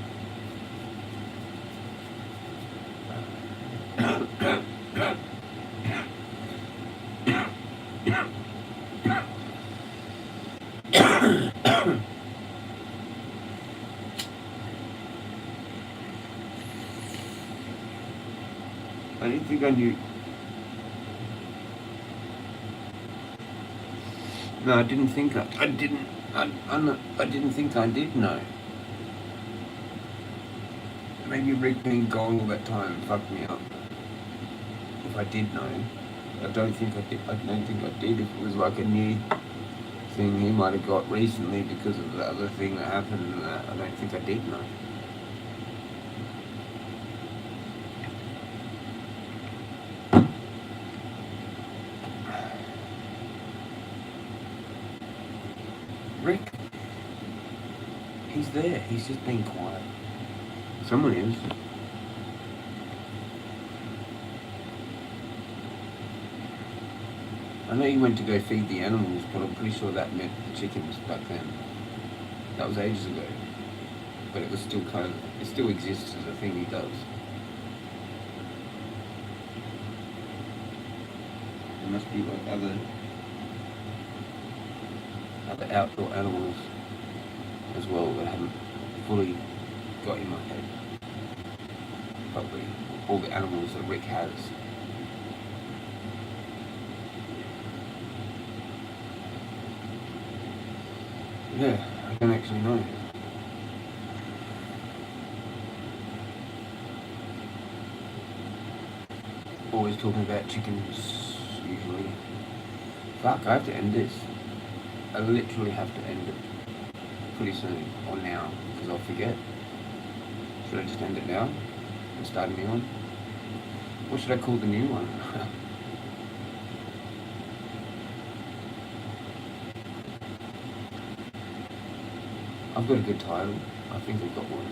I didn't think I knew. No, I didn't think that. I didn't think I did know. Maybe Rick being gone all that time fucked me up. If I did know, I don't think I did. I don't think I did. If it was like a new thing he might have got recently because of the other thing that happened, and that, I don't think I did know. Rick, he's there. He's just being quiet. Someone is. I know you went to go feed the animals, but I'm pretty sure that meant the chickens back then. That was ages ago. But it was still kind of, it still exists as a thing he does. There must be like other outdoor animals as well that haven't fully got in my head. Probably all the animals that Rick has. Yeah, I don't actually know. Always talking about chickens, usually. Fuck, I have to end this. I literally have to end it pretty soon, or now, because I'll forget. Should I just end it now and start a new one? What should I call the new one? I've got a good title. I think I've got one.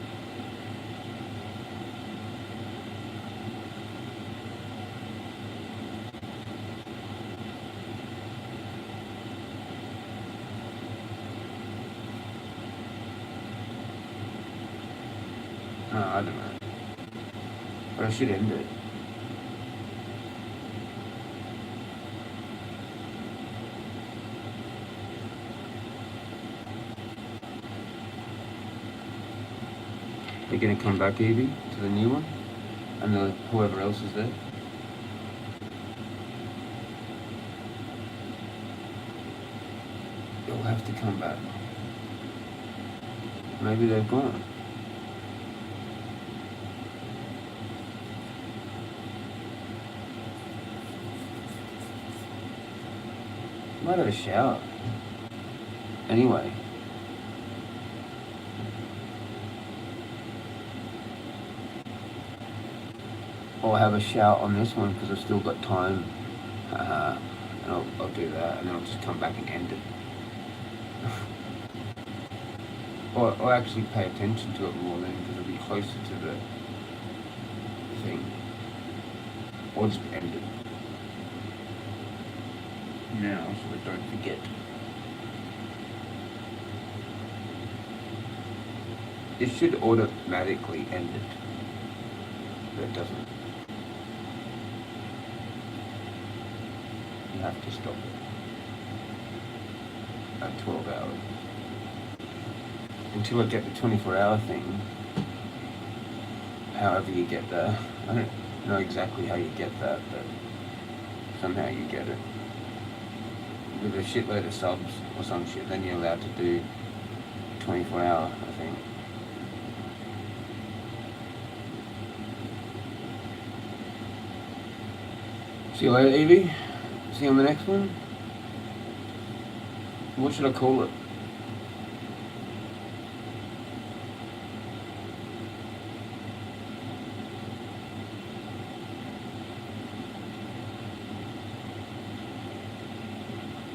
No, I don't know. But I should end it. They're gonna come back, Evie, to the new one? And whoever else is there? They'll have to come back. Maybe they've gone. Might have a shower. Anyway. Or have a shower on this one because I've still got time. And I'll do that and then I'll just come back and end it. or actually pay attention to it more then because it'll be closer to the thing. Or just end it now so I don't forget. It should automatically end it, but it doesn't. You have to stop it at 12 hours. Until I get the 24-hour thing, however you get there. I don't know exactly how you get that, but somehow you get it. With a shitload of subs or some shit, then you're allowed to do 24-hour, I think. See you later, Evie. See you on the next one. What should I call it?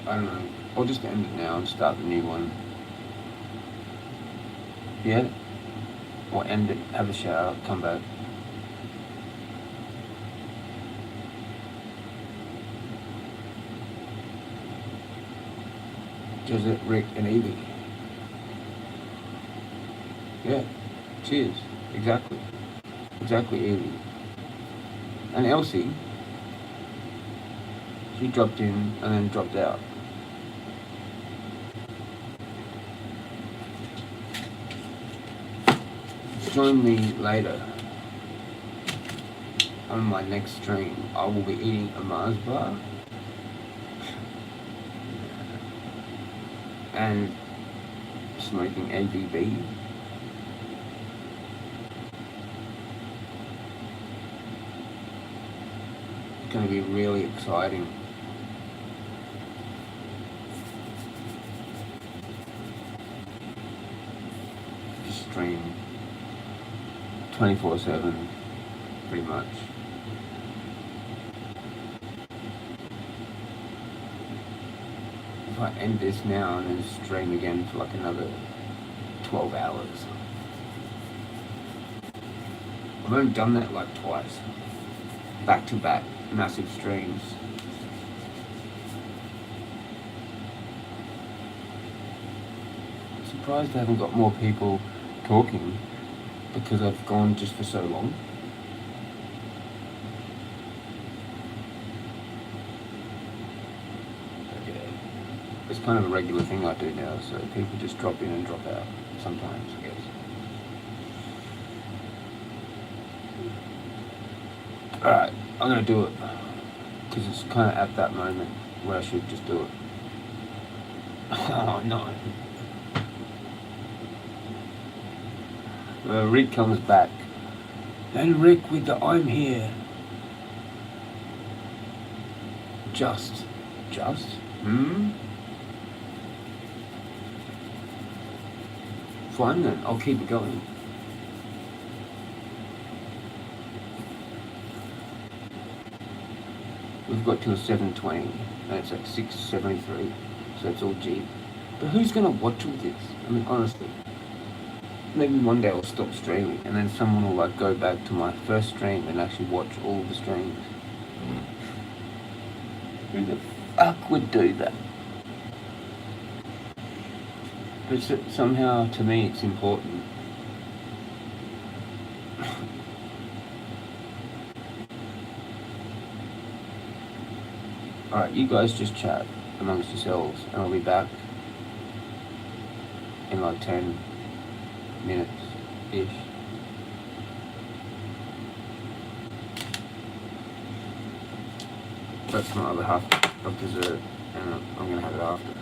I don't know. I'll just end it now and start the new one. Yeah? Or end it, have a shower, come back. Jezza, Rick, and Evie. Yeah. Cheers. Exactly. Exactly, Evie. And Elsie. She dropped in and then dropped out. Join me later on my next stream. I will be eating a Mars bar. and smoking ABV. It's going to be really exciting. Just stream 24/7, pretty much. If I end this now and then stream again for like another 12 hours. I've only done that like twice. Back to back, massive streams. I'm surprised I haven't got more people talking because I've gone just for so long. But yeah, it's kind of a regular thing I do now, so people just drop in and drop out sometimes, I guess. Alright, I'm gonna do it because it's kind of at that moment where I should just do it. Oh no. Rick comes back. And Rick with the I'm here. Just? Fine then, I'll keep it going. We've got till 7:20, and it's at 6:73, so it's all G. But who's gonna watch all this? I mean, honestly. Maybe one day I'll stop streaming, and then someone will like go back to my first stream and actually watch all the streams. Who the fuck would do that? But somehow, to me, it's important. Alright, you guys just chat amongst yourselves, and I'll be back in like 10 minutes-ish. That's my other half of dessert, and I'm gonna have it after.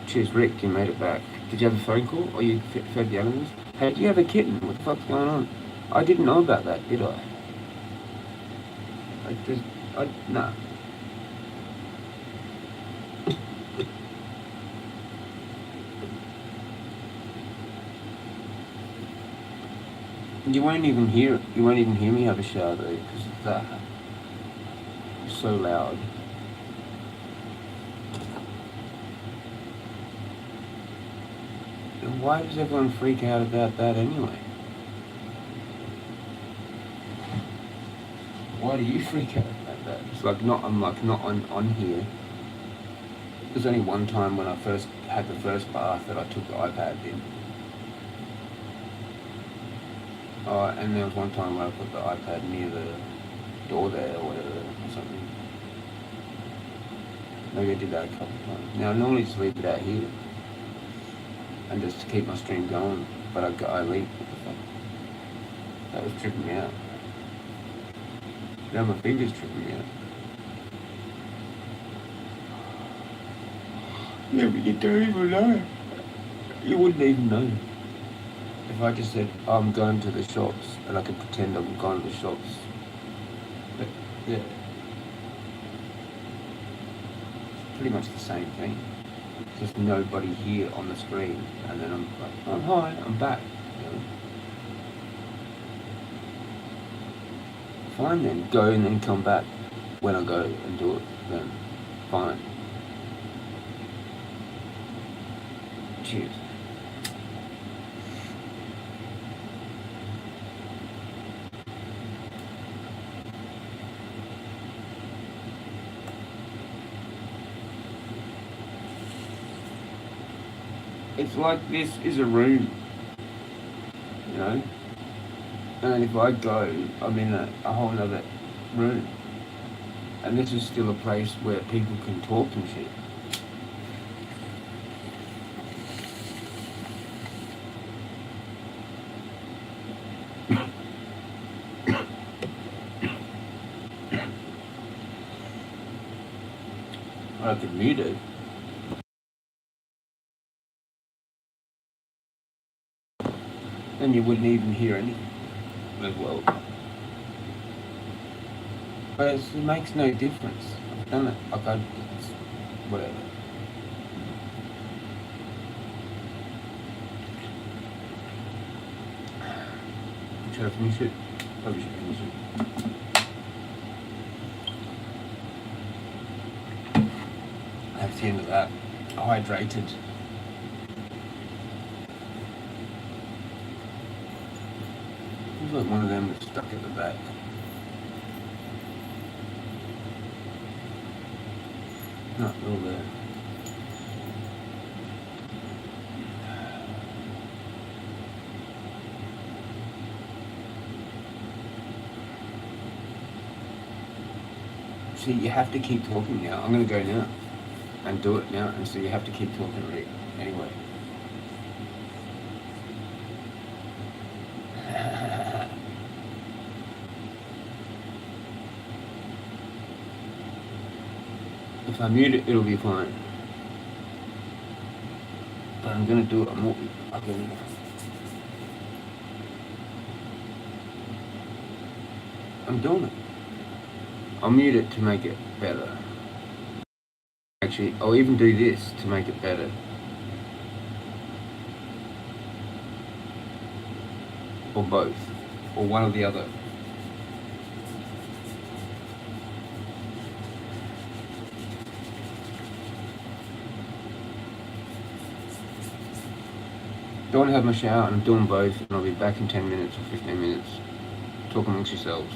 Cheers, Rick, you made it back. Did you have a phone call, or you fed the animals? Hey, do you have a kitten? What the fuck's going on? I didn't know about that, did I? Nah. You won't even hear it. You won't even hear me have a shower though, because of that. It's so loud. And why does everyone freak out about that anyway? Why do you freak out about that? It's like I'm not on here. There's only one time when I first had the first bath that I took the iPad in. And there was one time where I put the iPad near the door there or whatever or something. Maybe I did that a couple of times. Now I normally just leave it out here and just to keep my stream going, but I leave. What the fuck? That was tripping me out. Now my finger's tripping me out. Yeah, but you don't even know. You wouldn't even know. If I just said, oh, I'm going to the shops, and I could pretend I'm going to the shops. But, yeah. It's pretty much the same thing. There's nobody here on the screen, and then I'm like, oh, hi, I'm back. You know? Fine then, go and then come back when I go and do it, then fine. Cheers. It's like this is a room, you know? And then if I go, I'm in a whole other room. And this is still a place where people can talk and shit. I could mute it. Then you wouldn't even hear anything as well. But it makes no difference. I've done it. It's whatever. Should I finish it? Probably should finish it. That's the end of that. Hydrated. Feels like one of them was stuck at the back. Not all there. See, you have to keep talking now. I'm going to go now and do it now, and so you have to keep talking anyway. If I mute it, it'll be fine. But I'm going to do it. I'm doing it. I'll mute it to make it better. Actually, I'll even do this to make it better. Or both. Or one or the other. Don't want to have my shower, and I'm doing both, and I'll be back in 10 minutes or 15 minutes. Talk amongst yourselves.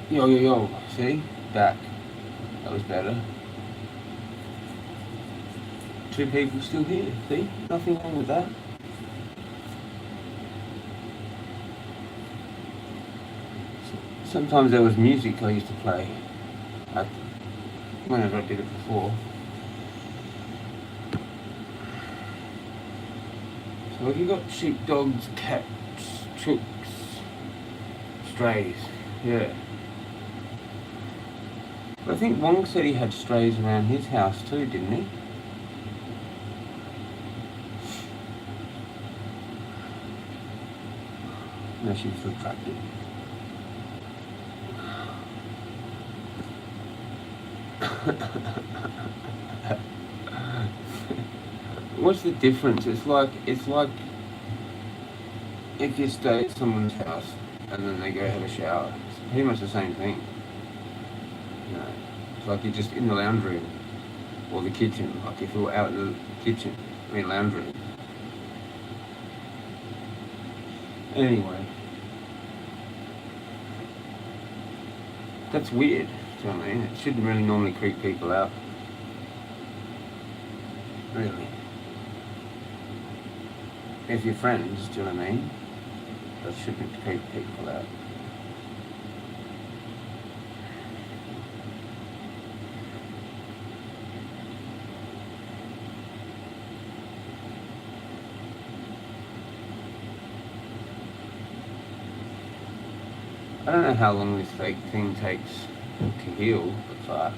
Yo, yo, yo. See? Back. That was better. 2 people still here. See? Nothing wrong with that. Sometimes there was music I used to play. Whenever I did it before. So have you got sheep, dogs, cats, chooks, strays? Yeah. But I think Wong said he had strays around his house too, didn't he? No, she's retracted. What's the difference? It's like if you stay at someone's house and then they go have a shower. It's pretty much the same thing. You know, it's like you're just in the lounge room or the kitchen. Like if you're out in the kitchen, lounge room. Anyway, that's weird. Do you know what I mean? It shouldn't really normally creep people out. Really. If you're friends, do you know what I mean? That shouldn't creep people out. I don't know how long this fake thing takes to heal, but fuck.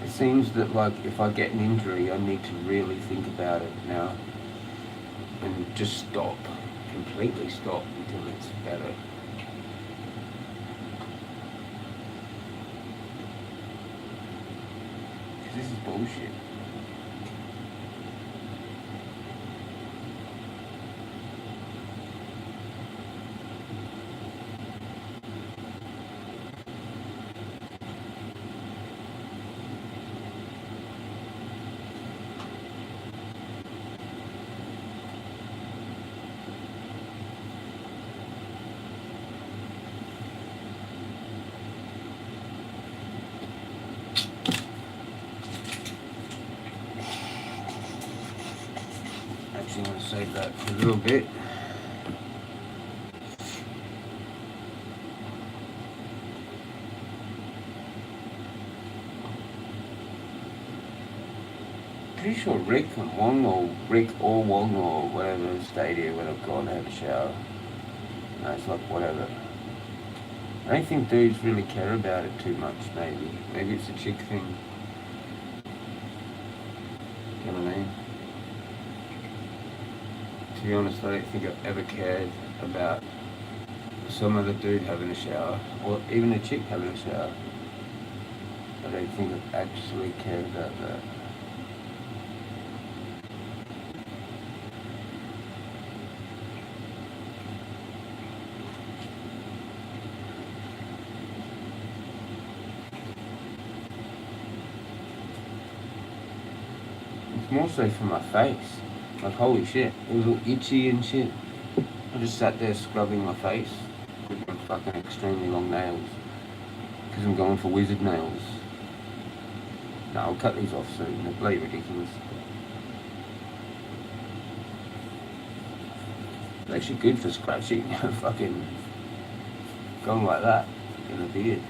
It seems that like if I get an injury I need to really think about it now and just stop, completely stop until it's better. This is bullshit. Actually, I want to save that for a little bit. Pretty sure Rick or Wong or whatever stayed here when I've gone to have a shower. No, it's like whatever. I don't think dudes really care about it too much, maybe. Maybe it's a chick thing. You know what I mean? To be honest, I don't think I've ever cared about some other dude having a shower, or even a chick having a shower. I don't think I've actually cared about that. It's more so for my face. Like, holy shit, it was all itchy and shit. I just sat there scrubbing my face with my fucking extremely long nails. Because I'm going for wizard nails. No, I'll cut these off soon, they're bloody ridiculous. It's actually good for scratching, fucking going like that in the beard.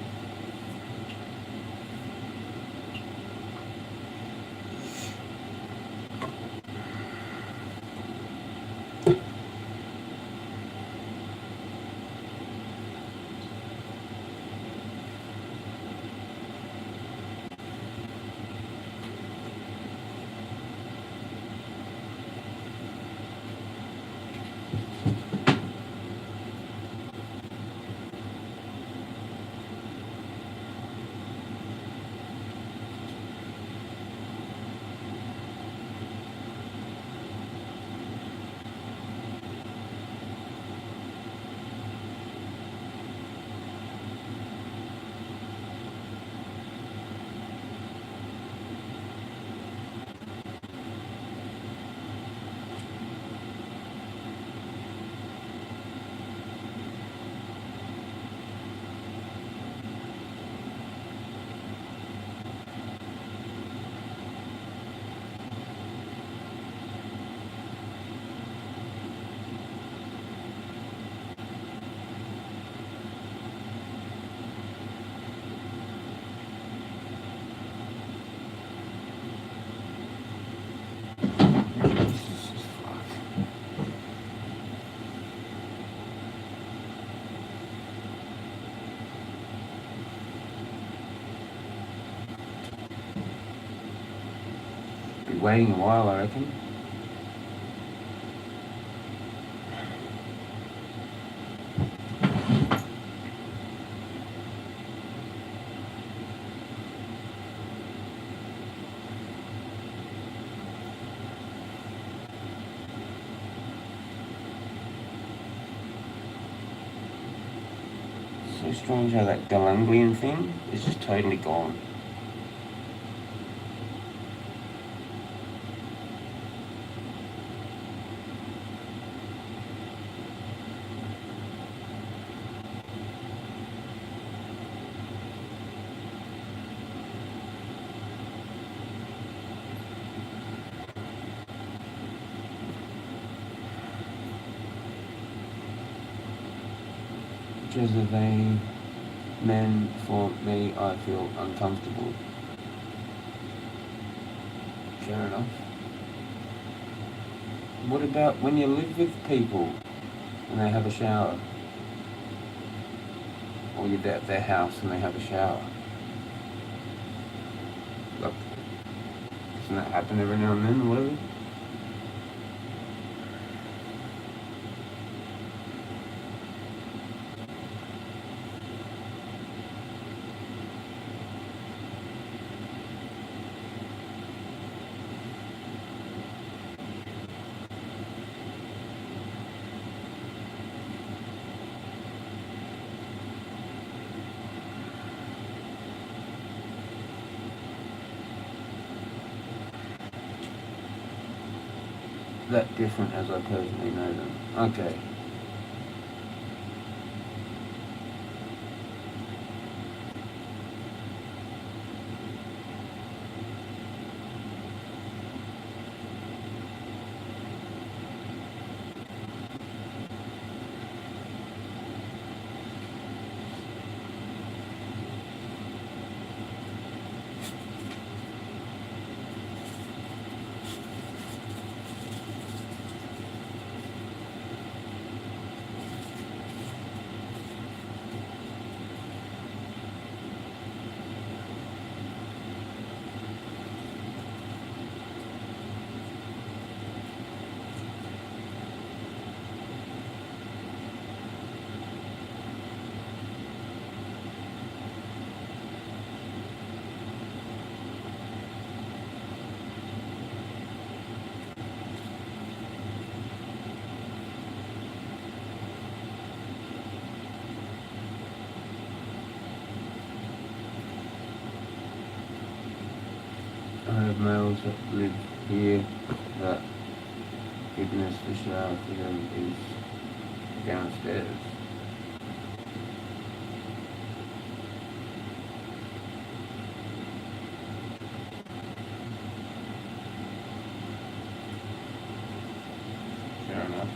waiting a while, I reckon. So strange how that Galanglian thing is just totally gone. Jezza, they men, for me, I feel uncomfortable. Fair enough. What about when you live with people and they have a shower? Or you're at their house and they have a shower? Like, doesn't that happen every now and then or whatever? That different as I personally know them. Okay. I have males that live here that goodness the shower for them is downstairs. Fair enough.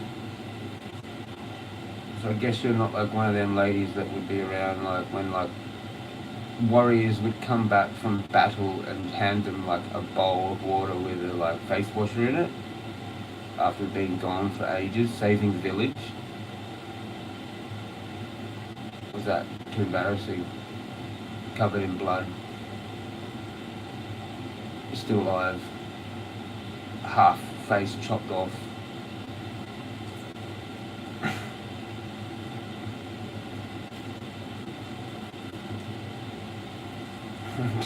So I guess you're not like one of them ladies that would be around like when like warriors would come back from battle and hand them like a bowl of water with a like face washer in it after being gone for ages, saving the village. Was that too embarrassing? Covered in blood, still alive, half face chopped off.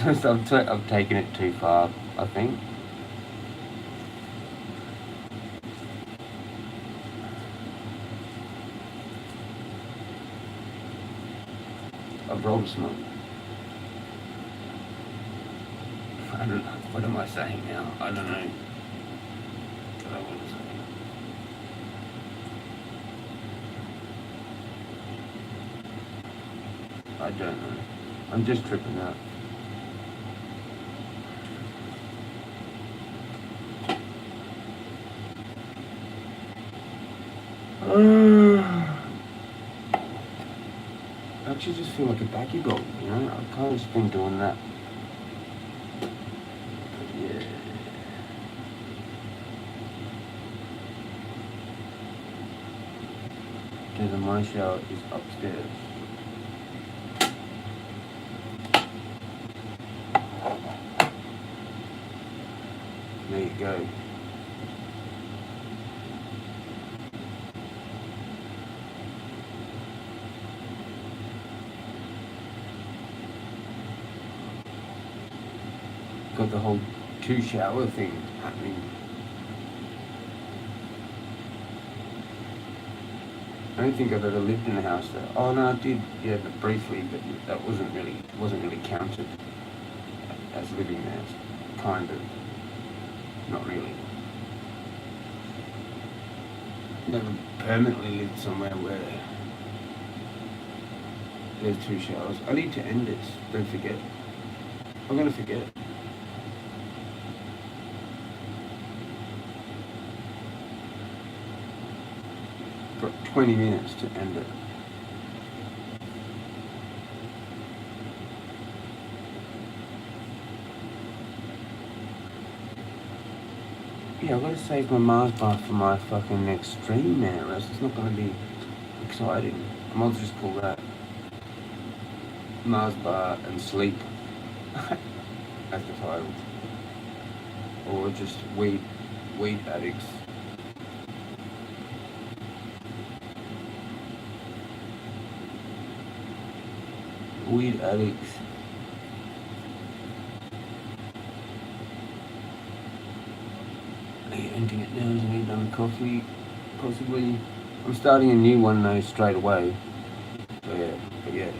I've taken it too far, I think. I've rolled a smoke. I don't know. What am I saying now? I don't know. What I want to say. I don't know. I'm just tripping out. I actually just feel like a backy block, you know? I've kind of just been doing that. Yeah. Because my shower is upstairs. There you go. to go. Got the whole 2 shower thing happening. I don't think I've ever lived in a house that. Oh no, I did, yeah, but briefly, but that wasn't really counted as living there. It's kind of, not really. Never permanently lived somewhere where there's 2 showers. I need to end this. Don't forget. I'm gonna forget. Got 20 minutes to end it. Yeah, I've got to save my Mars bar for my fucking next stream now, or else it's not going to be exciting. I might as well just call that Mars bar and sleep as the title. Or just weed addicts. Weed addicts. Ending it now, I need another coffee, possibly. I'm starting a new one though straight away. But yeah.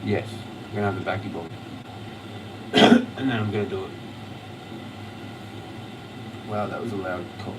Yes, I'm gonna have the backy bomb. And then I'm gonna do it. Wow, that was a loud cough.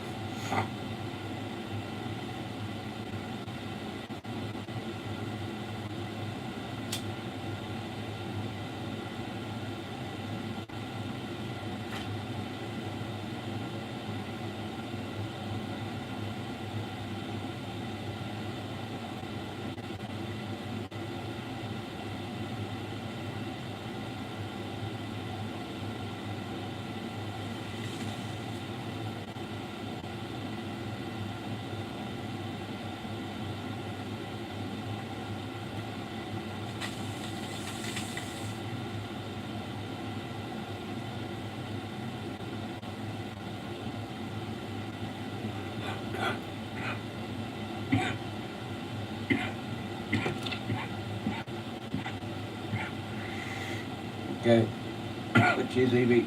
Okay. Cheers, Evie.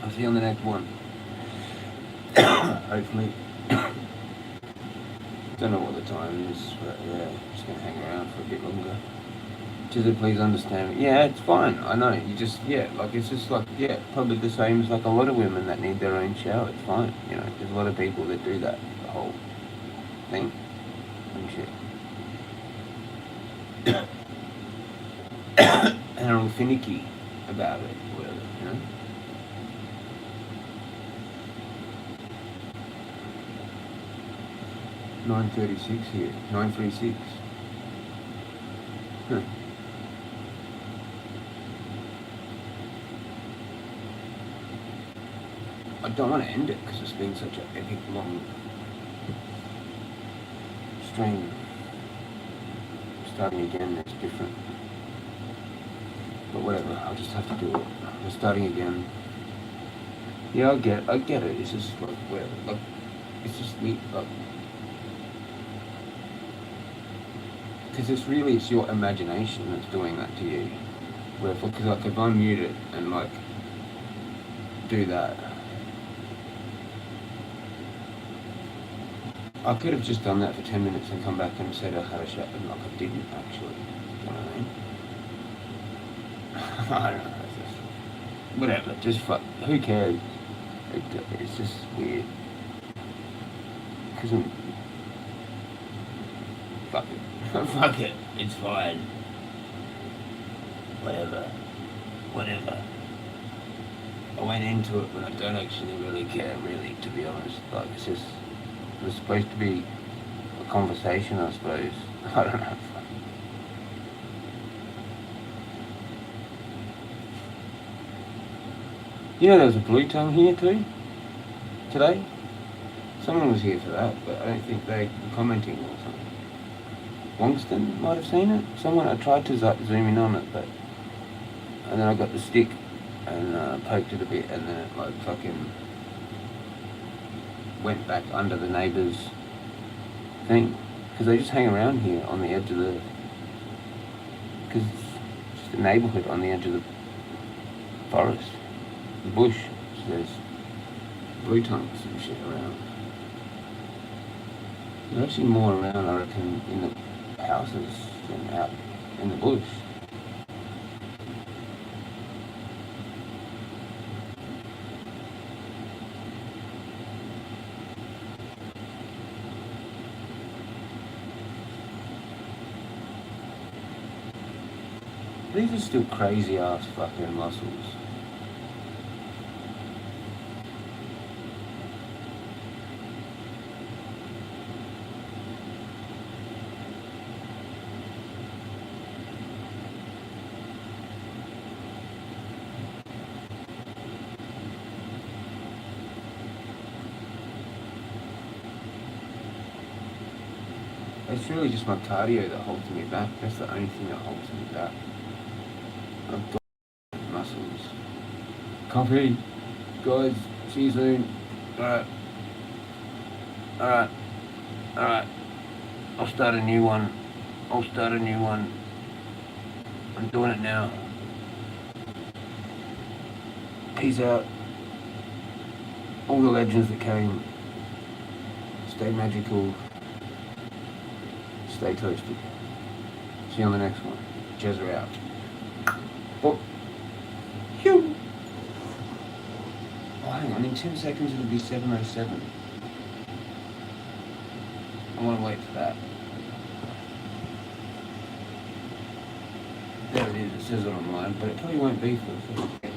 I'll see you on the next one. Hopefully. Don't know what the time is, but yeah, just gonna hang around for a bit longer. Jezza, please understand me. Yeah, it's fine. I know. You just, yeah, like it's just like, yeah, probably the same as like a lot of women that need their own shower. It's fine. You know, there's a lot of people that do that, the whole thing and shit. And are all finicky about it, or whatever, you know? $9.36 here. 9:36. Huh. I don't want to end it because it's been such an epic long stream. Starting again, it's different. But whatever, I'll just have to do it. We're starting again. Yeah, I get it. It's just like whatever. Like it's just weird. Like, because it's your imagination that's doing that to you. Where because like if I mute it and like do that, I could have just done that for 10 minutes and come back and said I had a shot, and like I didn't actually. You know what I mean? I don't know. It's just, whatever. Just fuck. Who cares? It's just weird. Cause fuck it. Fuck it. It's fine. Whatever. I went into it, but I don't actually really care. Really, to be honest. Like it's just. It was supposed to be a conversation, I suppose. I don't know. You know there was a blue tongue here too? Today? Someone was here for that, but I don't think they were commenting or something. Wongston might have seen it. Someone, I tried to zoom in on it, but And then I got the stick and poked it a bit, and then it like fucking went back under the neighbour's thing. Because they just hang around here on the edge of the... Because it's just a neighbourhood on the edge of the forest, the bush. So there's blue tongues and shit around. There's actually more around, I reckon, in the houses than out in the bush. These are still crazy ass fucking mussels. It's really just my cardio that holds me back. That's the only thing that holds me back. I've got muscles. Copy. Guys, see you soon. Alright. Alright. Alright. I'll start a new one. I'm doing it now. Peace out. All the legends that came. Stay magical. Stay toasted. See you on the next one. Jezza out. Oh. Phew. Oh, hang on. In 10 seconds it'll be 7:07. I want to wait for that. There it is. It says it online, but it probably won't be for the first